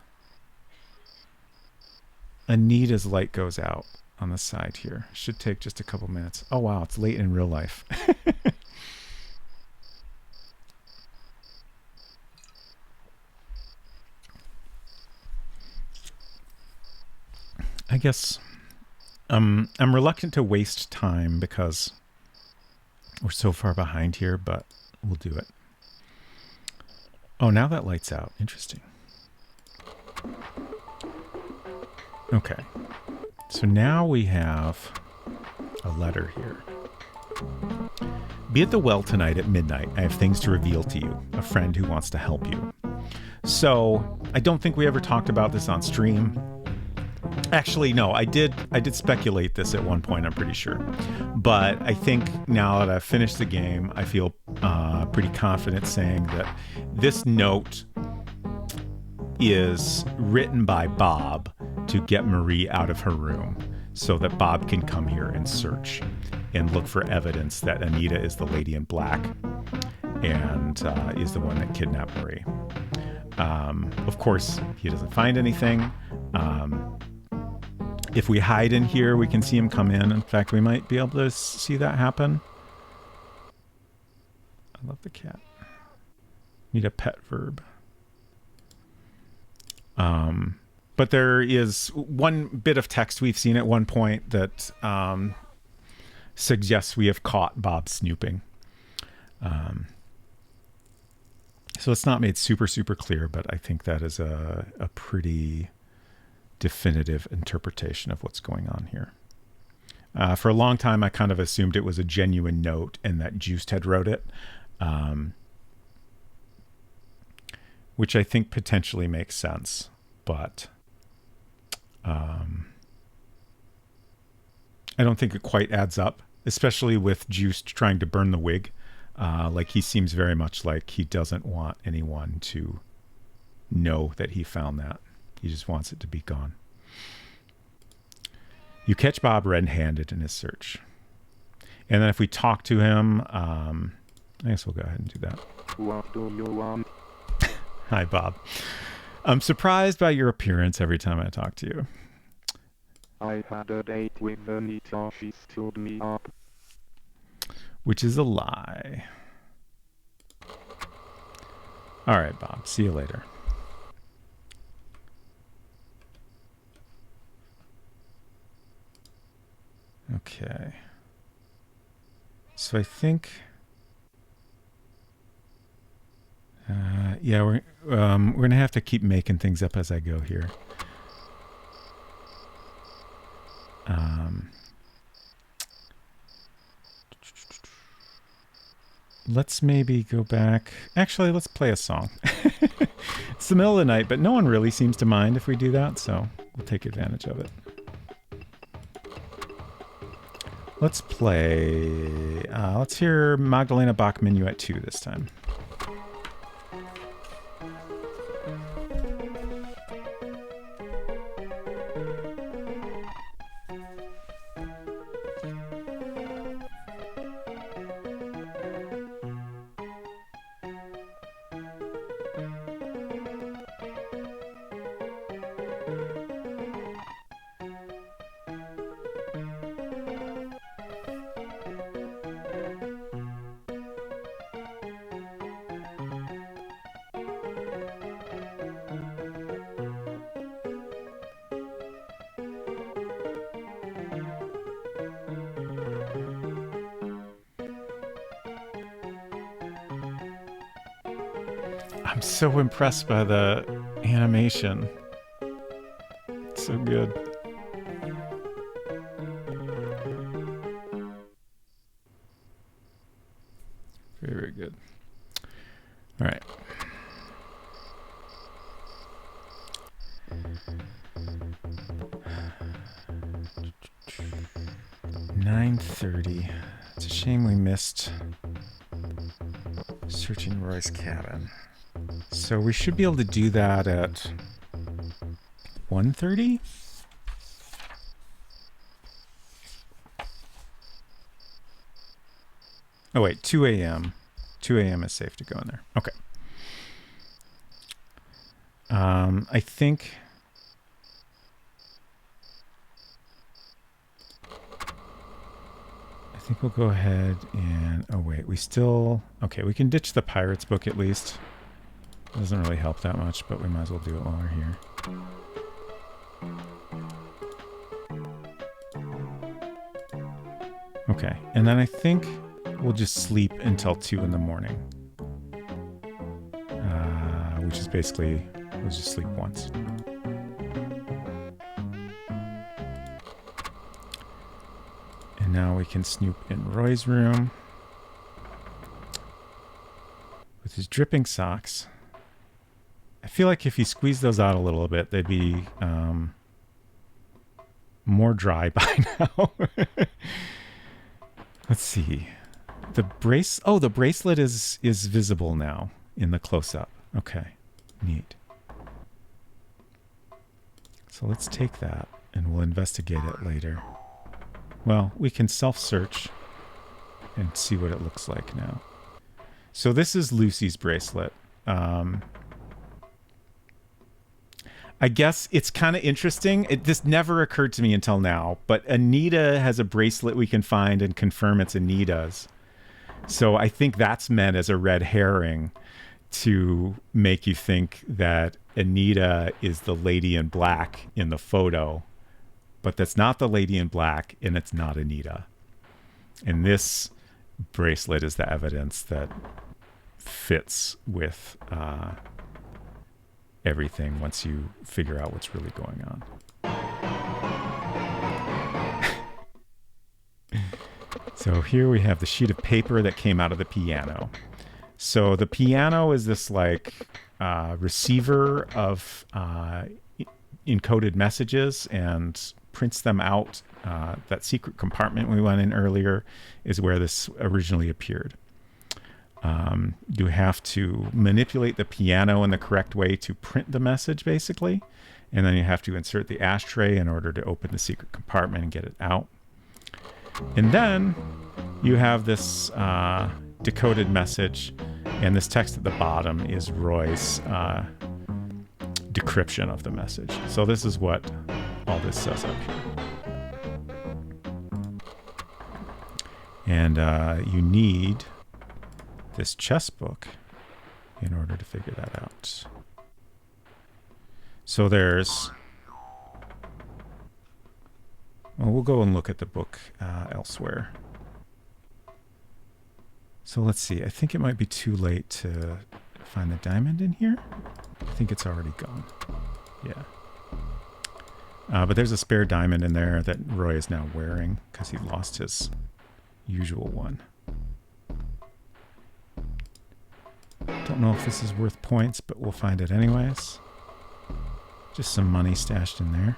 Anita's light goes out on the side here. Should take just a couple minutes. Oh, wow. It's late in real life. I guess I'm reluctant to waste time because we're so far behind here, but we'll do it. Oh, now that light's out. Interesting. Okay. So now we have a letter here. Be at the well tonight at midnight. I have things to reveal to you. A friend who wants to help you. So I don't think we ever talked about this on stream. Actually, no, I did speculate this at one point, I'm pretty sure. But I think now that I've finished the game, I feel pretty confident saying that this note is written by Bob to get Marie out of her room so that Bob can come here and search and look for evidence that Anita is the lady in black and is the one that kidnapped Marie. Of course, he doesn't find anything. If we hide in here, we can see him come in. In fact, we might be able to see that happen. I love the cat. Need a pet verb. But there is one bit of text we've seen at one point that suggests we have caught Bob snooping. So it's not made super, super clear, but I think that is a pretty definitive interpretation of what's going on here. For a long time, I kind of assumed it was a genuine note and that Joost had wrote it, which I think potentially makes sense, but I don't think it quite adds up, especially with Joost trying to burn the wig. Like he seems very much like he doesn't want anyone to know that he found that. He just wants it to be gone. You catch Bob red-handed in his search. And then if we talk to him, I guess we'll go ahead and do that. What do you want? Hi, Bob. I'm surprised by your appearance every time I talk to you. I had a date with Anita. She stood me up. Which is a lie. All right, Bob. See you later. Okay. So I think... yeah, we're going to have to keep making things up as I go here. Let's maybe go back. Actually, let's play a song. It's the middle of the night, but no one really seems to mind if we do that, so we'll take advantage of it. Let's play... let's hear Magdalena Bach Minuet 2 this time. I'm so impressed by the animation. It's so good. Very, very good. All right. $9:30. It's a shame we missed searching Roy's cabin. So we should be able to do that at 1:30? Oh wait, 2 a.m. 2 a.m. is safe to go in there. Okay. I think... we'll go ahead and... Oh wait, we still... Okay, we can ditch the Pirates book at least. Doesn't really help that much, but we might as well do it while we're here. Okay, and then I think we'll just sleep until 2 in the morning. Which is basically, we'll just sleep once. And now we can snoop in Roy's room with his dripping socks. I feel like if you squeeze those out a little bit, they'd be more dry by now. Let's see. The bracelet is visible now in the close-up. Okay, neat. So let's take that and we'll investigate it later. Well, we can self-search and see what it looks like now. So this is Lucy's bracelet. I guess it's kind of interesting. This never occurred to me until now, but Anita has a bracelet we can find and confirm it's Anita's. So I think that's meant as a red herring to make you think that Anita is the lady in black in the photo, but that's not the lady in black and it's not Anita. And this bracelet is the evidence that fits with everything once you figure out what's really going on. So here we have the sheet of paper that came out of the piano. So the piano is this like receiver of encoded messages and prints them out. That secret compartment we went in earlier is where this originally appeared. You have to manipulate the piano in the correct way to print the message, basically. And then you have to insert the ashtray in order to open the secret compartment and get it out. And then you have this decoded message, and this text at the bottom is Roy's decryption of the message. So this is what all this says up here. And you need this chess book in order to figure that out. So there's... Well, we'll go and look at the book elsewhere. So let's see. I think it might be too late to find the diamond in here. I think it's already gone. Yeah. But there's a spare diamond in there that Roy is now wearing because he lost his usual one. Don't know if this is worth points, but we'll find it anyways. Just some money stashed in there.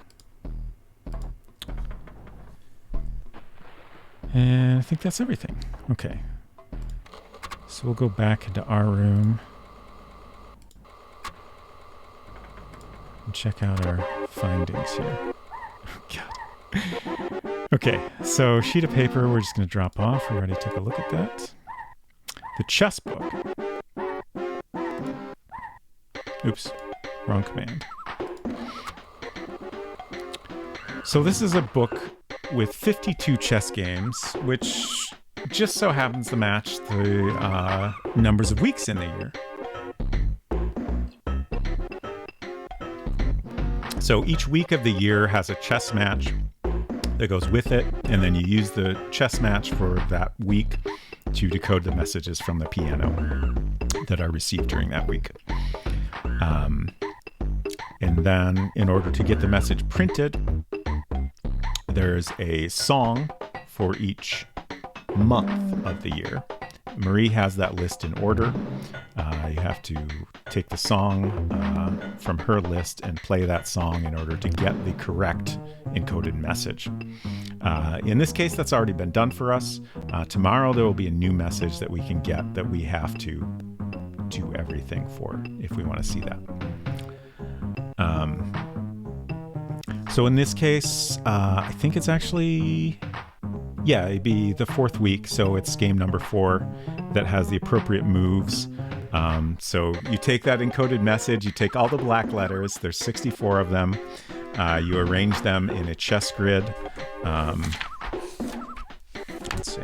And I think that's everything. Okay. So we'll go back into our room and check out our findings here. God. Okay, so sheet of paper we're just going to drop off. We already took a look at that. The chess book. Oops, wrong command. So this is a book with 52 chess games, which just so happens to match the numbers of weeks in the year. So each week of the year has a chess match that goes with it, and then you use the chess match for that week to decode the messages from the piano that are received during that week. And then in order to get the message printed, there's a song for each month of the year. Marie has that list in order. You have to take the song from her list and play that song in order to get the correct encoded message. In this case, that's already been done for us. Tomorrow, there will be a new message that we can get that we have to do everything for if we want to see that. So in this case, I think it's actually, yeah, it'd be the fourth week. So it's game number 4 that has the appropriate moves. So you take that encoded message, you take all the black letters, there's 64 of them, you arrange them in a chess grid. Let's see.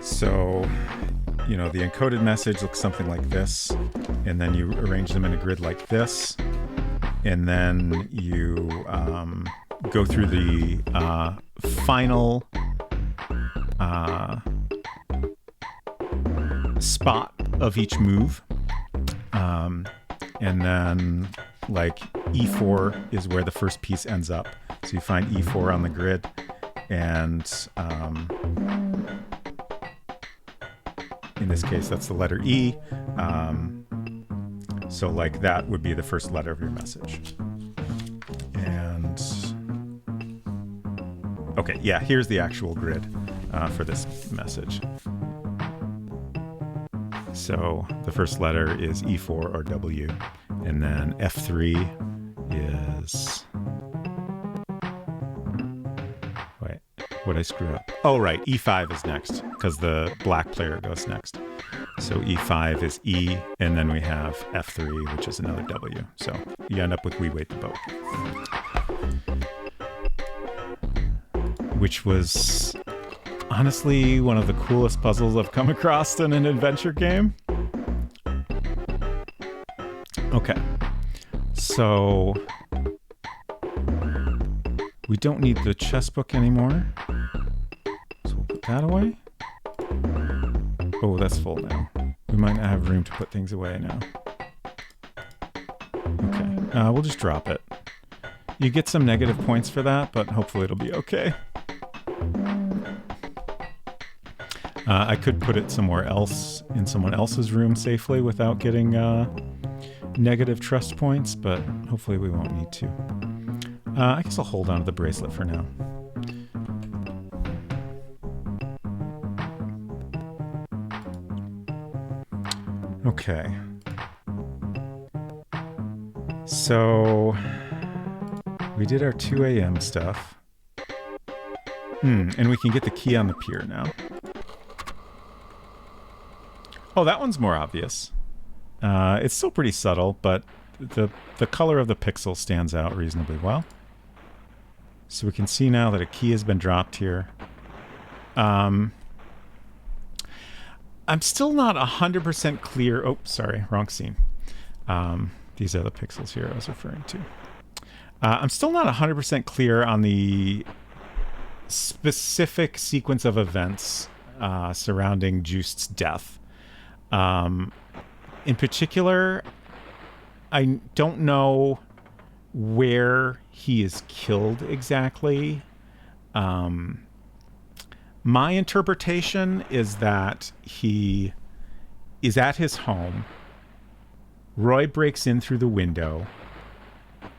So, you know, the encoded message looks something like this, and then you arrange them in a grid like this, and then you go through the final spot of each move, and then like E4 is where the first piece ends up. So you find E4 on the grid, and in this case that's the letter E. So like that would be the first letter of your message. And okay, yeah, here's the actual grid for this message. So the first letter is E4 or W, and then F3 is... Wait, what did I screw up? Oh, right, E5 is next, because the black player goes next. So E5 is E, and then we have F3, which is another W. So you end up with We Wait the Boat. Which was honestly one of the coolest puzzles I've come across in an adventure game. Okay, so we don't need the chess book anymore. So we'll put that away. Oh, that's full now. We might not have room to put things away now. Okay, we'll just drop it. You get some negative points for that, but hopefully it'll be okay. I could put it somewhere else in someone else's room safely without getting negative trust points, but hopefully we won't need to. I guess I'll hold on to the bracelet for now. Okay. So we did our 2 a.m. stuff. And we can get the key on the pier now. Oh, that one's more obvious. It's still pretty subtle, but the color of the pixel stands out reasonably well. So we can see now that a key has been dropped here. I'm still not 100% clear. Oh, sorry, wrong scene. These are the pixels here I was referring to. I'm still not 100% clear on the specific sequence of events surrounding Just's death. In particular, I don't know where he is killed exactly. My interpretation is that he is at his home. Roy breaks in through the window,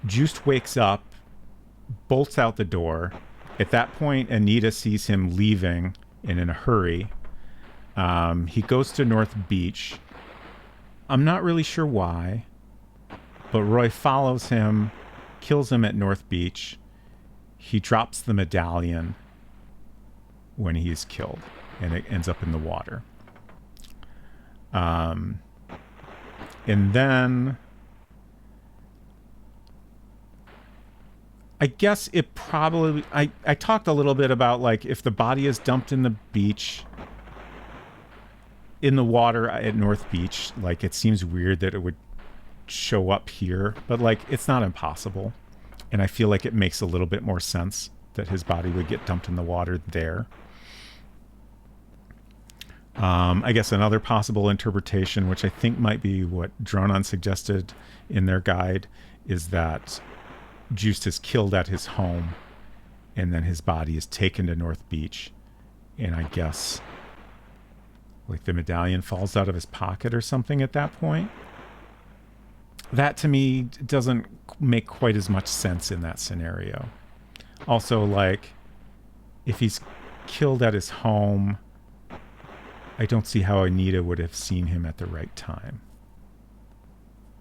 Juiced wakes up, bolts out the door. At that point, Anita sees him leaving and in a hurry. He goes to North Beach. I'm not really sure why, but Roy follows him, kills him at North Beach. He drops the medallion when he is killed, and it ends up in the water. And then I guess it probably... I talked a little bit about, like, if the body is dumped in the beach, in the water at North Beach, like, it seems weird that it would show up here, but, like, it's not impossible. And I feel like it makes a little bit more sense that his body would get dumped in the water there. I guess another possible interpretation, which I think might be what Dronon suggested in their guide, is that Juiced is killed at his home, and then his body is taken to North Beach, and I guess like the medallion falls out of his pocket or something at that point. That to me doesn't make quite as much sense in that scenario. Also, like, if he's killed at his home, I don't see how Anita would have seen him at the right time.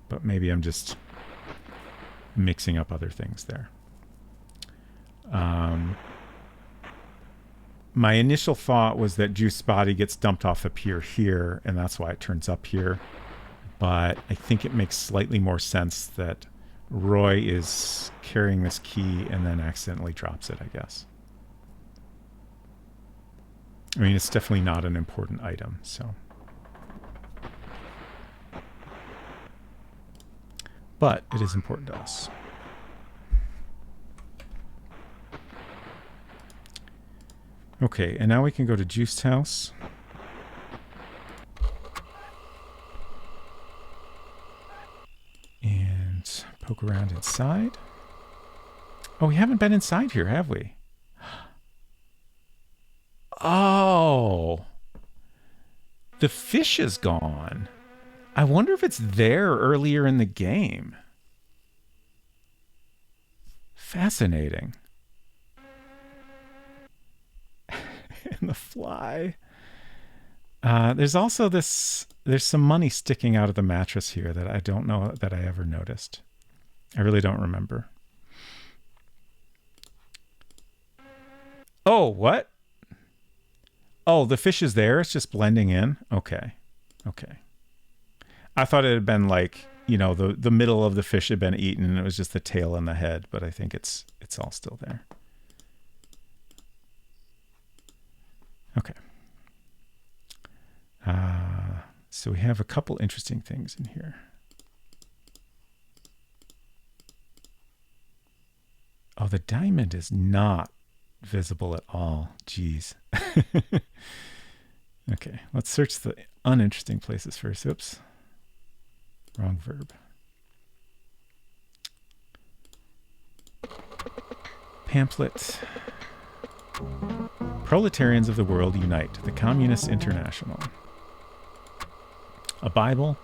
But maybe I'm just mixing up other things there. My initial thought was that Juice's body gets dumped off a pier here, and that's why it turns up here. But I think it makes slightly more sense that Roy is carrying this key and then accidentally drops it, I guess. I mean, it's definitely not an important item, so. But it is important to us. Okay, and now we can go to Juiced house. And poke around inside. Oh, we haven't been inside here, have we? Oh, the fish is gone. I wonder if it's there earlier in the game. Fascinating. And the fly. There's also this, there's some money sticking out of the mattress here that I don't know that I ever noticed. I really don't remember. Oh, what? Oh, the fish is there. It's just blending in. Okay. Okay. I thought it had been like, you know, the middle of the fish had been eaten and it was just the tail and the head, but I think it's all still there. Okay. So we have a couple interesting things in here. Oh, the diamond is not visible at all. Jeez. Okay, let's search the uninteresting places first. Oops. Wrong verb. Pamphlet. Proletarians of the World Unite. The Communist International. A Bible,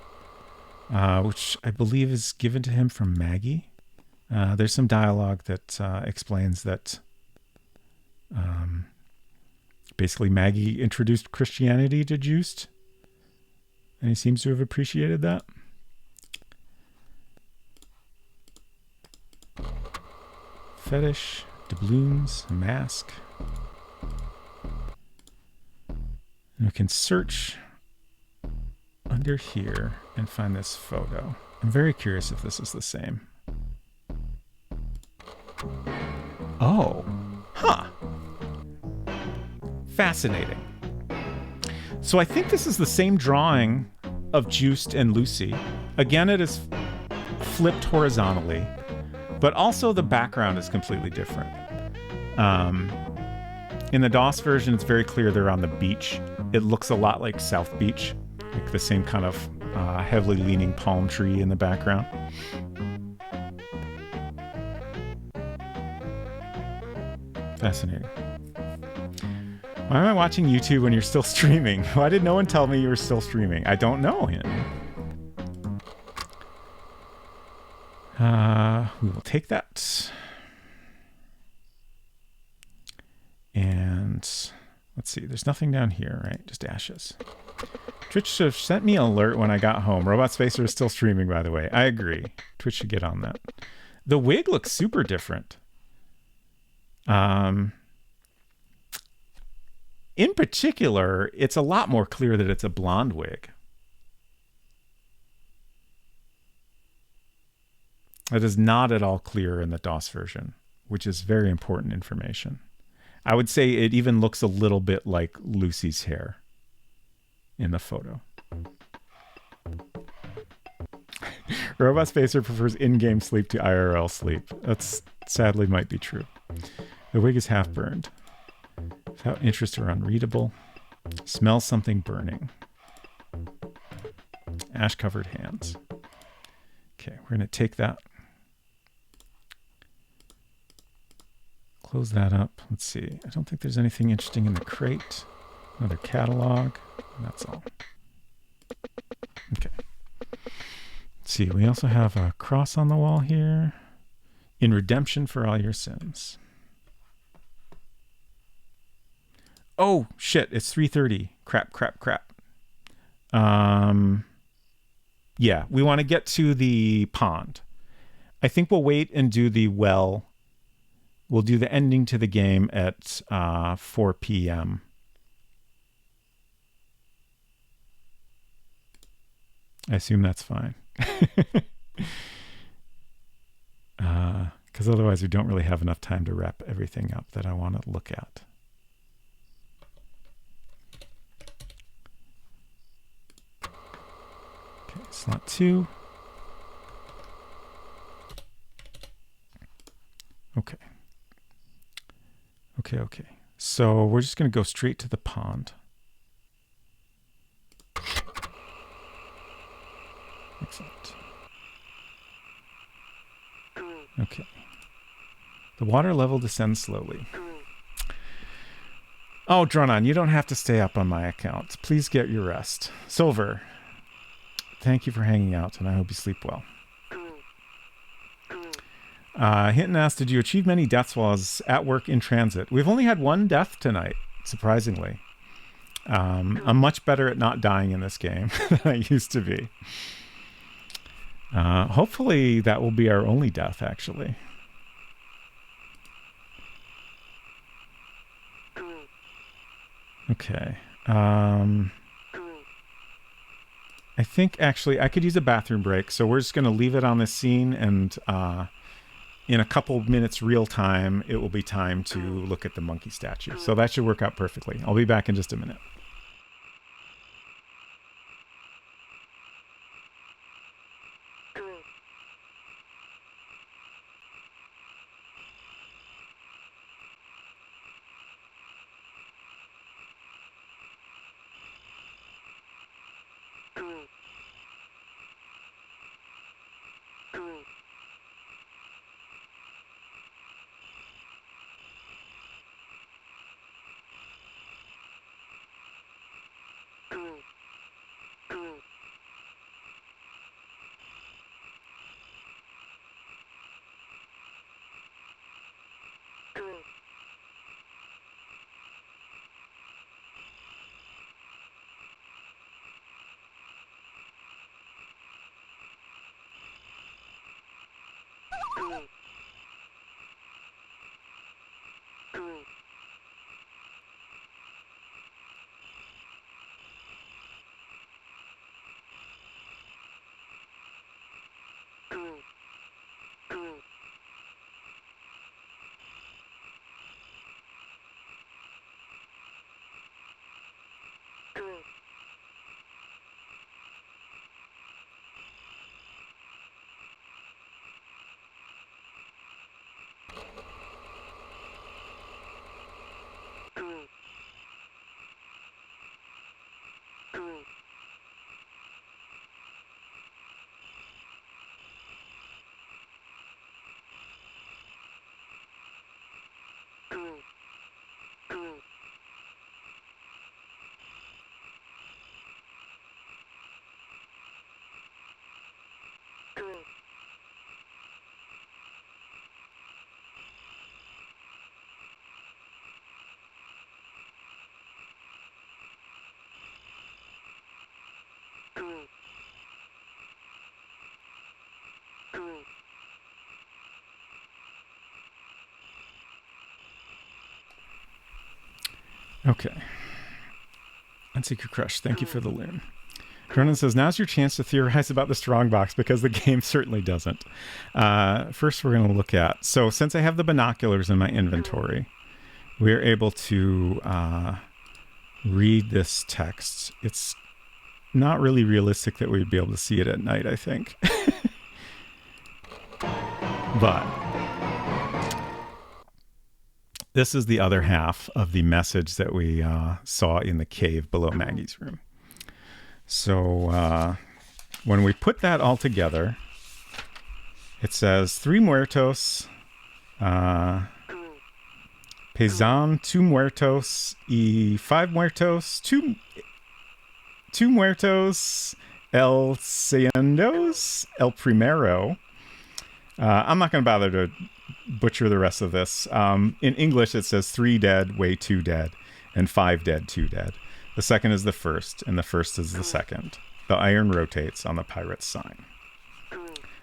which I believe is given to him from Maggie. There's some dialogue that explains that basically Maggie introduced Christianity to Juiced, and he seems to have appreciated that. Fetish, doubloons, a mask. And we can search under here and find this photo. I'm very curious if this is the same. Oh, huh. Fascinating. So I think this is the same drawing of Juiced and Lucy. Again, it is flipped horizontally, but also the background is completely different. In the DOS version, it's very clear they're on the beach. It looks a lot like South Beach, like the same kind of heavily leaning palm tree in the background. Fascinating. Why am I watching YouTube when you're still streaming? Why did no one tell me you were still streaming? I don't know him. We will take that. And let's see, there's nothing down here, right? Just ashes. Twitch should have sent me an alert when I got home. Robot Spacer is still streaming, by the way. I agree. Twitch should get on that. The wig looks super different. In particular, it's a lot more clear that it's a blonde wig. It is not at all clear in the DOS version, which is very important information. I would say it even looks a little bit like Lucy's hair in the photo. Robot Spacer prefers in-game sleep to IRL sleep. That's sadly might be true. The wig is half burned. Without interest or unreadable. Smells something burning. Ash-covered hands. Okay, we're going to take that. Close that up. Let's see. I don't think there's anything interesting in the crate. Another catalog. That's all. Okay. Let's see. We also have a cross on the wall here. In redemption for all your sins. Oh, shit. It's 3:30. Crap. Yeah, we want to get to the pond. I think we'll wait and do the well. We'll do the ending to the game at 4 p.m. I assume that's fine. Because otherwise we don't really have enough time to wrap everything up that I want to look at. Okay, slot 2. Okay. Okay. So we're just going to go straight to the pond. Excellent. Okay. The water level descends slowly. Oh, Dronon, you don't have to stay up on my account. Please get your rest. Silver, thank you for hanging out, and I hope you sleep well. Hinton asked, did you achieve many deaths while I was at work in transit? We've only had one death tonight, surprisingly. I'm much better at not dying in this game than I used to be. Hopefully that will be our only death, actually. Okay. I think, actually, I could use a bathroom break, so we're just going to leave it on this scene, and in a couple minutes real time, it will be time to look at the monkey statue. So that should work out perfectly. I'll be back in just a minute. Okay. Unsecret Crush, thank you for the loon. Dronin says, now's your chance to theorize about the strongbox because the game certainly doesn't. First, we're going to look at... So, since I have the binoculars in my inventory, we're able to read this text. It's not really realistic that we'd be able to see it at night, I think. But this is the other half of the message that we saw in the cave below Maggie's room. So when we put that all together, it says 3 muertos, pesan 2 muertos y 5 muertos, 2 muertos, el segundos, el primero. I'm not going to bother to butcher the rest of this. In English, it says 3 dead, way 2 dead, and 5 dead, 2 dead. The second is the first, and the first is the second. The iron rotates on the pirate's sign.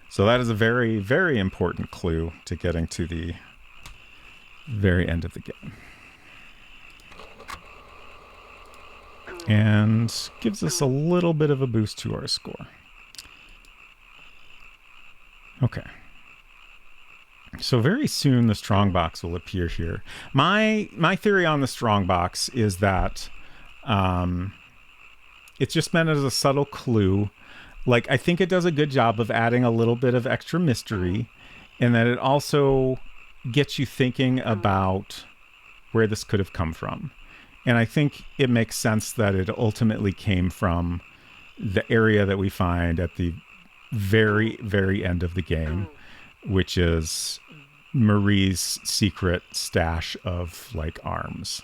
So that is a very, very important clue to getting to the very end of the game. And gives us a little bit of a boost to our score. Okay. So very soon the strongbox will appear here. My theory on the strongbox is that it's just meant as a subtle clue. Like, I think it does a good job of adding a little bit of extra mystery, and that it also gets you thinking about where this could have come from. And I think it makes sense that it ultimately came from the area that we find at the very, very end of the game, which is Marie's secret stash of, like, arms.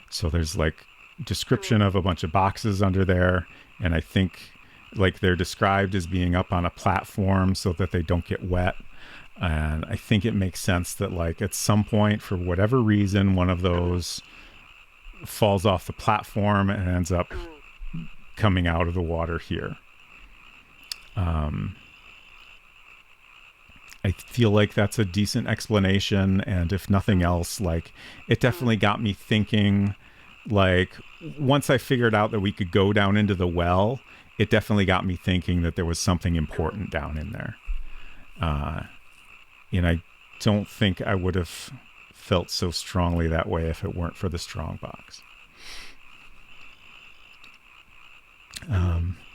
So there's, like, description of a bunch of boxes under there, and I think, like, they're described as being up on a platform so that they don't get wet. And I think it makes sense that, like, at some point, for whatever reason, one of those falls off the platform and ends up coming out of the water here. I feel like that's a decent explanation, and if nothing else, like, it definitely got me thinking. Like, once I figured out that we could go down into the well, it definitely got me thinking that there was something important down in there. And I don't think I would have felt so strongly that way if it weren't for the strongbox.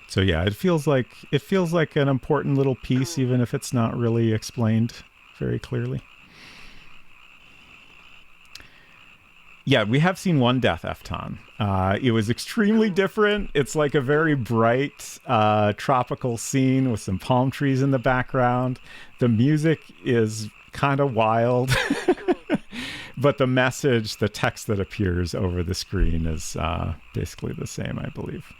So yeah, it feels like an important little piece, even if it's not really explained very clearly. Yeah, we have seen one death, Efton. It was extremely different. It's like a very bright tropical scene with some palm trees in the background. The music is kind of wild. But the message, the text that appears over the screen is basically the same, I believe.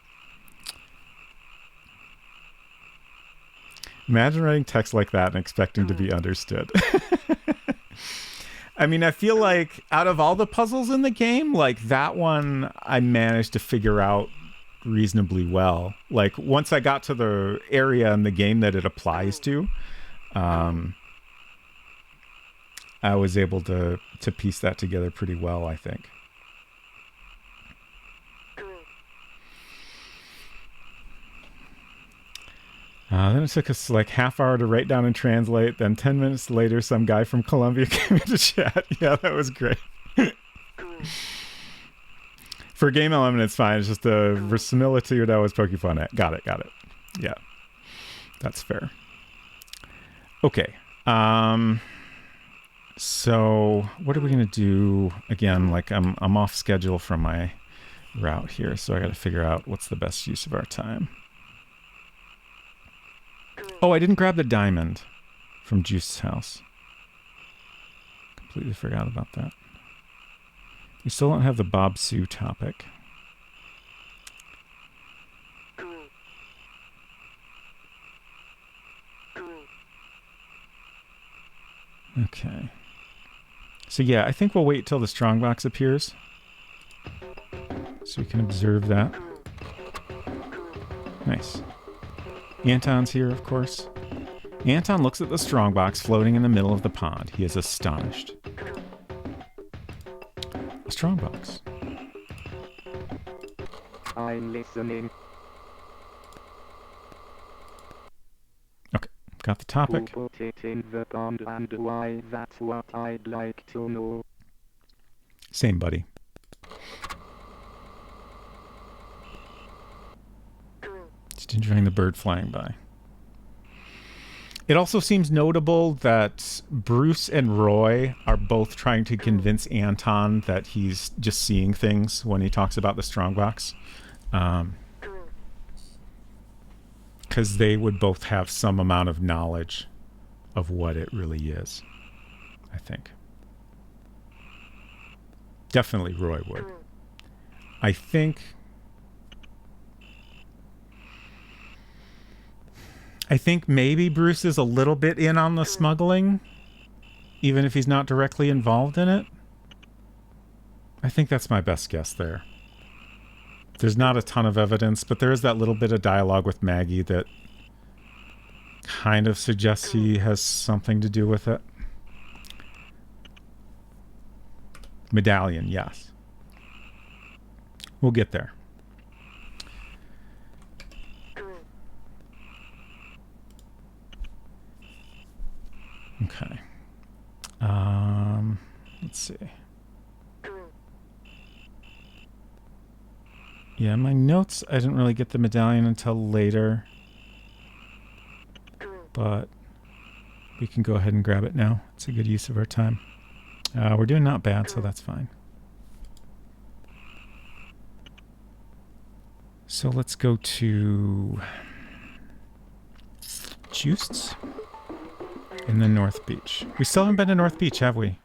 Imagine writing text like that and expecting to be understood. I mean, I feel like out of all the puzzles in the game, like, that one I managed to figure out reasonably well. Like, once I got to the area in the game that it applies to, I was able to piece that together pretty well, I think. Then it took us like half hour to write down and translate. Then 10 minutes later, some guy from Colombia came into chat. Yeah, that was great. For game element, it's fine. It's just the verisimilitude I was poking fun at. Got it. Yeah, that's fair. Okay. So what are we gonna do again? Like, I'm off schedule from my route here, so I got to figure out what's the best use of our time. Oh, I didn't grab the diamond from Juice's house. Completely forgot about that. We still don't have the Bob Sue topic. Okay. So yeah, I think we'll wait till the strongbox appears, so we can observe that. Nice. Anton's here, of course. Anton looks at the strongbox floating in the middle of the pond. He is astonished. A strongbox. I'm listening. Okay, got the topic. Who put it in the pond and why? That's what I'd like to know. Same, buddy. Just enjoying the bird flying by. It also seems notable that Bruce and Roy are both trying to convince Anton that he's just seeing things when he talks about the strongbox. Because they would both have some amount of knowledge of what it really is, I think. Definitely Roy would. I think maybe Bruce is a little bit in on the smuggling, even if he's not directly involved in it. I think that's my best guess there. There's not a ton of evidence, but there is that little bit of dialogue with Maggie that kind of suggests he has something to do with it. Medallion, yes. We'll get there. Okay. Let's see. Yeah, my notes, I didn't really get the medallion until later. But we can go ahead and grab it now. It's a good use of our time. We're doing not bad, so that's fine. So let's go to Juiced and then North Beach. We still haven't been to North Beach, have we?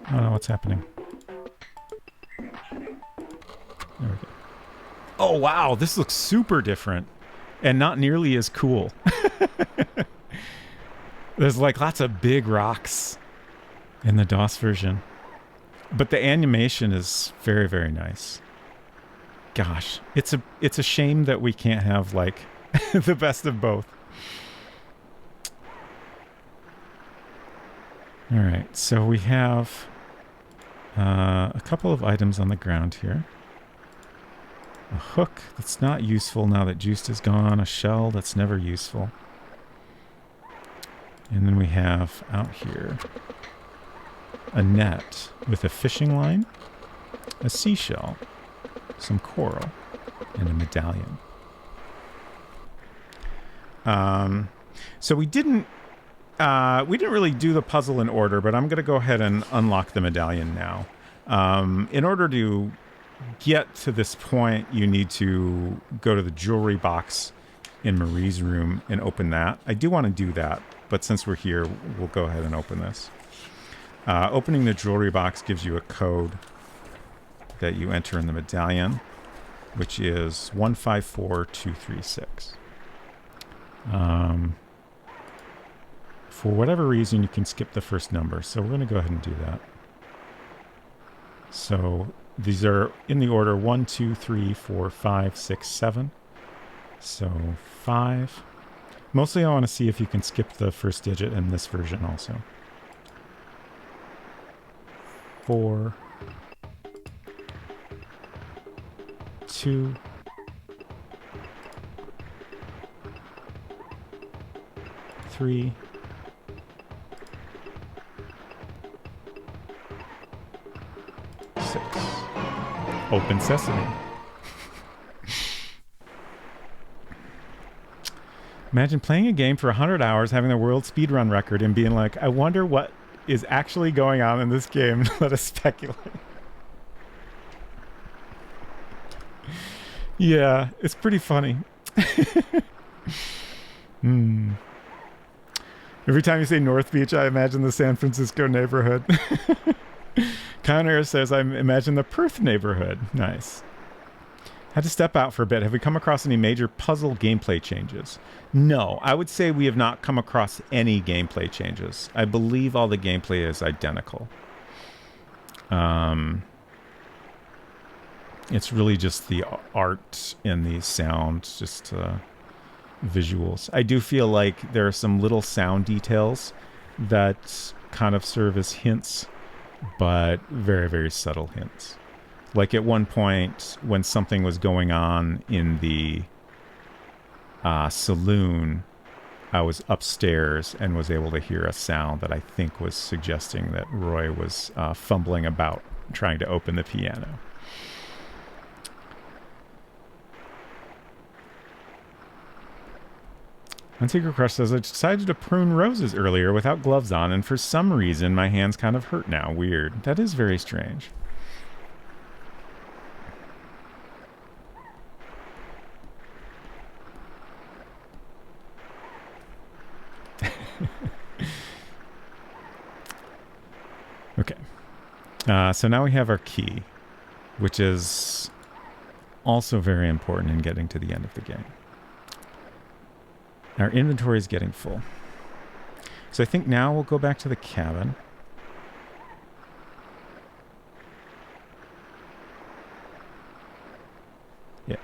I don't know what's happening. There we go. Oh, wow. This looks super different and not nearly as cool. There's like lots of big rocks in the DOS version. But the animation is very, very nice. Gosh, it's a shame that we can't have like the best of both. All right, so we have a couple of items on the ground here. A hook that's not useful now that Juiced is gone. A shell that's never useful. And then we have out here a net with a fishing line, a seashell, some coral, and a medallion. So we didn't really do the puzzle in order, but I'm going to go ahead and unlock the medallion now. In order to get to this point, you need to go to the jewelry box in Marie's room and open that. I do want to do that, but since we're here, we'll go ahead and open this. Opening the jewelry box gives you a code that you enter in the medallion, which is 154236. For whatever reason, you can skip the first number, so we're going to go ahead and do that. So these are in the order 1, 2, 3, 4, 5, 6, 7. So 5. Mostly I want to see if you can skip the first digit in this version also. 4, 2, 3, 6. Open sesame. Imagine playing a game for 100 hours, having the world speedrun record, and being like, I wonder what is actually going on in this game. Let us speculate. Yeah, it's pretty funny. Every time you say North Beach, I imagine the San Francisco neighborhood. Connor says, I imagine the Perth neighborhood. Nice. Had to step out for a bit. Have we come across any major puzzle gameplay changes? No, I would say we have not come across any gameplay changes. I believe all the gameplay is identical. It's really just the art and the sound, just visuals. I do feel like there are some little sound details that kind of serve as hints, but very, very subtle hints. Like at one point when something was going on in the saloon, I was upstairs and was able to hear a sound that I think was suggesting that Roy was fumbling about trying to open the piano. Unsacred Crush says, I decided to prune roses earlier without gloves on, and for some reason my hands kind of hurt now. Weird. That is very strange. Okay. So now we have our key, which is also very important in getting to the end of the game. Our inventory is getting full. So I think now we'll go back to the cabin. Yeah.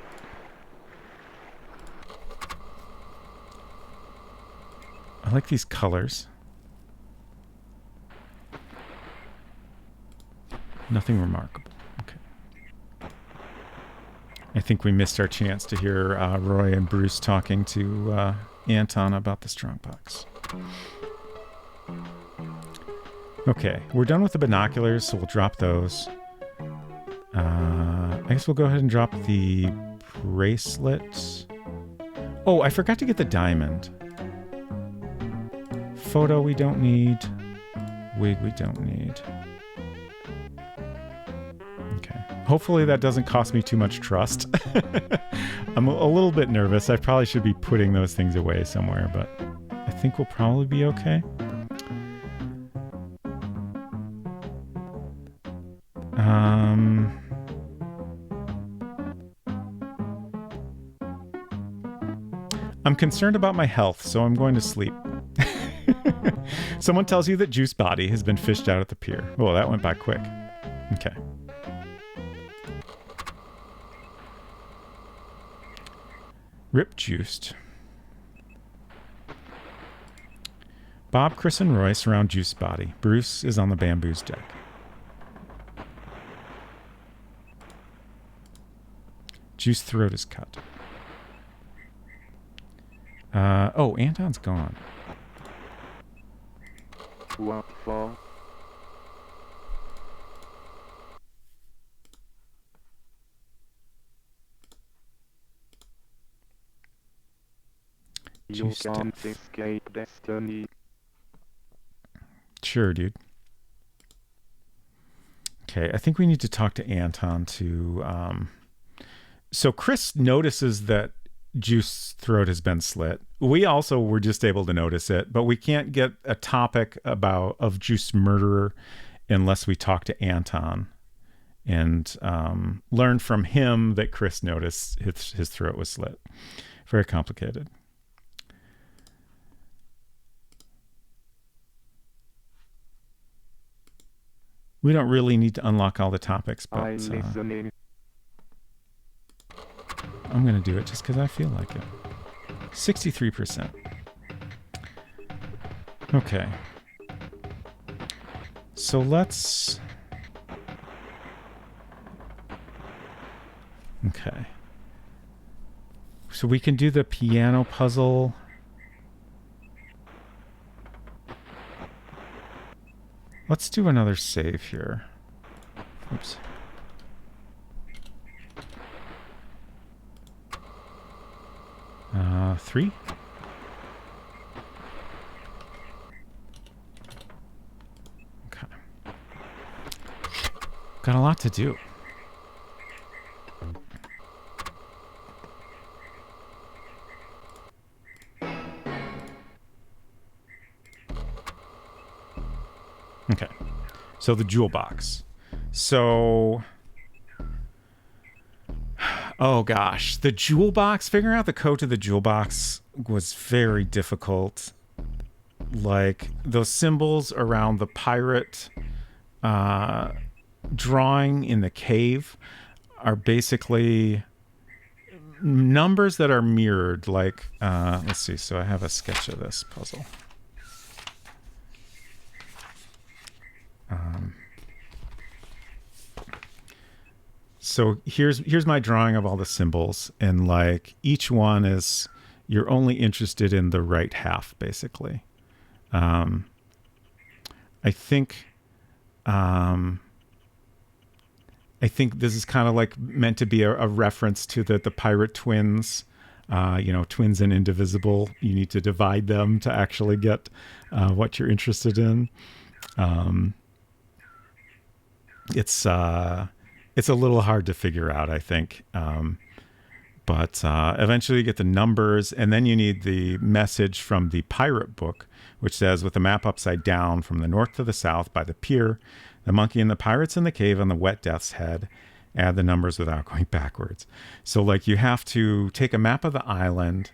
I like these colors. Nothing remarkable. Okay. I think we missed our chance to hear Roy and Bruce talking to Anton about the strongbox. Okay, we're done with the binoculars, so we'll drop those. I guess we'll go ahead and drop the bracelets. Oh, I forgot to get the diamond. Photo we don't need. Wig we don't need. Okay. Hopefully that doesn't cost me too much trust. I'm a little bit nervous. I probably should be putting those things away somewhere, but I think we'll probably be okay. I'm concerned about my health, so I'm going to sleep. Someone tells you that Juice Body has been fished out at the pier. Oh, that went by quick. Okay. Rip Juiced. Bob, Chris, and Roy surround Juice Body. Bruce is on the bamboo's deck. Juice throat is cut. Oh, Anton's gone. What for? You can't escape destiny. Sure, dude. Okay, I think we need to talk to Anton to... So Chris notices that Juice's throat has been slit. We also were just able to notice it, but we can't get a topic of Juice murderer unless we talk to Anton and learn from him that Chris noticed his throat was slit. Very complicated. We don't really need to unlock all the topics, but I'm going to do it just because I feel like it. 63%. Okay. So let's... Okay. So we can do the piano puzzle. Let's do another save here. Oops. Three. Okay. Got a lot to do. Okay. So the jewel box. So... Oh gosh, the jewel box, figuring out the code to the jewel box was very difficult. Like those symbols around the pirate drawing in the cave are basically numbers that are mirrored. Like, let's see, so I have a sketch of this puzzle. So here's my drawing of all the symbols, and like each one is, you're only interested in the right half, basically. I think this is kind of like meant to be a reference to the pirate twins. Twins and indivisible. You need to divide them to actually get what you're interested in. It's a little hard to figure out, I think. But eventually you get the numbers, and then you need the message from the pirate book, which says, with the map upside down from the north to the south by the pier, the monkey and the pirates in the cave on the wet death's head, add the numbers without going backwards. So like you have to take a map of the island,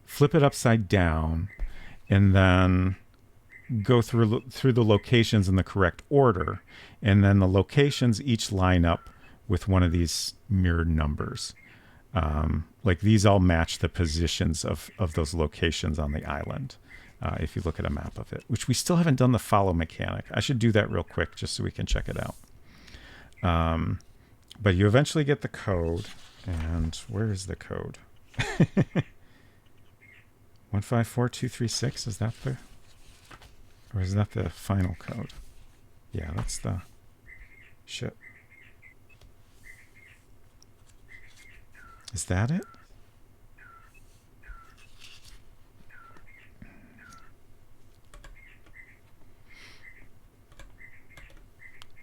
flip it upside down, and then go through the locations in the correct order. And then the locations each line up with one of these mirrored numbers. Like these all match the positions of those locations on the island. If you look at a map of it, which we still haven't done the follow mechanic. I should do that real quick just so we can check it out. But you eventually get the code. And where is the code? 154236, is that the... Or is that the final code? Yeah, that's the... Shit. Is that it?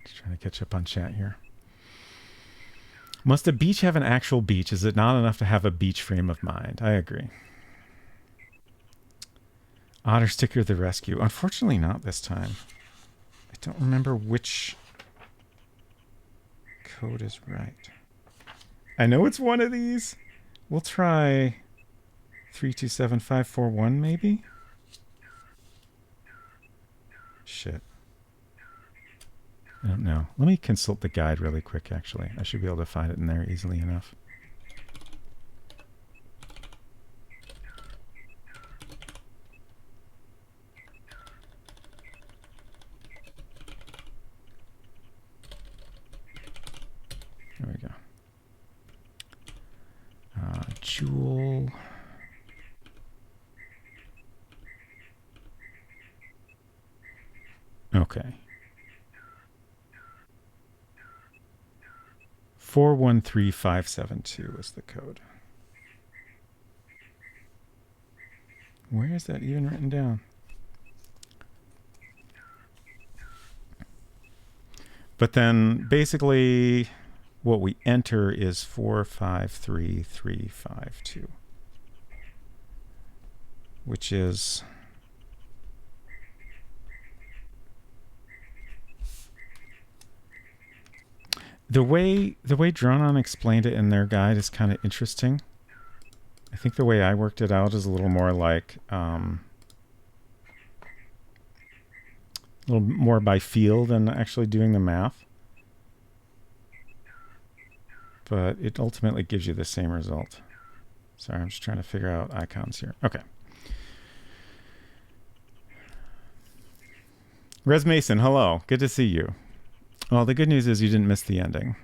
Just trying to catch up on chat here. Must a beach have an actual beach? Is it not enough to have a beach frame of mind? I agree. Otter Sticker the Rescue. Unfortunately not this time. I don't remember which code is right. I know it's one of these. We'll try 327541 maybe? Shit. I don't know. Let me consult the guide really quick, actually. I should be able to find it in there easily enough. There we go. Jewel. Okay. 413572 is the code. Where is that even written down? But then basically what we enter is 453352, which is the way Dronon explained it in their guide is kind of interesting. I think the way I worked it out is a little more like a little more by feel than actually doing the math. But it ultimately gives you the same result. Sorry, I'm just trying to figure out icons here. Okay. Res Mason, hello. Good to see you. Well, the good news is you didn't miss the ending.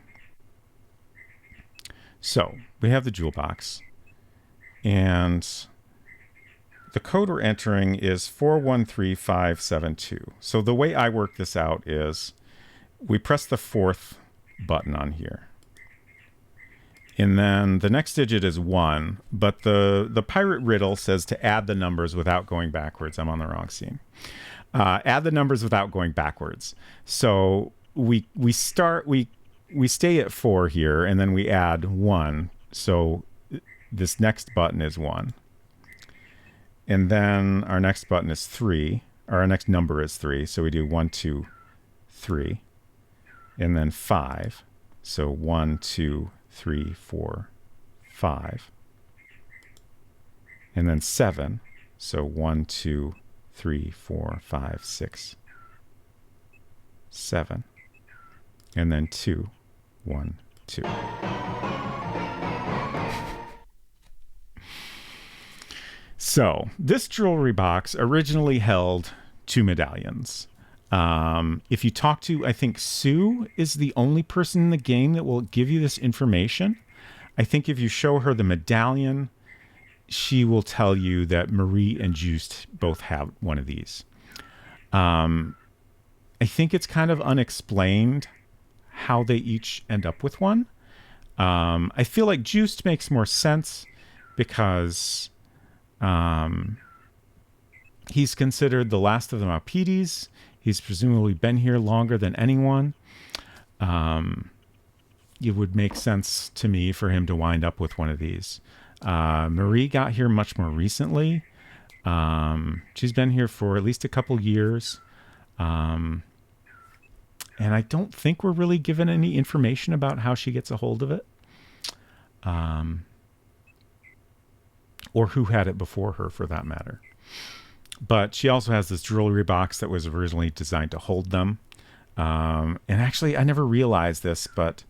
So, we have the jewel box. And the code we're entering is 413572. So the way I work this out is we press the fourth button on here. And then the next digit is 1, but the pirate riddle says to add the numbers without going backwards. I'm on the wrong scene. Add the numbers without going backwards. So we stay at 4 here, and then we add 1. So this next button is 1. And then our next button is 3, or our next number is 3. So we do 1, 2, 3, and then 5. So 1, 2, 3, 4, 5, and then 7. So 1, 2, 3, 4, 5, 6, 7, and then 2, 1, 2. So this jewelry box originally held 2 medallions. If you talk to, I think Sue is the only person in the game that will give you this information. I think if you show her the medallion, she will tell you that Marie and Juste both have one of these. I think it's kind of unexplained how they each end up with one. I feel like Juste makes more sense because he's considered the last of the Malpides. He's presumably been here longer than anyone. It would make sense to me for him to wind up with one of these. Marie got here much more recently. She's been here for at least a couple years. And I don't think we're really given any information about how she gets a hold of it. Or who had it before her, for that matter. But she also has this jewelry box that was originally designed to hold them. And actually, I never realized this, but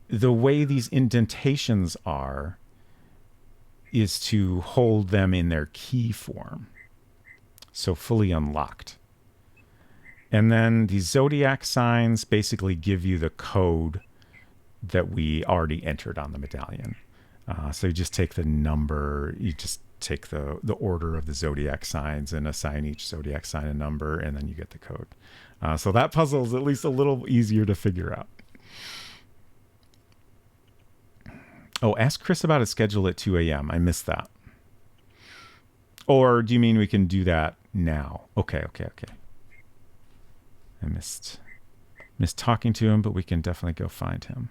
the way these indentations are is to hold them in their key form. So fully unlocked. And then these zodiac signs basically give you the code that we already entered on the medallion. So you just take the number, you just take the order of the zodiac signs and assign each zodiac sign a number, and then you get the code. So that puzzle is at least a little easier to figure out. Oh, ask Chris about his schedule at 2 a.m. I missed that. Or do you mean we can do that now? Okay. I missed talking to him, but we can definitely go find him.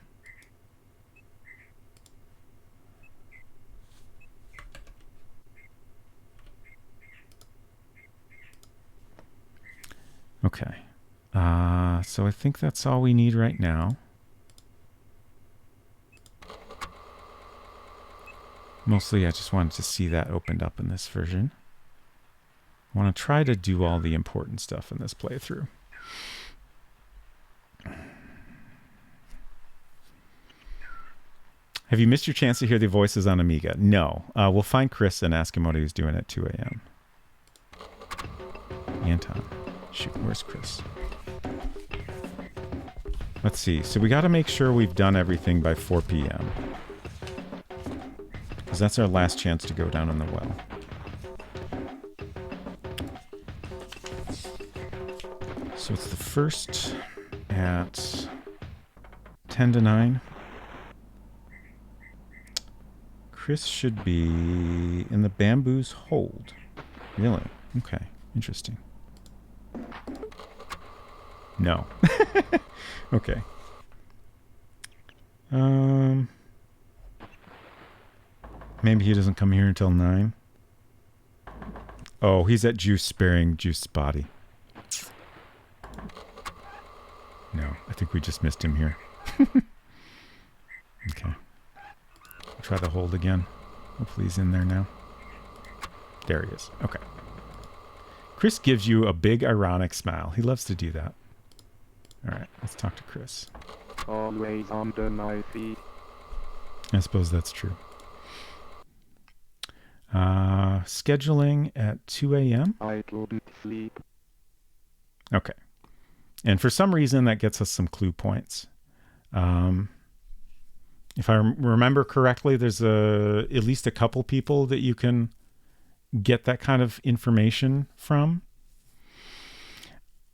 Okay. So I think that's all we need right now. Mostly I just wanted to see that opened up in this version. I want to try to do all the important stuff in this playthrough. Have you missed your chance to hear the voices on Amiga? No. We'll find Chris and ask him what he was doing at 2 a.m. Anton. Shoot, where's Chris? Let's see. So we got to make sure we've done everything by 4 p.m. because that's our last chance to go down in the well. So it's the first at 10 to 9. Chris should be in the bamboo's hold. Really? Okay. Interesting. No. Okay. Maybe he doesn't come here until 9. Oh, he's at Juice sparing Juice's body. No, I think we just missed him here. Okay. I'll try the hold again. Hopefully he's in there now. There he is. Okay. Chris gives you a big ironic smile. He loves to do that. All right, let's talk to Chris. Always under my feet. I suppose that's true. Scheduling at 2 a.m. I couldn't sleep. Okay. And for some reason, that gets us some clue points. If I remember correctly, there's at least a couple people that you can get that kind of information from.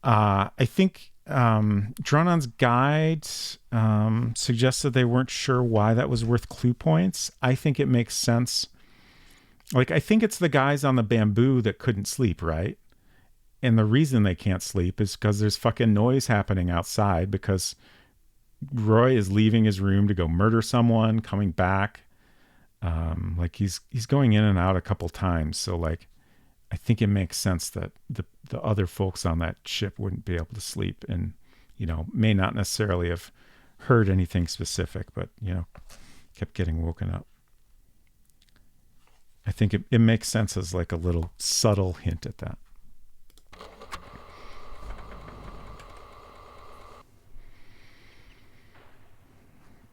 I think Dronon's guide suggested they weren't sure why that was worth clue points. I think it makes sense. Like, I think it's the guys on the bamboo that couldn't sleep, right? And the reason they can't sleep is because there's fucking noise happening outside because Roy is leaving his room to go murder someone, coming back. Like he's going in and out a couple times. So like, I think it makes sense that the other folks on that ship wouldn't be able to sleep and, you know, may not necessarily have heard anything specific, but, you know, kept getting woken up. I think it makes sense as like a little subtle hint at that.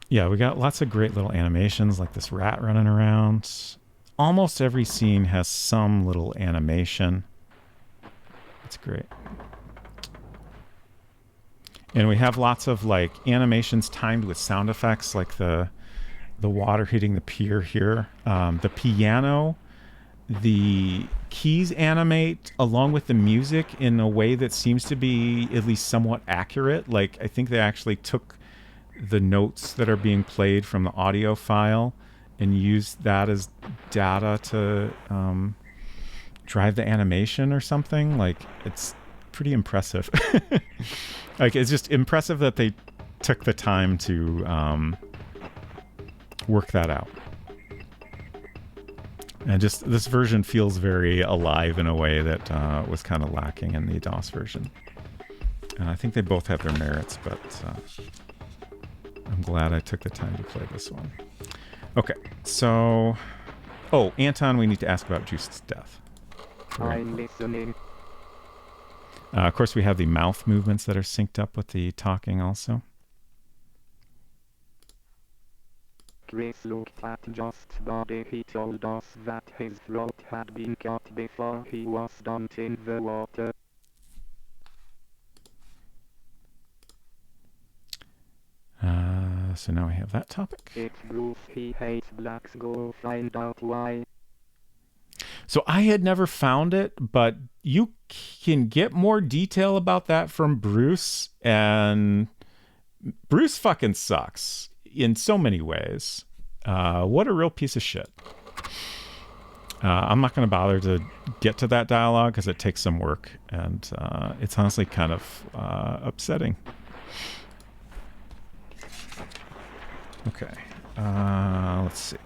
Yeah, we got lots of great little animations like this rat running around. Almost every scene has some little animation. That's great. And we have lots of like animations timed with sound effects, like the water hitting the pier here. The piano, the keys animate along with the music in a way that seems to be at least somewhat accurate. Like I think they actually took the notes that are being played from the audio file and used that as data to drive the animation or something. Like it's pretty impressive. Like it's just impressive that they took the time to work that out. And just this version feels very alive in a way that was kind of lacking in the DOS version. And I think they both have their merits, but I'm glad I took the time to play this one. Okay, so... Oh, Anton, we need to ask about Juiced's death. Right. I'm listening. Of course, we have the mouth movements that are synced up with the talking also. Chris looked at Just's body. He told us that his throat had been cut before he was dumped in the water. So now we have that topic. It's Bruce. He hates blacks. Go find out why. So I had never found it, but you can get more detail about that from Bruce, and Bruce fucking sucks in so many ways. What a real piece of shit. I'm not going to bother to get to that dialogue because it takes some work, and it's honestly kind of upsetting. Okay, let's see.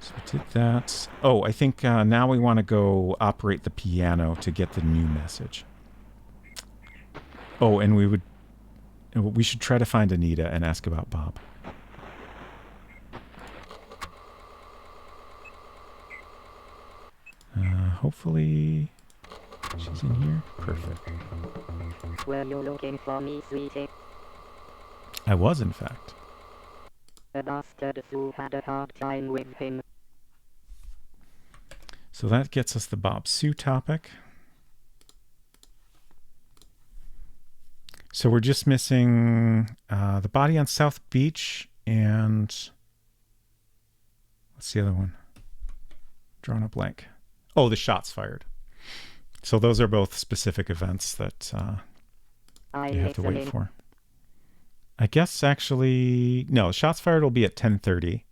So we did that. Oh, I think now we want to go operate the piano to get the new message. Oh, and we should try to find Anita and ask about Bob. Hopefully she's in here. Perfect. Were you looking for me, sweetie? I was, in fact. A bastard who had a hard time with him. So that gets us the Bob Sue topic. So we're just missing the body on South Beach and what's the other one? Drawing a blank. Oh, the shots fired. So those are both specific events that you have to wait for. I guess actually, no, shots fired will be at 10:30,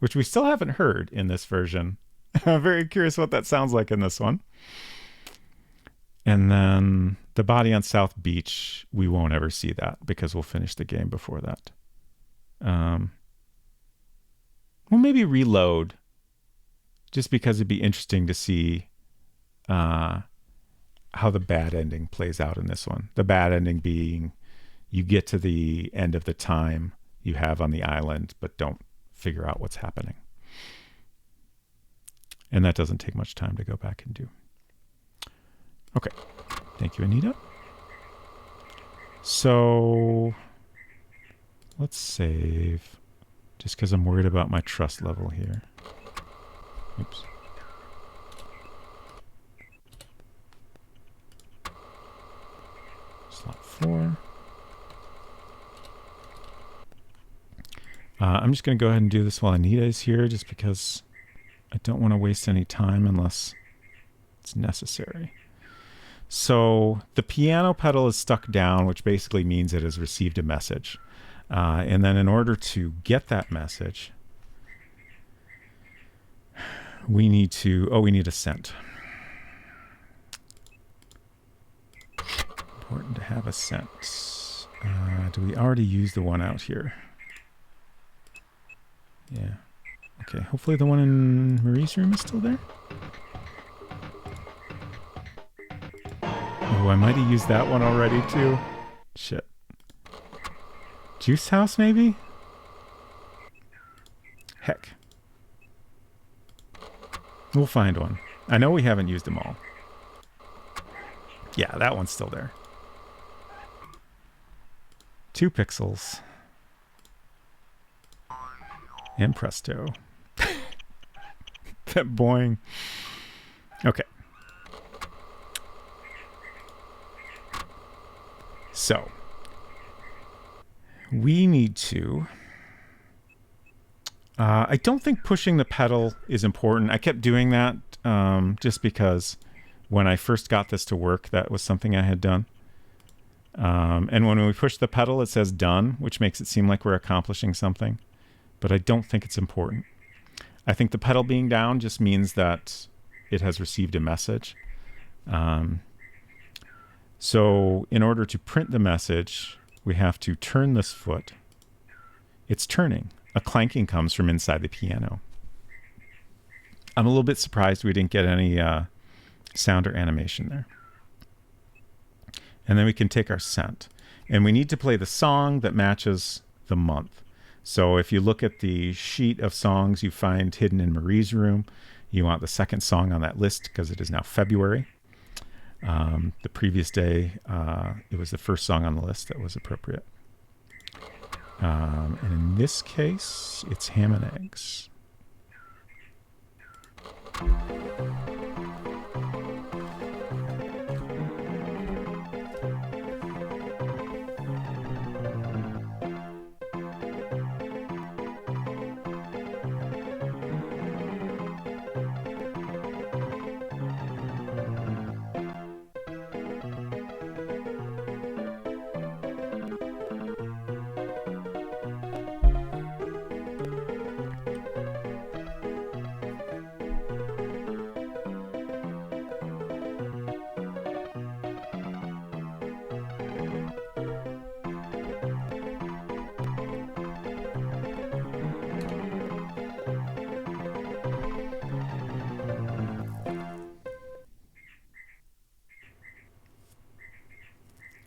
which we still haven't heard in this version. I'm very curious what that sounds like in this one. And then the body on South Beach, we won't ever see that because we'll finish the game before that. We'll maybe reload just because it'd be interesting to see how the bad ending plays out in this one. The bad ending being you get to the end of the time you have on the island, but don't figure out what's happening. And that doesn't take much time to go back and do. Okay. Thank you, Anita. So let's save just because I'm worried about my trust level here. Oops. Slot 4. I'm just going to go ahead and do this while Anita is here just because I don't want to waste any time unless it's necessary. So the piano pedal is stuck down, which basically means it has received a message. And then in order to get that message, we need a scent. Important to have a scent. Do we already use the one out here? Yeah. Okay, hopefully the one in Marie's room is still there. Oh, I might have used that one already too. Shit. Juice house, maybe? Heck. We'll find one. I know we haven't used them all. Yeah, that one's still there. 2 pixels. And presto. That boing. Okay. So we need to... I don't think pushing the pedal is important. I kept doing that just because when I first got this to work, that was something I had done. And when we push the pedal, it says done, which makes it seem like we're accomplishing something. But I don't think it's important. I think the pedal being down just means that it has received a message. So in order to print the message, we have to turn this foot. It's turning. A clanking comes from inside the piano. I'm a little bit surprised we didn't get any sound or animation there. And then we can take our cent. And we need to play the song that matches the month. So if you look at the sheet of songs you find hidden in Marie's room, you want the second song on that list because it is now February. The previous day, it was the first song on the list that was appropriate. And in this case, it's Ham and Eggs.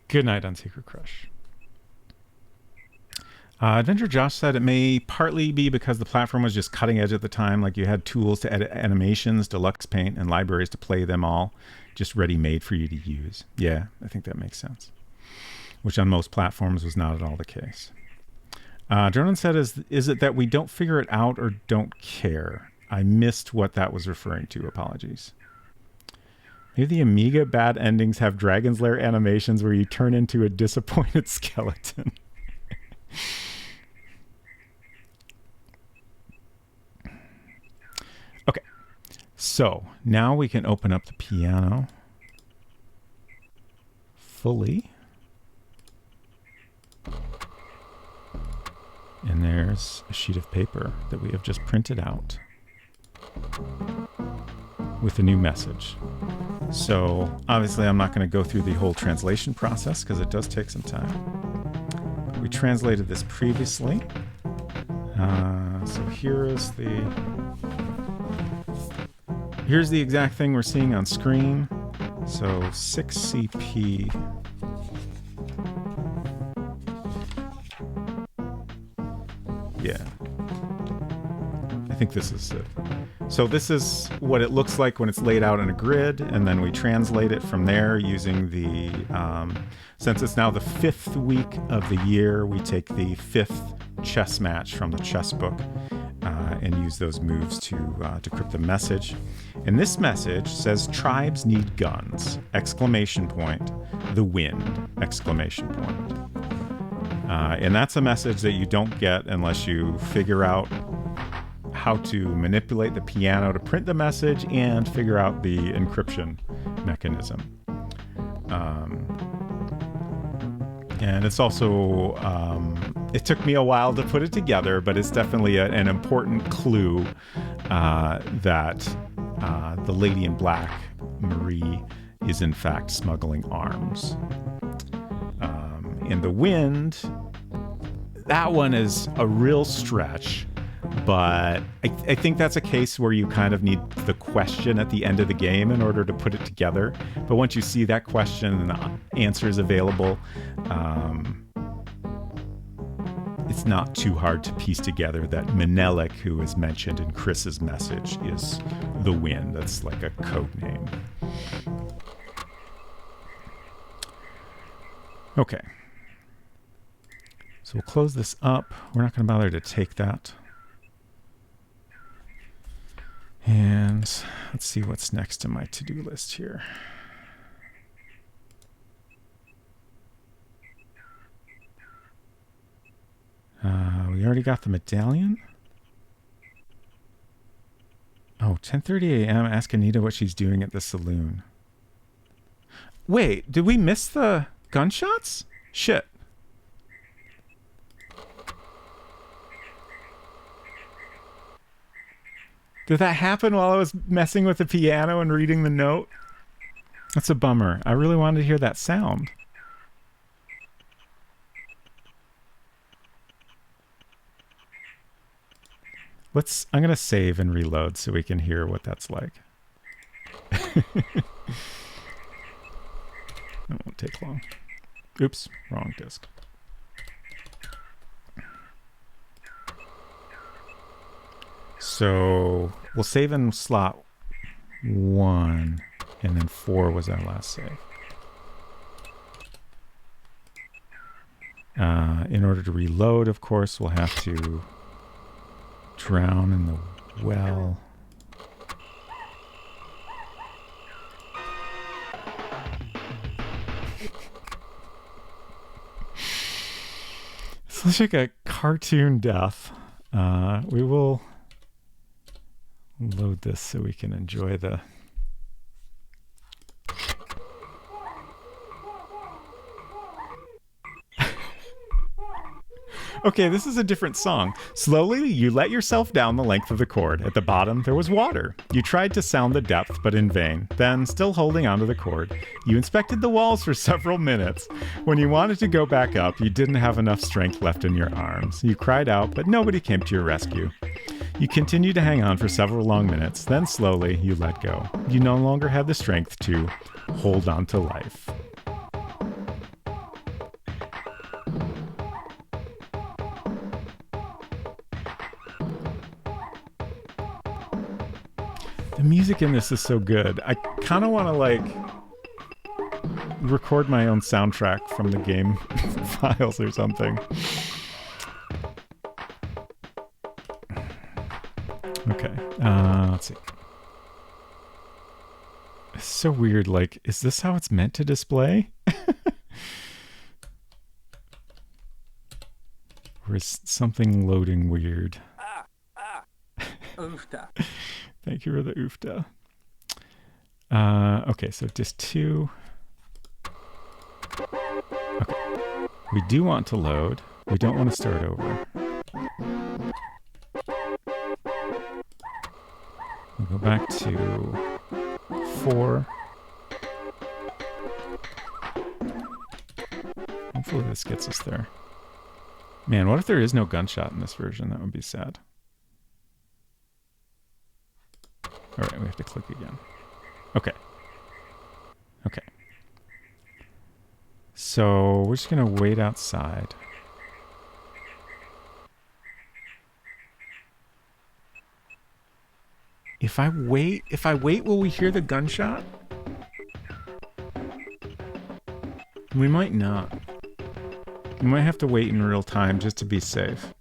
Good night on Secret Crush. Adventure Josh said it may partly be because the platform was just cutting edge at the time. Like you had tools to edit animations, Deluxe Paint, and libraries to play them all, just ready-made for you to use. Yeah, I think that makes sense. Which on most platforms was not at all the case. Jordan said, is it that we don't figure it out or don't care? I missed what that was referring to. Apologies. Maybe the Amiga bad endings have Dragon's Lair animations where you turn into a disappointed skeleton. Okay, so now we can open up the piano fully. And there's a sheet of paper that we have just printed out with a new message. So obviously I'm not going to go through the whole translation process because it does take some time. We translated this previously. So here's the exact thing we're seeing on screen. So 6CP. Yeah. I think this is it. So this is what it looks like when it's laid out in a grid, and then we translate it from there using the, since it's now the 5th week of the year, we take the 5th chess match from the chess book and use those moves to decrypt the message. And this message says, tribes need guns, exclamation point, the wind, exclamation point. And that's a message that you don't get unless you figure out how to manipulate the piano to print the message and figure out the encryption mechanism. And it's also, it took me a while to put it together, but it's definitely an important clue that the lady in black, Marie, is in fact smuggling arms. And the wind, that one is a real stretch. But I think that's a case where you kind of need the question at the end of the game in order to put it together. But once you see that question and the answer is available, it's not too hard to piece together that Menelik, who is mentioned in Chris's message, is the wind. That's like a code name. Okay. So we'll close this up. We're not going to bother to take that. And let's see what's next in my to-do list here. We already got the medallion. Oh, 10:30 a.m. Ask Anita what she's doing at the saloon. Wait, did we miss the gunshots? Shit. Did that happen while I was messing with the piano and reading the note? That's a bummer. I really wanted to hear that sound. I'm going to save and reload so we can hear what that's like. It won't take long. Oops, wrong disk. So we'll save in slot 1, and then 4 was our last save. In order to reload, of course, we'll have to drown in the well. It's like a cartoon death. We will load this so we can enjoy the... Okay, this is a different song. Slowly, you let yourself down the length of the cord. At the bottom, there was water. You tried to sound the depth, but in vain. Then, still holding onto the cord, you inspected the walls for several minutes. When you wanted to go back up, you didn't have enough strength left in your arms. You cried out, but nobody came to your rescue. You continued to hang on for several long minutes. Then, slowly, you let go. You no longer had the strength to hold on to life. The music in this is so good. I kind of want to like record my own soundtrack from the game files or something. Okay, let's see. It's so weird. Like, is this how it's meant to display? Or is something loading weird? Thank you for the oofta. Okay, so disc 2. Okay. We do want to load. We don't want to start over. We'll go back to 4. Hopefully this gets us there. Man, what if there is no gunshot in this version? That would be sad. All right, we have to click again. Okay. Okay. So we're just going to wait outside. If I wait, will we hear the gunshot? We might not. We might have to wait in real time just to be safe.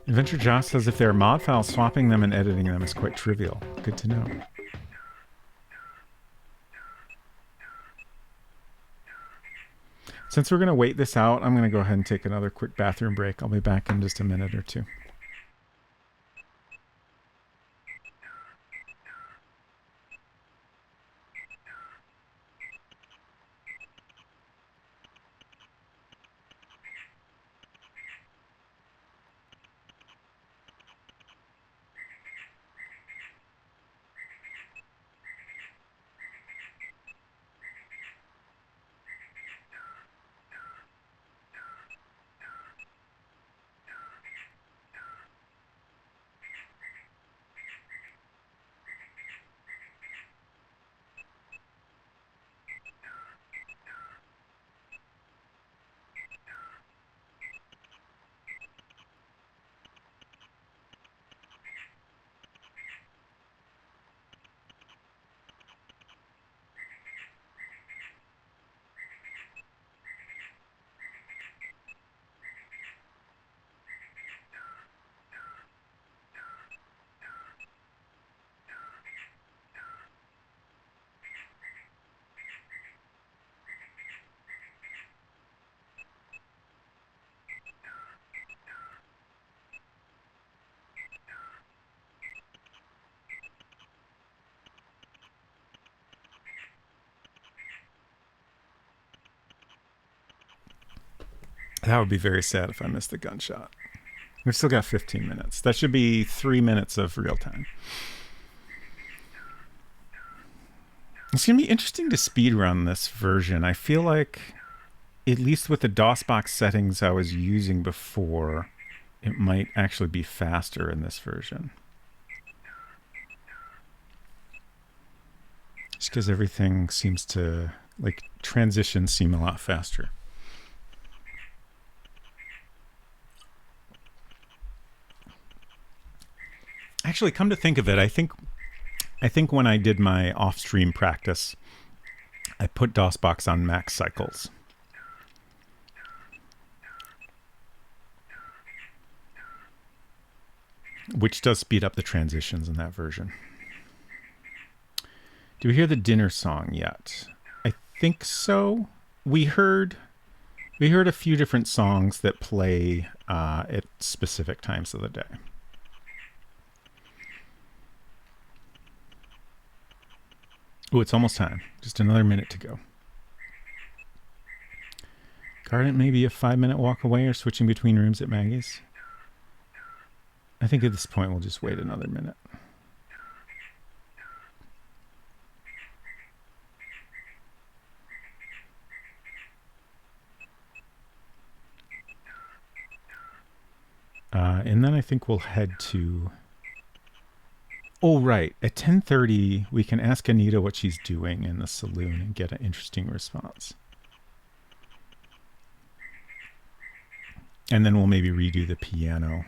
Adventure Josh says if there are mod files, swapping them and editing them is quite trivial. Good to know. Since we're going to wait this out, I'm going to go ahead and take another quick bathroom break. I'll be back in just a minute or two. That would be very sad if I missed the gunshot. We've still got 15 minutes. That should be 3 minutes of real time. It's going to be interesting to speed run this version. I feel like, at least with the DOSBox settings I was using before, it might actually be faster in this version. Just because everything seems to, like, transitions seem a lot faster. Actually, come to think of it, I think when I did my off-stream practice, I put DOSBox on max cycles. Which does speed up the transitions in that version. Do we hear the dinner song yet? I think so. We heard a few different songs that play at specific times of the day. Oh, it's almost time. Just another minute to go. Garden may be a 5-minute walk away or switching between rooms at Maggie's. I think at this point we'll just wait another minute. And then I think we'll head to... Oh, right. At 10:30, we can ask Anita what she's doing in the saloon and get an interesting response. And then we'll maybe redo the piano.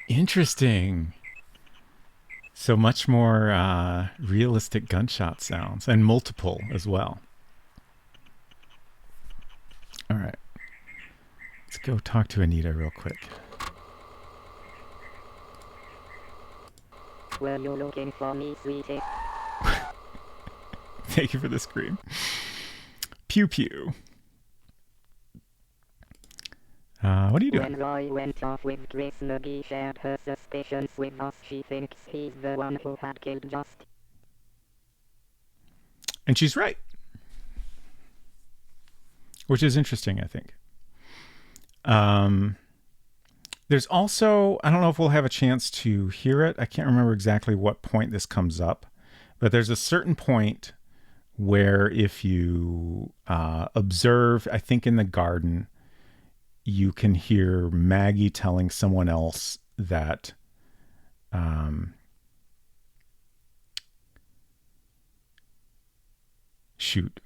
Interesting. So much more realistic gunshot sounds, and multiple as well. All right. Let's go talk to Anita real quick. Were you looking for me, sweetie? Thank you for the scream. Pew pew. What are you doing? When Roy went off with Chris, Maggie shared her suspicions with us. She thinks he's the one who had killed Just. And she's right. Which is interesting, I think. There's also, I don't know if we'll have a chance to hear it. I can't remember exactly what point this comes up. But there's a certain point where if you observe, I think in the garden, you can hear Maggie telling someone else that shoot.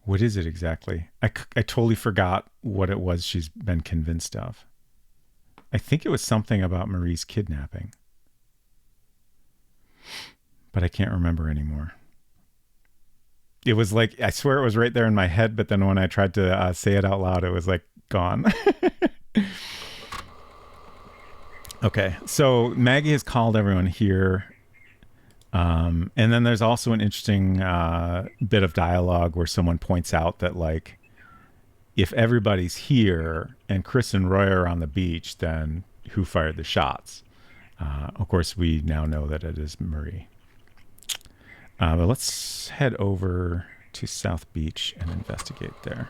What is it exactly? I totally forgot what it was she's been convinced of. I think it was something about Marie's kidnapping. But I can't remember anymore. It was like, I swear it was right there in my head, but then when I tried to say it out loud, it was like gone. Okay, so Maggie has called everyone here. And then there's also an interesting bit of dialogue where someone points out that, like, if everybody's here and Chris and Roy are on the beach, then who fired the shots? Of course, we now know that it is Marie. But let's head over to South Beach and investigate there.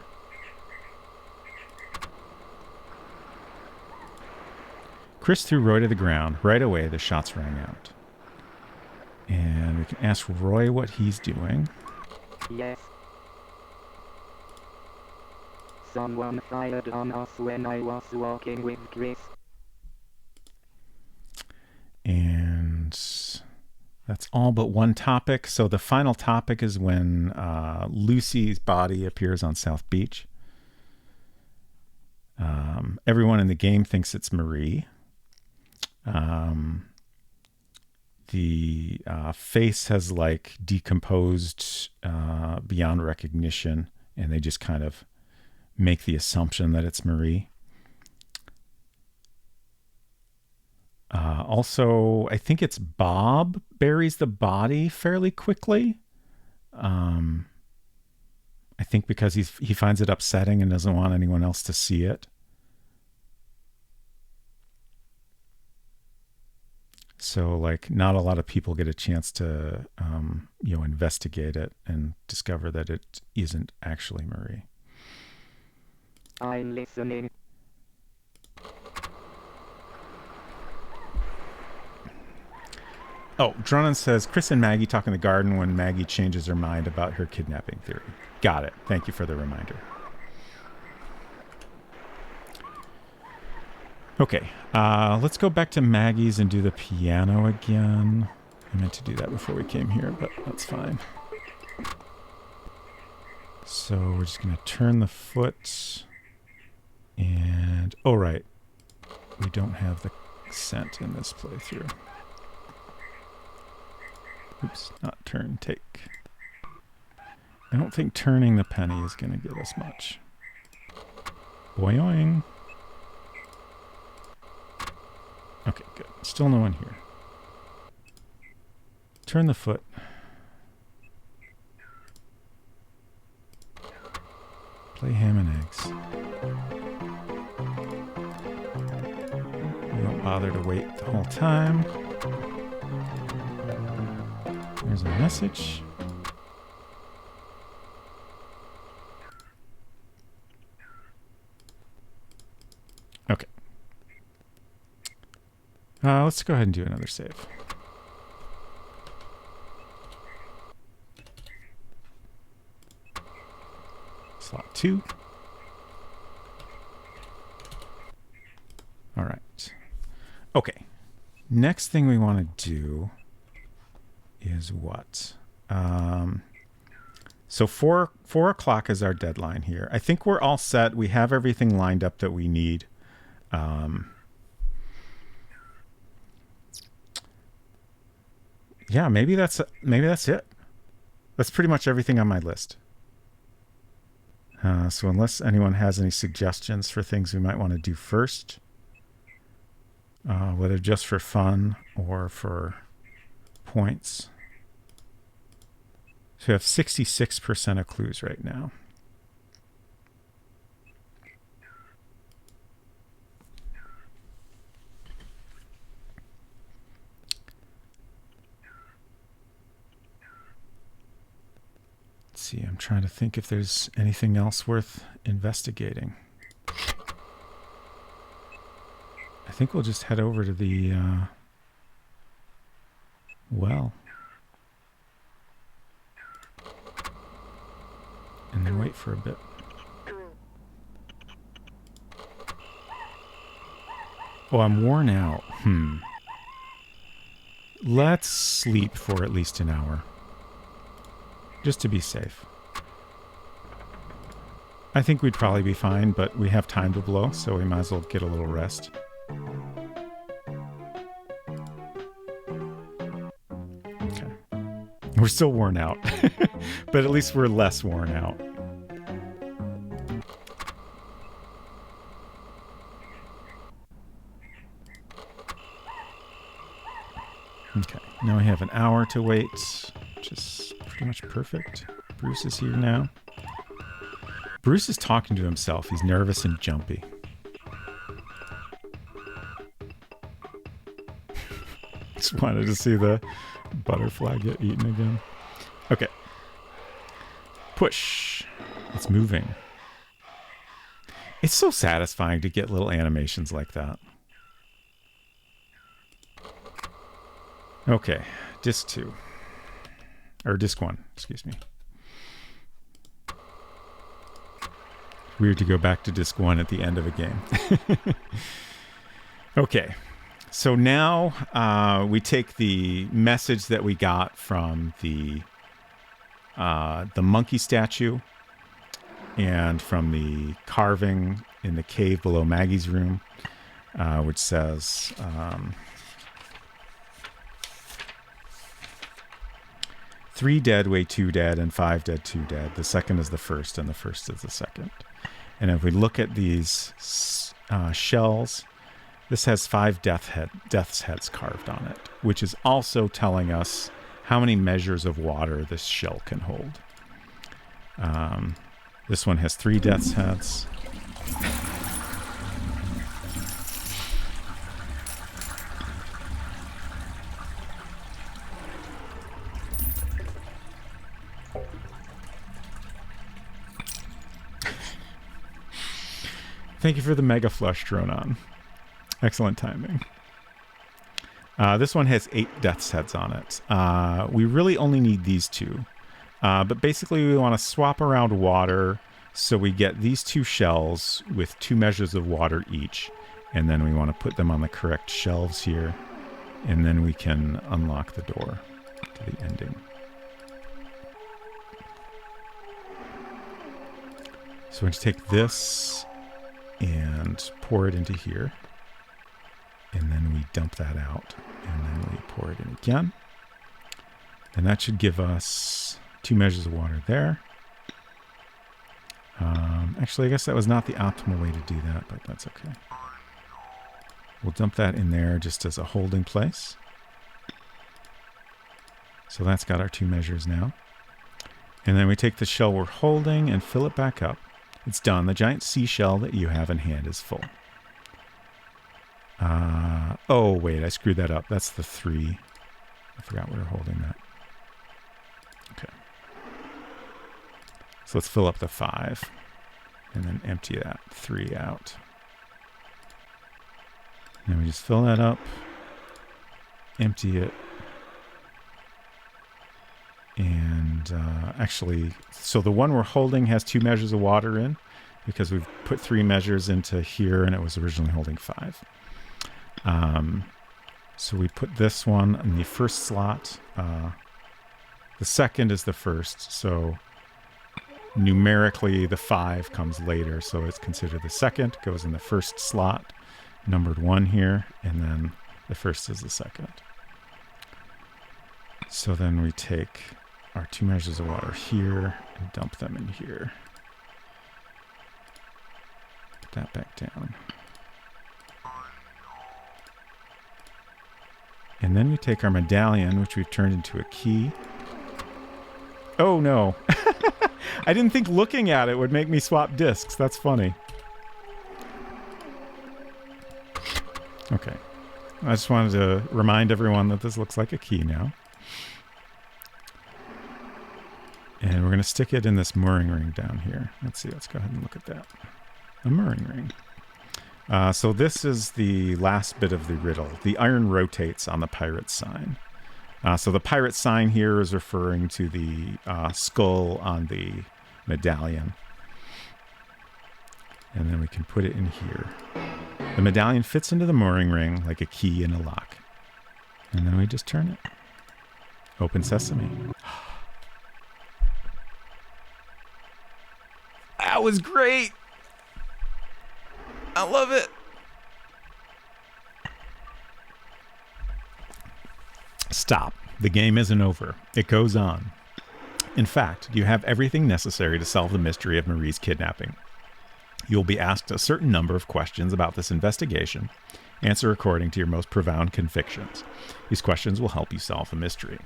Chris threw Roy to the ground. Right away, the shots rang out. And we can ask Roy what he's doing. Yes. Someone fired on us when I was walking with Chris. And that's all but one topic. So the final topic is when Lucy's body appears on South Beach. Everyone in the game thinks it's Marie. The face has like decomposed beyond recognition, and they just kind of make the assumption that it's Marie. Also, I think it's Bob buries the body fairly quickly. I think because he finds it upsetting and doesn't want anyone else to see it. So, like, not a lot of people get a chance to, investigate it and discover that it isn't actually Marie. I'm listening. Oh, Dronan says, Chris and Maggie talk in the garden when Maggie changes her mind about her kidnapping theory. Got it. Thank you for the reminder. Okay, let's go back to Maggie's and do the piano again. I meant to do that before we came here, but that's fine. So we're just going to turn the foot. And, oh, right. We don't have the scent in this playthrough. Oops, not turn, take. I don't think turning the penny is going to get us much. Boing. Okay, good. Still no one here. Turn the foot. Play ham and eggs. We won't bother to wait the whole time. There's a message. Okay. Let's go ahead and do another save. Slot 2. All right. Okay. Next thing we want to do is what? So 4 o'clock is our deadline here. I think we're all set. We have everything lined up that we need. Yeah, maybe that's it. That's pretty much everything on my list. So unless anyone has any suggestions for things we might want to do first, whether just for fun or for points. So we have 66% of clues right now. Let's see, I'm trying to think if there's anything else worth investigating. I think we'll just head over to the well. And then wait for a bit. Oh, I'm worn out. Let's sleep for at least an hour. Just to be safe. I think we'd probably be fine, but we have time to blow, so we might as well get a little rest. Okay. We're still worn out, but at least we're less worn out. Okay, now we have an hour to wait, which is pretty much perfect. Bruce is here now. Bruce is talking to himself. He's nervous and jumpy. Just wanted to see the butterfly get eaten again. Okay. Push. It's moving. It's so satisfying to get little animations like that. Okay. Disc 2. Or disc 1, excuse me. Weird to go back to disc 1 at the end of a game. Okay. So now we take the message that we got from the monkey statue and from the carving in the cave below Maggie's room, which says... 3 dead, way 2 dead, and 5 dead, 2 dead. The second is the first, and the first is the second. And if we look at these shells, This has 5 death's heads carved on it, which is also telling us how many measures of water this shell can hold. This one has 3 death's heads. Thank you for the mega flush, Dronon. Excellent timing. This one has 8 death's heads on it. We really only need these 2. But basically we want to swap around water so we get these 2 shells with 2 measures of water each. And then we want to put them on the correct shelves here. And then we can unlock the door to the ending. So we're going to take this and pour it into here. And then we dump that out. And then we pour it in again. And that should give us 2 measures of water there. Actually, I guess that was not the optimal way to do that, but that's okay. We'll dump that in there just as a holding place. So that's got our 2 measures now. And then we take the shell we're holding and fill it back up. It's done. The giant seashell that you have in hand is full. Oh, wait, I screwed that up. That's the 3. I forgot we were holding that. Okay. So let's fill up the 5. And then empty that 3 out. And we just fill that up. Empty it. And actually, so the one we're holding has 2 measures of water in, because we've put 3 measures into here and it was originally holding 5. So we put this one in the first slot. The second is the first, so numerically the 5 comes later, so it's considered the second, goes in the first slot, numbered 1 here, and then the first is the second. So then we take our 2 measures of water here and dump them in here. Put that back down. And then we take our medallion, which we've turned into a key. Oh no. I didn't think looking at it would make me swap discs. That's funny. Okay. I just wanted to remind everyone that this looks like a key now. And we're going to stick it in this mooring ring down here. Let's see. Let's go ahead and look at that. A mooring ring. So this is the last bit of the riddle. The iron rotates on the pirate sign. So the pirate sign here is referring to the skull on the medallion. And then we can put it in here. The medallion fits into the mooring ring like a key in a lock. And then we just turn it. Open sesame. That was great! I love it! Stop. The game isn't over. It goes on. In fact, you have everything necessary to solve the mystery of Marie's kidnapping. You will be asked a certain number of questions about this investigation. Answer according to your most profound convictions. These questions will help you solve the mystery.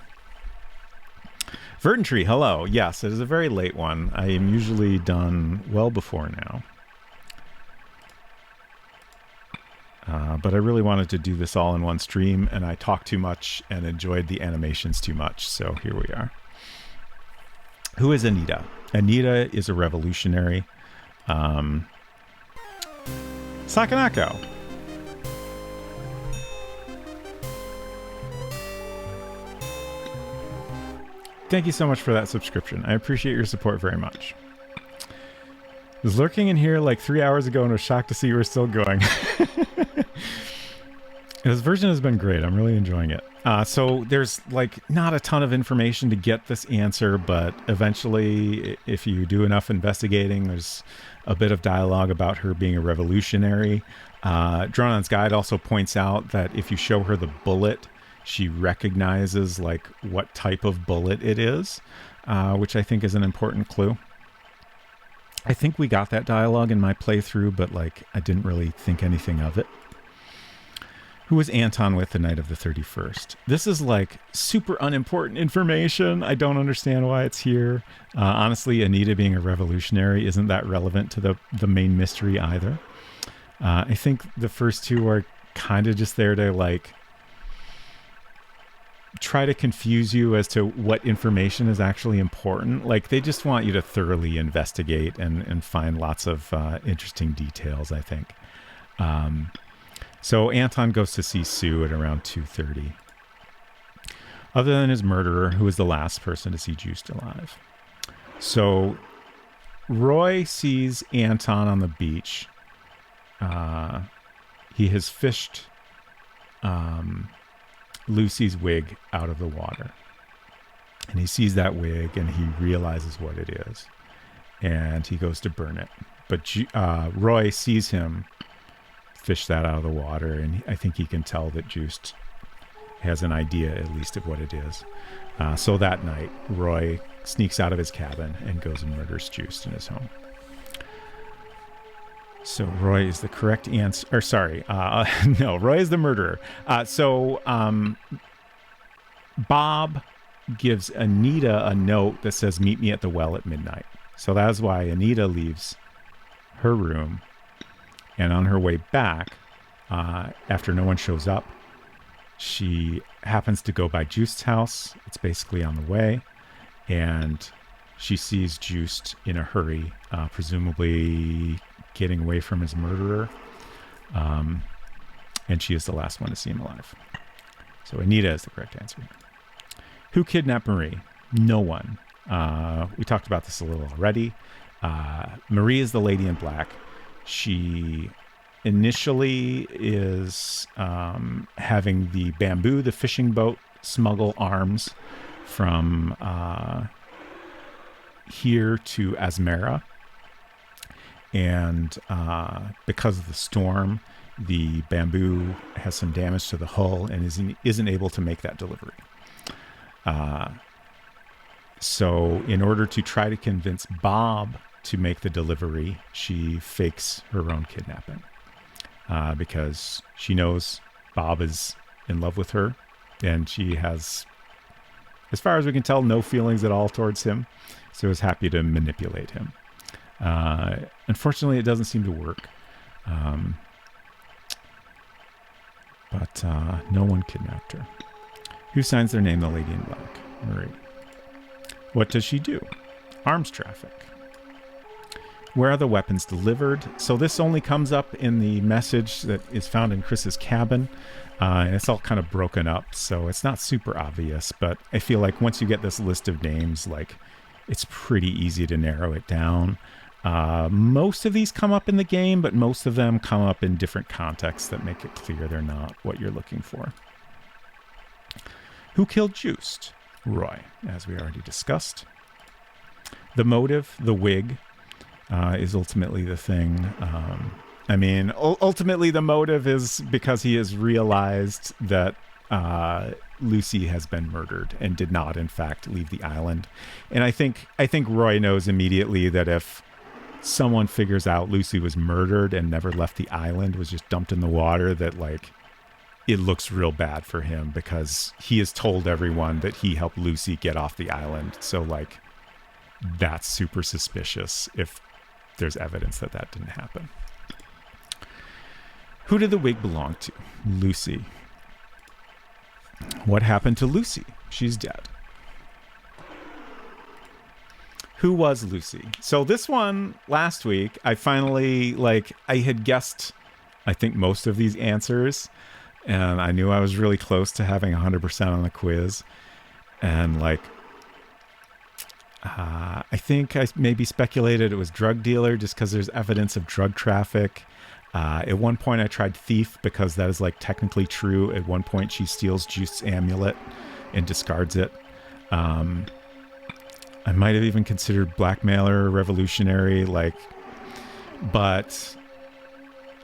Verdant Tree, hello. Yes, it is a very late one. I am usually done well before now. But I really wanted to do this all in one stream, and I talked too much and enjoyed the animations too much, so here we are. Who is Anita? Anita is a revolutionary. Sakanako. Thank you so much for that subscription. I appreciate your support very much. I was lurking in here like 3 hours ago and was shocked to see you were still going. This version has been great. I'm really enjoying it. So there's like not a ton of information to get this answer, but eventually if you do enough investigating, there's a bit of dialogue about her being a revolutionary. Dronon's Guide also points out that if you show her the bullet, she recognizes like what type of bullet it is, which I think is an important clue. I think we got that dialogue in my playthrough, but like I didn't really think anything of it. Who was Anton with the night of the 31st? This is like super unimportant information. I don't understand why it's here. Honestly, Anita being a revolutionary isn't that relevant to the main mystery either. I think the first two are kind of just there to like try to confuse you as to what information is actually important. Like they just want you to thoroughly investigate and find lots of interesting details, I think. So Anton goes to see Sue at around 2:30. Other than his murderer, who was the last person to see Joost alive. So Roy sees Anton on the beach. He has fished Lucy's wig out of the water. And he sees that wig and he realizes what it is. And he goes to burn it. But Roy sees him fish that out of the water, and I think he can tell that Joost has an idea at least of what it is. So that night, Roy sneaks out of his cabin and goes and murders Joost in his home. So Roy is the correct answer. Or sorry, no, Roy is the murderer. Bob gives Anita a note that says, "Meet me at the well at midnight." So that's why Anita leaves her room. And on her way back, after no one shows up, she happens to go by Joost's house. It's basically on the way. And she sees Joost in a hurry, presumably getting away from his murderer. And she is the last one to see him alive. So Anita is the correct answer. Who kidnapped Marie? No one. We talked about this a little already. Marie is the lady in black. She initially is having the Bamboo, the fishing boat, smuggle arms from here to Asmara. And because of the storm, the Bamboo has some damage to the hull and isn't able to make that delivery. So in order to try to convince Bob to make the delivery, she fakes her own kidnapping because she knows Bob is in love with her, and she has, as far as we can tell, no feelings at all towards him, so is happy to manipulate him. Unfortunately, it doesn't seem to work, but no one kidnapped her. Who signs their name? The lady in black, Marie. What does she do? Arms traffic. Where are the weapons delivered? So this only comes up in the message that is found in Chris's cabin. And it's all kind of broken up, so it's not super obvious. But I feel like once you get this list of names, like it's pretty easy to narrow it down. Most of these come up in the game, but most of them come up in different contexts that make it clear they're not what you're looking for. Who killed Joost? Roy, as we already discussed. The motive, the wig, is ultimately the thing. Ultimately the motive is because he has realized that Lucy has been murdered and did not, in fact, leave the island. And I think Roy knows immediately that if someone figures out Lucy was murdered and never left the island, was just dumped in the water, that like it looks real bad for him because he has told everyone that he helped Lucy get off the island. So like that's super suspicious if there's evidence that that didn't happen. Who did the wig belong to? Lucy. What happened to Lucy? She's dead. Who was Lucy? So this one, last week, I finally, I had guessed, I think, most of these answers. And I knew I was really close to having 100% on the quiz. And, I think I maybe speculated it was drug dealer just because there's evidence of drug traffic. At one point I tried thief because that is technically true. At one point she steals Joost's amulet and discards it. I might have even considered blackmailer, revolutionary, but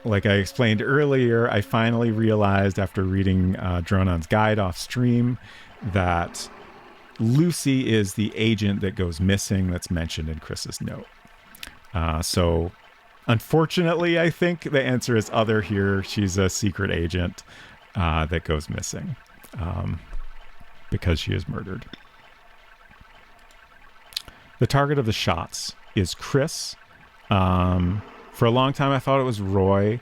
like I explained earlier, I finally realized after reading Dronon's guide off stream that Lucy is the agent that goes missing that's mentioned in Chris's note. So unfortunately, I think the answer is other here. She's a secret agent. that goes missing because she is murdered. The target of the shots is Chris. For a long time, I thought it was Roy.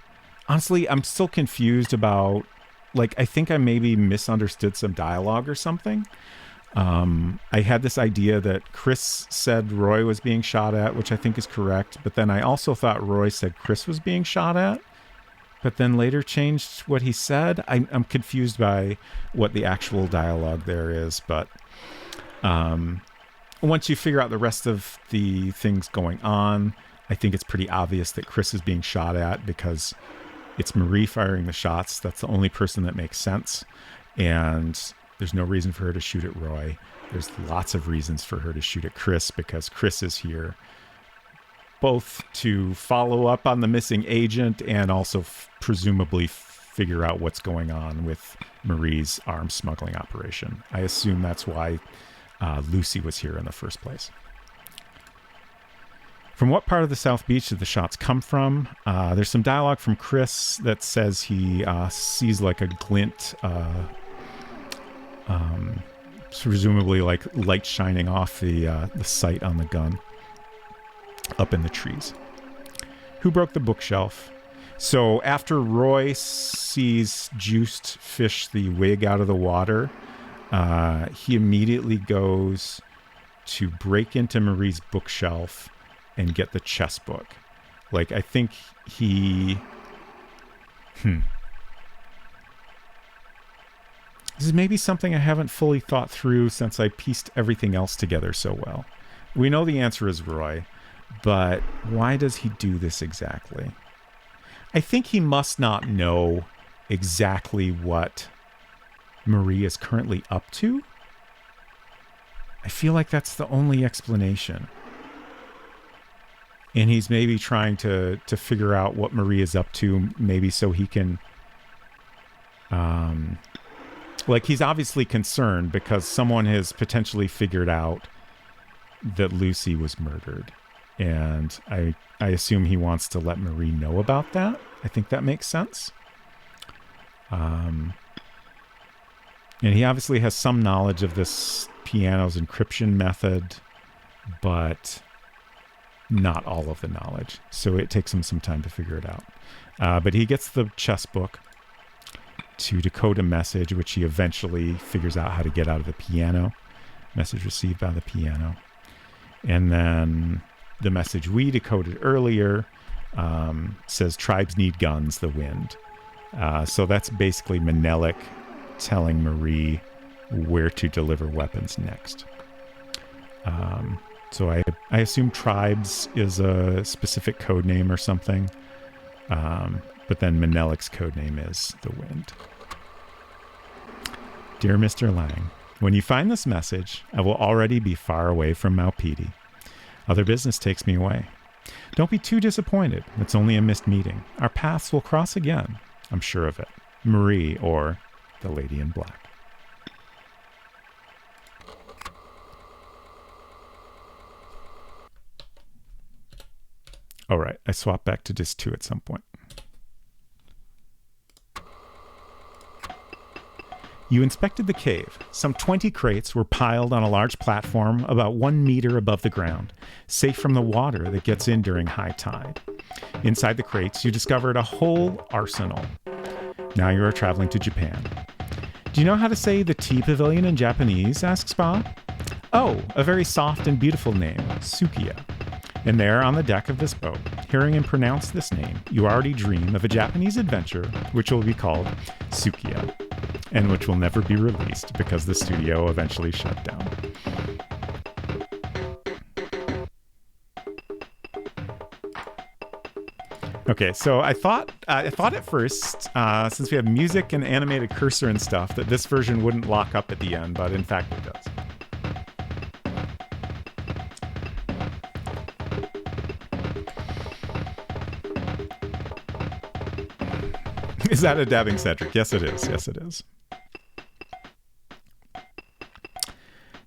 Honestly, I'm still confused about, like, I think I maybe misunderstood some dialogue or something. I had this idea that Chris said Roy was being shot at, which I think is correct. But then I also thought Roy said Chris was being shot at, but then later changed what he said. I'm confused by what the actual dialogue there is. But once you figure out the rest of the things going on, I think it's pretty obvious that Chris is being shot at because it's Marie firing the shots. That's the only person that makes sense. And there's no reason for her to shoot at Roy. There's lots of reasons for her to shoot at Chris because Chris is here both to follow up on the missing agent and also presumably figure out what's going on with Marie's arms smuggling operation. I assume that's why Lucy was here in the first place. From what part of the South Beach did the shots come from? There's some dialogue from Chris that says he sees like a glint, presumably like light shining off the sight on the gun up in the trees. Who broke the bookshelf? So after Roy sees Juiced fish the wig out of the water, he immediately goes to break into Marie's bookshelf and get the chess book. Like, I think he... This is maybe something I haven't fully thought through since I pieced everything else together so well. We know the answer is Roy, but why does he do this exactly? I think he must not know exactly what Marie is currently up to. I feel like that's the only explanation. And he's maybe trying to figure out what Marie is up to, maybe so he can... like, he's obviously concerned because someone has potentially figured out that Lucy was murdered. And I assume he wants to let Marie know about that. I think that makes sense. And he obviously has some knowledge of this piano's encryption method, but not all of the knowledge. So it takes him some time to figure it out. But he gets the chess book to decode a message, which he eventually figures out how to get out of the piano. Message received by the piano. And then the message we decoded earlier says, "Tribes need guns, the wind." So that's basically Menelik telling Marie where to deliver weapons next. So I assume Tribes is a specific code name or something. But then Menelik's code name is the wind. Dear Mr. Lang, when you find this message, I will already be far away from Maupiti. Other business takes me away. Don't be too disappointed. It's only a missed meeting. Our paths will cross again. I'm sure of it. Marie, or the Lady in Black. All right, I swapped back to disc 2 at some point. You inspected the cave. Some 20 crates were piled on a large platform about 1 meter above the ground, safe from the water that gets in during high tide. Inside the crates, you discovered a whole arsenal. Now you are traveling to Japan. Do you know how to say the tea pavilion in Japanese? Asks Bob. Oh, a very soft and beautiful name, Sukiya. And there on the deck of this boat, hearing him pronounce this name, you already dream of a Japanese adventure which will be called Sukiya, and which will never be released because the studio eventually shut down. Okay, so I thought at first, since we have music and animated cursor and stuff, that this version wouldn't lock up at the end, but in fact it does. Is that a dabbing Cedric? Yes, it is. Yes, it is.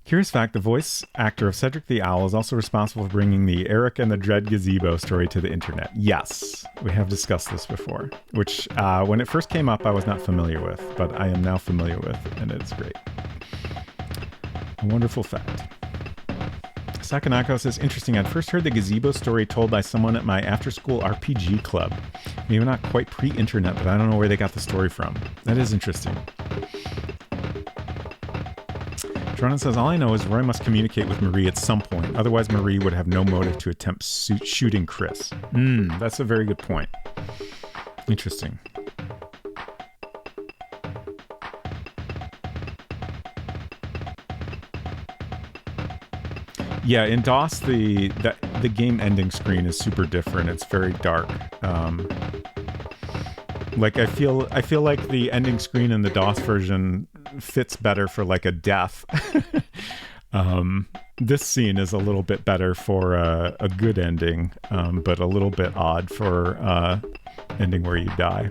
Curious fact, the voice actor of Cedric the Owl is also responsible for bringing the Eric and the Dread Gazebo story to the internet. Yes, we have discussed this before, which when it first came up, I was not familiar with, but I am now familiar with, and it's great. A wonderful fact. Sakanako says, interesting. I'd first heard the gazebo story told by someone at my after-school RPG club. Maybe not quite pre-internet, but I don't know where they got the story from. That is interesting. Jordan says, all I know is Roy must communicate with Marie at some point. Otherwise, Marie would have no motive to attempt shooting Chris. That's a very good point. Interesting. Yeah, in DOS, the game ending screen is super different. It's very dark. Like I feel like the ending screen in the DOS version fits better for like a death. This scene is a little bit better for a good ending, but a little bit odd for ending where you die.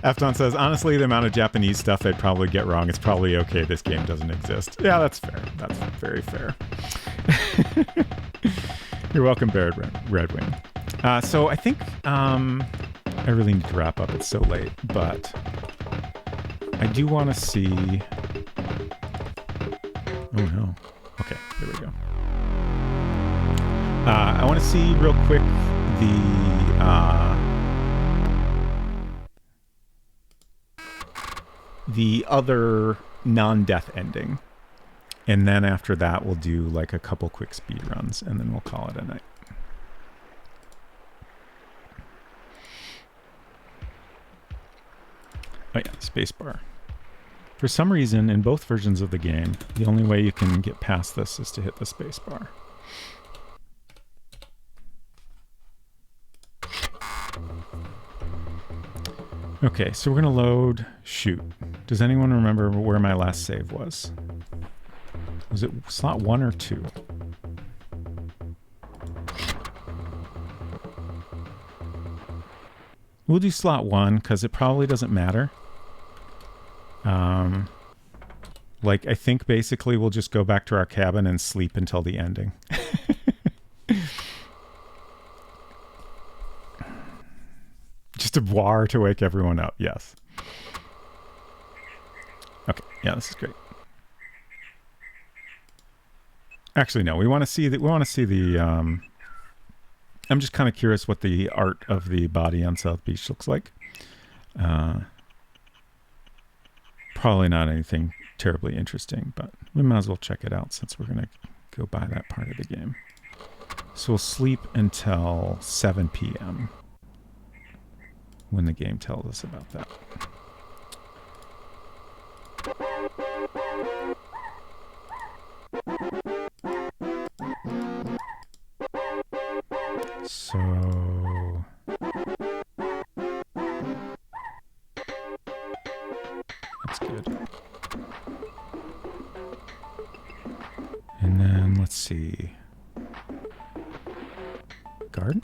Afton says, honestly, the amount of Japanese stuff they'd probably get wrong, it's probably okay this game doesn't exist. Yeah, that's fair. That's very fair. You're welcome, Baird Redwing. So I think I really need to wrap up. It's so late, but I do want to see... Oh, no. Okay, there we go. I want to see real quick the other non-death ending. And then after that, we'll do like a couple quick speed runs, and then we'll call it a night. Oh yeah, spacebar. For some reason, in both versions of the game, the only way you can get past this is to hit the spacebar. Okay, so we're gonna load shoot. Does anyone remember where my last save was? Was it slot 1 or 2? We'll do slot 1 because it probably doesn't matter. Like, I think basically we'll just go back to our cabin and sleep until the ending. Just a boire to wake everyone up, yes. Okay, yeah, this is great. Actually, no, we want to see the, I'm just kind of curious what the art of the body on South Beach looks like. Probably not anything terribly interesting, but we might as well check it out since we're going to go by that part of the game. So we'll sleep until 7 p.m. when the game tells us about that. So that's good. And then let's see. Garden?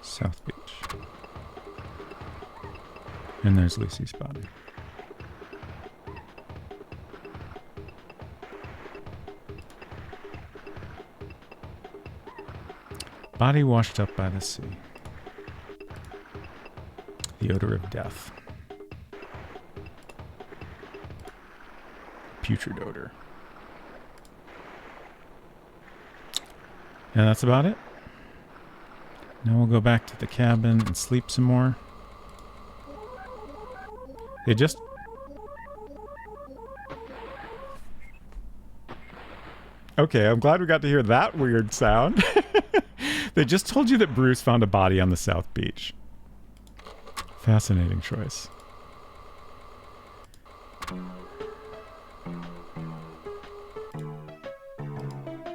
South Beach. And there's Lucy's body. Body washed up by the sea. The odor of death. Putrid odor. And that's about it. Now we'll go back to the cabin and sleep some more. They just... Okay, I'm glad we got to hear that weird sound. They just told you that Bruce found a body on the South Beach. Fascinating choice.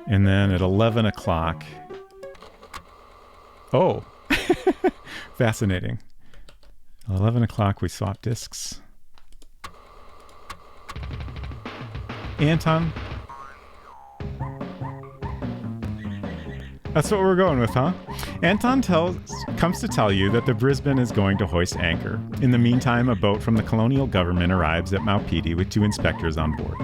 And then at 11 o'clock... Oh! Fascinating. At 11 o'clock we swap discs. Anton? That's what we're going with, huh? Anton comes to tell you that the Brisbane is going to hoist anchor. In the meantime, a boat from the colonial government arrives at Maupiti with 2 inspectors on board.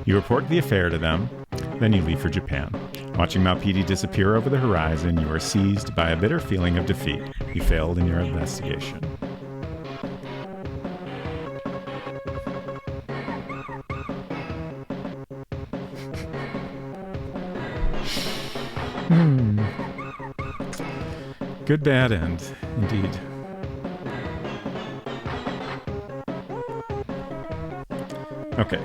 You report the affair to them, then you leave for Japan. Watching Maupiti disappear over the horizon, you are seized by a bitter feeling of defeat. You failed in your investigation. Good bad end, indeed. Okay.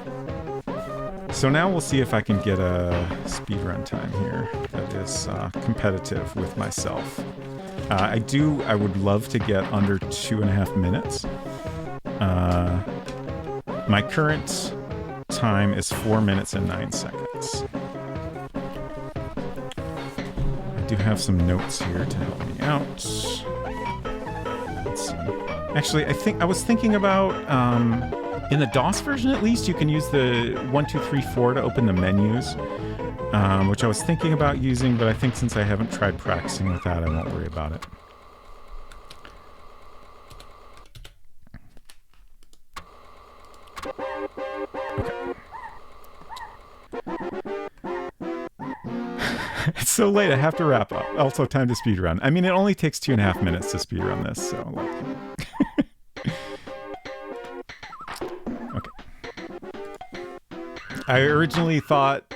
So now we'll see if I can get a speedrun time here that is competitive with myself. I would love to get under 2.5 minutes. My current time is 4 minutes and 9 seconds. I do have some notes here to help me out. Let's see. Actually, I was thinking about, in the DOS version at least, you can use the 1, 2, 3, 4 to open the menus, which I was thinking about using, but I think since I haven't tried practicing with that, I won't worry about it. It's so late, I have to wrap up. Also, time to speedrun. I mean, it only takes 2.5 minutes to speedrun this, so like... Okay. I originally thought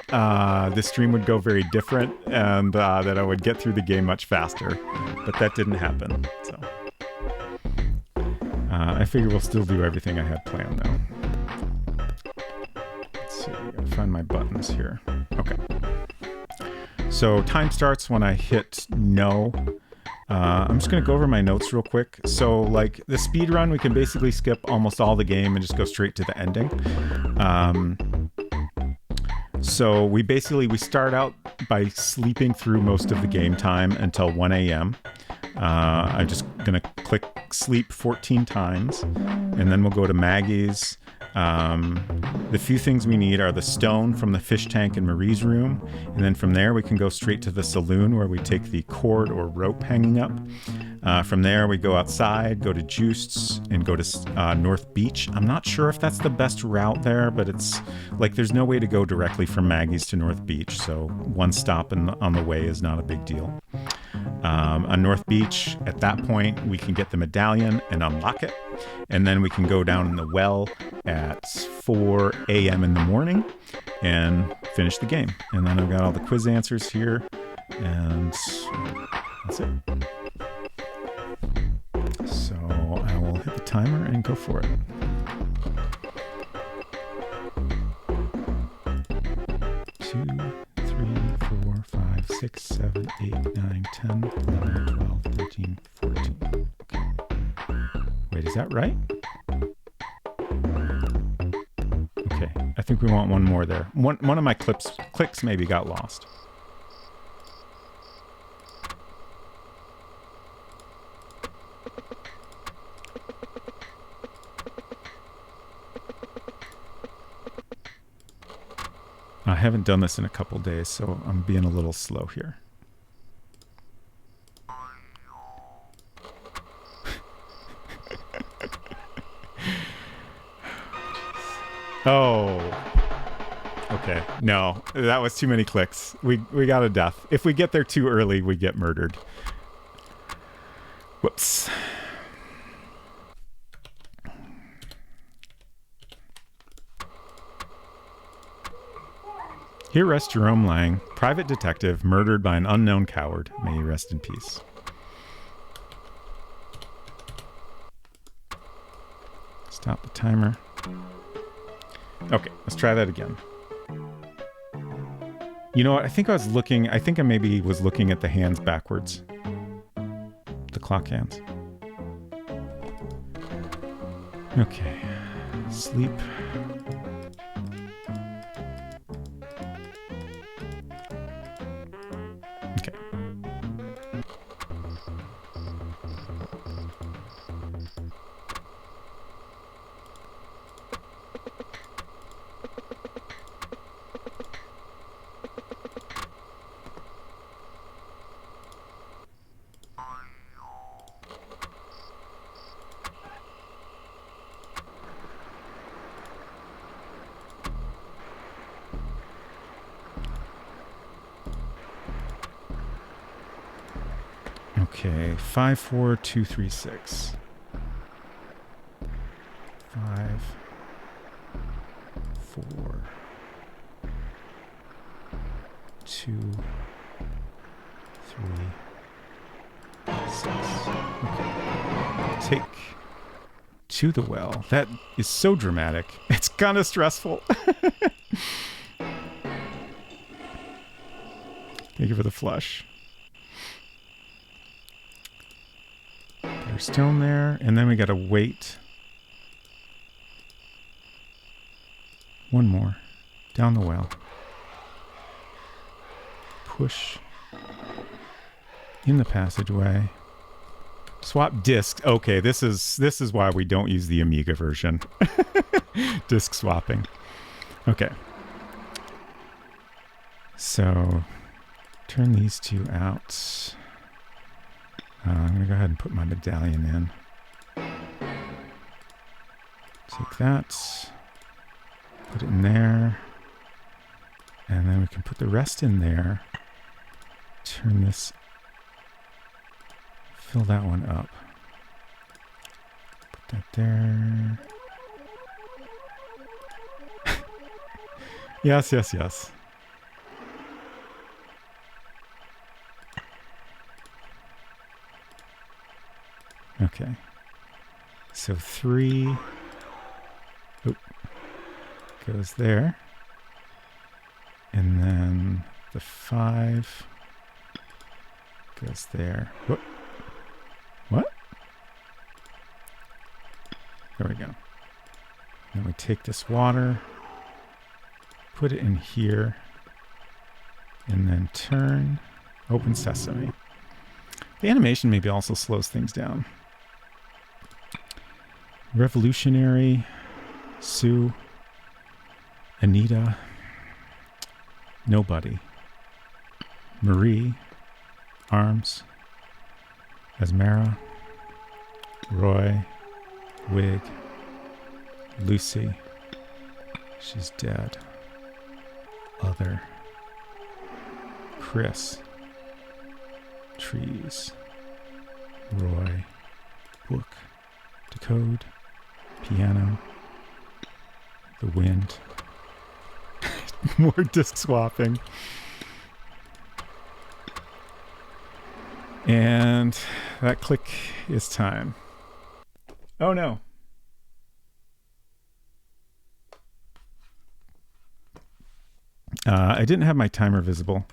this stream would go very different and that I would get through the game much faster, but that didn't happen, so... I figure we'll still do everything I had planned, though. Let's see, I gotta find my buttons here. Okay. So time starts when I hit no. I'm just going to go over my notes real quick. So like the speed run, we can basically skip almost all the game and just go straight to the ending. So we start out by sleeping through most of the game time until 1 a.m. I'm just going to click sleep 14 times, and then we'll go to Maggie's. The few things we need are the stone from the fish tank in Marie's room, and then from there we can go straight to the saloon where we take the cord or rope hanging up. From there we go outside, go to Juiced's, and go to North Beach. I'm not sure if that's the best route there, but it's like there's no way to go directly from Maggie's to North Beach, so one stop on the way is not a big deal. On North Beach, at that point, we can get the medallion and unlock it. And then we can go down in the well at 4 a.m. in the morning and finish the game. And then I've got all the quiz answers here. And that's it. So I will hit the timer and go for it. Two, 3, 4, 5, 6, 7, 8, 9, 10, 11, 12, 13, 14. Okay. Wait, is that right? Okay, I think we want one more there. One of my clicks maybe got lost. I haven't done this in a couple days, so I'm being a little slow here. Oh. Okay. No, that was too many clicks. We got a death. If we get there too early, we get murdered. Whoops. Here rests Jerome Lang, private detective, murdered by an unknown coward. May he rest in peace. Stop the timer. Okay, let's try that again. You know what? I think I maybe was looking at the hands backwards. The clock hands. Okay. Sleep. Okay. Okay, 54236. 5, 4, 2, 3, 6. Okay. Take to the well. That is so dramatic. It's kind of stressful. Thank you for the flush. There's stone there, and then we gotta wait. One more. Down the well. Push. In the passageway. Swap discs. Okay, this is why we don't use the Amiga version. Disc swapping. Okay. So, turn these two out. I'm going to go ahead and put my medallion in. Take that. Put it in there. And then we can put the rest in there. Turn this. Fill that one up. Put that there. Yes, yes, yes. Okay. So 3 goes there. And then the 5 goes there. Whoop. What? There we go. Then we take this water, put it in here, and then turn, open sesame. The animation maybe also slows things down. Revolutionary, Sue, Anita, Nobody, Marie, Arms, Asmara, Roy, Wig, Lucy, she's dead, Other, Chris, Trees, Roy, Book, Decode, Piano, The Wind. More disc swapping. And that click is time. Oh no. I didn't have my timer visible.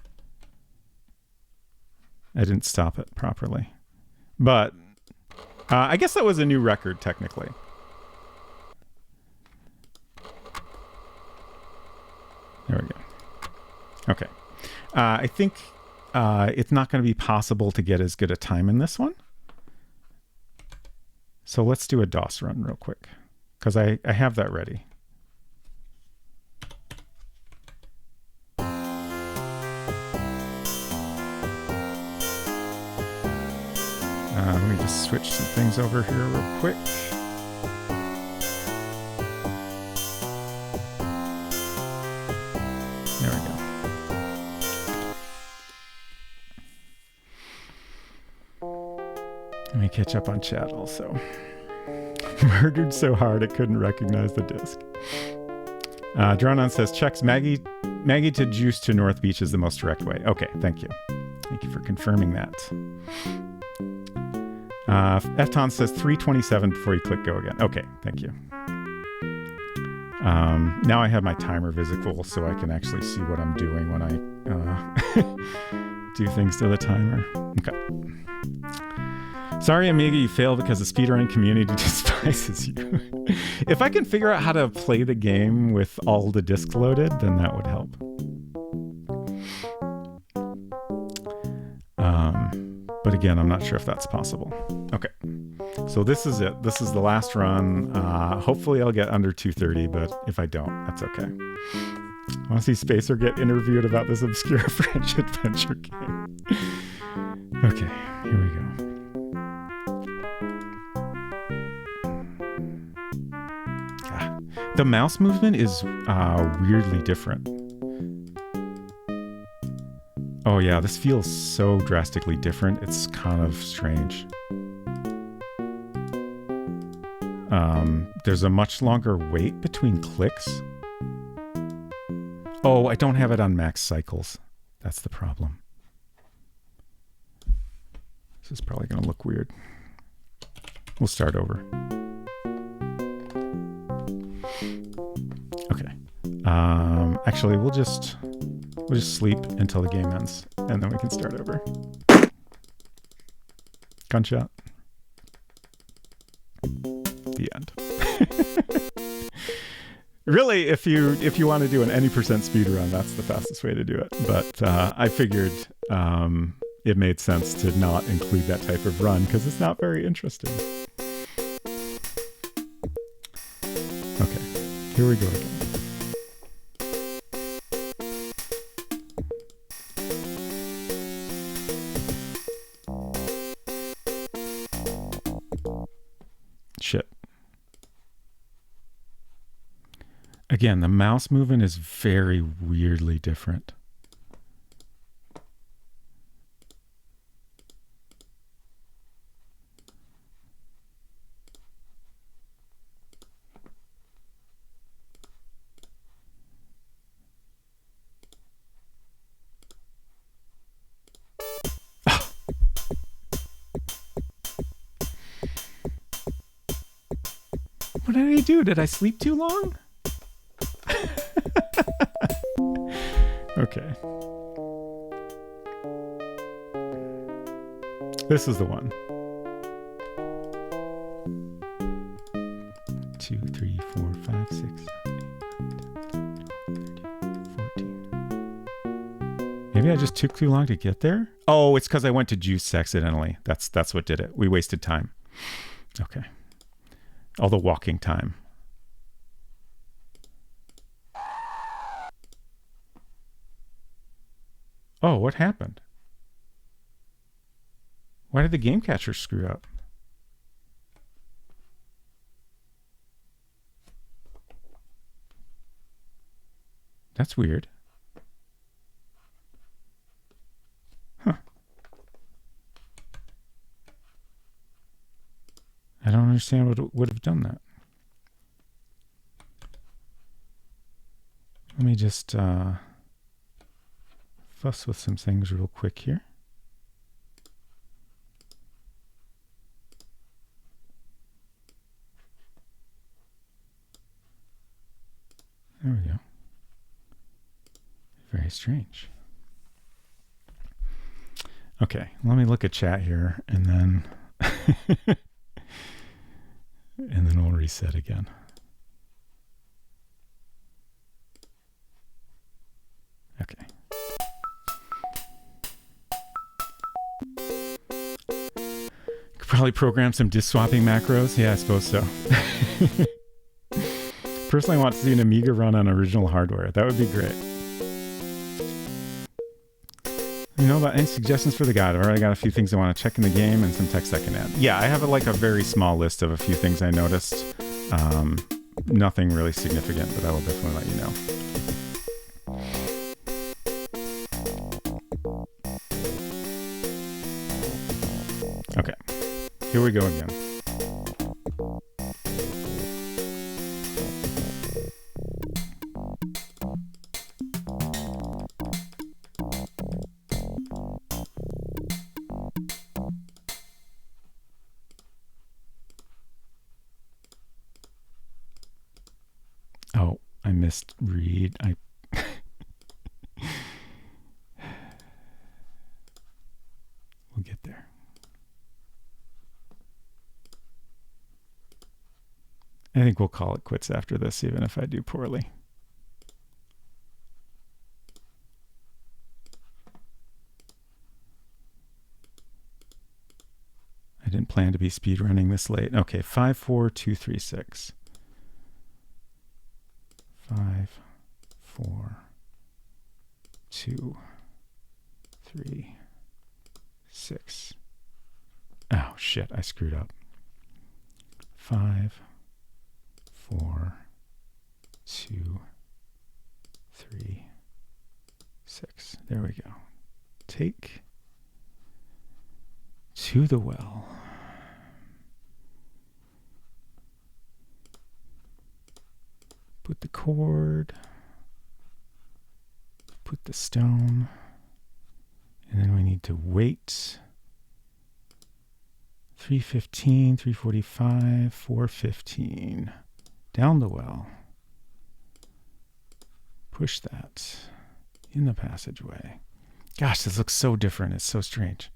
I didn't stop it properly. But I guess that was a new record technically. There we go. Okay. I think it's not going to be possible to get as good a time in this one. So let's do a DOS run real quick, because I have that ready. Let me just switch some things over here real quick. There we go. Let me catch up on chat also. Murdered so hard it couldn't recognize the disc. Dronon says, checks Maggie to Juice to North Beach is the most direct way. Okay, thank you. Thank you for confirming that. Efton says 3:27 before you click go again. Okay, thank you. Now I have my timer visible so I can actually see what I'm doing when I do things to the timer. Okay. Sorry, Amiga, you failed because the speedrunning community despises you. If I can figure out how to play the game with all the discs loaded, then that would help. But again, I'm not sure if that's possible. Okay, so this is it. This is the last run. Hopefully I'll get under 2:30, but if I don't, that's okay. I want to see Spacer get interviewed about this obscure French adventure game. Okay, here we go. The mouse movement is weirdly different. Oh yeah, this feels so drastically different. It's kind of strange. There's a much longer wait between clicks. Oh, I don't have it on max cycles. That's the problem. This is probably going to look weird. We'll start over. Okay. Actually, we'll just sleep until the game ends, and then we can start over. Gunshot. The end. Really, if you want to do an any percent speed run, that's the fastest way to do it. But I figured it made sense to not include that type of run because it's not very interesting. Okay, here we go again. Shit. Again, the mouse movement is very weirdly different. What did I do? Did I sleep too long? Okay. This is the one. 2, 3, 4, 5, 6, 7, 8, 9, 10, 14. Maybe I just took too long to get there? Oh, it's because I went to juice accidentally. That's what did it. We wasted time. Okay. All the walking time. Oh, what happened? Why did the game catcher screw up? That's weird. Huh. I don't understand what would have done that. Let me just fuss with some things real quick here. There we go. Very strange. Okay, let me look at chat here and then and then we'll reset again. Okay. Could probably program some disk swapping macros. Yeah, I suppose so. Personally, I want to see an Amiga run on original hardware. That would be great. You know about any suggestions for the guide? I've already got a few things I want to check in the game and some text I can add. Yeah, I have a very small list of a few things I noticed. Nothing really significant, but I will definitely let you know. Okay, here we go again. Oh, I missed read. We'll get there. I think we'll call it quits after this, even if I do poorly. I didn't plan to be speedrunning this late. Okay, 5, 4, 2, 3, 6. 5, 4, 2, 3, 6. Oh, shit, I screwed up. 5, 4, 2, 3, 6. There we go. take to the well. Put the cord, put the stone, and then we need to wait. 3:15, 3:45, 4:15. Down the well. Push that in the passageway. Gosh, this looks so different. It's so strange.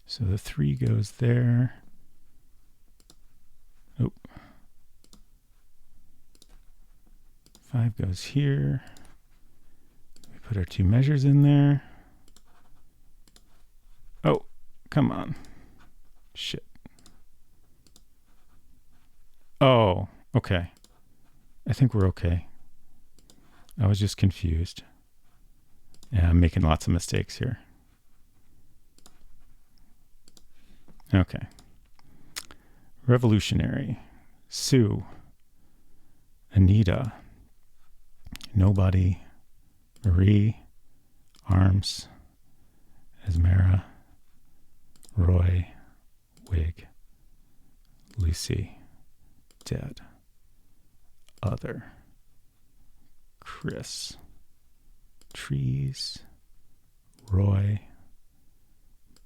So the 3 goes there. Oh. 5 goes here. We put our 2 measures in there. Oh, come on. Shit. Oh, okay. I think we're okay. I was just confused. Yeah, I'm making lots of mistakes here. Okay. Revolutionary. Sue. Anita. Nobody. Marie. Arms. Esmera. Roy. Wig. Lucy. Dead. Other. Chris. Trees. Roy.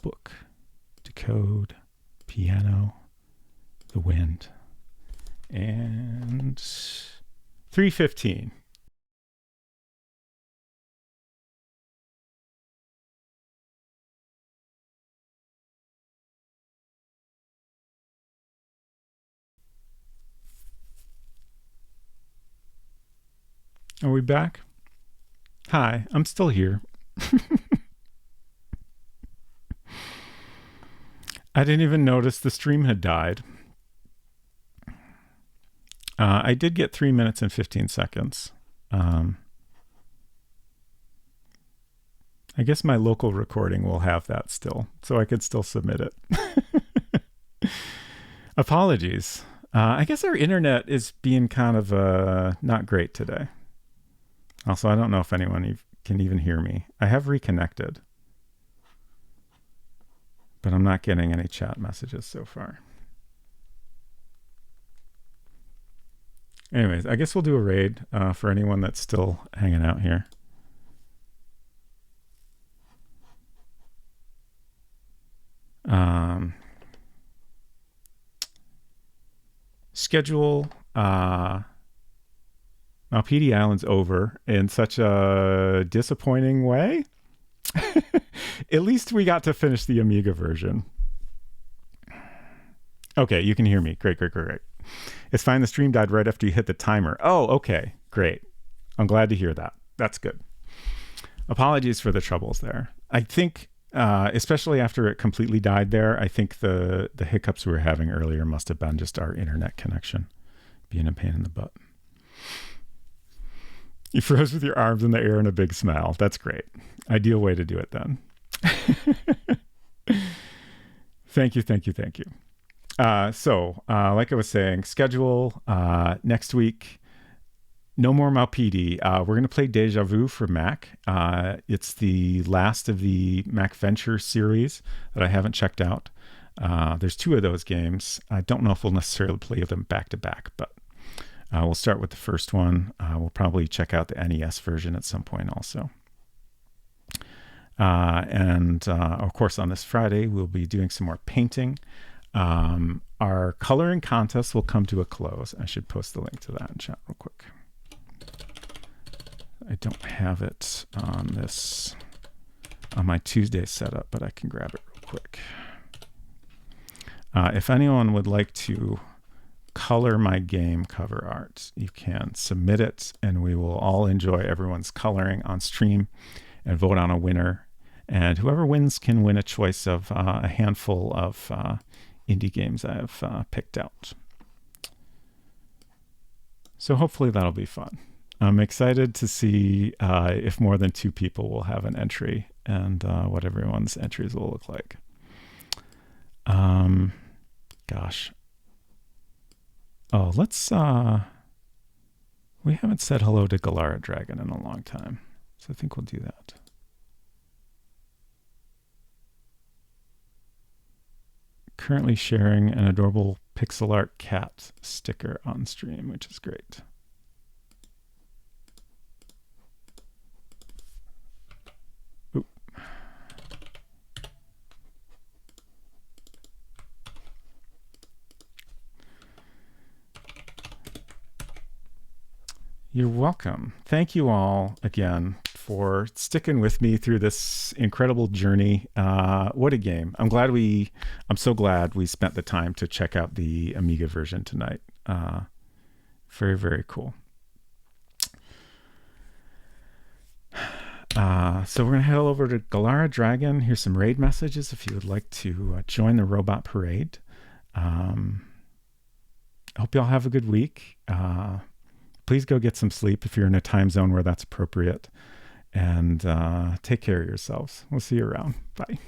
Book. Decode, piano, the wind, and 3:15. Are we back? Hi, I'm still here. I didn't even notice the stream had died. I did get 3 minutes and 15 seconds. I guess my local recording will have that still, so I could still submit it. Apologies. I guess our internet is being kind of not great today. Also, I don't know if anyone can even hear me. I have reconnected, but I'm not getting any chat messages so far. Anyways, I guess we'll do a raid for anyone that's still hanging out here. Schedule. Now, PD Island's over in such a disappointing way. At least we got to finish the Amiga version. Okay, you can hear me. Great. It's fine. The stream died right after you hit the timer. Oh, okay. Great. I'm glad to hear that. That's good. Apologies for the troubles there. I think, especially after it completely died there, I think the hiccups we were having earlier must have been just our internet connection being a pain in the butt. You froze with your arms in the air and a big smile. That's great. Ideal way to do it then. Thank you. So, like I was saying, schedule next week. No more Malpidi. We're going to play Deja Vu for Mac. It's the last of the Mac Venture series that I haven't checked out. There's 2 of those games. I don't know if we'll necessarily play them back to back, but we'll start with the first one. We'll probably check out the NES version at some point also. And of course, on this Friday, we'll be doing some more painting. Our coloring contest will come to a close. I should post the link to that in chat real quick. I don't have it on my Tuesday setup, but I can grab it real quick. If anyone would like to color my game cover art, you can submit it, and we will all enjoy everyone's coloring on stream and vote on a winner. And whoever wins can win a choice of a handful of indie games I have picked out. So hopefully that'll be fun. I'm excited to see if more than 2 people will have an entry and what everyone's entries will look like. Gosh. Oh, let's... we haven't said hello to Galara Dragon in a long time, so I think we'll do that. Currently sharing an adorable pixel art cat sticker on stream, which is great. Oop. You're welcome. Thank you all again for sticking with me through this incredible journey. What a game. I'm so glad we spent the time to check out the Amiga version tonight. Very, very cool. So we're going to head over to Galara Dragon. Here's some raid messages if you would like to join the Robot Parade. I hope you all have a good week. Please go get some sleep if you're in a time zone where that's appropriate. And take care of yourselves. We'll see you around. Bye.